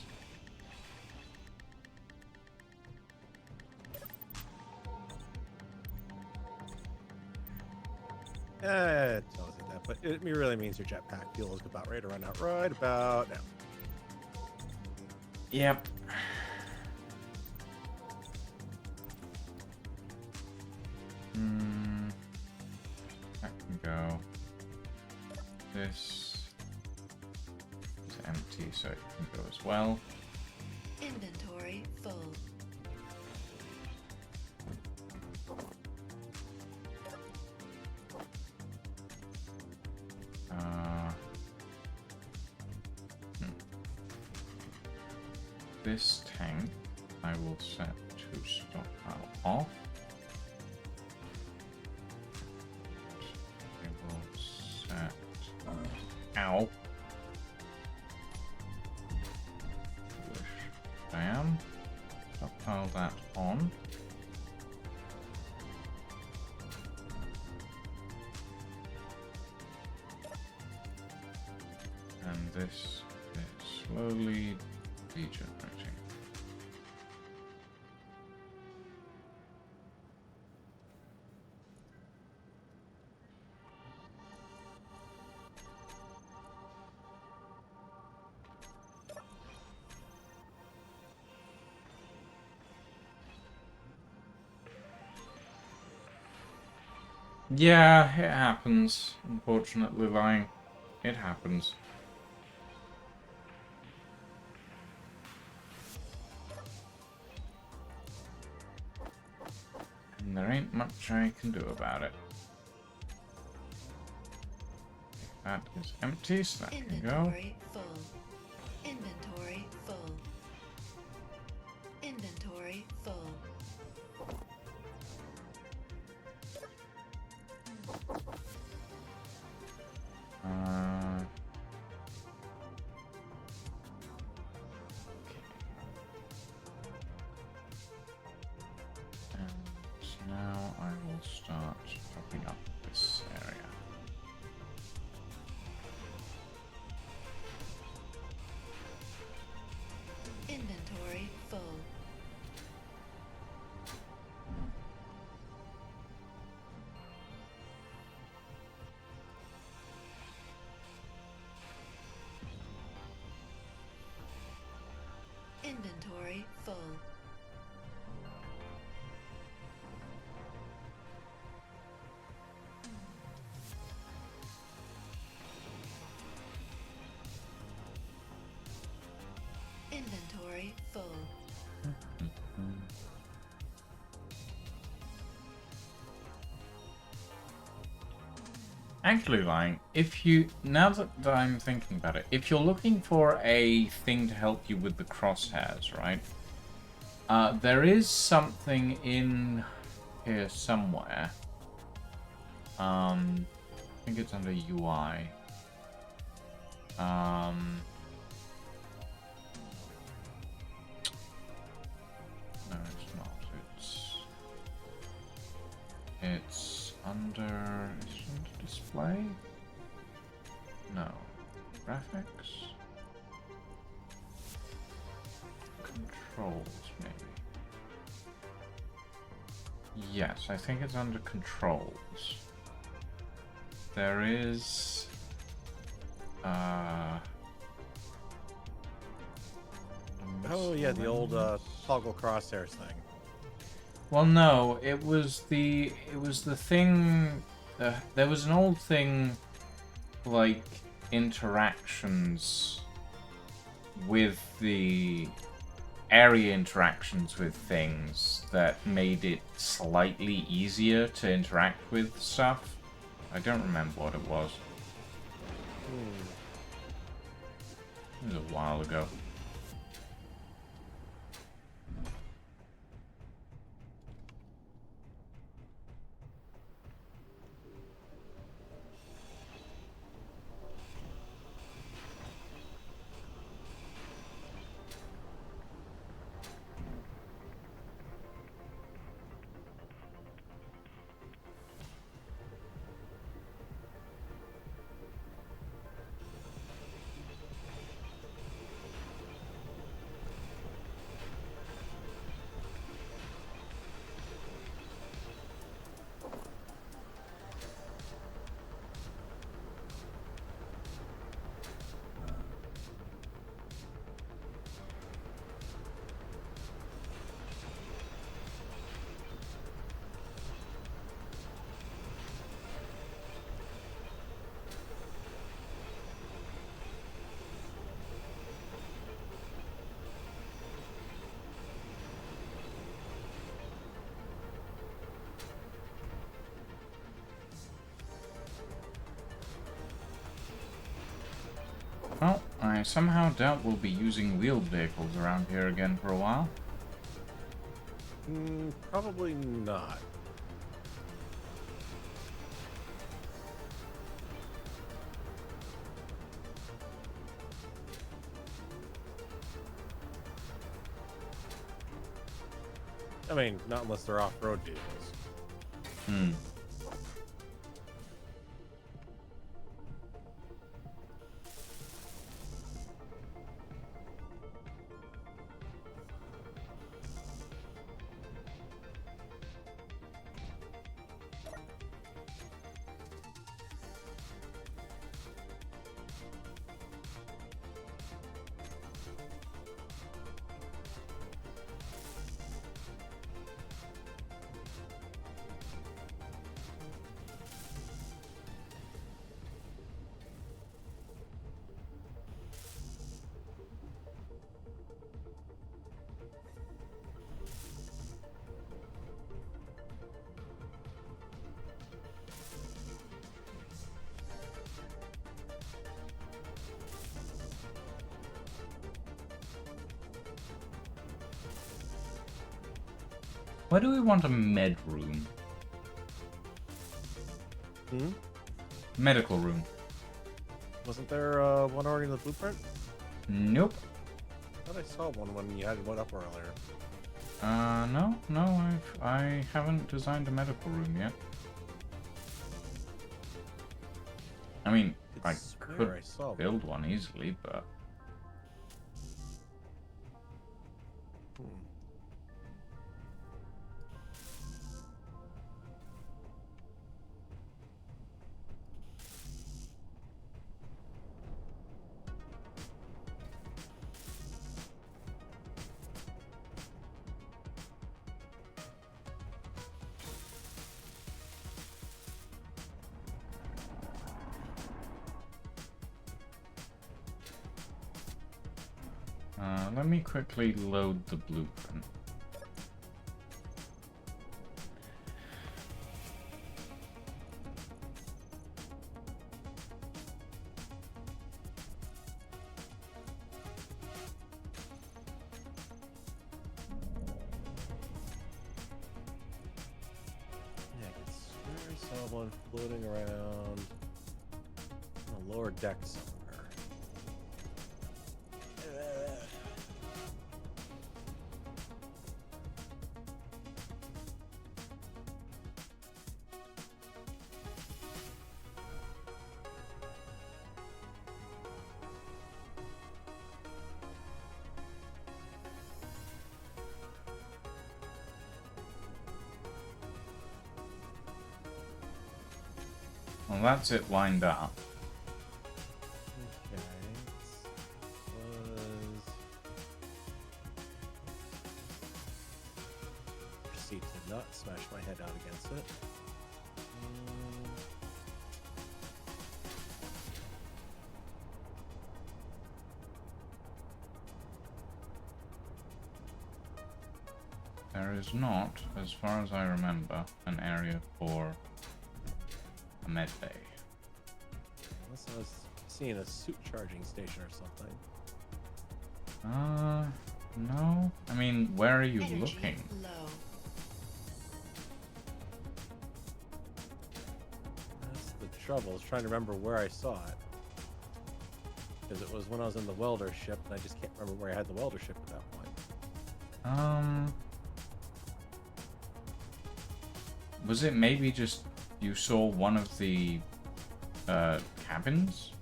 It tells you that, but it really means your jetpack fuel is about ready to run out right about now. Yep. That can go. This is empty, so it can go as well. Inventory full. This tank I will set to stockpile off. I will set ow. Foolish I am. Stockpile that on. And this is slowly degenerating. Yeah, it happens. Unfortunately, lying. It happens. And there ain't much I can do about it. That is empty, so that can go. Inventory full. Inventory full. Inventory full. And now I will start topping up this area. Inventory full. Inventory full. Inventory full. Actually, lying, if you, now that I'm thinking about it, if you're looking for a thing to help you with the crosshairs, right? There is something in here somewhere. I think it's under UI. No, it's not. It's under. Is it under display? No. Graphics? Controls, maybe. Yes, I think it's under controls. There is. Oh yeah, the old toggle crosshairs thing. Well, no, it was the thing. There was an old thing, like interactions with the area interactions with things that made it slightly easier to interact with stuff. I don't remember what it was. It was a while ago. I somehow doubt we'll be using wheeled vehicles around here again for a while. Probably not. I mean, not unless they're off-road vehicles. Hmm. Why do we want a med room? Medical room. Wasn't there one already in the blueprint? Nope. I thought I saw one you had one up earlier. No, I haven't designed a medical room yet. I mean, I swear could I saw one. build one easily, but... let me quickly load the blueprint. Yeah, I could swear I saw one floating around on the lower deck somewhere. Well, that's it lined up. Okay. Was proceed to not smash my head out against it. There is not, as far as I remember, an area for a med bay. Unless I was seeing a suit charging station or something. No. I mean, where are you Energy looking? low. That's the trouble, is trying to remember where I saw it. Because it was when I was in the welder ship, and I just can't remember where I had the welder ship at that point. Was it maybe just you saw one of the cabins?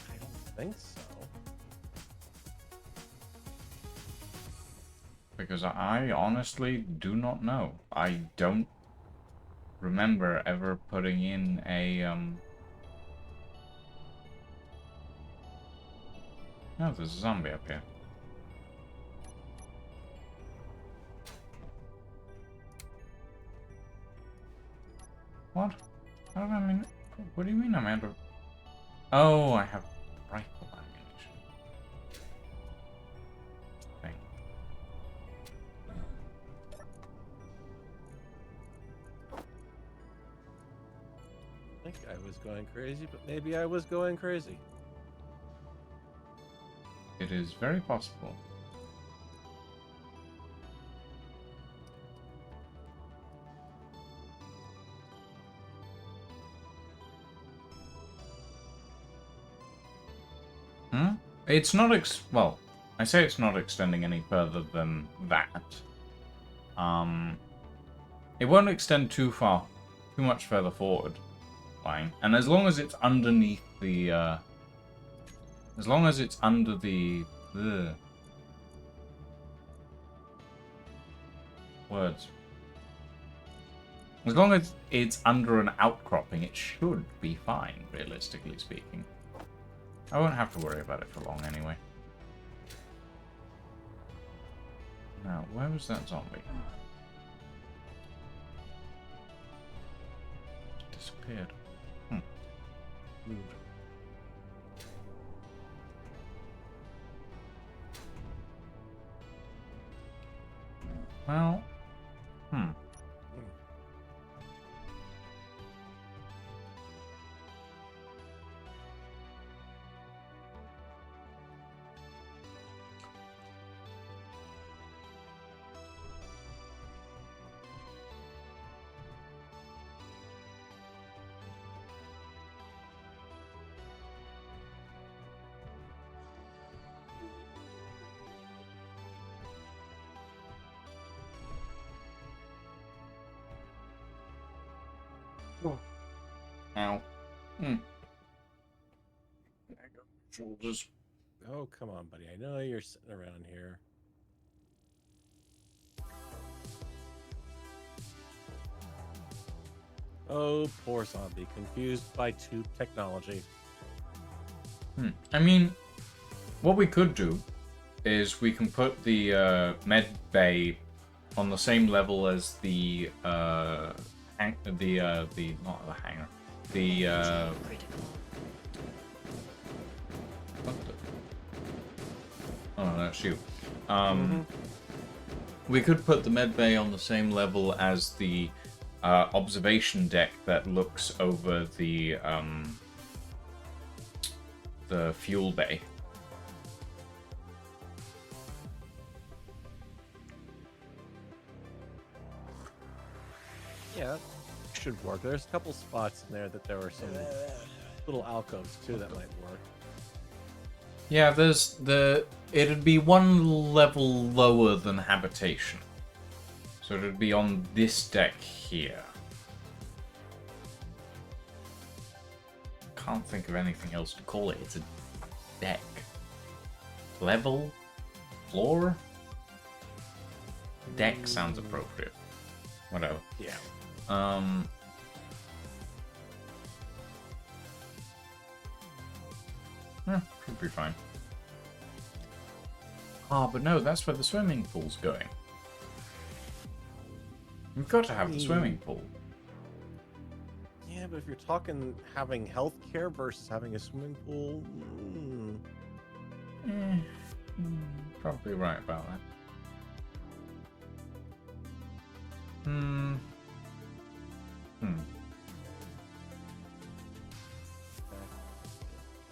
I don't think so. Because I honestly do not know. I don't remember ever putting in a Oh, there's a zombie up here. What? How do I mean? What do you mean I'm out of? Oh, I have rifle ammunition. Thing. think I was going crazy, but maybe I was going crazy. It is very possible. Hmm? It's not well, I say it's not extending any further than that. It won't extend too much further forward. Fine. And as long as it's underneath the, as long as it's under the, words. As long as it's under an outcropping, it should be fine, realistically speaking. I won't have to worry about it for long anyway. Now, where was that zombie? Disappeared. Rude. Well, ow. Shoulders. Oh, come on, buddy. I know you're sitting around here. Oh, poor zombie. Confused by tube technology. I mean, what we could do is we can put the med bay on the same level as the not the hangar, the Critical. what the? Oh, that's you. We could put the med bay on the same level as the observation deck that looks over the fuel bay. Yeah, should work. There's a couple spots in there that there were some little alcoves too that might work. Yeah, it'd be one level lower than habitation. So it'd be on this deck here. Can't think of anything else to call it. It's a deck. Level? Floor? Deck sounds appropriate. Whatever. Yeah. Should be fine. Ah, but no, that's where the swimming pool's going. We've got to have the swimming pool. Yeah, but if you're talking having healthcare versus having a swimming pool, Probably right about that. I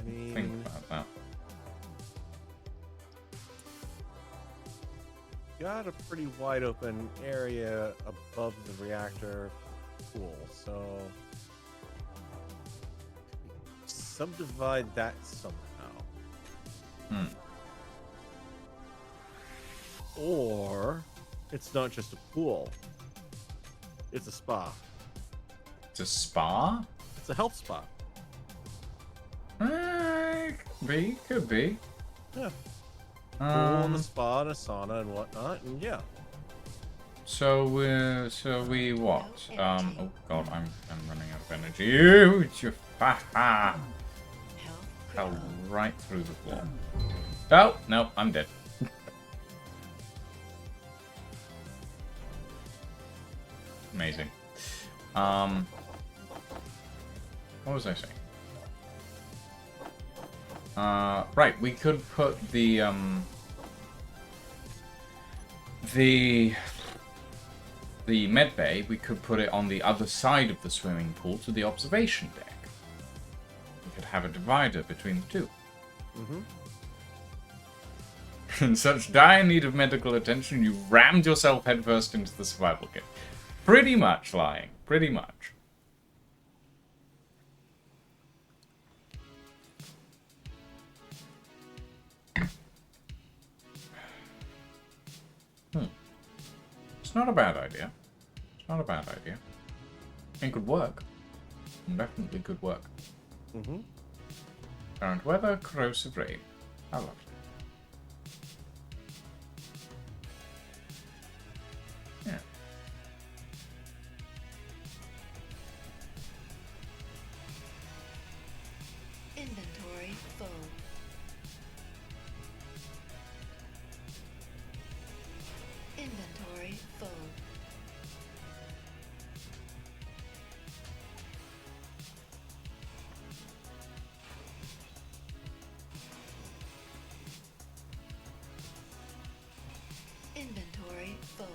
mean, Think about that. got a pretty wide open area above the reactor pool, so subdivide that somehow. Or it's not just a pool, it's a spa. It's a spa? It's a health spa. Could be. Yeah. Pool and a spa and a sauna and whatnot, and yeah. So we what? Oh god, I'm running out of energy. Ew, it's your Health fell critical. right through the floor. Oh no, I'm dead. Amazing. What was I saying? Right, we could put the med bay, we could put it on the other side of the swimming pool to the observation deck. We could have a divider between the two. Mm-hmm. In such dire need of medical attention, you rammed yourself headfirst into the survival kit. Pretty much lying. Pretty much. It's not a bad idea. It's not a bad idea. It could work. Definitely could work. Mm-hmm. Current weather, corrosive rain. I love it. Yeah. Inventory full. Inventory full. Inventory full.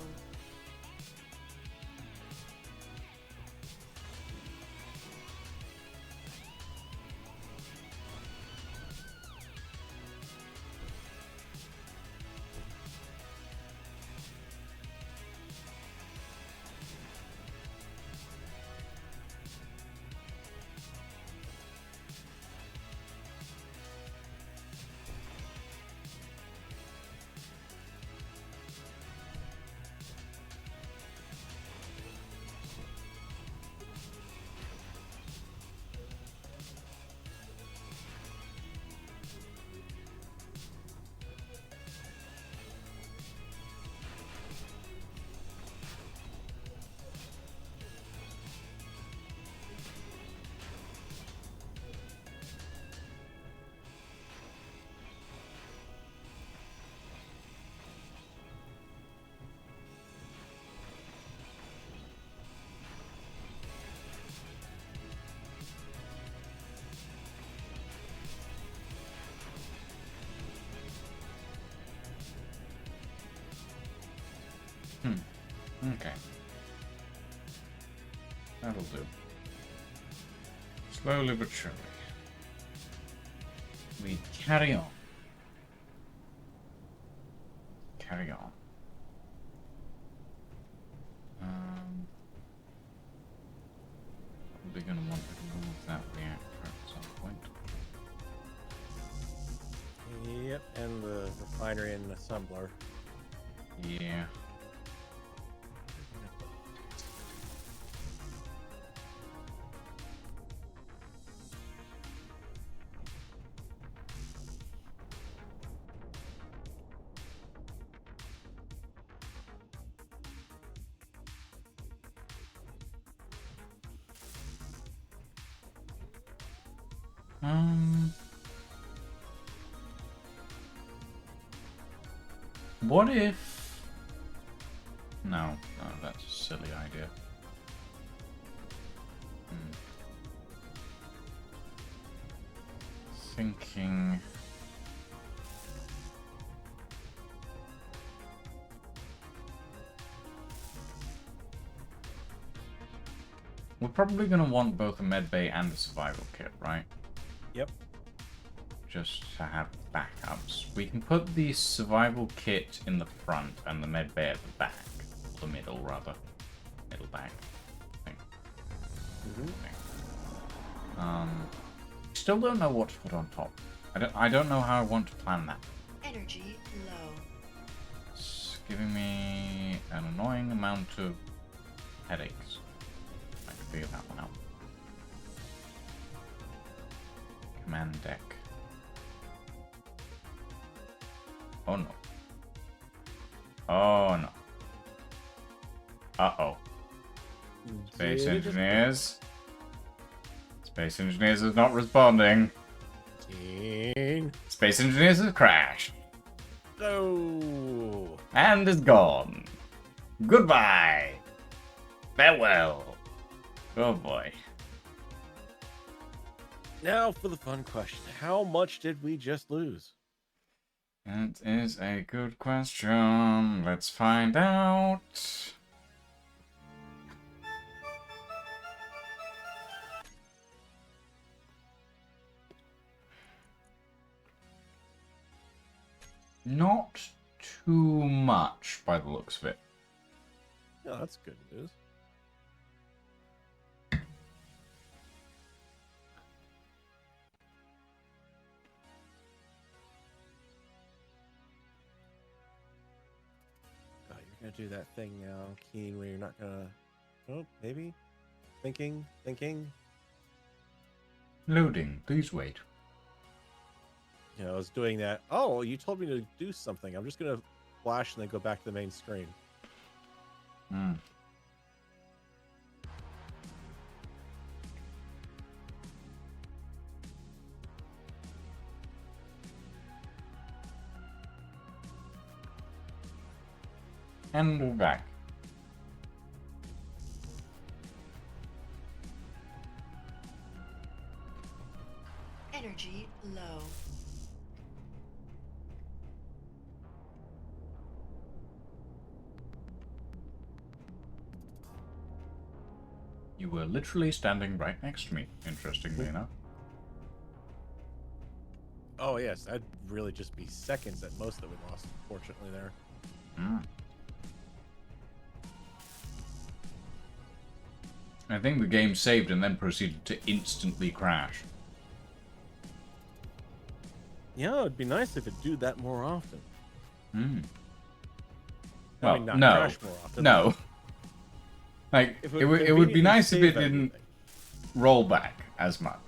Okay. That'll do. Slowly but surely. We carry on. Carry on. Probably gonna want to remove that reactor at some point. Yep, and the refinery and the assembler. Yeah. What if... No, that's a silly idea. Thinking... We're probably going to want both a medbay and a survival kit, right? Yep. Just to have backups. We can put the survival kit in the front and the medbay at the back. The middle, rather. Middle back. I think. Still don't know what to put on top. I don't know how I want to plan that. Energy low. It's giving me an annoying amount of headaches. I can figure that one out. Command deck. Oh no. Oh no. Uh-oh. Space engineers. Space engineers is not responding. Space engineers has crashed. Oh. And is gone. Goodbye. Farewell. Oh boy. Now for the fun question. How much did we just lose? That is a good question. Let's find out. Not too much by the looks of it. Yeah, that's good news. God, you're gonna do that thing now, Keen, where you're not gonna. Oh, maybe. Thinking. Loading. Please wait. You know, I was doing that. Oh, you told me to do something. I'm just gonna flash and then go back to the main screen. Hmm. And we're back. Energy low. You were literally standing right next to me, interestingly enough. Oh yes, that'd really just be seconds at most that we lost, fortunately there. Hmm. I think the game saved and then proceeded to instantly crash. Yeah, it'd be nice if it'd do that more often. Hmm. I Well, mean, not no. crash more often. No. Like, If it would be conveniently nice if save it didn't everything. roll back as much.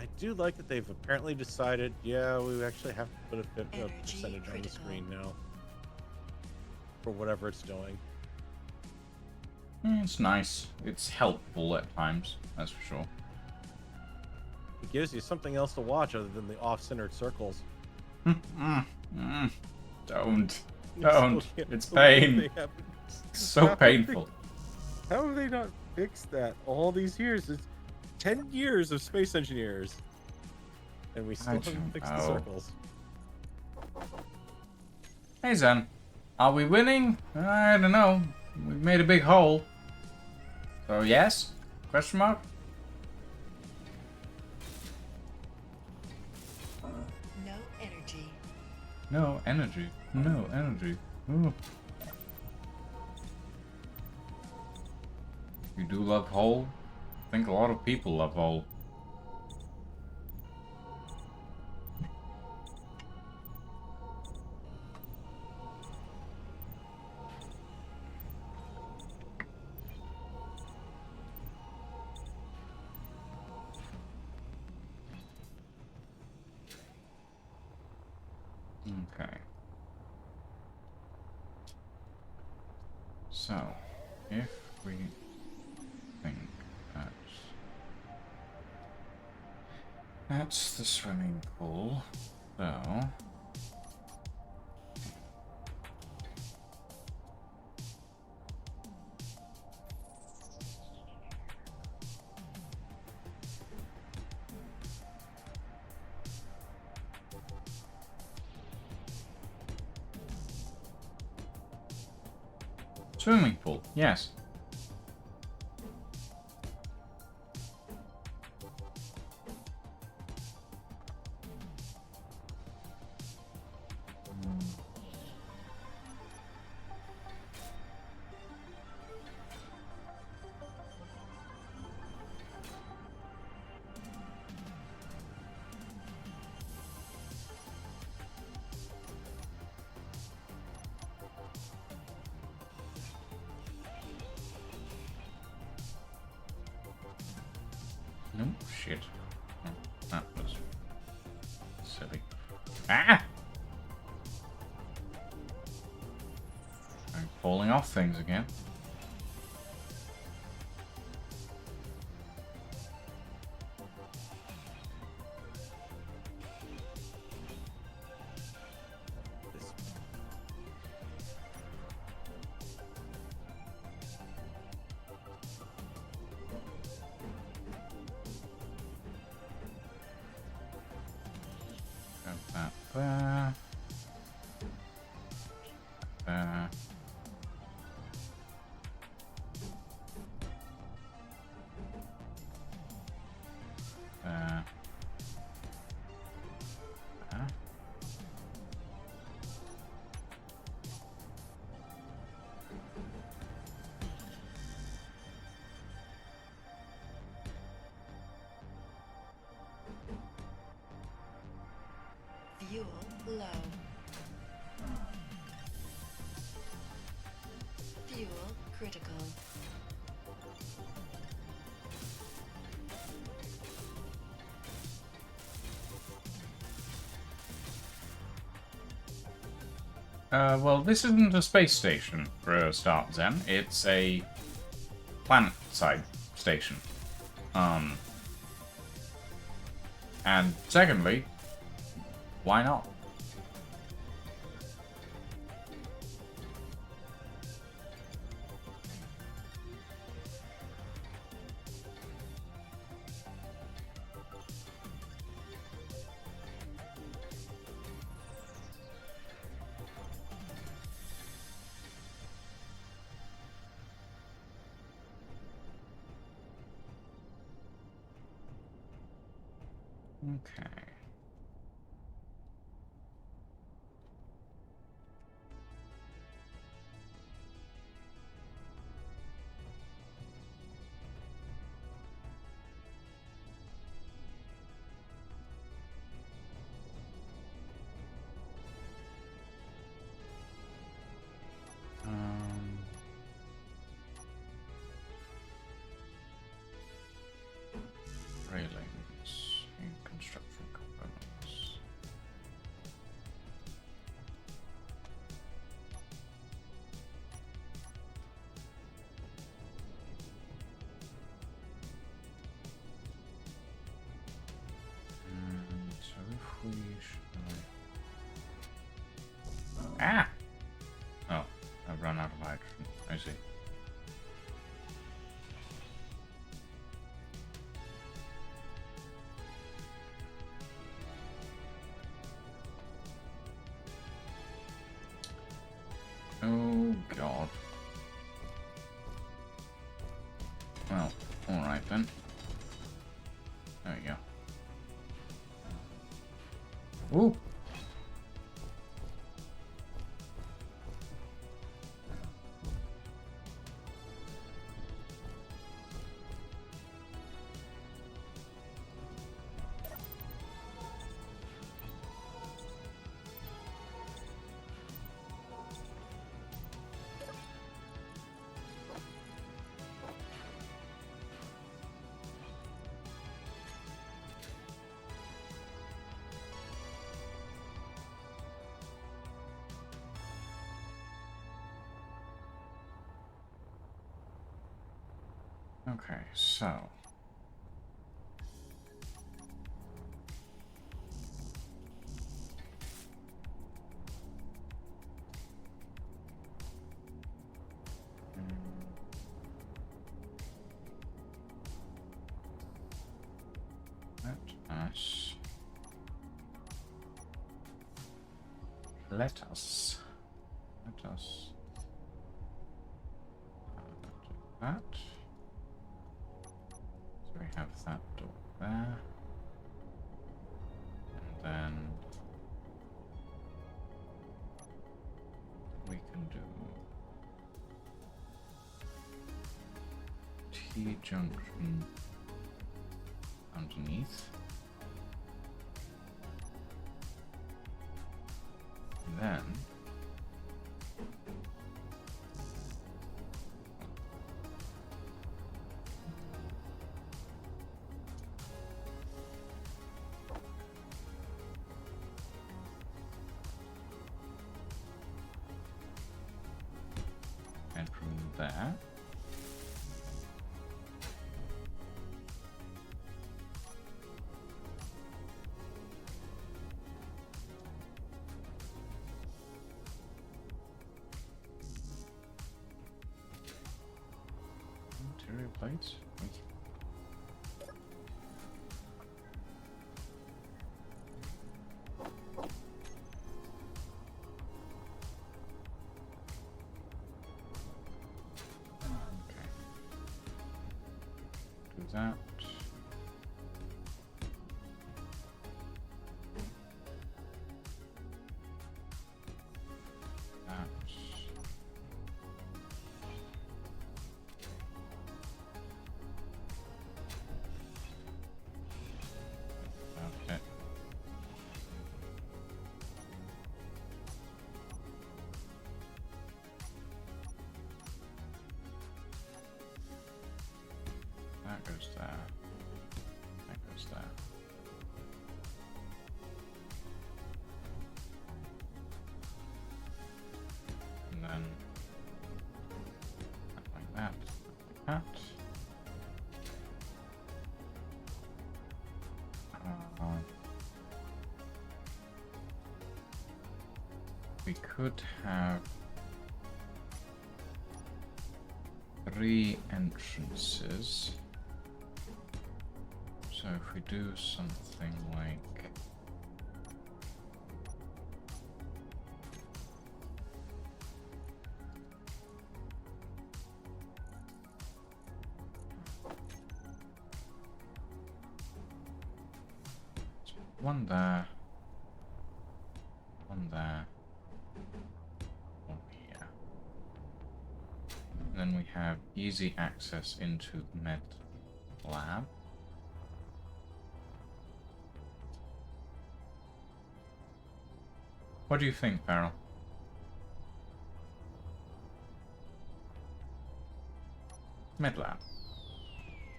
I do like that they've apparently decided, yeah, we actually have to put a Energy percentage on the critical. screen now. For whatever it's doing. It's nice. It's helpful at times, that's for sure. It gives you something else to watch other than the off-centered circles. Don't. You still Don't. can't It's believe pain. they haven't- So How have they- painful. How have they not fixed that all these years? It's 10 years of space engineers. And we still haven't don't fixed the know. circles. Hey, Zen. Are we winning? I don't know. We've made a big hole. So, yes? Question mark? No energy. No energy. No energy. Ooh. You do love hole? I think a lot of people love hole. Okay. So, if we think that's the swimming pool, so swimming pool, yes. No, shit. Oh, that was silly. Ah! I'm falling off things again. This Got that there. There. Fuel low. Fuel critical. Well, this isn't a space station for a start, Zen. It's a planet-side station. And secondly, why not? Okay. Railings and construction components. And so if we should... Ah! Oh, I've run out of hydrogen. I see. Oh, God. Well, alright then. There we go. Ooh! Okay, so... Let us do that. So we have that door there. And then we can do T-junction underneath. And then bedroom there. Interior plates. Okay. Do that. That. That goes there. That goes there. And then like that, like that. We could have 3 entrances. So if we do something like one there, one there, one here. And then we have easy access into Med Lab. What do you think, Farrell? Med Lab.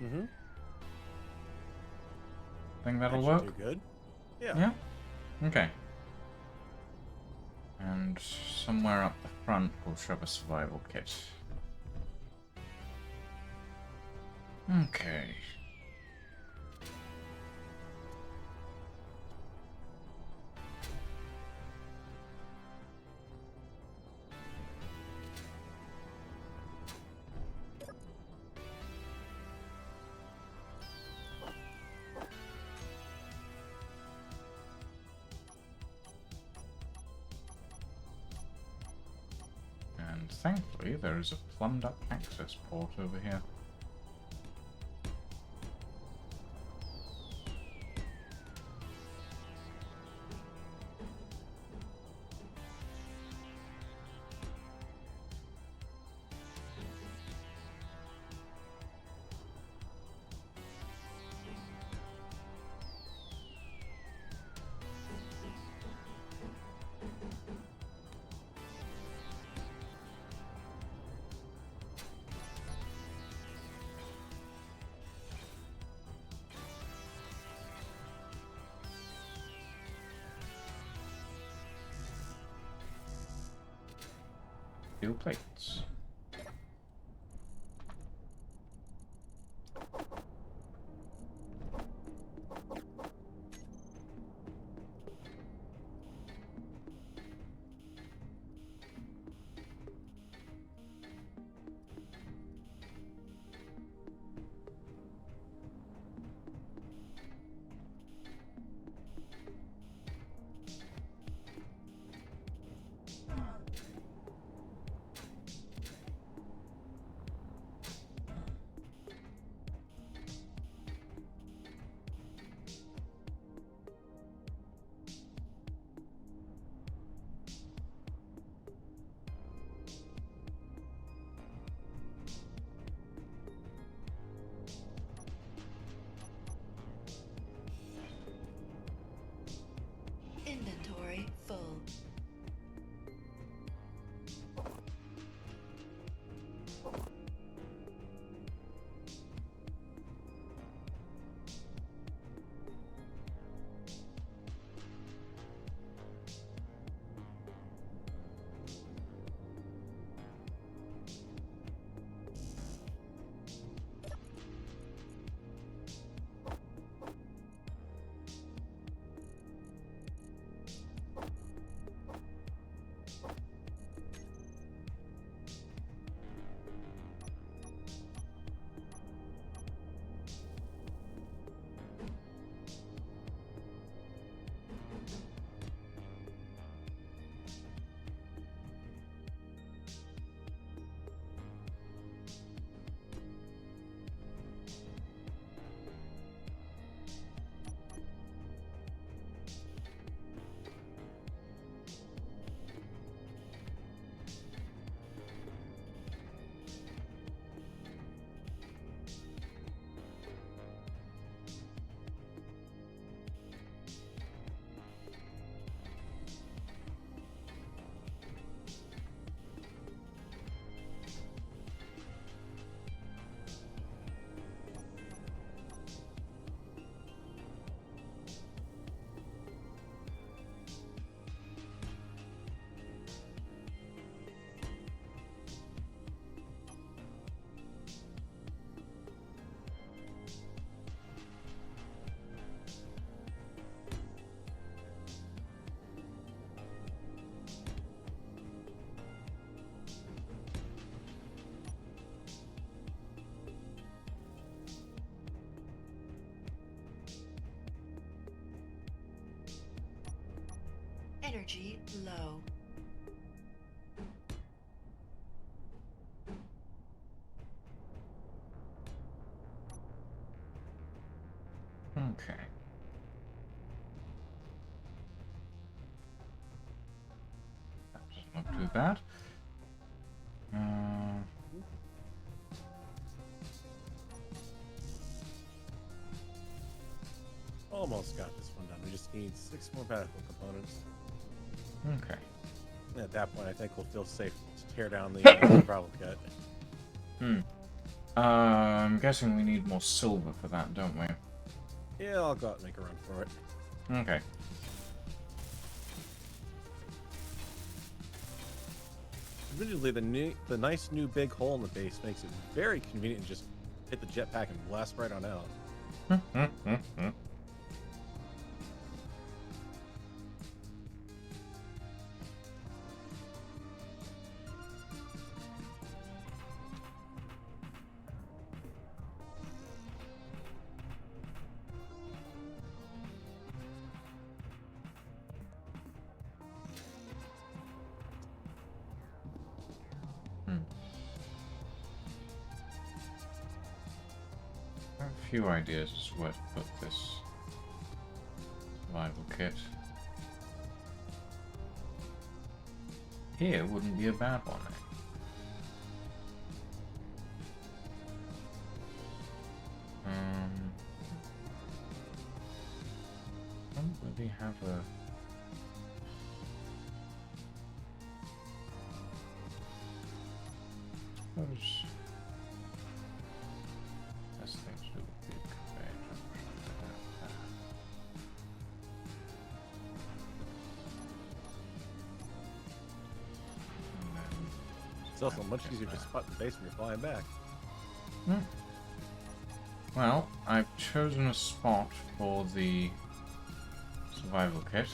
Mm-hmm. Think that'll That work? should do good. Yeah. Yeah? Okay. And somewhere up the front we'll shove a survival kit. Okay. And thankfully there is a plumbed up access port over here. Steel plates. Energy low. Okay. That doesn't look too bad. Almost got this one done. We just need 6 more medical components. Okay. And at that point, I think we'll feel safe to tear down the survival kit. I'm guessing we need more silver for that, don't we? Yeah, I'll go out and make a run for it. Okay. Admittedly, the nice new big hole in the base makes it very convenient to just hit the jetpack and blast right on out. I have a few ideas as to where to put this survival kit. Here wouldn't be a bad one, eh? Don't really have a... Suppose... Best thing to do would be a conveyor junction. And then... It's also much easier to spot the base when you're flying back. Well, I've chosen a spot for the survival kit.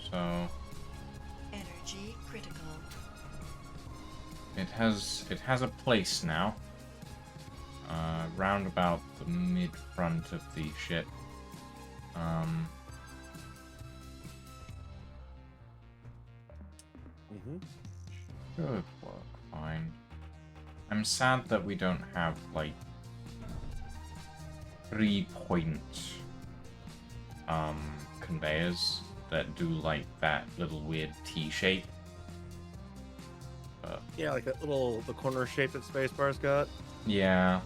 So Energy critical. it has a place now. Round about the mid front of the ship. Should work fine. I'm sad that we don't have like 3-point conveyors that do like that little weird T shape. Yeah, like that the corner shape that Spacebar's got. Yeah.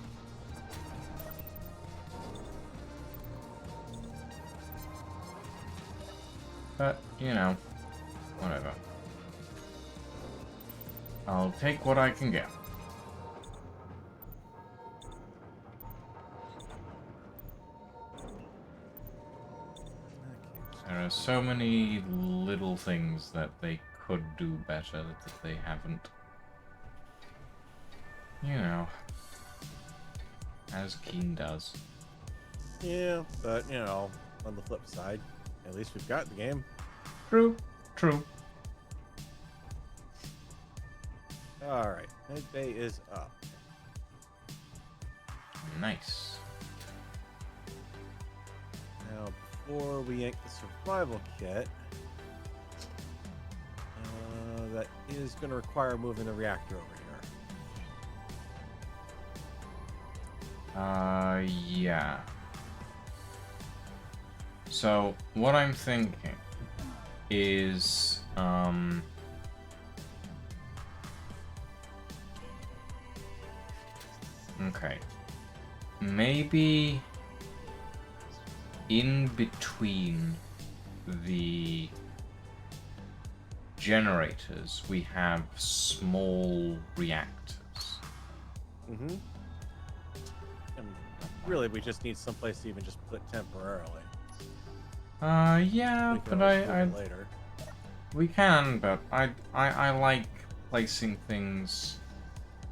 But, you know, whatever. I'll take what I can get. There are so many little things that they could do better that they haven't. You know, as Keen does. Yeah, but you know, on the flip side, at least we've got the game. True, true. All right, Med Bay is up. Nice. Now, before we yank the survival kit, that is going to require moving the reactor over here. Yeah. So, what I'm thinking is, okay. Maybe in between the generators, we have small reactors. Mm-hmm. And really, we just need someplace to even just put temporarily. Yeah, We can but always I move it later. we can, but I like placing things.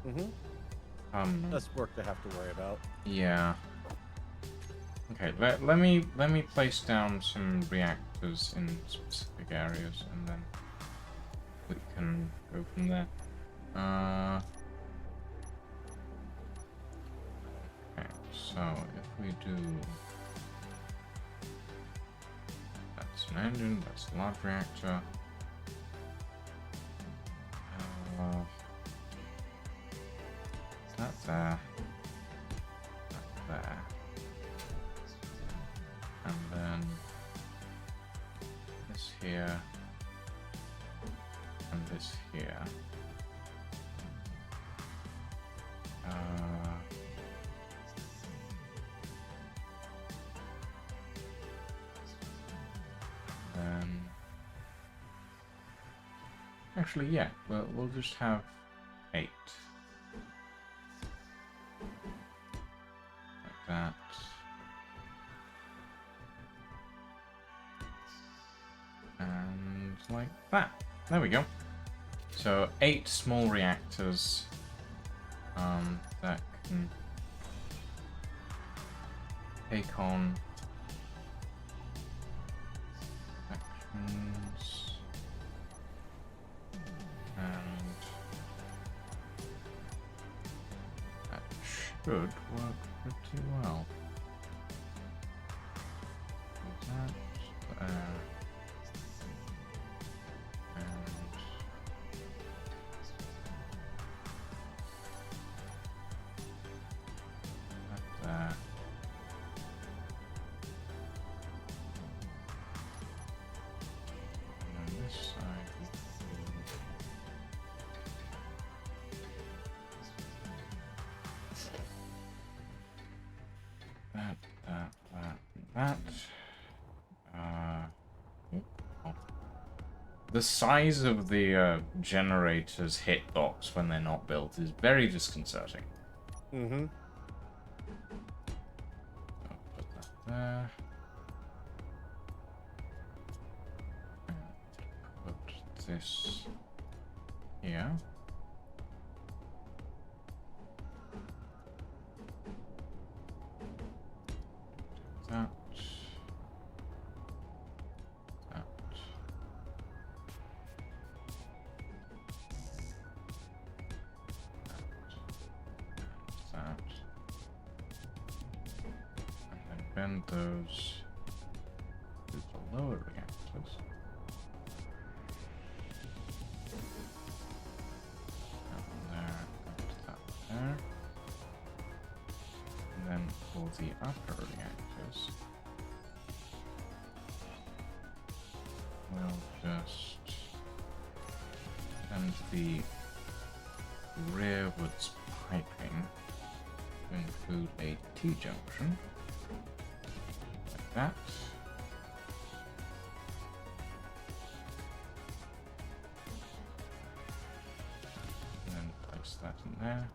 Mm-hmm. Less work to have to worry about. Yeah. Okay, let me place down some reactors in specific areas, and then we can go from there. Okay, so if we do an engine. That's a large reactor. That there. That there. And then this here. And this here. Then actually, yeah, we'll just have 8 like that. And like that. There we go. So 8 small reactors that can take on sections and that should work pretty well. Do that there. The size of the generator's hitbox when they're not built is very disconcerting. Mm-hmm. I'll put that there. And put this here. That. Bend those to the lower reactors. And there, and that there. And then for the upper reactors, we'll just send the rearwards piping to include a T-junction. That. And then place that in there.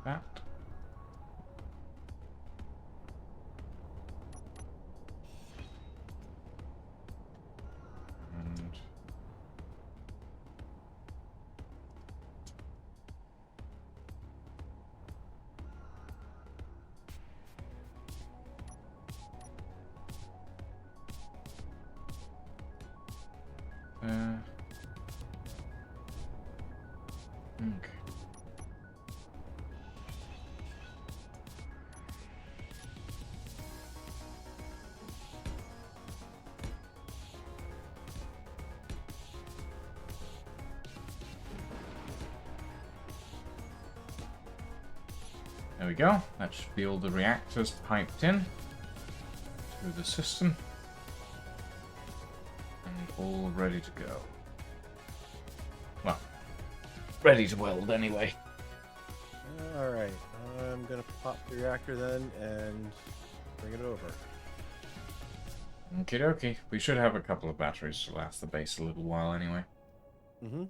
That. And okay. There we go. That should be all the reactors piped in to the system. And all ready to go. Well, ready to weld anyway. Alright, I'm gonna pop the reactor then and bring it over. Okie dokie. We should have a couple of batteries to last the base a little while anyway. Mm-hmm.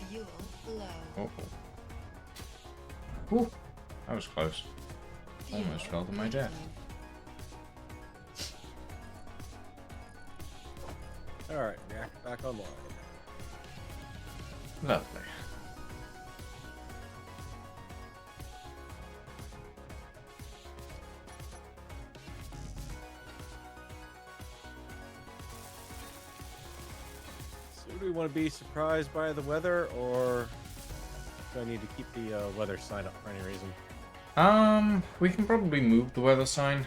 Fuel low. Oh. Ooh, that was close. Almost fell to my death. Alright, back online. Lovely. So do we want to be surprised by the weather, or do I need to keep the weather sign up for any reason? We can probably move the weather sign.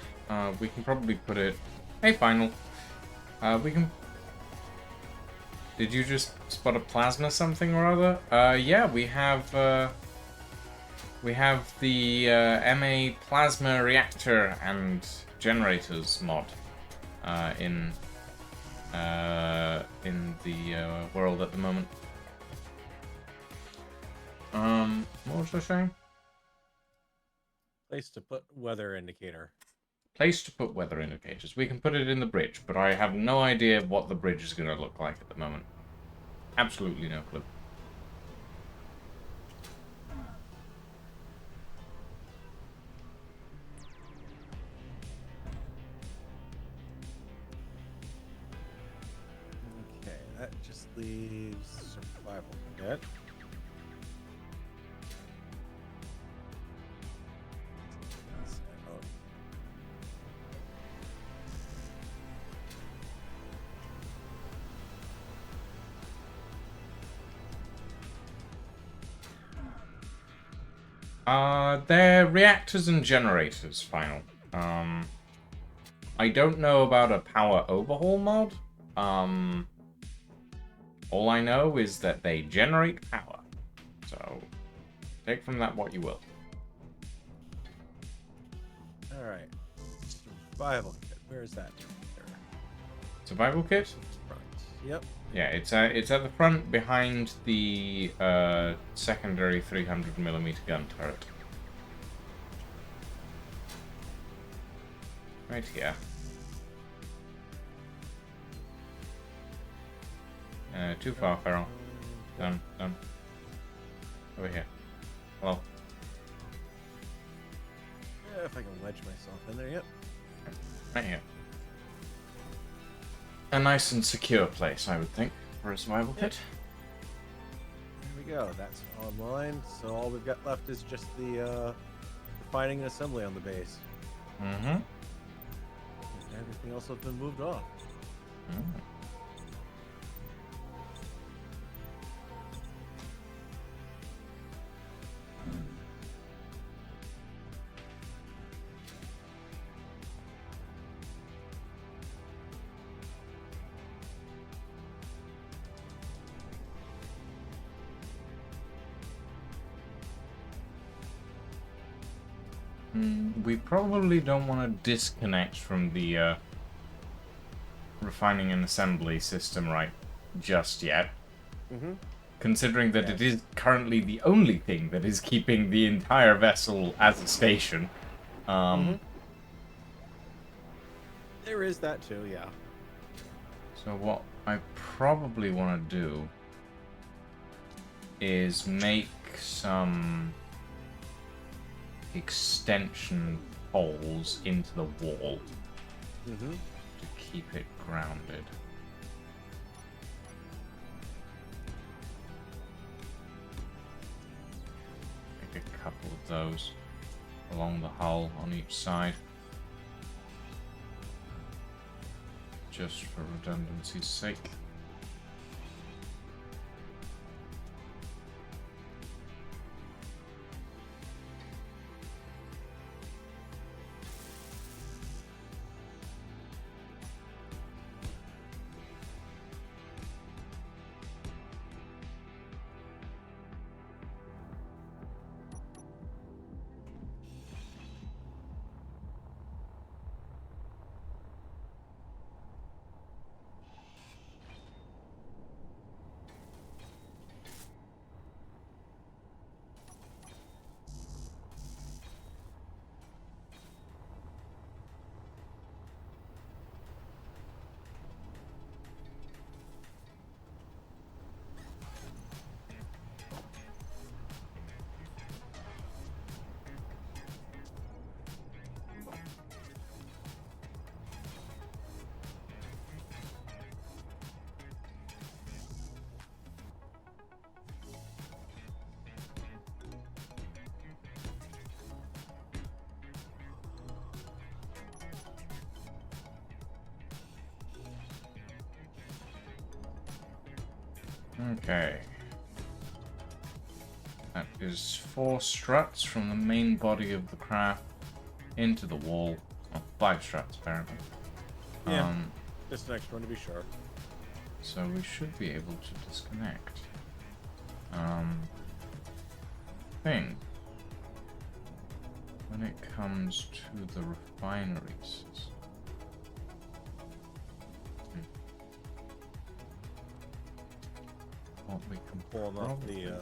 We can probably put it... Hey, final. We can... Did you just spot a plasma something or other? Yeah, we have the MA plasma reactor and generators mod in the world at the moment. What was I saying? Place to put weather indicator. Place to put weather indicators. We can put it in the bridge, but I have no idea what the bridge is going to look like at the moment. Absolutely no clue. Okay, that just leaves survival kit. They're reactors and generators, final. I don't know about a power overhaul mod. All I know is that they generate power. So, take from that what you will. Alright. Survival kit. Where is that? There. Survival kit? Front. Yep. Yeah, it's at the front behind the secondary 300mm gun turret. Right here. Too far, Feral. Done. Over here. Well, Yeah, if I can wedge myself in there, yep. right here. A nice and secure place, I would think, for a survival kit. There we go. That's online. So all we've got left is just the refining and assembly on the base. Mm-hmm. Everything else has been moved on. Mm. We probably don't want to disconnect from the refining and assembly system right just yet. Mm-hmm. Considering that it is currently the only thing that is keeping the entire vessel as a station. There is that too, yeah. So what I probably want to do is make some extension holes into the wall Mm-hmm. to keep it grounded. Make a couple of those along the hull on each side, just for redundancy's sake. Okay. That is 4 struts from the main body of the craft into the wall. Well, 5 struts, apparently. Yeah. Just an extra one to be sure. So we should be able to disconnect. Thing. When it comes to the refineries. What we can Pulling off probably the do.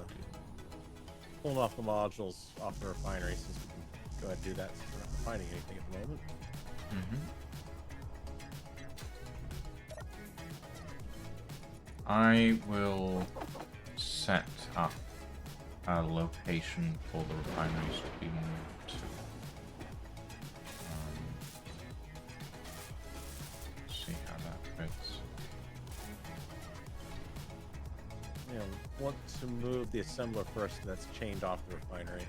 pulling off the modules off the refinery, since we can go ahead and do that since we're not refining anything at the moment. I will set up a location for the refineries to be moved to. See how that fits. Yeah, want to move the assembler first that's chained off the refinery.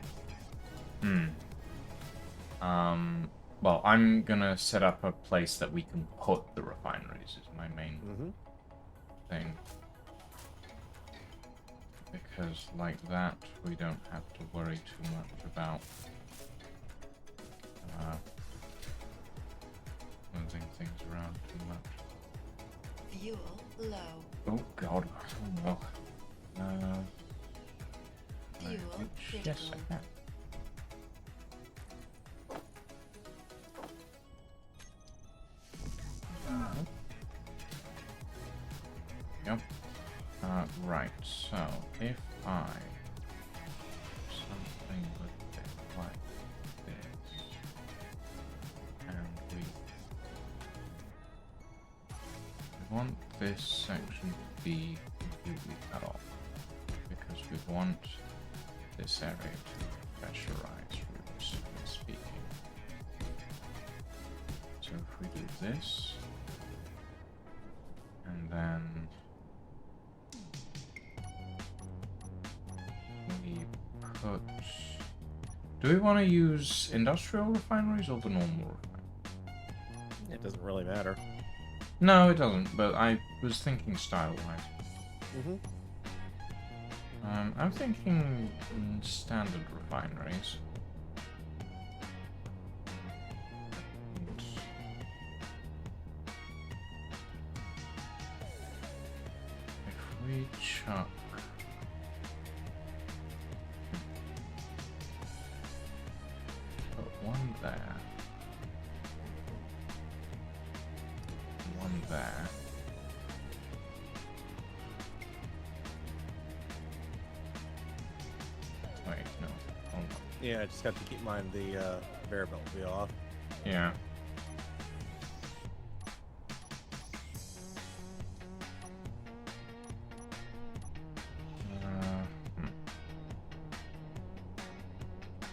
Well, I'm gonna set up a place that we can put the refineries is my main thing. Because like that, we don't have to worry too much about moving things around too much. Fuel low. Oh god, oh no. Fuel Yes, critical. I can. Yep. Right, so if I something a bit like this, and we want this section to be completely cut off, because we want this area to pressurize, realistically speaking. So if we do this, and then we put... Do we want to use industrial refineries or the normal refineries? It doesn't really matter. No, it doesn't, but I was thinking style-wise. I'm thinking standard refineries. And if we chuck... Put one there. One there. Wait, no. Hold on. Yeah, I just have to keep mine the variable to be off. Yeah.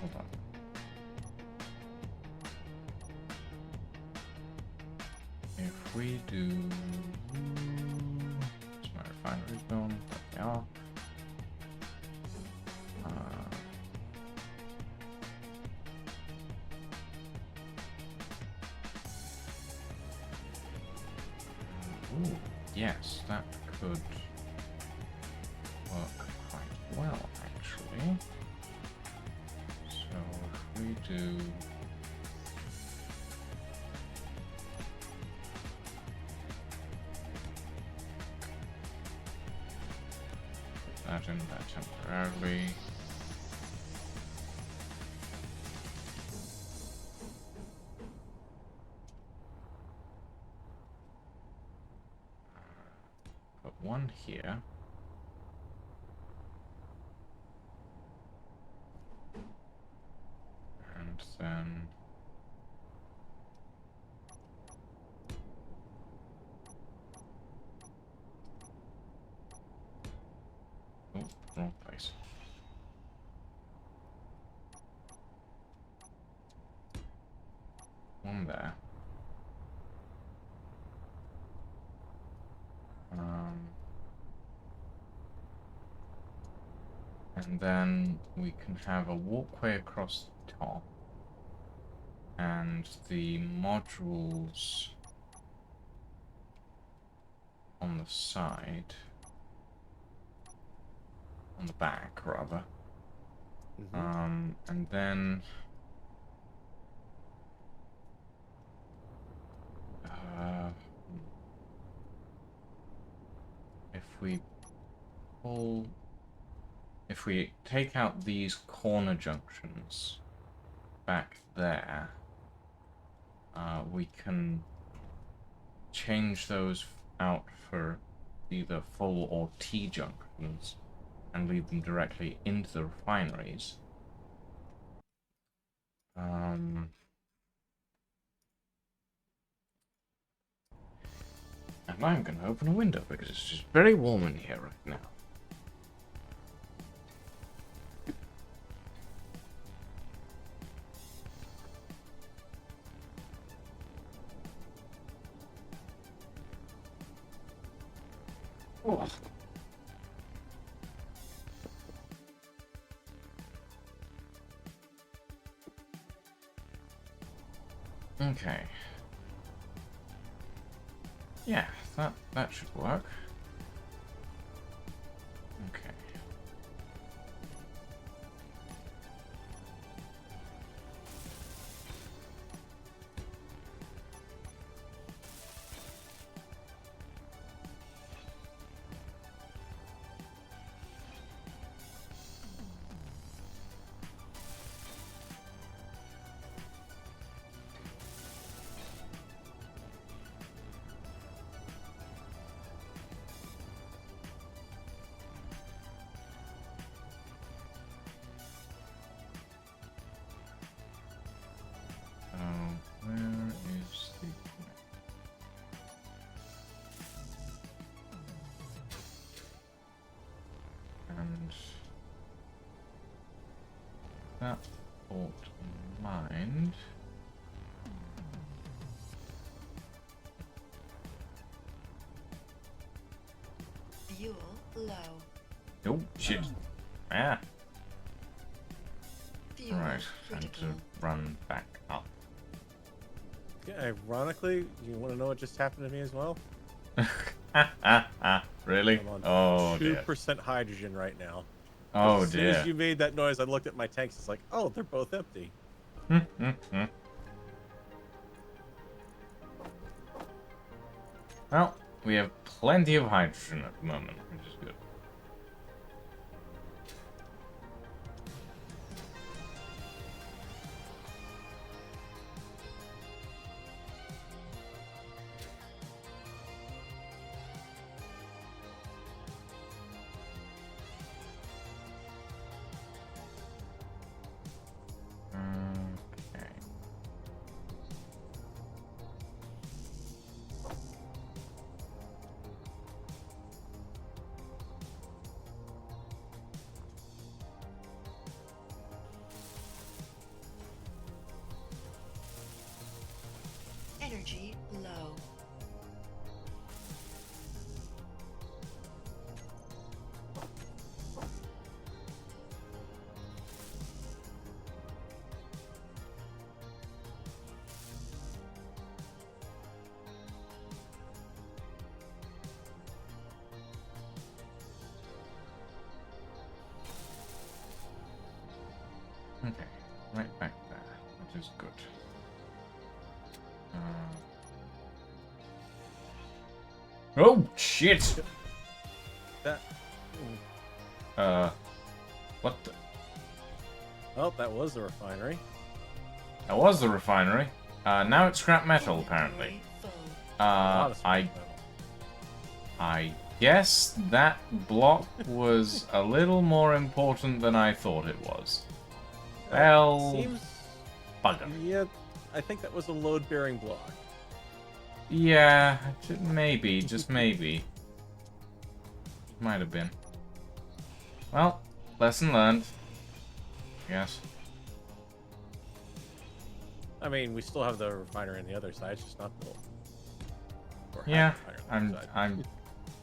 Hold on. If we do... Is my refinery gone? There they are. Ooh, yes, that could work quite well, actually. So if we do... Put that in there temporarily. Put one here. And then... Oh, wrong place. One there. And then we can have a walkway across the top. And the modules on the side on the back, rather. Mhm. And then if we pull, if we take out these corner junctions back there, we can change those out for either full or T junctions and lead them directly into the refineries. And I'm going to open a window because it's just very warm in here right now. Oh. Okay. Yeah, that should work. Okay. Where is the... And that ought to mind. Fuel low. Oh, shit. Ah. Fuel Right, time to critical. run back up. Yeah, ironically, you want to know what just happened to me as well? Really? I'm on Oh, dear. 2% hydrogen right now. Oh, As soon as dear. you made that noise, I looked at my tanks. It's like, oh, they're both empty. Well, we have plenty of hydrogen at the moment, which is good. Okay. Energy low. Okay, right back there. That is good. Oh, shit! That. What the? Oh, that was the refinery. That was the refinery. Now it's scrap metal, apparently. Full. A lot of I scrap metal. I guess that block was a little more important than I thought it was. Well, Seems. bugger. Yeah, I think that was a load-bearing block. Yeah, maybe, just maybe. Might have been. Well, lesson learned. Yes. I mean, we still have the refinery on the other side. It's just not built. Or have Yeah, the refinery on the other side. I'm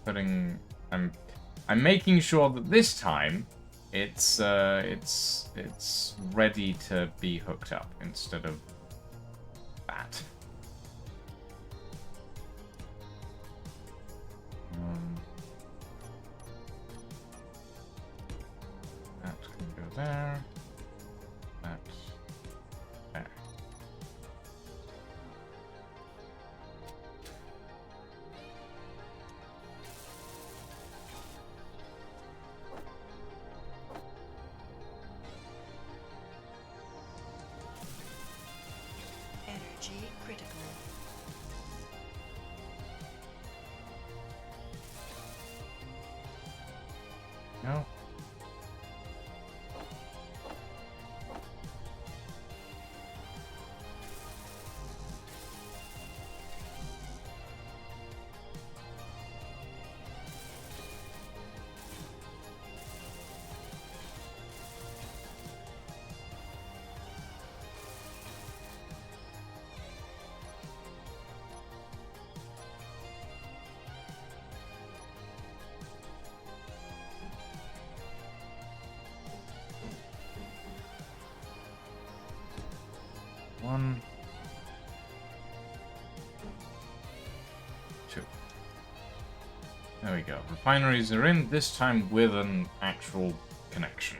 putting, I'm making sure that this time it's ready to be hooked up instead of that. Energy critical. No. One, two. There we go. Refineries are in, this time with an actual connection.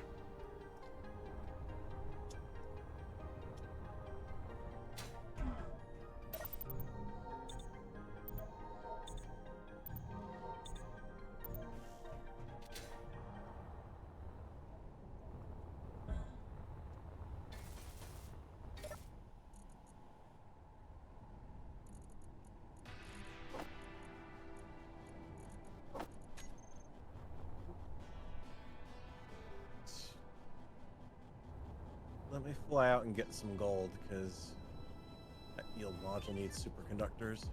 Let me fly out and get some gold, because that yield module needs superconductors.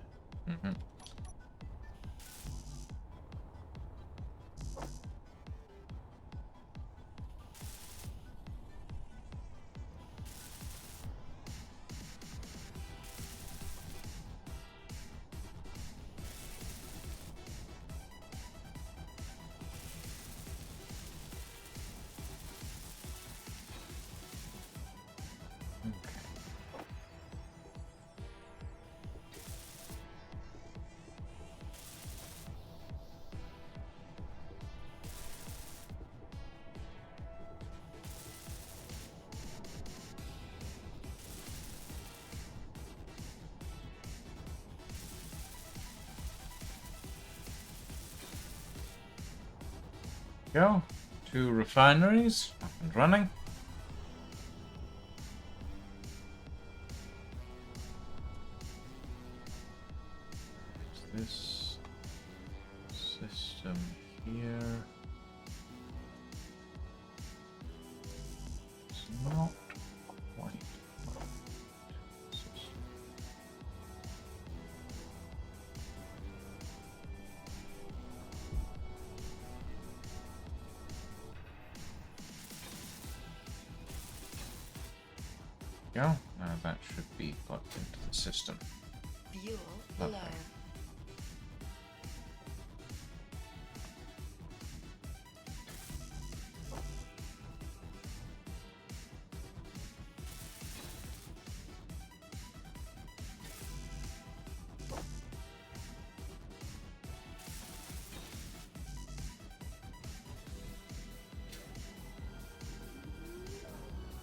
Mm-hmm. Go. 2 refineries up and running. This system here is not quite right. Go. Now that should be plugged into the system. Fuel Lovely. low.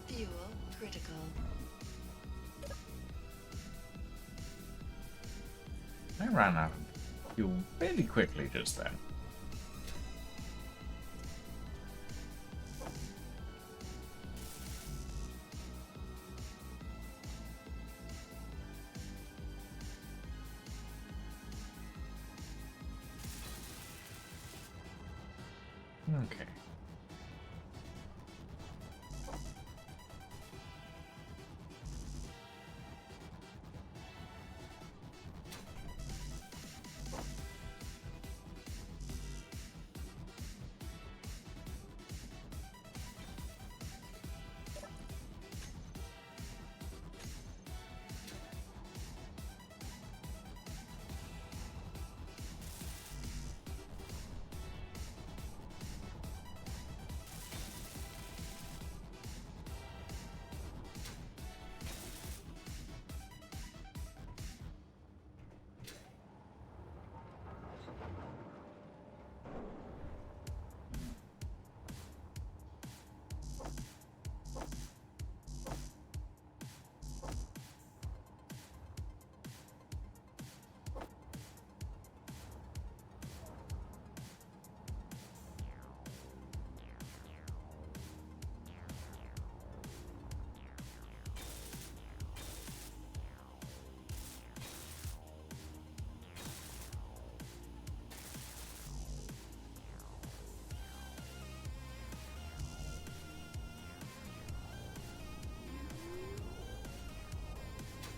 Fuel critical. I ran out of fuel really quickly just then. Okay.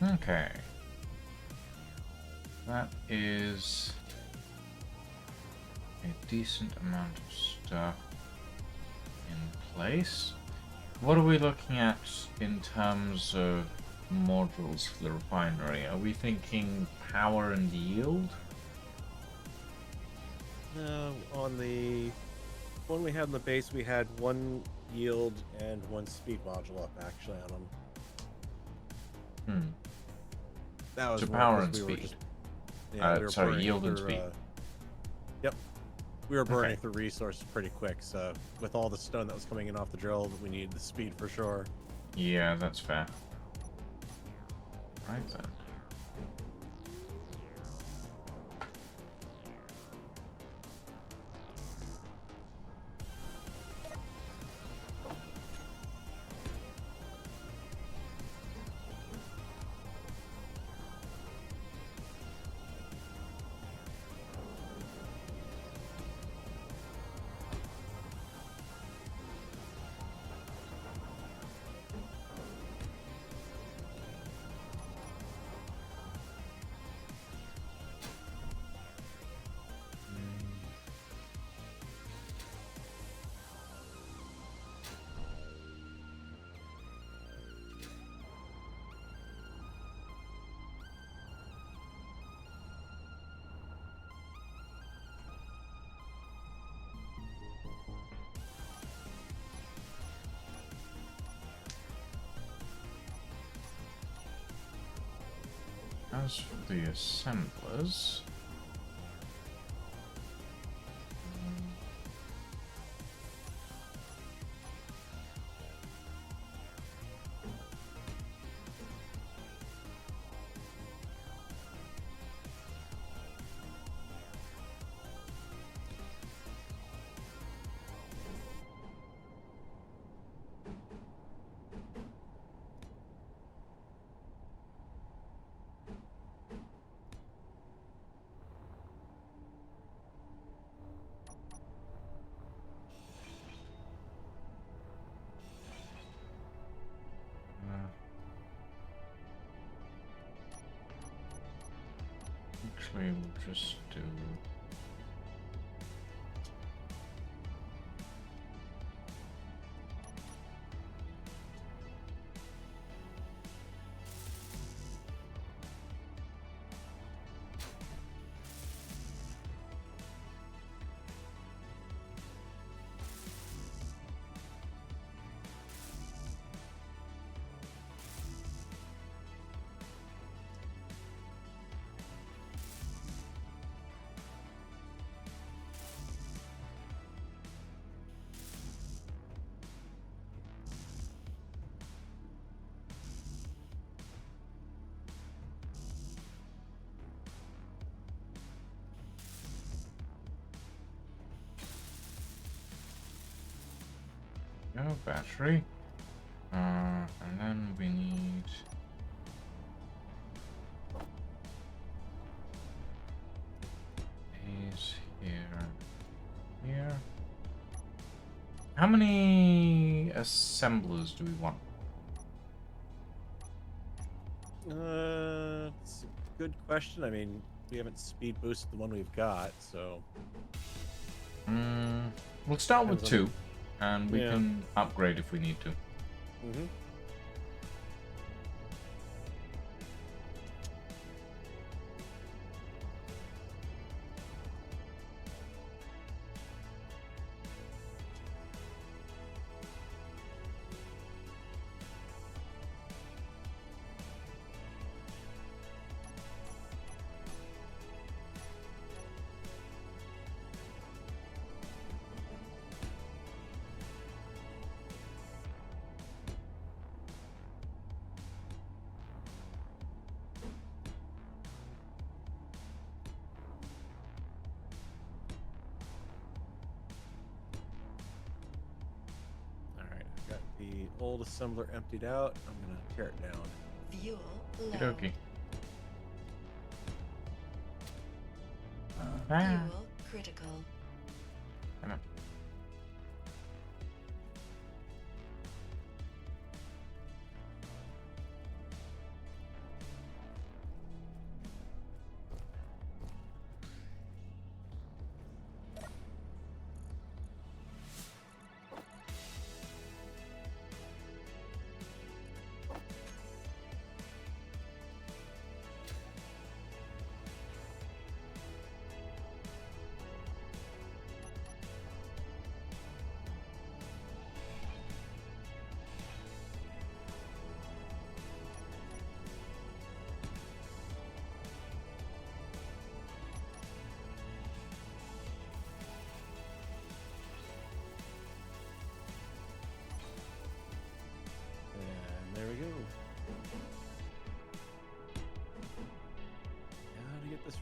Okay. That is a decent amount of stuff in place. What are we looking at in terms of modules for the refinery? Are we thinking power and yield? No, on the one we had in the base, we had one yield and one speed module up actually on them. That was So more power 'cause and we were speed. just- yeah, we were Sorry, burning yield and through, speed. Yep. We were burning Okay. through resources pretty quick, so with all the stone that was coming in off the drill, we needed the speed for sure. Yeah, that's fair. Right then. As for the assemblers... Actually, we'll just do... No battery. And then we need... these here. Here. How many assemblers do we want? It's a good question. I mean, we haven't speed boosted the one we've got, so... We'll start with Depends on- 2, and we Yeah. can upgrade if we need to. Mm-hmm. Alright, I've got the old assembler emptied out. I'm gonna tear it down. Fuel low. Okey-dokey. Fuel critical. Come on. This is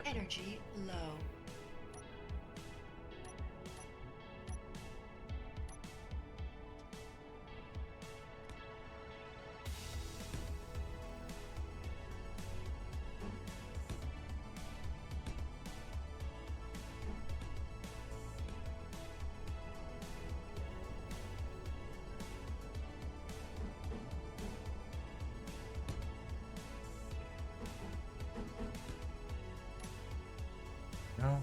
fine. Energy low. No.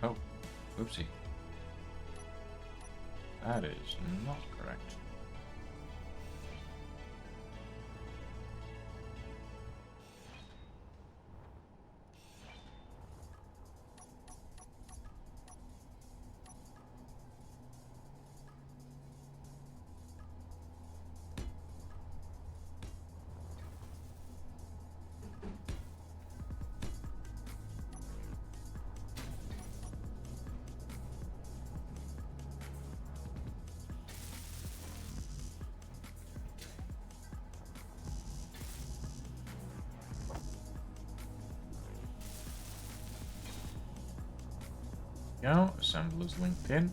Oh, oopsie. That is not correct. Go, assemblers linked in.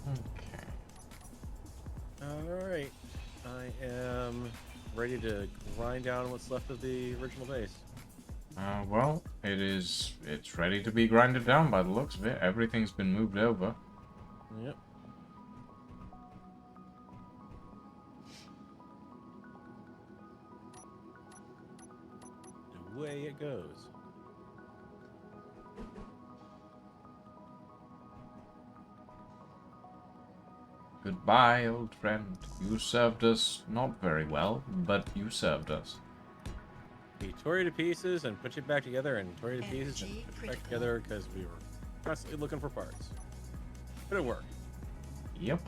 Okay. Alright. I am ready to grind down what's left of the original base. Well, it's ready to be grinded down by the looks of it. Everything's been moved over. Yep. Away it goes. Goodbye, old friend. You served us not very well, but you served us. We tore you to pieces and put you back together and tore you to pieces and Energy put you back critical. together because we were constantly looking for parts. But it worked. Yep.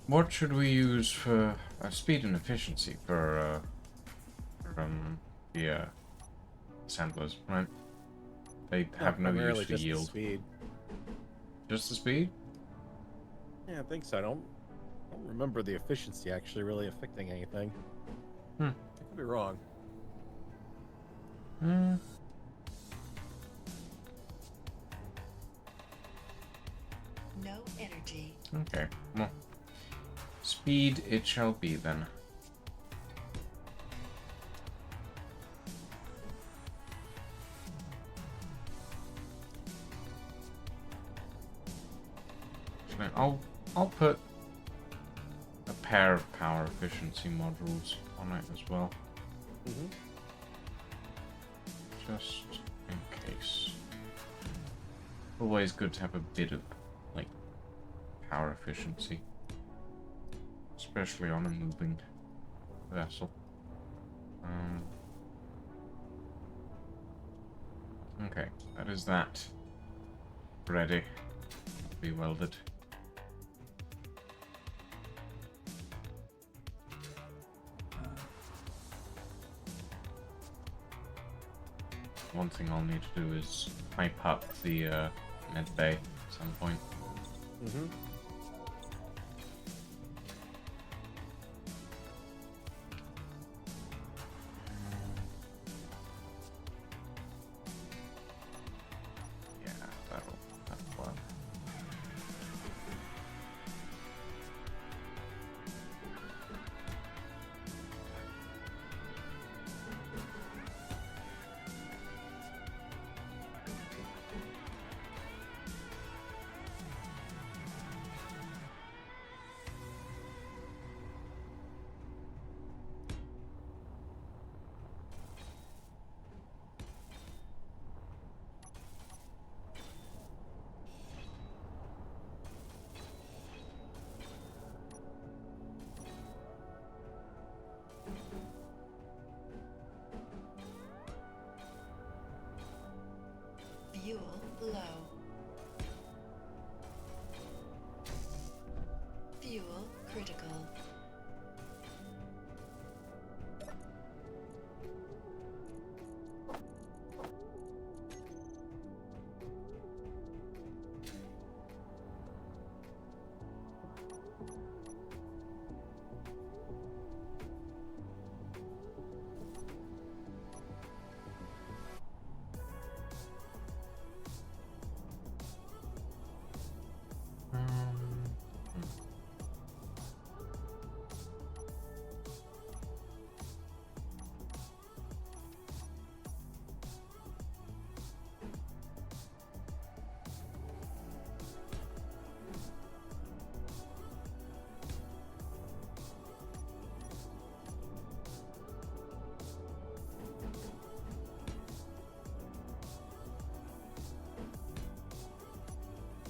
What should we use for speed and efficiency for the samplers, right? They No, have no use primarily for just the yield. speed. Just the speed? Yeah, I think so. I don't remember the efficiency actually really affecting anything. Hmm. I could be wrong. Hmm. No energy. Okay. Well, speed it shall be then. I'll put a pair of power efficiency modules on it as well, Mm-hmm. just in case. Always good to have a bit of like power efficiency, especially on a moving vessel. Okay, that is that. Ready. Be welded. One thing I'll need to do is pipe up the med bay at some point. Mm-hmm. Yeah, that'll work. Fuel low. Fuel critical.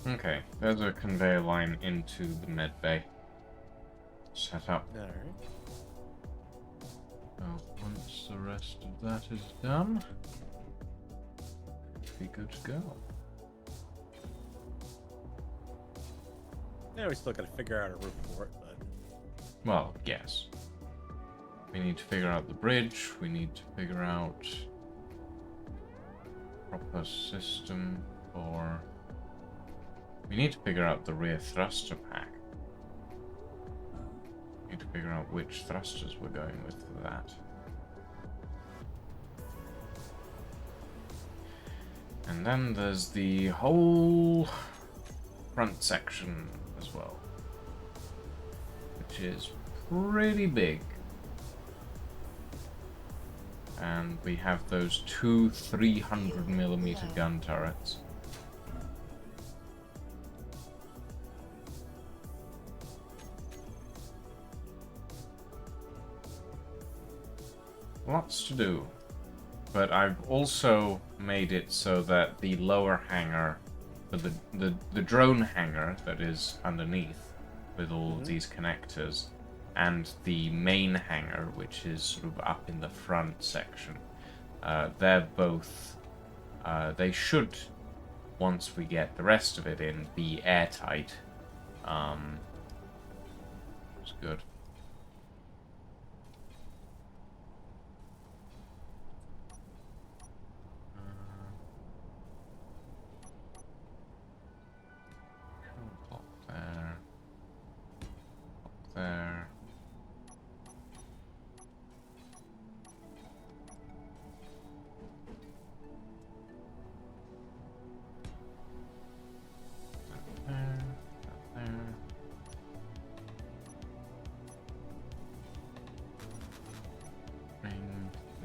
Okay, there's a conveyor line into the med bay. Set up. Alright. So once the rest of that is done, be good to go. Yeah, we still gotta figure out a route for it, but Well, yes. We need to figure out the bridge, we need to figure out proper system for... We need to figure out the rear thruster pack. We need to figure out which thrusters we're going with for that. And then there's the whole front section as well, which is pretty big. And we have those two 300mm gun turrets. Lots to do. But I've also made it so that the lower hangar, the drone hangar that is underneath with all of these connectors, and the main hangar, which is sort of up in the front section, they're both, they should, once we get the rest of it in, be airtight. It's good.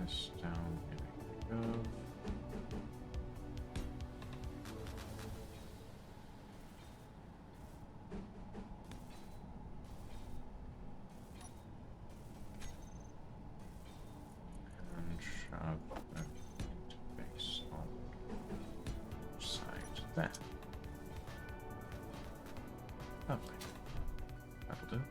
this down. Here we go. And shove the interface on side there. Lovely. That'll do.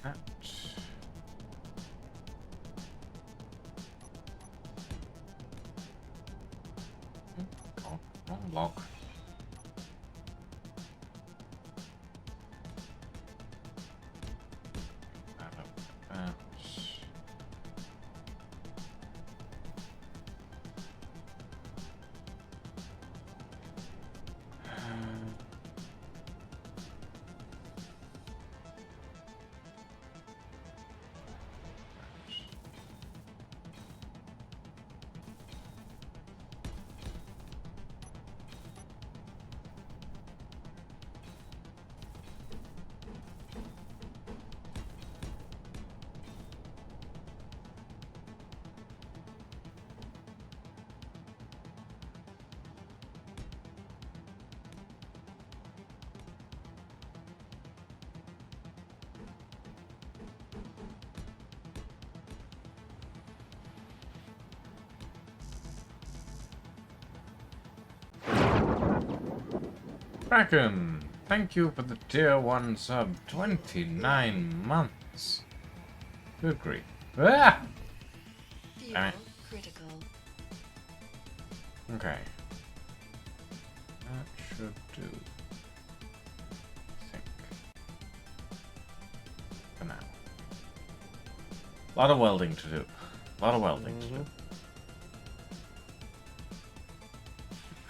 That. Oh, wrong block. That. Kraken, thank you for the tier 1 sub. 29 months. Good grief. Ah! Fuel Damn it. critical. Okay. That should do. I think. For now. A lot of welding to do. A lot of welding to do.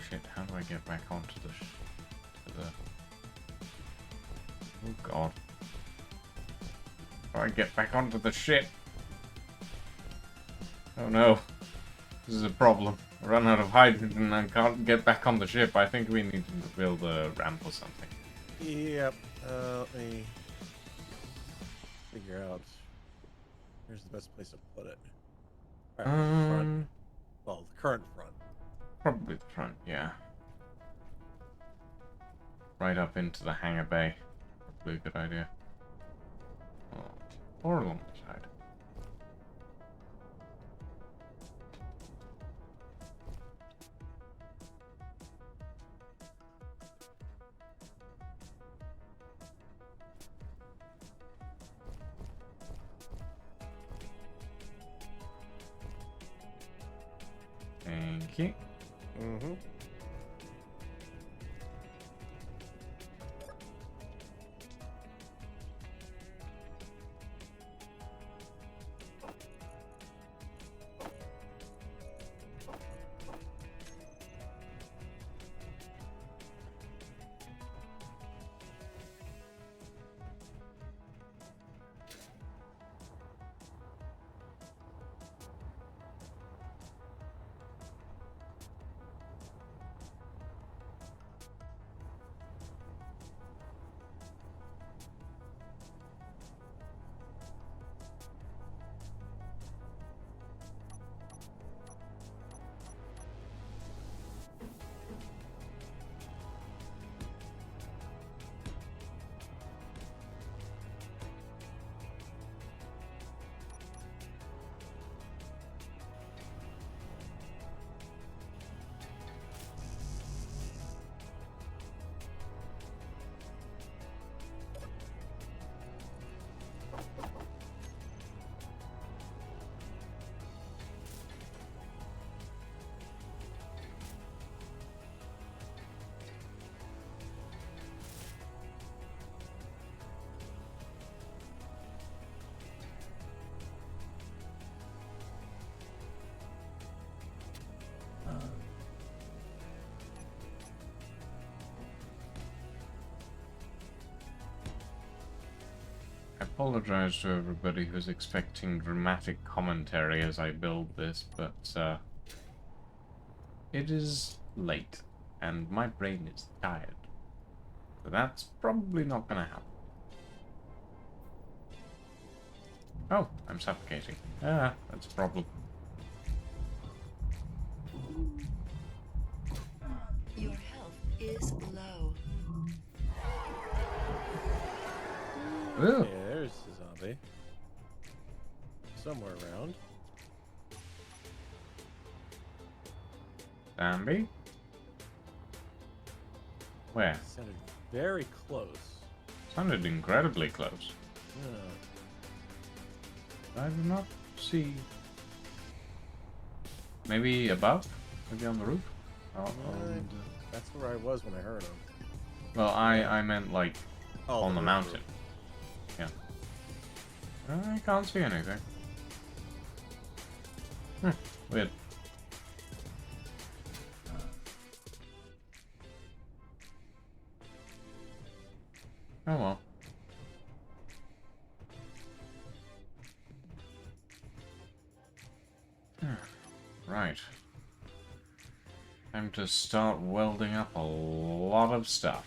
Shit, how do I get back onto the Oh god. How do I get back onto the ship? Oh no. This is a problem. I run out of hydrogen and I can't get back on the ship. I think we need to build a ramp or something. Yep. Let me figure out. Here's the best place to put it. Alright, front. Well, the current front. Probably the front, yeah. Right up into the hangar bay. Probably a good idea. Or along the side. Thank you. Mm-hmm. I apologize to everybody who's expecting dramatic commentary as I build this, but it is late, and my brain is tired. So that's probably not gonna happen. Oh, I'm suffocating. Ah, that's a problem. Your health is low. Ooh. Yeah, there's the zombie. Somewhere around. Zombie? Where? Sounded very close. Sounded incredibly close. Yeah. I do not see. Maybe above? Maybe on the roof? Oh, That's where I was when I heard him. well, I meant like Oh, on the roof, mountain. roof. Yeah. I can't see anything. Weird. Oh well. Right. Time to start welding up a lot of stuff.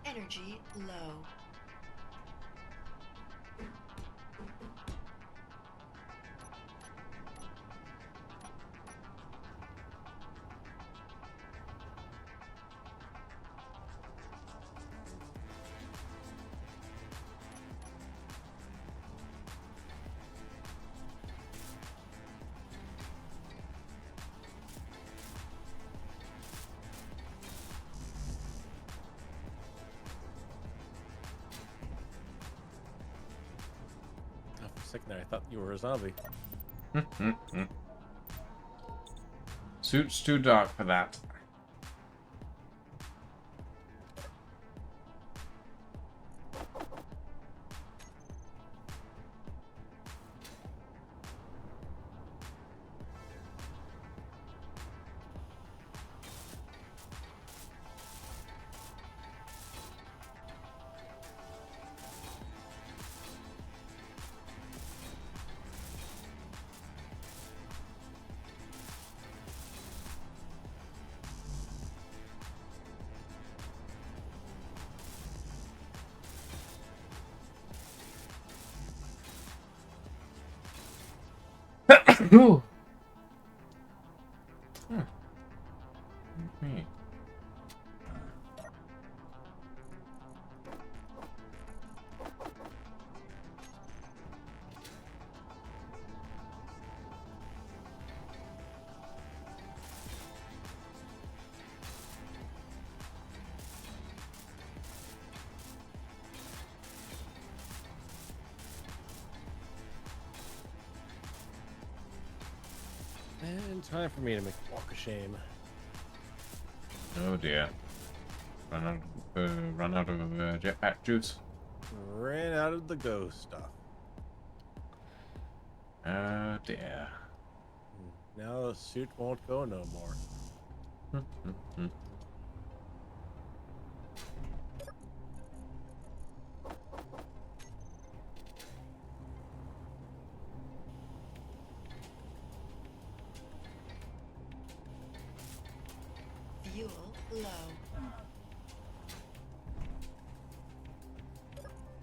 Energy low. Oh, for a second there, I thought you were a zombie. Suit's too dark for that. Ooh. Me. And time for me to make a walk of shame. Oh dear. Run out of jetpack juice. Ran out of the go stuff. Oh dear. Now the suit won't go no more. low.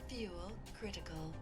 Fuel critical.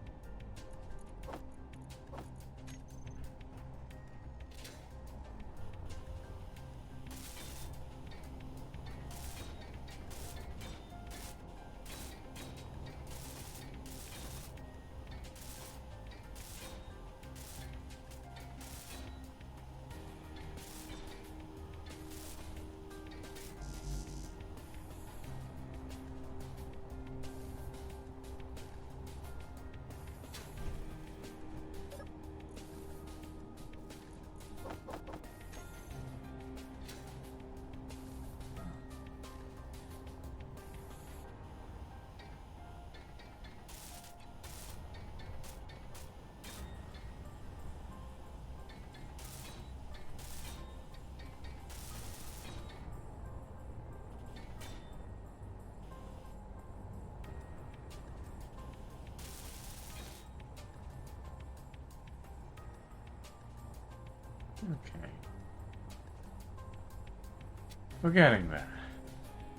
Okay. We're getting there.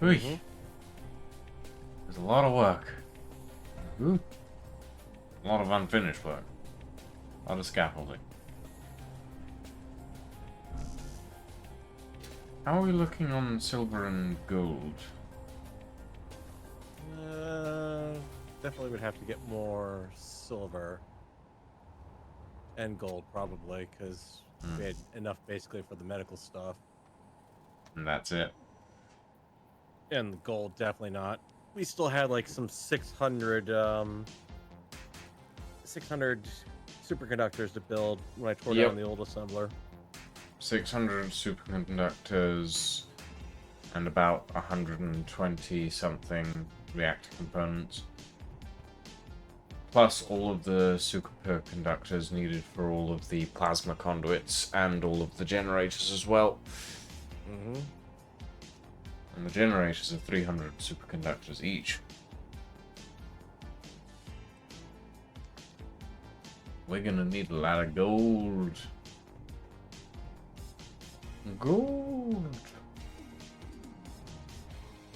Ooh. There's a lot of work. Ooh. A lot of unfinished work. A lot of scaffolding. How are we looking on silver and gold? Definitely would have to get more silver and gold, probably, because we had enough basically for the medical stuff. And that's it. And the gold, definitely not. We still had like some 600 superconductors to build when I tore down the old assembler. 600 superconductors and about 120 something reactor components. Plus all of the superconductors needed for all of the plasma conduits and all of the generators as well. And the generators are 300 superconductors each. We're gonna need a lot of gold. Gold.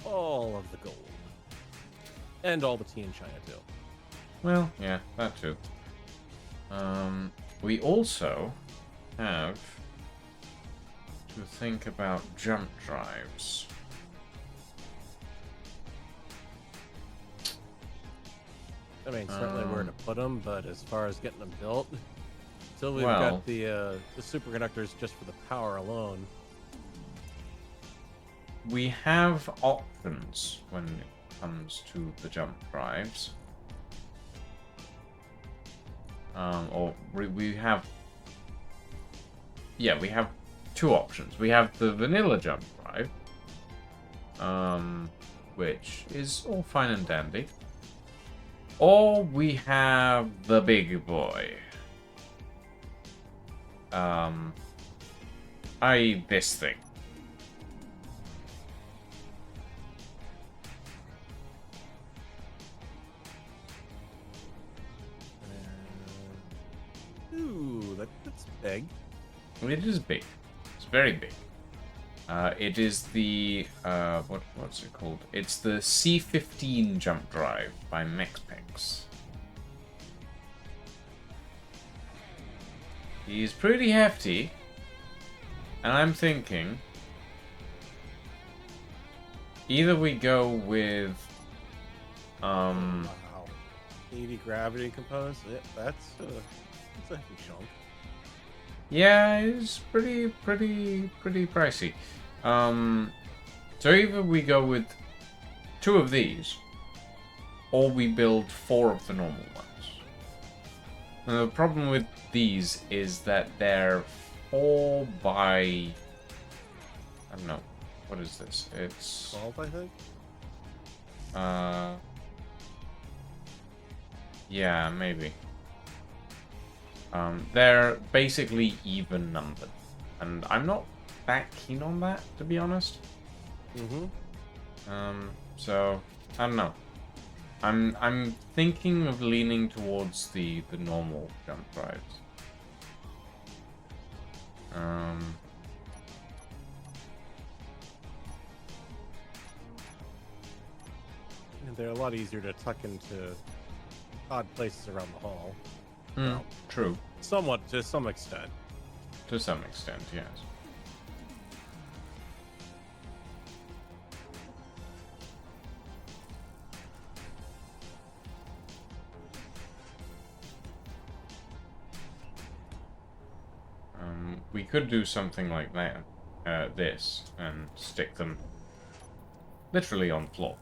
All of the gold. And all the tea in China, too. Well, yeah, that too. We also have to think about jump drives. I mean, certainly where to put them, but as far as getting them built, until we've got the superconductors just for the power alone. We have options when it comes to the jump drives. We have... Yeah, we have two options. We have the vanilla jump drive, which is all fine and dandy. Or we have the big boy. I.e. this thing. Ooh, that's big. It is big. It's very big. It is the what's it called? It's the C15 jump drive by MexPex. He's pretty hefty, and I'm thinking either we go with Wow. 80 gravity components. Yeah, that's a hefty chunk. yeah, it's pretty pricey. So either we go with 2 of these, or we build 4 of the normal ones. And the problem with these is that they're 4 by... I don't know. What is this? It's... 12, I think? Yeah, maybe. They're basically even numbered. And I'm not that keen on that, to be honest. So, I don't know. I'm thinking of leaning towards the normal jump drives. they're a lot easier to tuck into odd places around the hall. Mm, true. Somewhat, to some extent. To some extent, yes. We could do something like that, this, and stick them literally on the floor.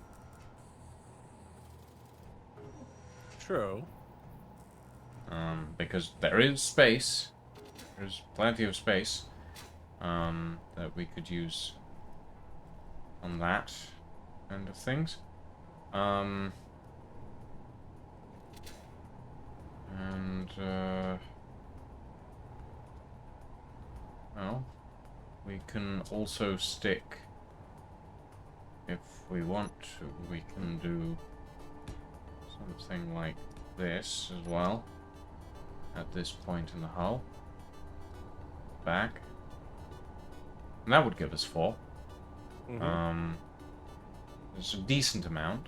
True. Because there is space. There's plenty of space that we could use on that kind of things. Well, we can also stick, if we want to, we can do something like this as well, at this point in the hull. Back. And that would give us 4. Mm-hmm. There's a decent amount.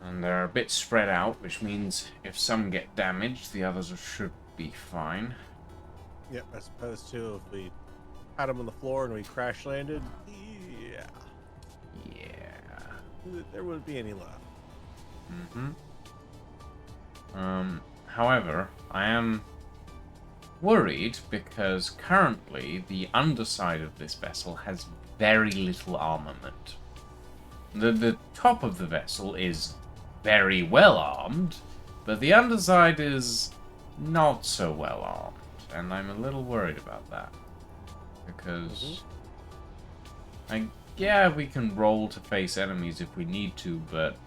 And they're a bit spread out, which means if some get damaged, the others should be fine. Yep, as opposed to if we had them on the floor and we crash landed, yeah, there wouldn't be any left. However, I am worried because currently the underside of this vessel has very little armament. The top of the vessel is very well armed, but the underside is not so well armed, and I'm a little worried about that. Because yeah, we can roll to face enemies if we need to, but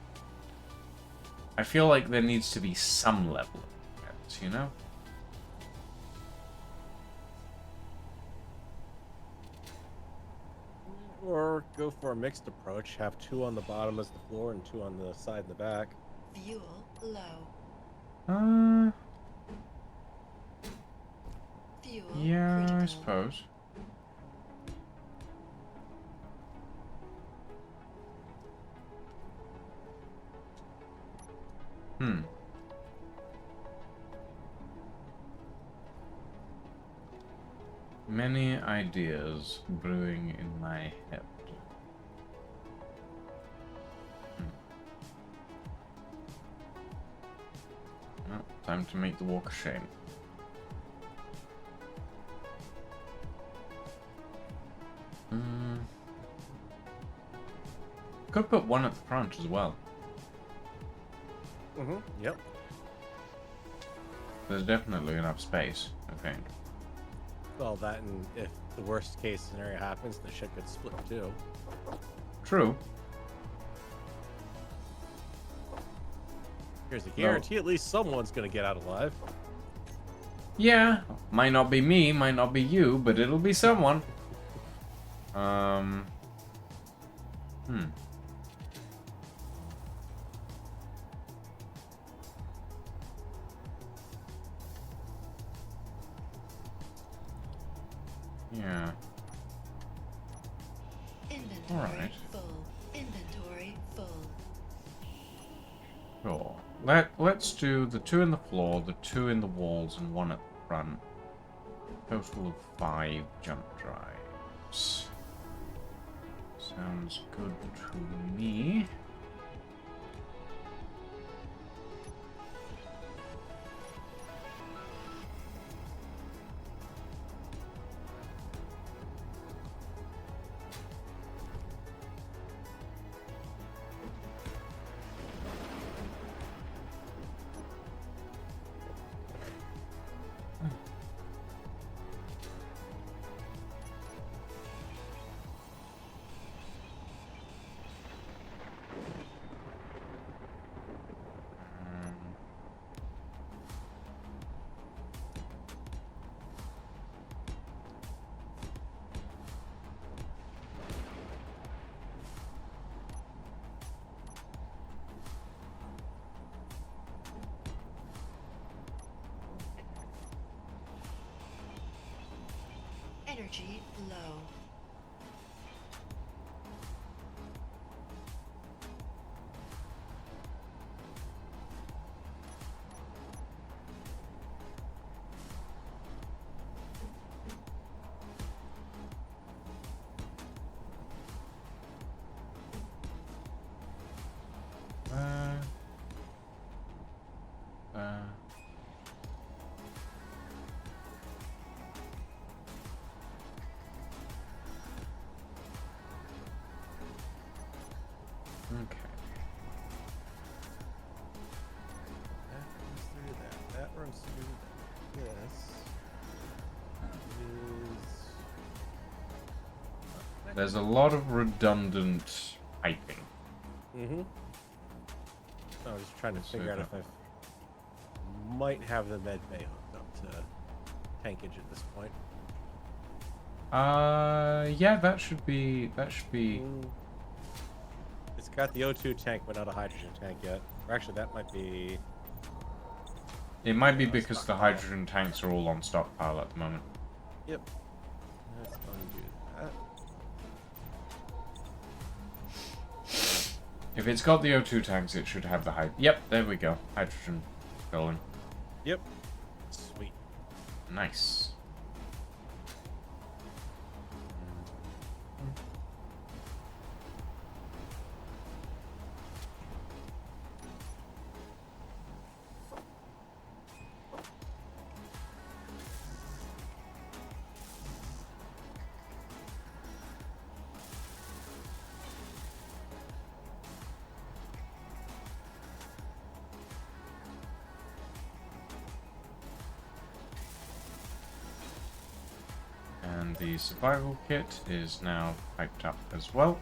I feel like there needs to be some level of defense, you know? Or go for a mixed approach, have 2 on the bottom as the floor and 2 on the side and the back. Fuel low. Fuel Yeah, I critical. suppose. Many ideas brewing in my head. Well, time to make the walk of shame. Could put 1 at the front as well. Yep. There's definitely enough space, I think. Well, that, and if the worst case scenario happens, the ship gets split too. True. Here's a guarantee at least someone's gonna get out alive. Yeah, might not be me, might not be you, but it'll be someone. Yeah. Inventory Alright. full. Inventory full. Sure. Let's do the 2 in the floor, the 2 in the walls, and 1 at the front. Total of 5 jump drives. Sounds good to me. Energy low. There's a lot of redundant piping. Mm-hmm. I was just trying to So figure out that- if I might have the med bay hooked up to tankage at this point. Yeah, that should be. It's got the O2 tank, but not a hydrogen tank yet. Or actually, that might be. It might be Yeah, because the stockpile. hydrogen tanks are all on stockpile at the moment. Yep. Let's undo that. If it's got the O2 tanks, it should have the Yep, there we go. Hydrogen filling. Yep. Sweet. Nice. And the survival kit is now piped up as well.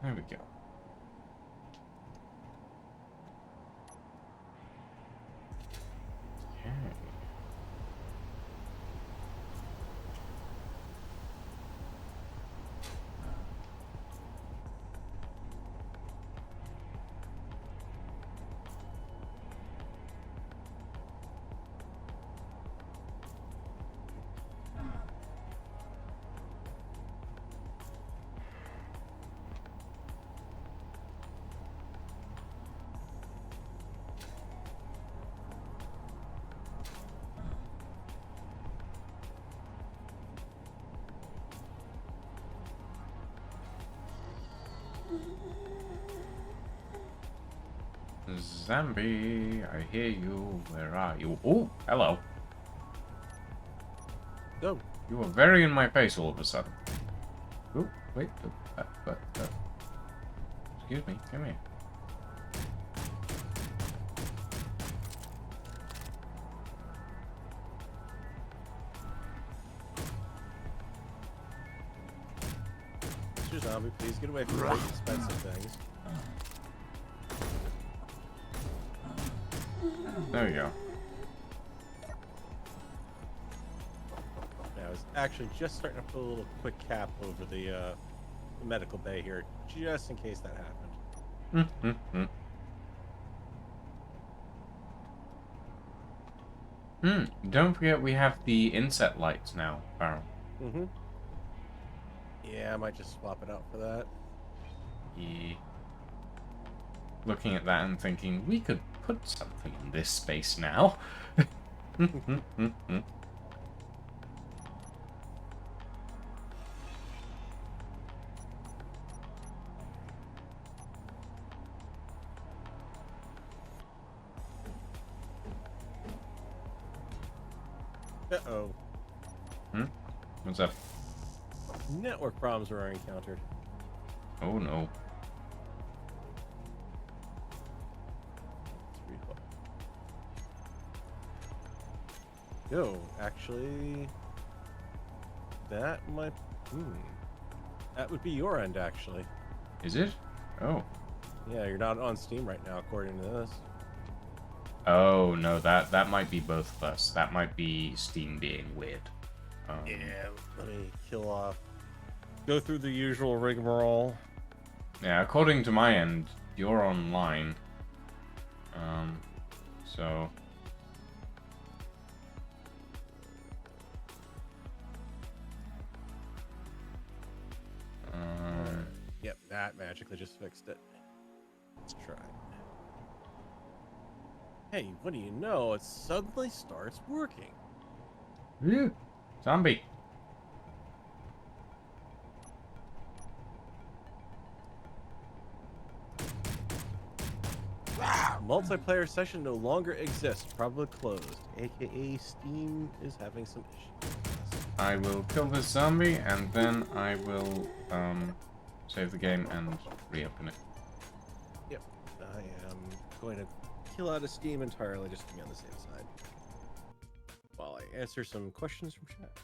There we go. Okay. Zombie, I hear you. Where are you? Oh, hello. Go. You were very in my face all of a sudden. Oh, wait. Excuse me. Come here. Mr. Zombie, please get away from those expensive things. There we go. Yeah, I was actually just starting to put a little quick cap over the medical bay here, just in case that happened. Don't forget we have the inset lights now, Farrell. Mm-hmm. Yeah, I might just swap it out for that. Yeah. Looking at that and thinking, we could put something in this space now. Uh-oh. What's up? Network problems were encountered. Oh no. Let's read what- Yo, actually, that might. That would be your end, actually. Is it? Oh. Yeah, you're not on Steam right now, according to this. Oh no, that might be both of us. That might be Steam being weird. Yeah, let me kill off. Go through the usual rigmarole. Yeah, according to my end, you're online. So. Yep, that magically just fixed it. Let's try. Hey, what do you know? It suddenly starts working. Zombie. Multiplayer session no longer exists. Probably closed. AKA Steam is having some issues. I will kill this zombie, and then I will save the game and reopen it. Yep. I am going to kill out of Steam entirely just to be on the safe side. While I answer some questions from chat.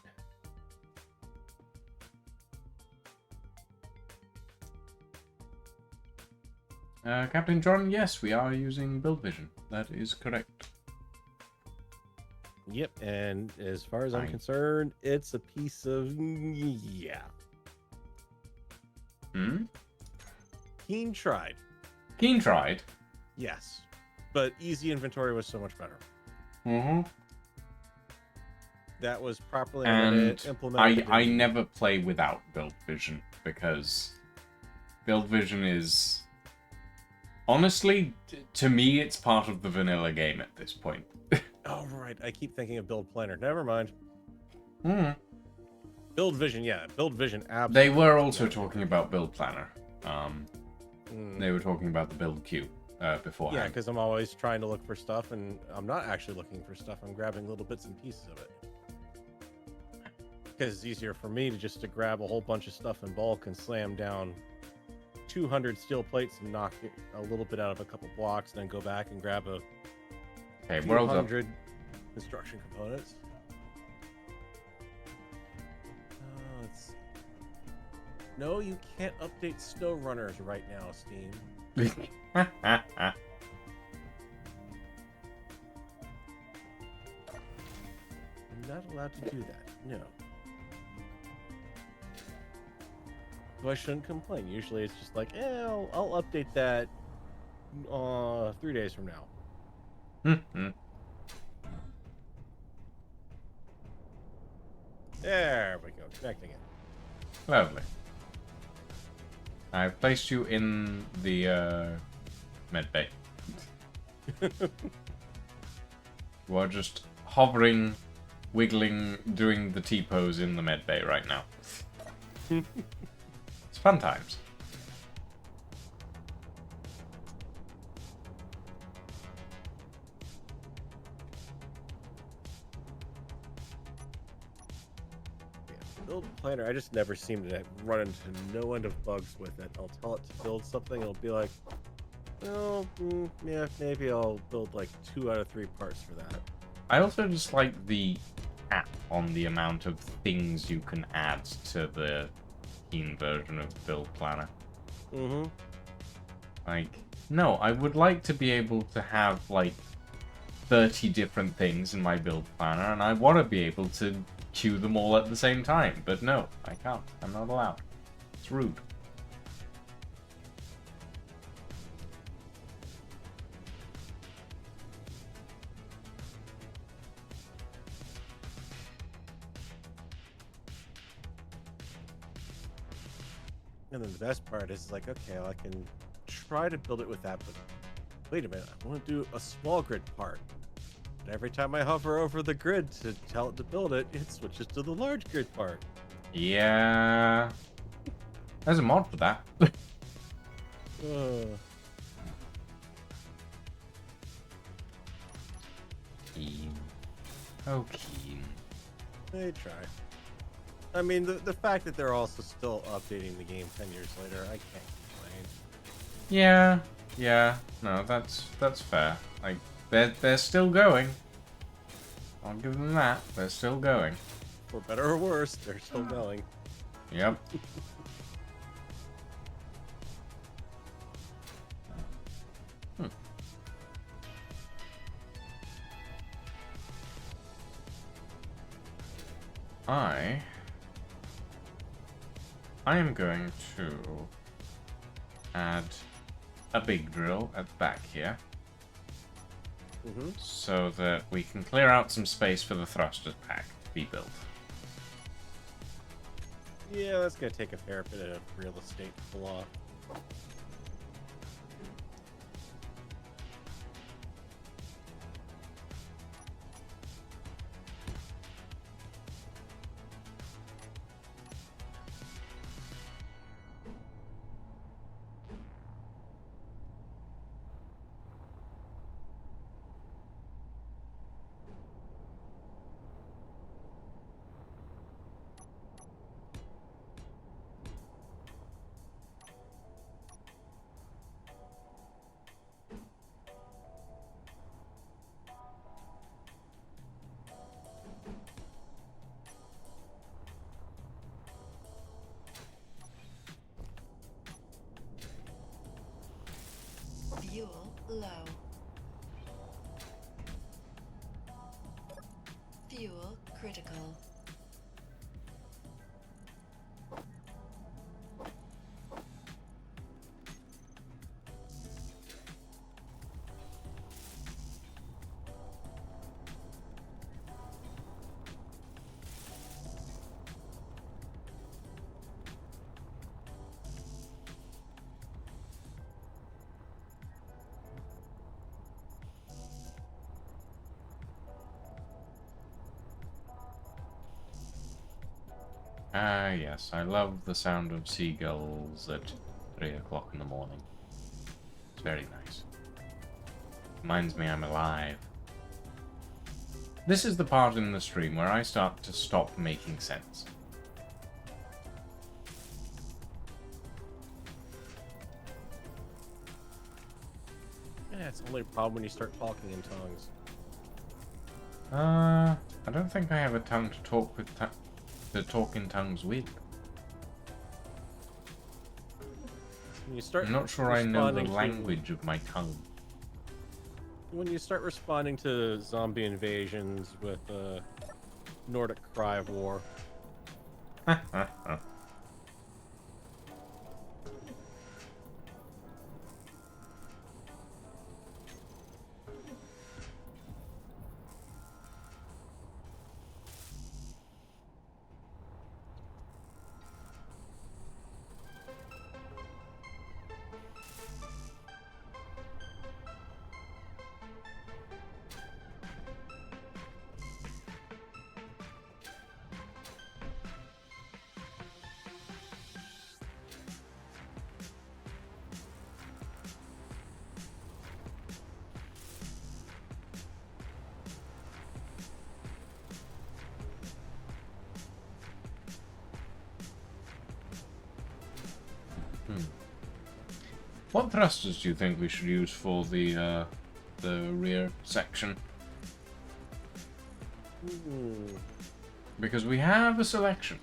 Captain John, yes, we are using Build Vision. That is correct. Yep, and as far as I'm Fine. concerned, it's a piece of yeah. Hmm? Keen tried. Keen tried. Yes. But easy inventory was so much better. Mm-hmm. That was properly And implemented. I never play without Build Vision, because Build Vision is... Honestly, to me, it's part of the vanilla game at this point. Oh, right. I keep thinking of Build Planner. Never mind. Hmm. Build Vision, yeah. Build Vision, absolutely. They were also talking about Build Planner. Mm. They were talking about the Build Queue beforehand. Yeah, because I'm always trying to look for stuff, and I'm not actually looking for stuff. I'm grabbing little bits and pieces of it. Because it's easier for me to grab a whole bunch of stuff in bulk and slam down 200 steel plates and knock it a little bit out of a couple blocks, and then go back and grab a Okay, few world up. hundred construction components. Let's see. No, you can't update snow runners right now, Steam. I'm not allowed to do that. No. So I shouldn't complain. Usually it's just like, I'll update that 3 days from now. There we go. Connecting it. Lovely. I've placed you in the med bay. You are just hovering, wiggling, doing the T-pose in the med bay right now. It's fun times. Build planner, I just never seem to run into no end of bugs with it. I'll tell it to build something, it'll be like, oh, yeah, maybe I'll build like 2 out of 3 parts for that. I also just like the cap on the amount of things you can add to the Keen version of Build Planner. Mm-hmm. Like, no, I would like to be able to have, like, 30 different things in my Build Planner, and I want to be able to queue them all at the same time, but no, I can't. I'm not allowed. It's rude. And then the best part is like, okay, well, I can try to build it with that, but wait a minute, I want to do a small grid part. And every time I hover over the grid to tell it to build it, it switches to the large grid part. Yeah. There's a mod for that. Keen. Oh, Keen. They try. I mean, the fact that they're also still updating the game 10 years later, I can't complain. Yeah. No, that's fair. Like, they're still going. I'll give them that. They're still going. For better or worse, they're still going. Yep. I am going to add a big drill at the back here, so that we can clear out some space for the thrusters pack to be built. Yeah, that's gonna take a fair bit of real estate to pull off. low. Fuel critical. Ah, yes, I love the sound of seagulls at 3 o'clock in the morning. It's very nice. Reminds me I'm alive. This is the part in the stream where I start to stop making sense. Yeah, it's only a problem when you start talking in tongues. I don't think I have a tongue to talk with, to talk in tongues with. When you start I'm not sure I know the responding to- language of my tongue. When you start responding to zombie invasions with Nordic cry of war. What thrusters do you think we should use for the rear section? Because we have a selection.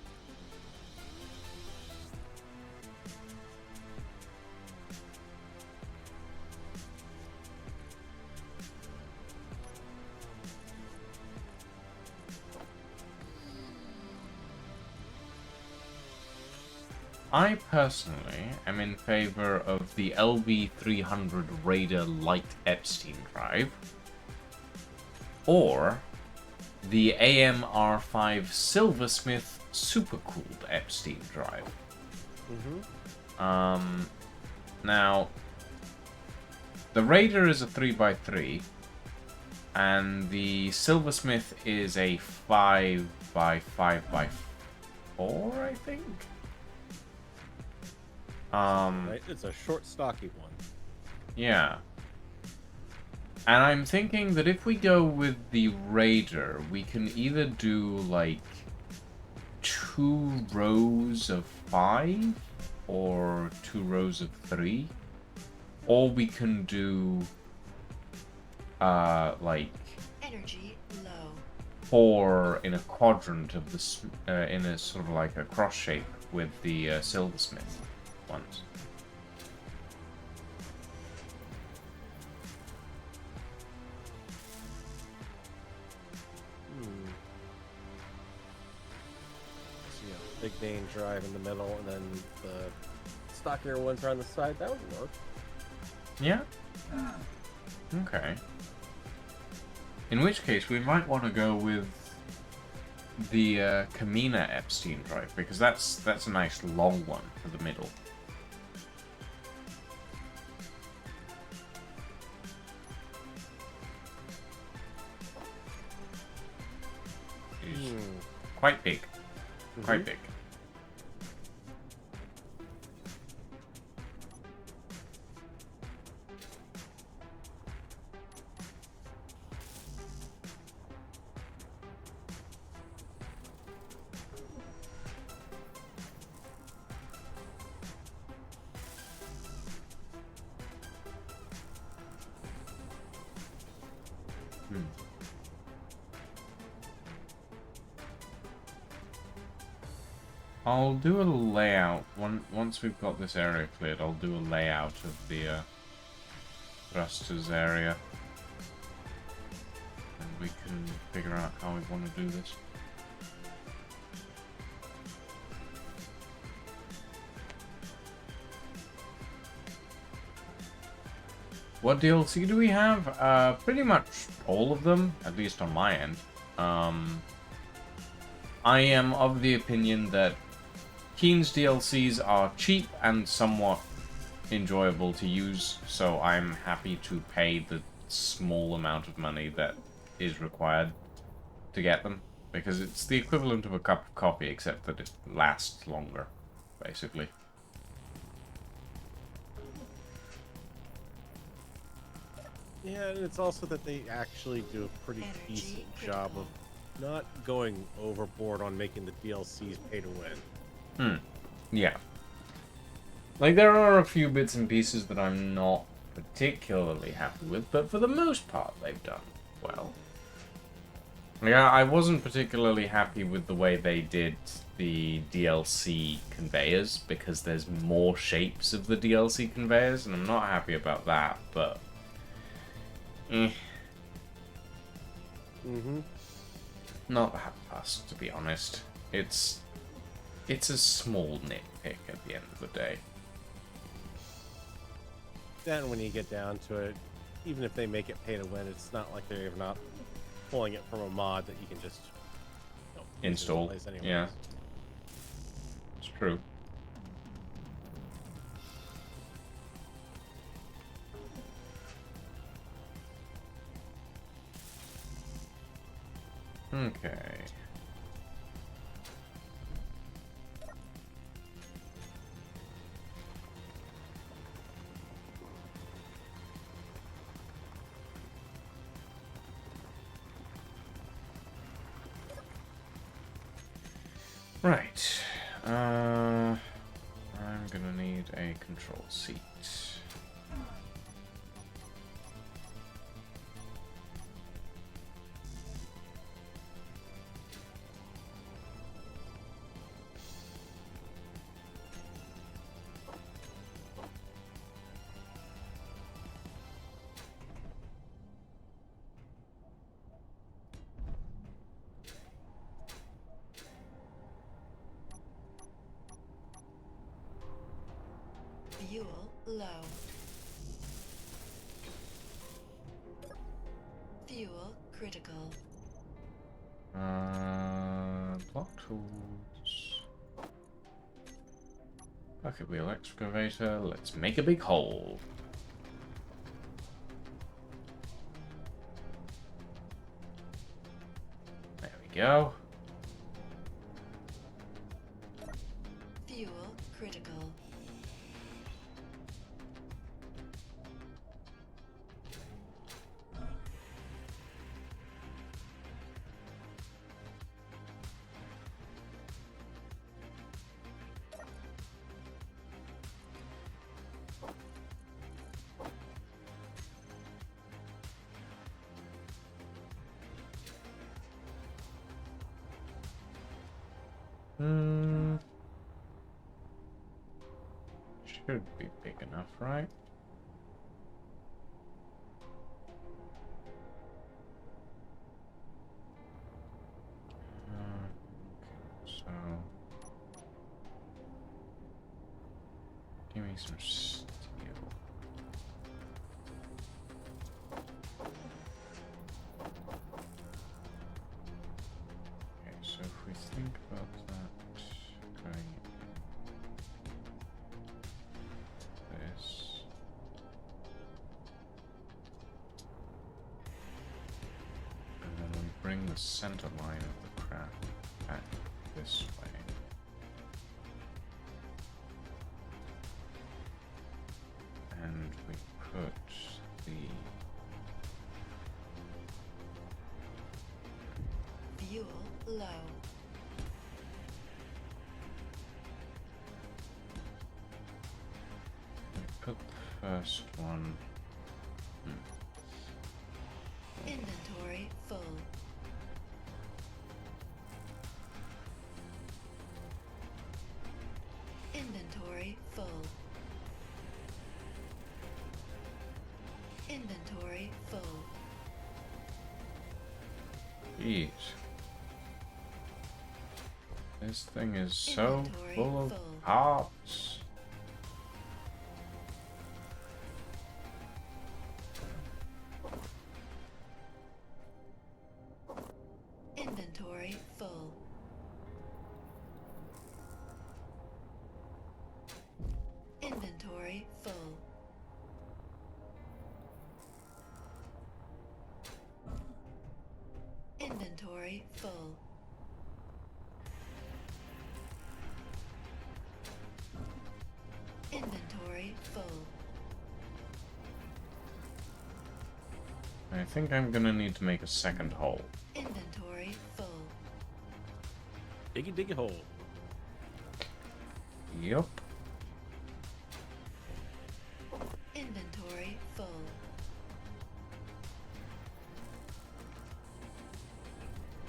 I personally am in favor of the LB300 Raider Light Epstein drive, or the AMR5 Silversmith Supercooled Epstein drive. Now, the Raider is a 3x3, and the Silversmith is a 5x5x4, I think. Right? It's a short, stocky one. Yeah. And I'm thinking that if we go with the Raider, we can either do, like, 2 rows of 5, or 2 rows of 3, or we can do, like, Energy low. 4 in a quadrant of the, in a sort of like a cross shape with the Silversmith ones. So, yeah, big main drive in the middle, and then the stockier ones are on the side. That would work. Yeah? Okay. In which case, we might want to go with the Kamina Epstein drive, because that's a nice long one for the middle. It's quite big. Quite big. I'll do a layout once we've got this area cleared. I'll do a layout of the thrusters area. And we can figure out how we want to do this. What DLC do we have? Pretty much all of them, at least on my end. I am of the opinion that Keen's DLCs are cheap and somewhat enjoyable to use, so I'm happy to pay the small amount of money that is required to get them, because it's the equivalent of a cup of coffee, except that it lasts longer, basically. Yeah, and it's also that they actually do a pretty Energy decent critical. job of not going overboard on making the DLCs pay to win. Yeah. Like, there are a few bits and pieces that I'm not particularly happy with, but for the most part, they've done well. Yeah, I wasn't particularly happy with the way they did the DLC conveyors, because there's more shapes of the DLC conveyors, and I'm not happy about that, but... Not that fast, to be honest. It's a small nitpick at the end of the day. Then when you get down to it, even if they make it pay to win, it's not like they're not pulling it from a mod that you can just use in Install. place anyways. Yeah. It's true. Okay. Right. I'm gonna need a control seat. Fuel low. Fuel critical. Block tools. Bucket wheel excavator. Let's make a big hole. There we go. Fuel critical. Should be big enough, right? So give me some steel. Okay, so if we think about that going this. And then we bring the center line of the craft back this way. And we put the Fuel low. the first one. Inventory full. Inventory full. Inventory full. Jeez. This thing is so Inventory full of full. parts. Inventory full. Inventory full. Inventory full. Inventory full. I think I'm gonna need to make a second hole. Inventory full. Diggy diggy hole. Yup. Inventory full.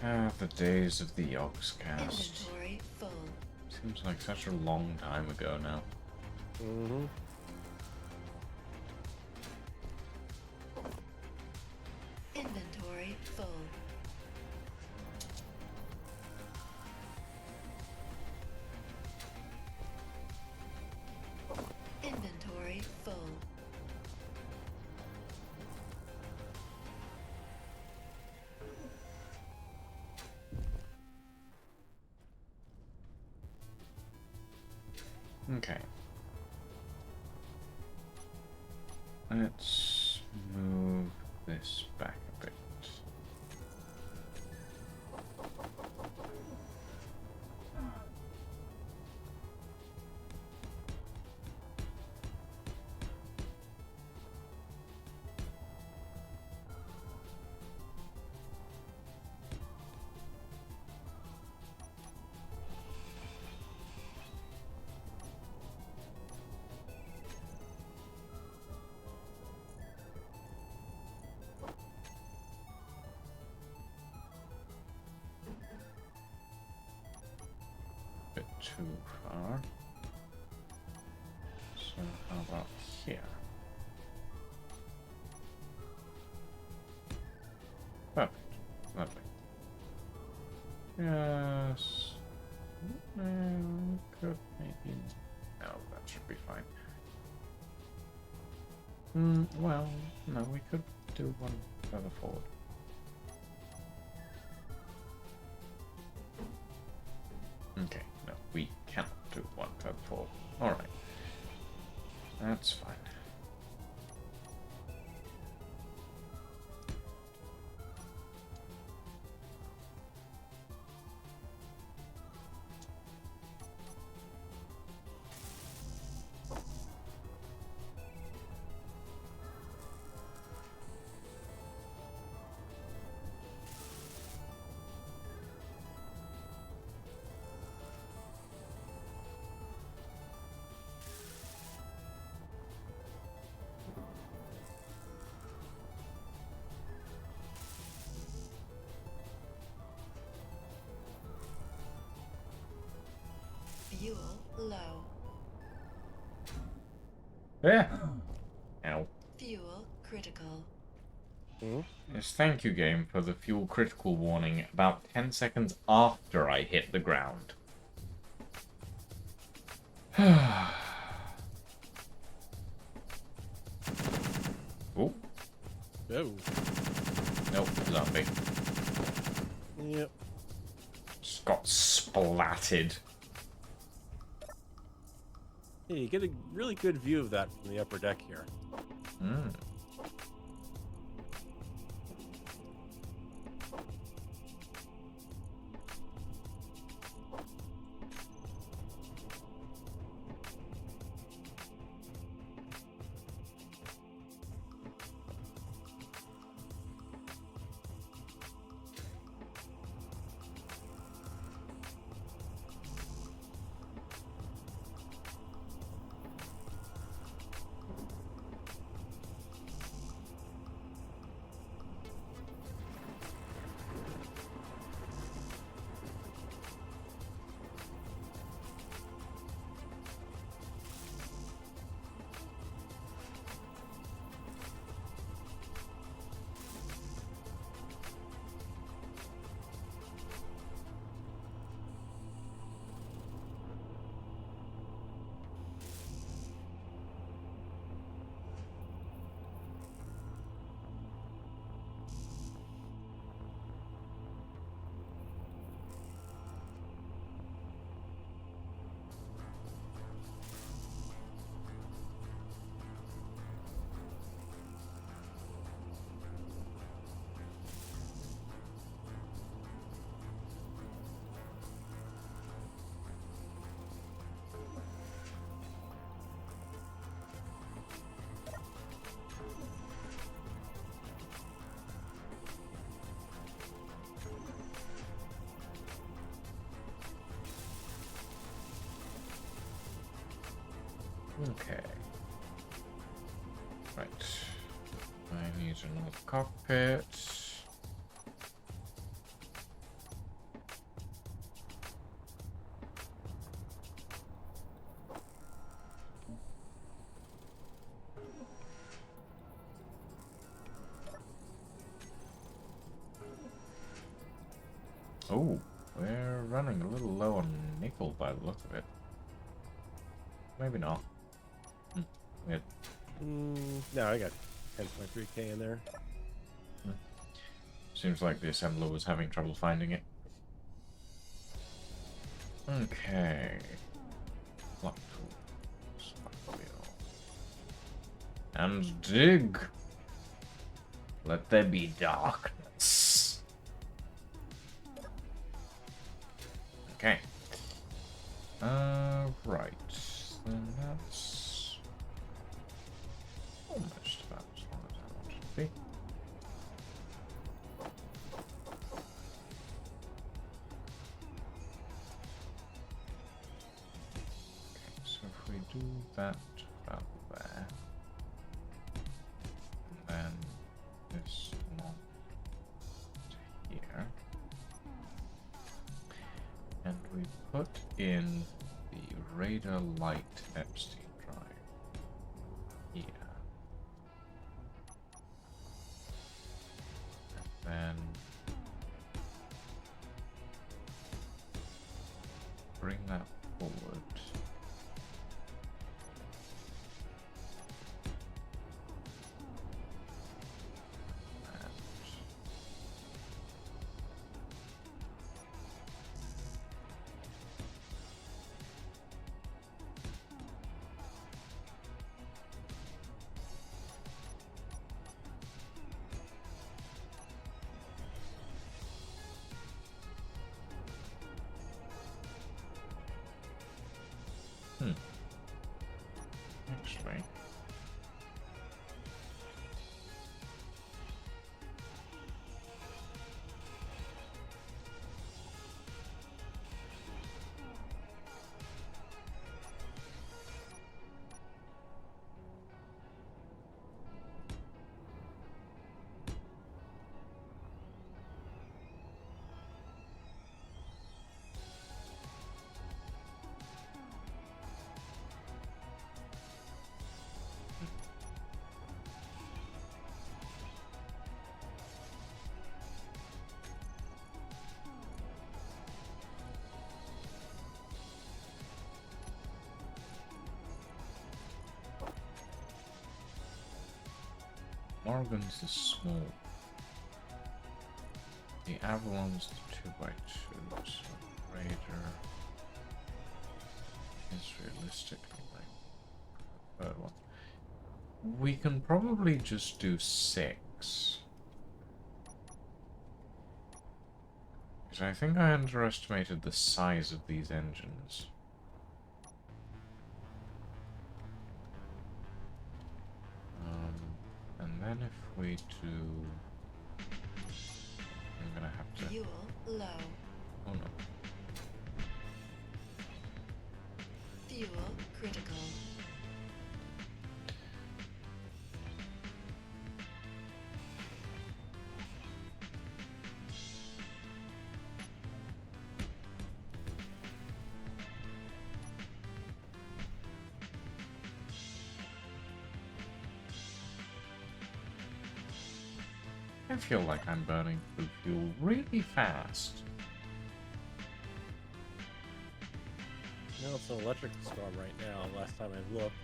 Ah, the days of the Yogscast. Inventory full. Seems like such a long time ago now. Mm-hmm. Inventory full. Inventory full. Okay. Let's move this back a bit. Bit too far. So how about here? Perfect. Lovely. Yes. Could maybe. No, that should be fine. Well, no, we could do one further forward. Okay, no, we cannot do one further forward. Alright. That's fine. Fuel low. Yeah. Ow. Fuel critical. Yes, thank you, game, for the fuel critical warning about 10 seconds after I hit the ground. Oh. Oh. Nope, zombie. Yep. Just got splatted. Yeah, you get a really good view of that from the upper deck here. Mm. Okay. Right. I need another cockpit. Oh, we're running a little low on nickel by the look of it. Maybe not. Weird. No, I got 10.3k in there. Seems like the assembler was having trouble finding it. Okay. Lock tools. Lock wheel. And dig. Let there be darkness. Okay. Right. Then that's almost about as long as I want it to be. So if we do that about there, and then this one to here, and we put in the radar light Epstein drive here, and then bring that forward. Actually, Morgan's is small. The Avalon's the 2x2, so Raider is realistically like the third one. We can probably just do 6. Because I think I underestimated the size of these engines. And then if we do... I'm gonna have to... Fuel low. Oh no. Fuel critical. I feel like I'm burning through fuel really fast. No, it's an electric storm right now, last time I looked.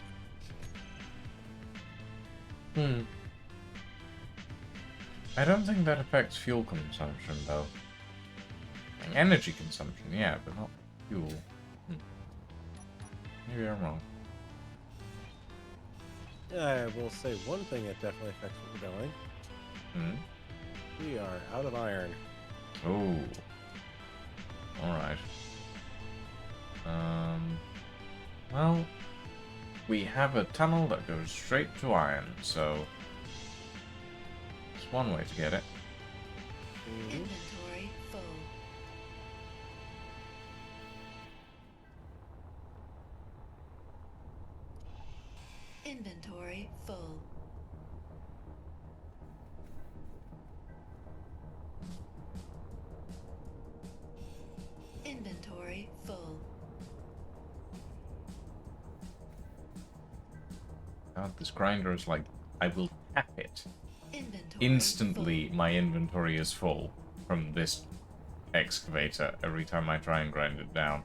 I don't think that affects fuel consumption, though. Like, energy consumption, yeah, but not fuel. Maybe I'm wrong. I will say one thing that definitely affects what we're doing. We are out of iron. Oh. Alright. Well, we have a tunnel that goes straight to iron, so it's one way to get it. Inventory full. Inventory full. Inventory full. God, this grinder is like, I will tap it. Inventory Instantly, full. my inventory is full from this excavator every time I try and grind it down.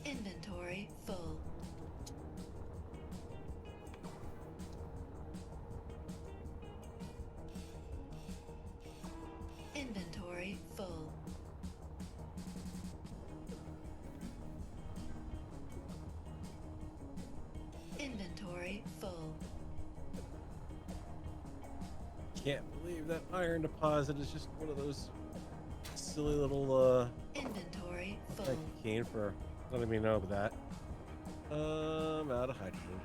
Inventory full. Inventory full. Inventory full. Can't believe that iron deposit is just one of those silly little Inventory full. thank you, Keen, for letting me know that. I'm out of hydrogen.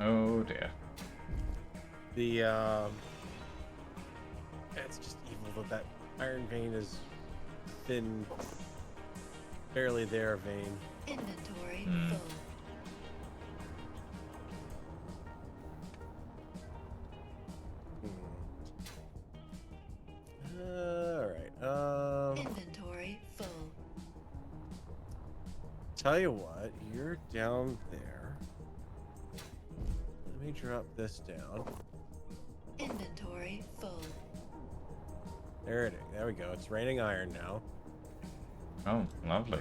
Oh dear. The it's just evil that iron vein is thin, barely there vein. Inventory Hmm. full. Alright, Inventory full. tell you what, you're down there. Let me drop this down. Inventory full. There it is. There we go. It's raining iron now. Oh, lovely.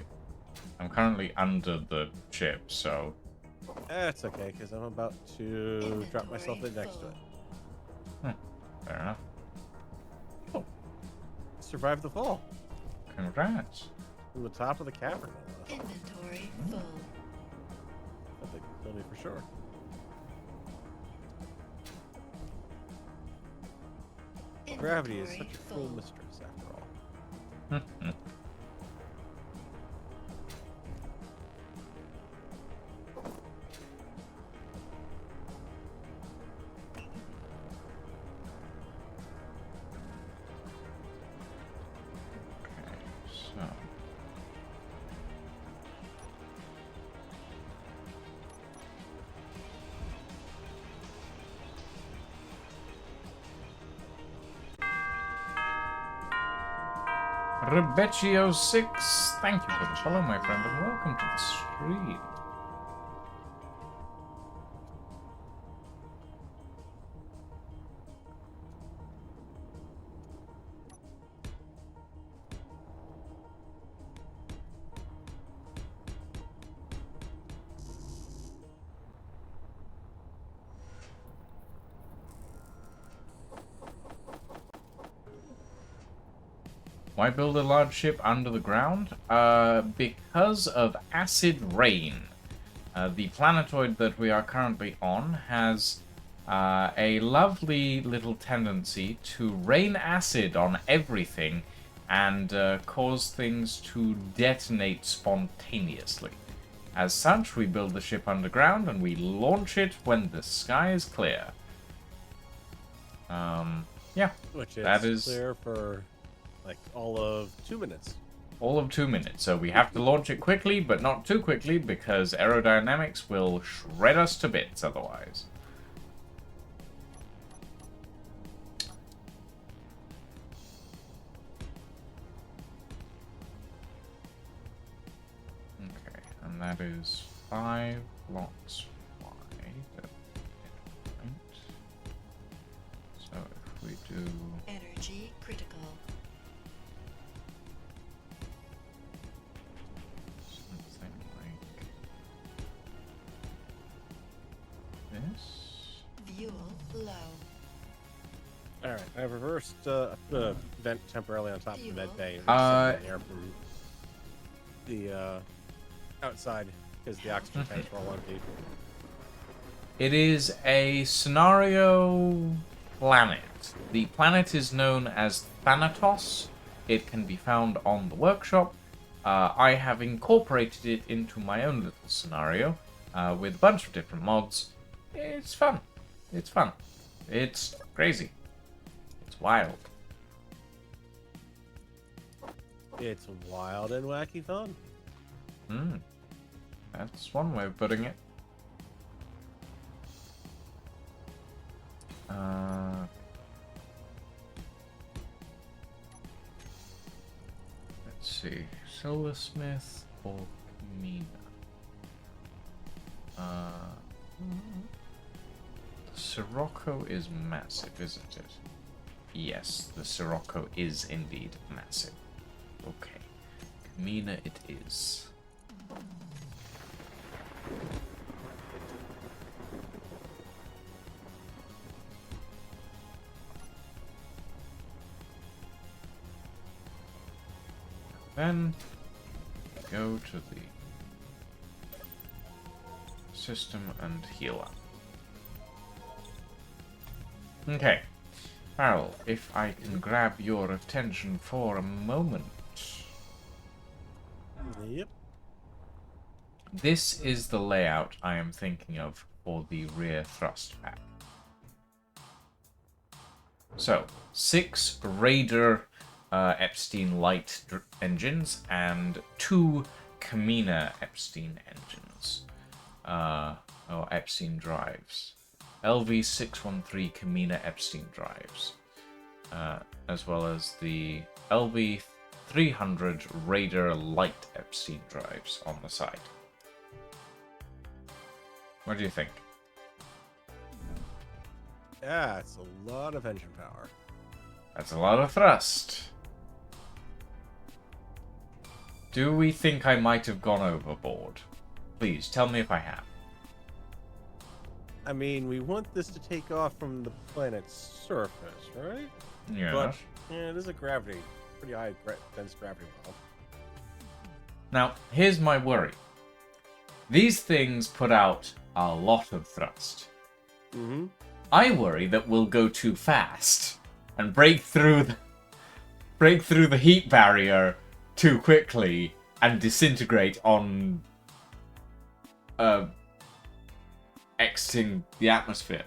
I'm currently under the ship, so That's okay, because I'm about to drop myself in next to it. fair enough. Survive the fall. Congrats. From the top of the cavern. No less. Inventory full. I think kill me for sure. Gravity is such Inventory a cruel full. mistress, after all. Okay, so Rebeccio6, thank you for the follow, my friend, and welcome to the stream. Why build a large ship under the ground? Because of acid rain. The planetoid that we are currently on has a lovely little tendency to rain acid on everything and cause things to detonate spontaneously. As such, we build the ship underground and we launch it when the sky is clear. Yeah. Which is, That is- clear for like all of 2 minutes. All of 2 minutes, so we have to launch it quickly, but not too quickly, because aerodynamics will shred us to bits otherwise. Okay, and that is 5 lots wide at midpoint. So if we do... Energy critical. something like this. Fuel low. Alright, I've reversed, I put a vent temporarily on top of the med bay. Uh, Air from the, outside, because the oxygen tanks were all empty. It is a scenario planet. The planet is known as Thanatos. It can be found on the workshop. I have incorporated it into my own little scenario with a bunch of different mods. It's fun. It's fun. It's crazy. It's wild. It's wild and wacky fun. That's one way of putting it. see. Silversmith or Mina? The Sirocco is massive, isn't it? Yes, the Sirocco is indeed massive. Okay. Mina it is. Then go to the system and heal up. Okay. Farrell, if I can grab your attention for a moment. Yep. This is the layout I am thinking of for the rear thrust pack. So, 6 Raider Epstein Light engines and 2 Kamina Epstein engines. Or Epstein drives. LV613 Kamina Epstein drives. As well as the LV300 Raider Light Epstein drives on the side. What do you think? Yeah, it's a lot of engine power. That's a lot of thrust. Do we think I might have gone overboard? Please, tell me if I have. I mean, we want this to take off from the planet's surface, right? Yeah. But, yeah, there's a gravity, pretty high dense gravity well. Now, here's my worry. These things put out a lot of thrust. Mm-hmm. I worry that we'll go too fast and break through the heat barrier too quickly and disintegrate on exiting the atmosphere.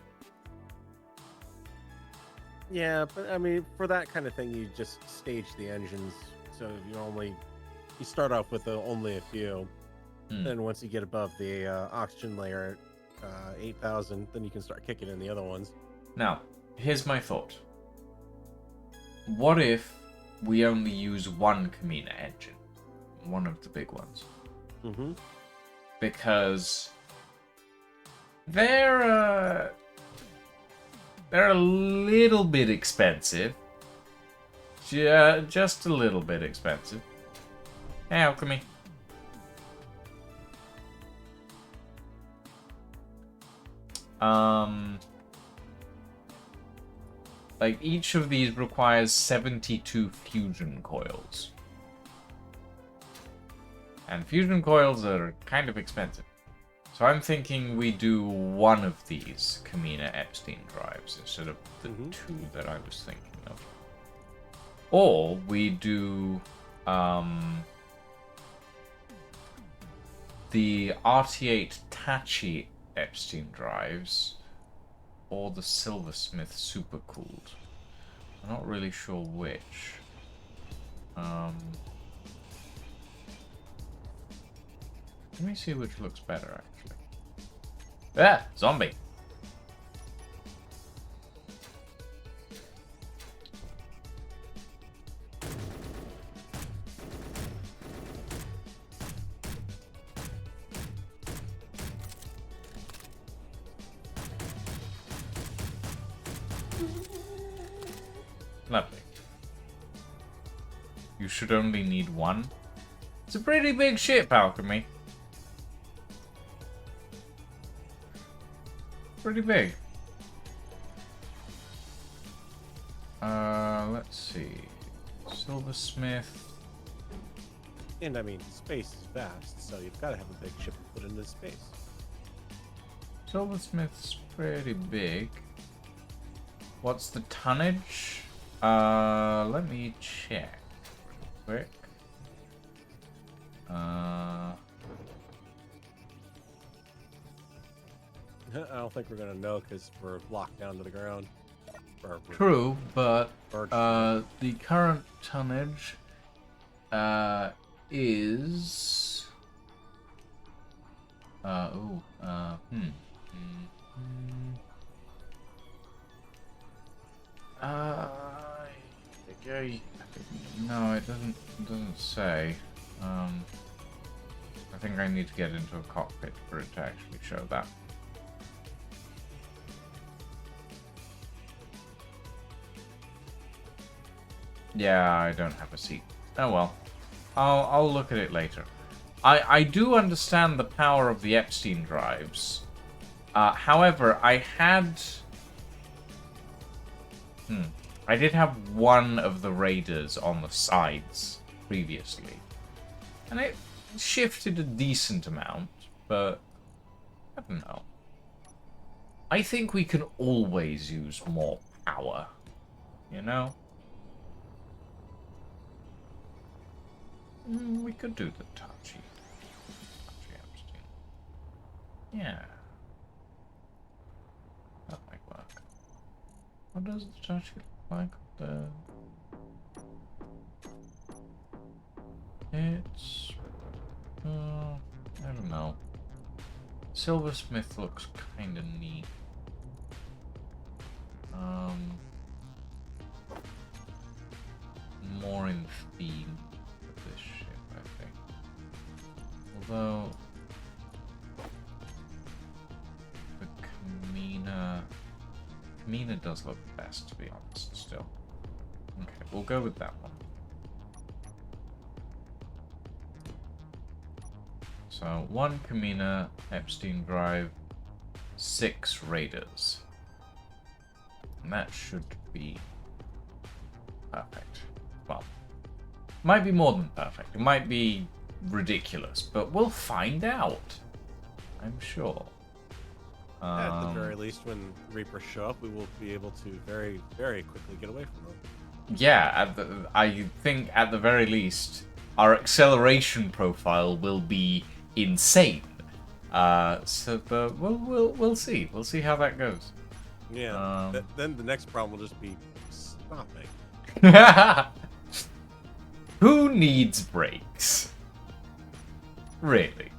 Yeah, but I mean, for that kind of thing, you just stage the engines. So you start off with only a few. Then once you get above the oxygen layer at 8,000, then you can start kicking in the other ones. Now, here's my thought. What if we only use one Kamina engine? One of the big ones. Mm-hmm. Because they're a little bit expensive. Just a little bit expensive. Hey, Alchemy. Like, each of these requires 72 fusion coils. And fusion coils are kind of expensive. So I'm thinking we do one of these Kamina Epstein drives instead of the 2 that I was thinking of. Or we do the RT8 Tachi Epstein drives or the Silversmith Supercooled. I'm not really sure which. Let me see which looks better, actually. Ah! Zombie! Lovely. You should only need one. It's a pretty big ship, Alchemy. Pretty big. Let's see. Silversmith. And I mean, space is vast, so you've got to have a big ship to put into space. Silversmith's pretty big. What's the tonnage? Let me check real quick. I don't think we're gonna know because we're locked down to the ground. True, but the current tonnage is I No, it doesn't say. I think I need to get into a cockpit for it to actually show that. Yeah, I don't have a seat. Oh well. I'll look at it later. I do understand the power of the Epstein drives. However, I did have one of the raiders on the sides previously. And it shifted a decent amount, but I don't know. I think we can always use more power, you know? We could do the Tachi Epstein. Yeah. That might work. What does the Tachi look like? It's... I don't know. Silversmith looks kinda neat. More in theme with this ship, I think. Although... the Kamina does look best, to be honest, still. Okay, we'll go with that one. So, 1 Kamina, Epstein Drive, 6 Raiders. And that should be perfect. Well, might be more than perfect. It might be ridiculous, but we'll find out. I'm sure. At the very least, when Reapers show up, we will be able to very, very quickly get away from them. Yeah, I think at the very least, our acceleration profile will be insane. But we'll see. We'll see how that goes. Yeah. Then the next problem will just be stopping. Who needs brakes? Really?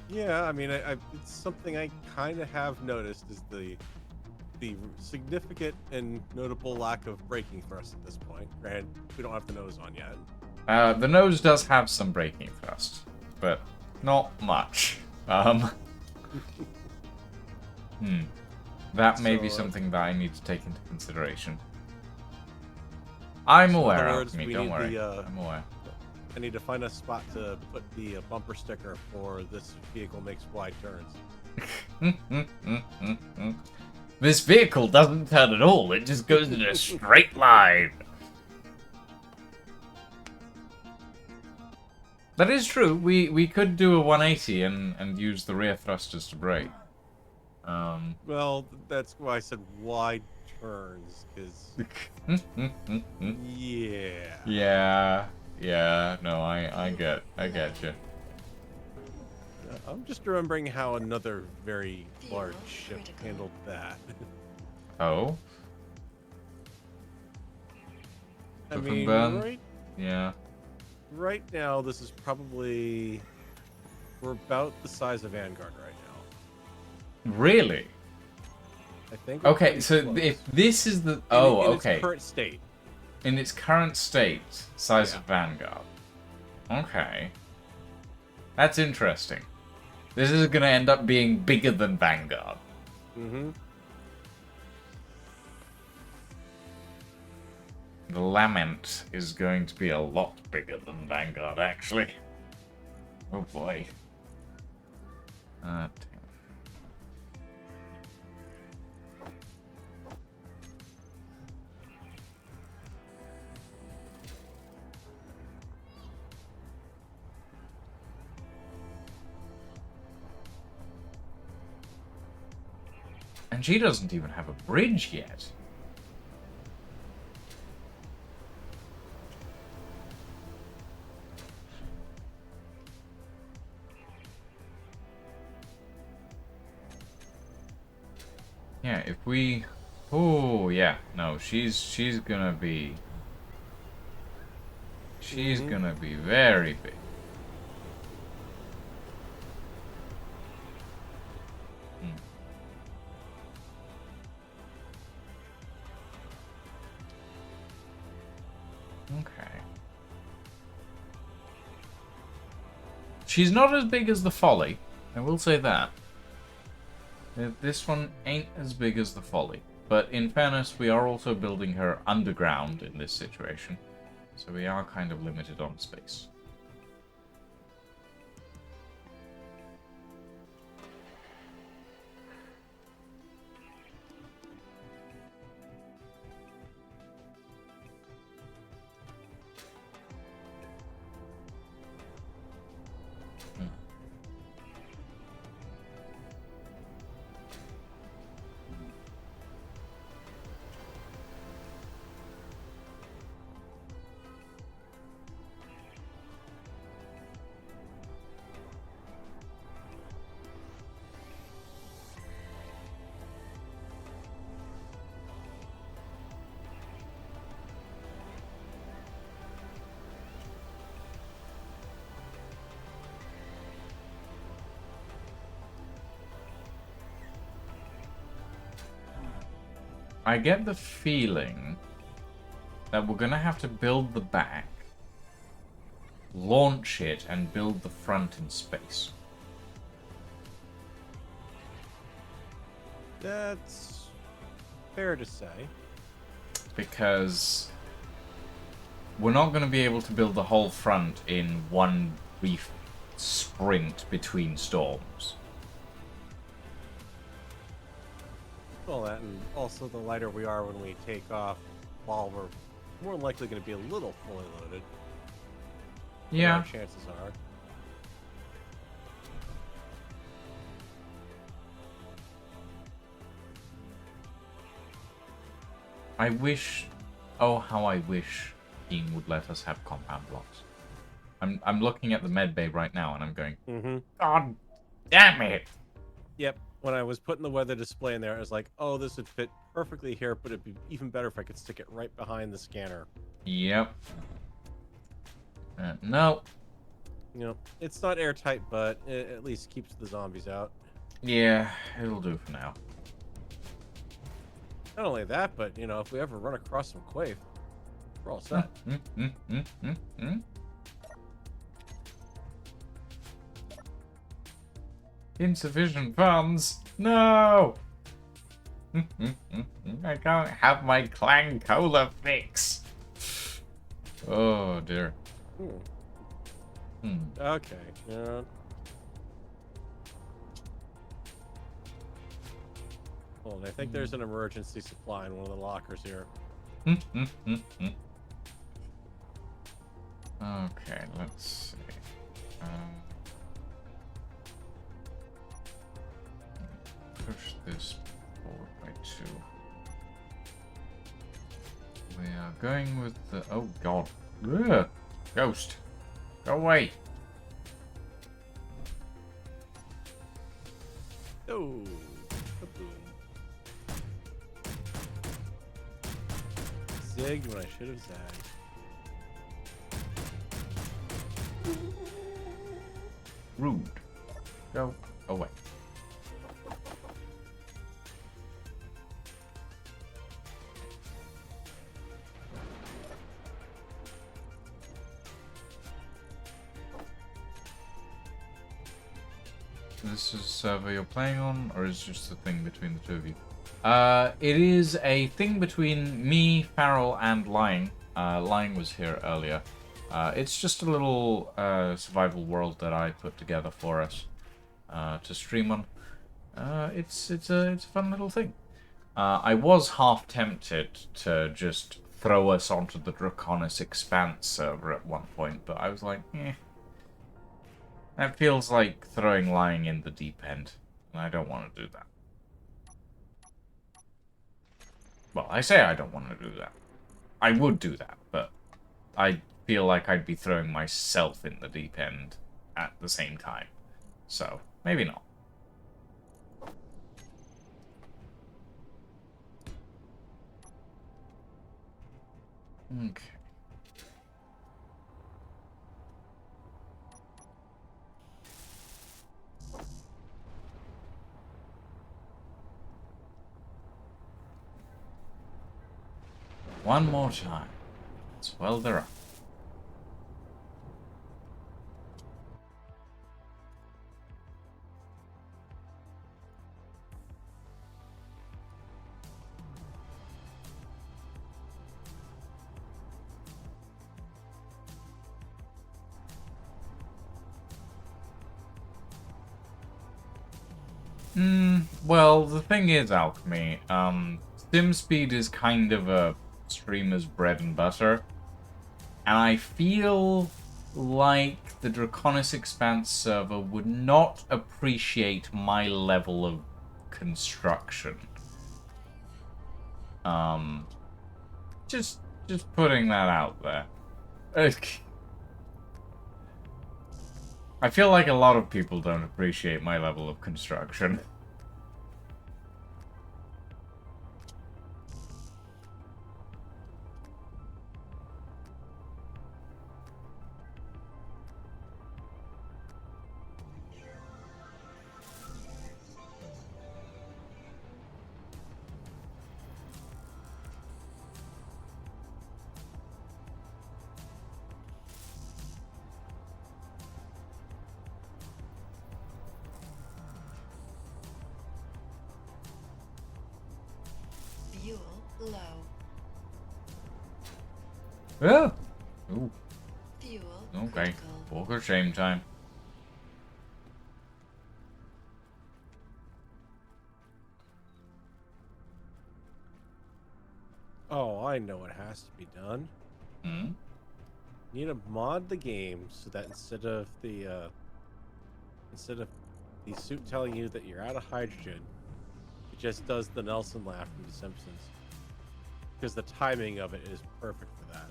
Yeah, I mean, it's something I kind of have noticed is the significant and notable lack of braking thrust at this point. Granted, we don't have the nose on yet. The nose does have some braking thrust, but not much. That may be something that I need to take into consideration. I'm aware of me, don't worry. I'm aware. I need to find a spot to put the bumper sticker for this vehicle makes wide turns. This vehicle doesn't turn at all, it just goes in a straight line. That is true, we could do a 180 and use the rear thrusters to brake. Well, that's why I said wide turns, because... yeah. Yeah, no, I get you. I'm just remembering how another very large ship handled that. Oh? I mean, burn? Yeah. Right now, this is probably... we're about the size of Vanguard right now. Really? I think. Okay, so if this is the... in okay. its current state. In its current state, size Yeah. of Vanguard. Okay. That's interesting. This is going to end up being bigger than Vanguard. Mm-hmm. The Lament is going to be a lot bigger than Vanguard, actually. Oh boy. Damn. And she doesn't even have a bridge yet. Yeah, if we... Oh, yeah. No, she's gonna be... She's gonna be very big. Okay. She's not as big as the Folly. I will say that. This one ain't as big as the Folly. But in fairness, we are also building her underground in this situation. So we are kind of limited on space. I get the feeling that we're going to have to build the back, launch it, and build the front in space. That's fair to say. Because we're not going to be able to build the whole front in one brief sprint between storms. Well, that, and also the lighter we are when we take off, while we're more than likely going to be a little fully loaded. Yeah. Our chances are. I wish, oh how I wish Steam would let us have compound blocks. I'm looking at the med bay right now and I'm going, God damn it! Yep. When I was putting the weather display in there, I was like, oh, this would fit perfectly here, but it'd be even better if I could stick it right behind the scanner. Yep. No. You know, it's not airtight, but it at least keeps the zombies out. Yeah, it'll do for now. Not only that, but, you know, if we ever run across some quaif, we're all set. Insufficient funds? No! I can't have my Clang Cola fix. Oh dear. Okay. Yeah. Hold on, I think there's an emergency supply in one of the lockers here. Okay, let's see. Push this forward by 2. We are going with the... Oh god. Ugh. Ghost. Go away. Oh. Zigged when I should have zagged. Rude. Go away. This is a server you're playing on, or is it just a thing between the two of you? It is a thing between me, Farrell, and Lying. Lying was here earlier. It's just a little survival world that I put together for us to stream on. It's a fun little thing. I was half tempted to just throw us onto the Draconis Expanse server at one point, but I was like, eh. That feels like throwing Lying in the deep end, and I don't want to do that. Well, I say I don't want to do that. I would do that, but I feel like I'd be throwing myself in the deep end at the same time. So, maybe not. Okay. One more time. Let's Yes, well, there are. Well, the thing is, Alchemy, sim speed is kind of a streamer's bread and butter, and I feel like the Draconis Expanse server would not appreciate my level of construction. Um, just putting that out there. I feel like a lot of people don't appreciate my level of construction. Fuel low. Oh. Ooh, Fuel okay. critical. Walk of shame time. Oh, I know what has to be done. Hmm? You need to mod the game so that instead of the suit telling you that you're out of hydrogen, it just does the Nelson laugh from The Simpsons. Because the timing of it is perfect for that.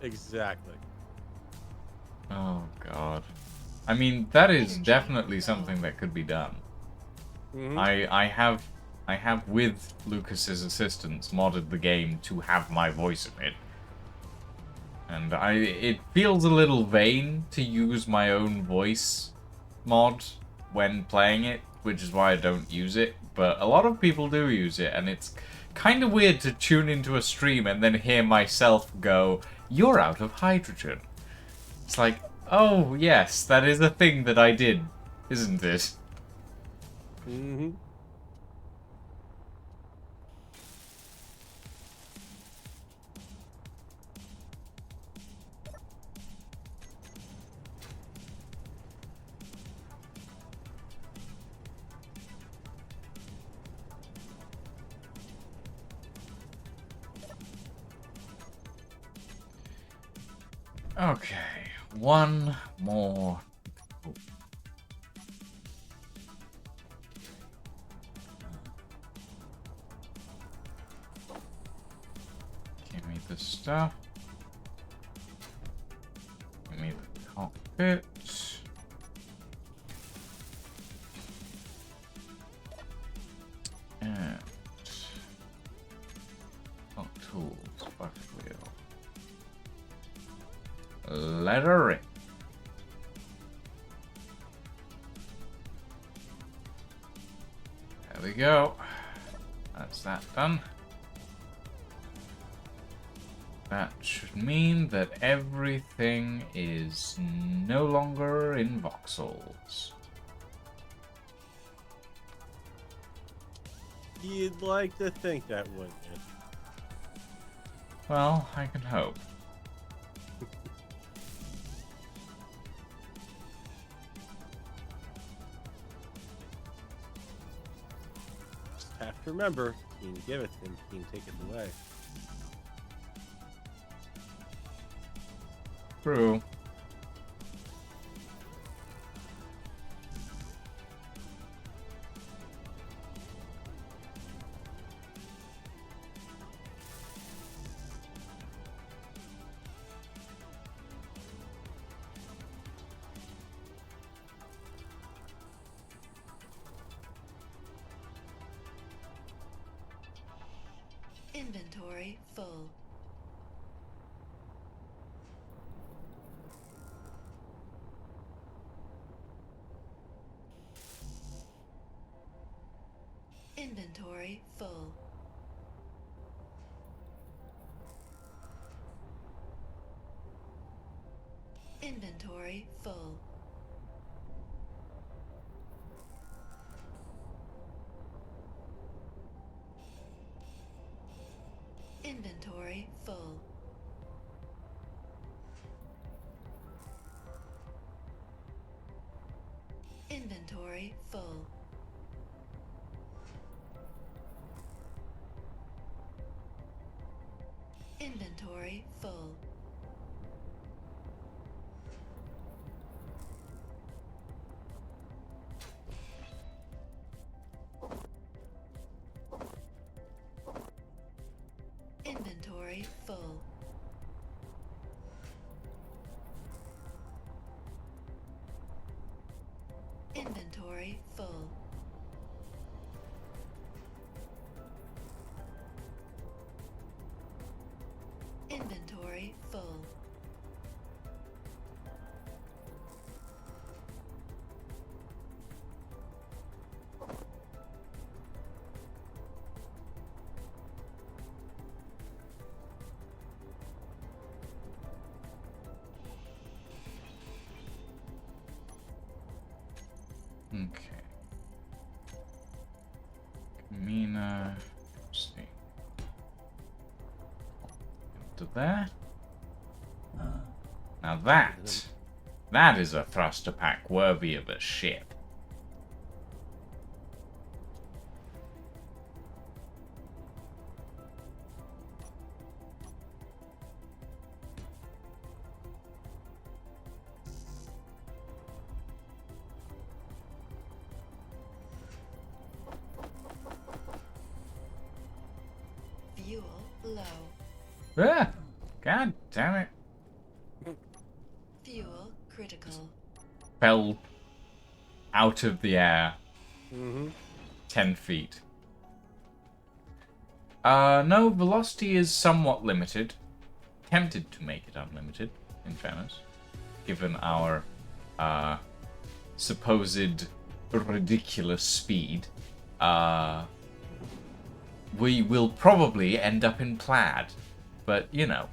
Exactly. Oh god. I mean, that is Energy definitely low. something that could be done. Mhm. I have with Lucas's assistance modded the game to have my voice in it. And it feels a little vain to use my own voice mod when playing it, which is why I don't use it. But a lot of people do use it, and it's kind of weird to tune into a stream and then hear myself go, "You're out of hydrogen." It's like, oh yes, that is a thing that I did, isn't it? Mhm. Okay, one more. Give me the stuff. Give me the cockpit. And not tools, bucket wheel. Lettering. There we go. That's that done. That should mean that everything is no longer in voxels. You'd like to think that, wouldn't you? Well, I can hope. Just have to remember, you can give it and you can take it away. True. Inventory full. Inventory full. Inventory full. Inventory full. Inventory full. Inventory full. Inventory full. Inventory full. Inventory full. Okay. Mina. Let's see. To there. Now that is a thruster pack worthy of a ship. Fuel low. Ah, God damn it. Fuel critical. Fell out of the air Mm-hmm. 10 feet. No, velocity is somewhat limited. Tempted to make it unlimited, in fairness. Given our, supposed ridiculous speed. We will probably end up in plaid. But, you know.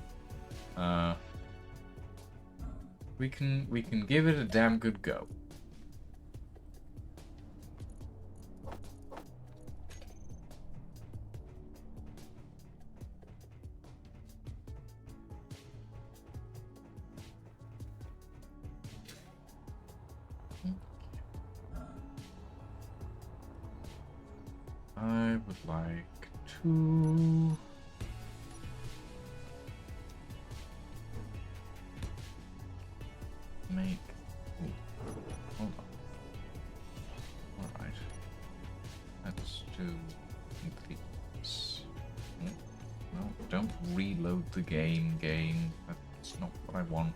We can give it a damn good go. I would like to make. Hold on. Alright. Let's do complete this. No, don't reload the game. That's not what I want.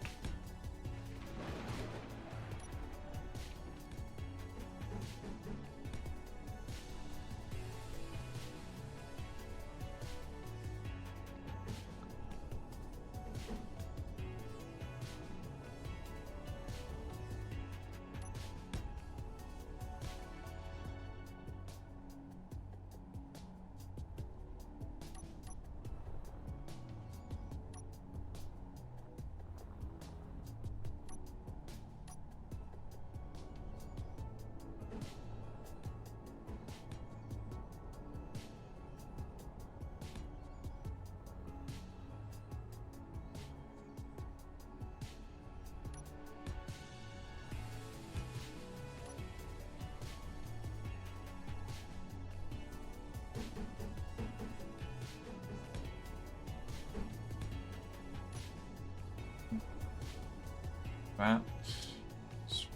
That's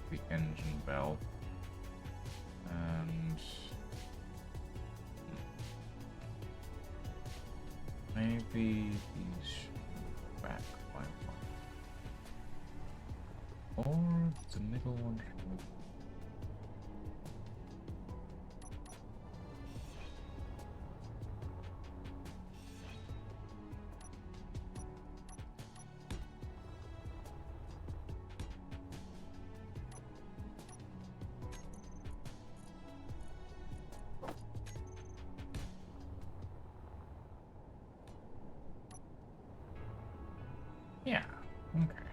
the engine bell. And maybe these should move back by one. Or the middle one should move. Yeah, okay.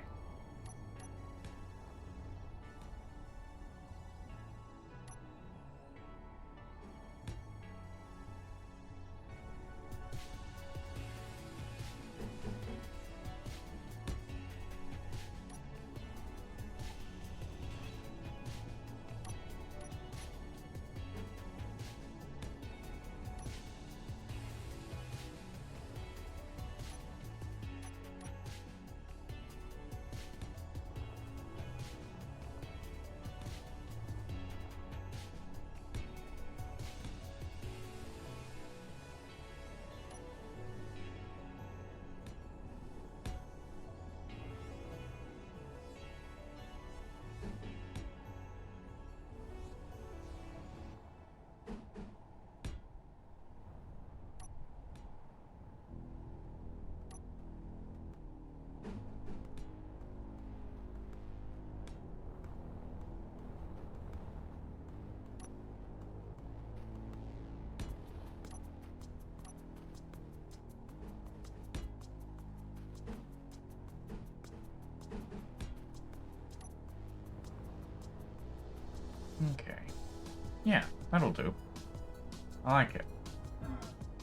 Yeah, that'll do. I like it.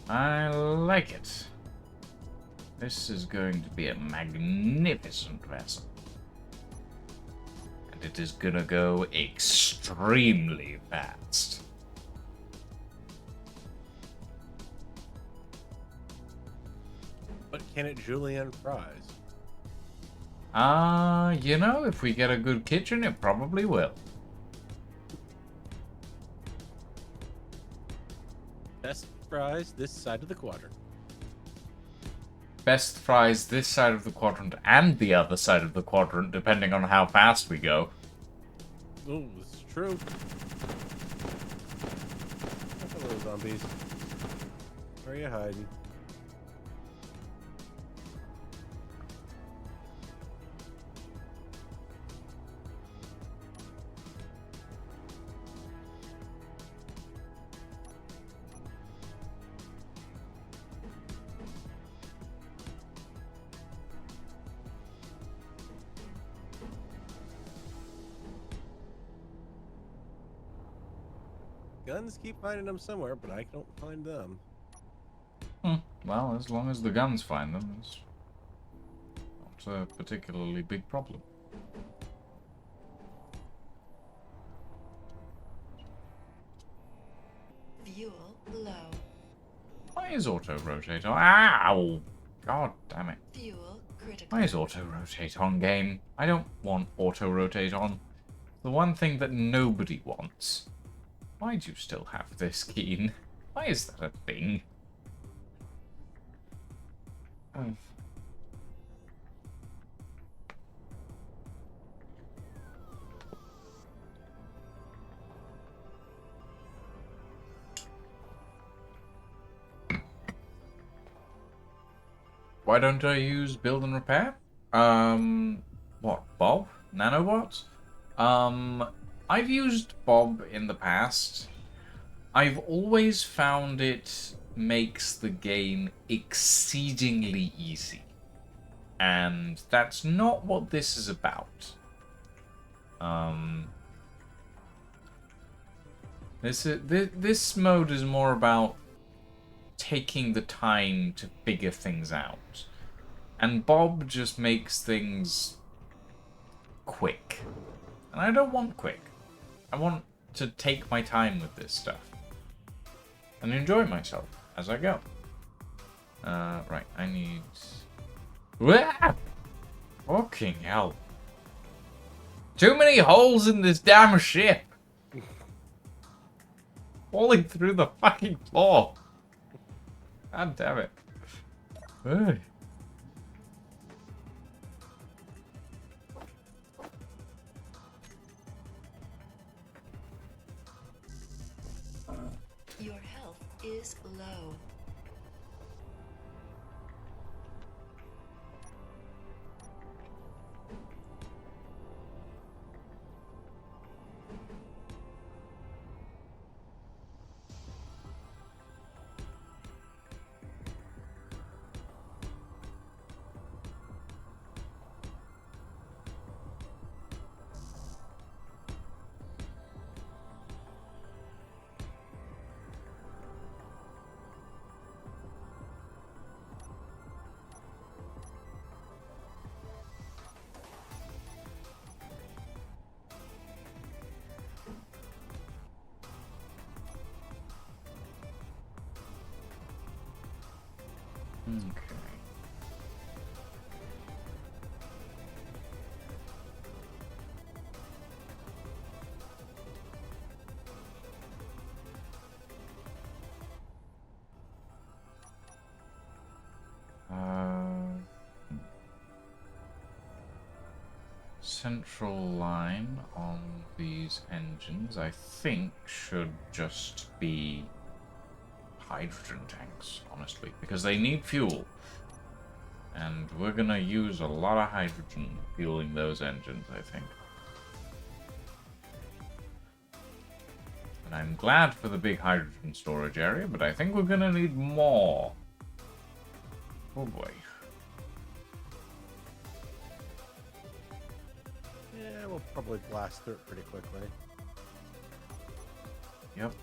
I like it. This is going to be a magnificent vessel. And it is gonna go extremely fast. But can it julienne fries? You know, if we get a good kitchen, it probably will. Best fries this side of the quadrant. Best fries this side of the quadrant and the other side of the quadrant, depending on how fast we go. Oh, this is true. Hello, zombies. Where are you hiding? Guns keep finding them somewhere, but I don't find them. Well, as long as the guns find them, it's not a particularly big problem. Fuel low. Why is auto-rotate on? Ow! God damn it. Fuel critical. Why is auto-rotate on, game? I don't want auto-rotate on. The one thing that nobody wants. Why do you still have this, Keen? Why is that a thing? Oh. Why don't I use build and repair? What, Bob? Nanobots? I've used Bob in the past. I've always found it makes the game exceedingly easy. And that's not what this is about. This mode is more about taking the time to figure things out. And Bob just makes things quick. And I don't want quick. I want to take my time with this stuff. And enjoy myself as I go. Right, I need... Wah! Fucking hell. Too many holes in this damn ship! Falling through the fucking floor. God damn it. Ugh. Your health is low. Okay. Central line on these engines, I think, should just be hydrogen tanks, honestly, because they need fuel. And we're gonna use a lot of hydrogen fueling those engines, I think. And I'm glad for the big hydrogen storage area, but I think we're gonna need more. Oh boy. Yeah, we'll probably blast through it pretty quickly. Yep.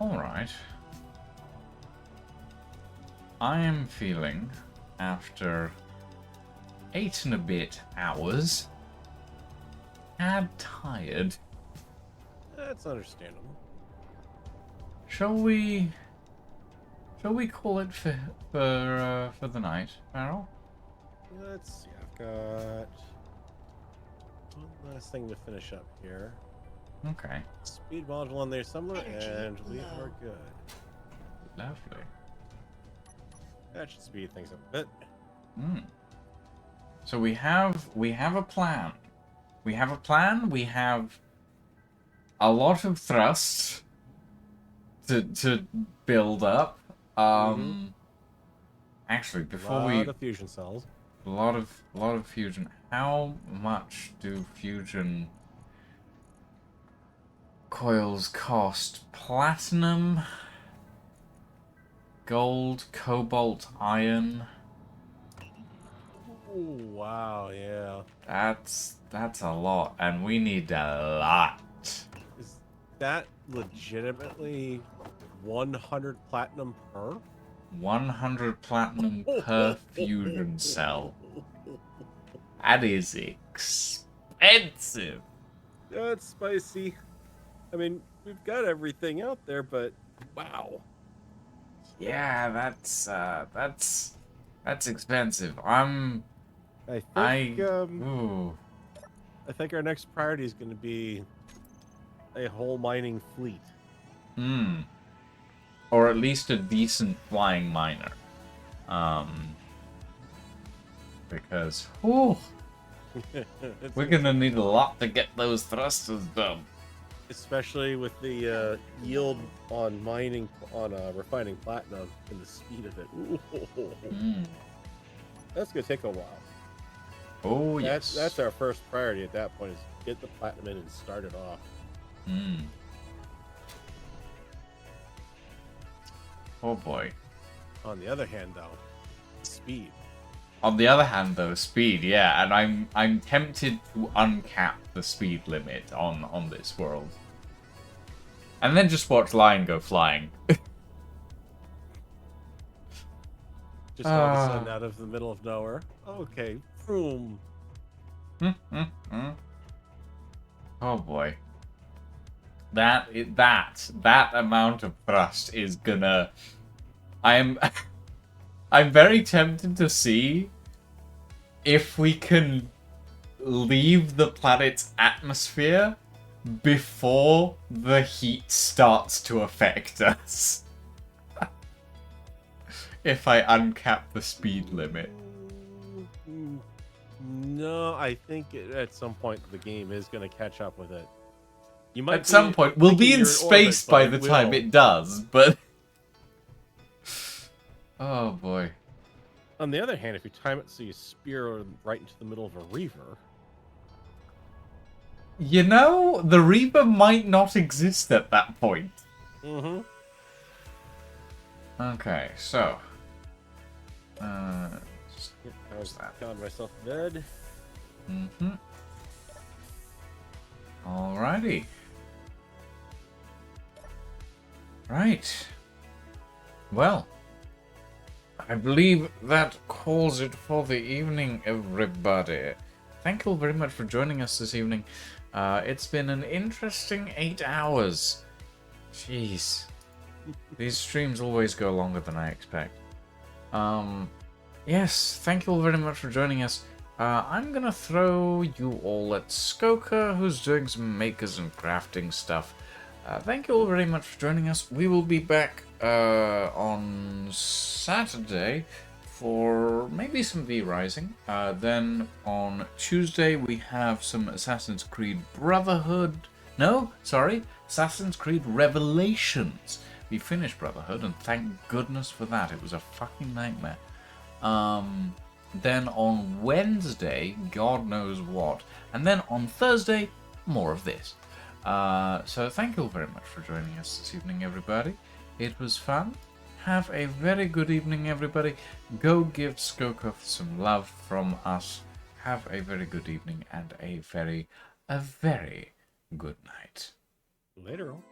Alright. I am feeling, after 8 and a bit hours, and tired. That's understandable. Shall we call it for the night, Farrell? Let's see. I've got one last thing to finish up here. Okay. Speed module on there somewhere, Energy and we low. are good. Lovely. That should speed things up a bit. So we have a plan. We have a plan. We have a lot of thrust to build up. Actually, before we Lot of fusion cells. a lot of fusion. How much do fusion coils cost? Platinum, gold, cobalt, iron. Oh wow, yeah. That's a lot, and we need a lot. Is that legitimately 100 platinum per? 100 platinum per fusion cell. That is expensive. That's spicy. I mean, we've got everything out there, but wow. Yeah, that's expensive. I ooh. I think our next priority is going to be a whole mining fleet. Or at least a decent flying miner. Because we're gonna need a lot to get those thrusters done. Especially with the yield on mining, on refining platinum and the speed of it. Ooh. That's going to take a while. Oh yes. That's our first priority at that point, is get the platinum in and start it off. Oh boy. On the other hand, though, speed. On the other hand, though, speed, yeah, and I'm tempted to uncap the speed limit on this world, and then just watch Lion go flying. Just all of a sudden, out of the middle of nowhere. Okay, boom. Oh boy. That amount of thrust is gonna. I'm very tempted to see if we can leave the planet's atmosphere before the heat starts to affect us. If I uncap the speed limit. No, I think at some point the game is going to catch up with it. You might At some point, we'll be in space by the time will. it does, but... Oh boy. On the other hand, if you time it so you spear right into the middle of a reaver, You know, the Reaper might not exist at that point. Mm-hmm. Okay, so. Yep, I was that? found myself in bed. Mm-hmm. Alrighty. Right. Well, I believe that calls it for the evening, everybody. Thank you all very much for joining us this evening. It's been an interesting 8 hours. Jeez. These streams always go longer than I expect. Yes, thank you all very much for joining us. I'm gonna throw you all at Skoka, who's doing some makers and crafting stuff. Thank you all very much for joining us. We will be back on Saturday for maybe some V-Rising. Then on Tuesday we have some Assassin's Creed Brotherhood. No, sorry, Assassin's Creed Revelations. We finished Brotherhood, and thank goodness for that. It was a fucking nightmare. Then on Wednesday, God knows what. And then on Thursday, more of this. So thank you all very much for joining us this evening, everybody. It was fun. Have a very good evening, everybody. Go give Skokov some love from us. Have a very good evening and a very good night. Later on.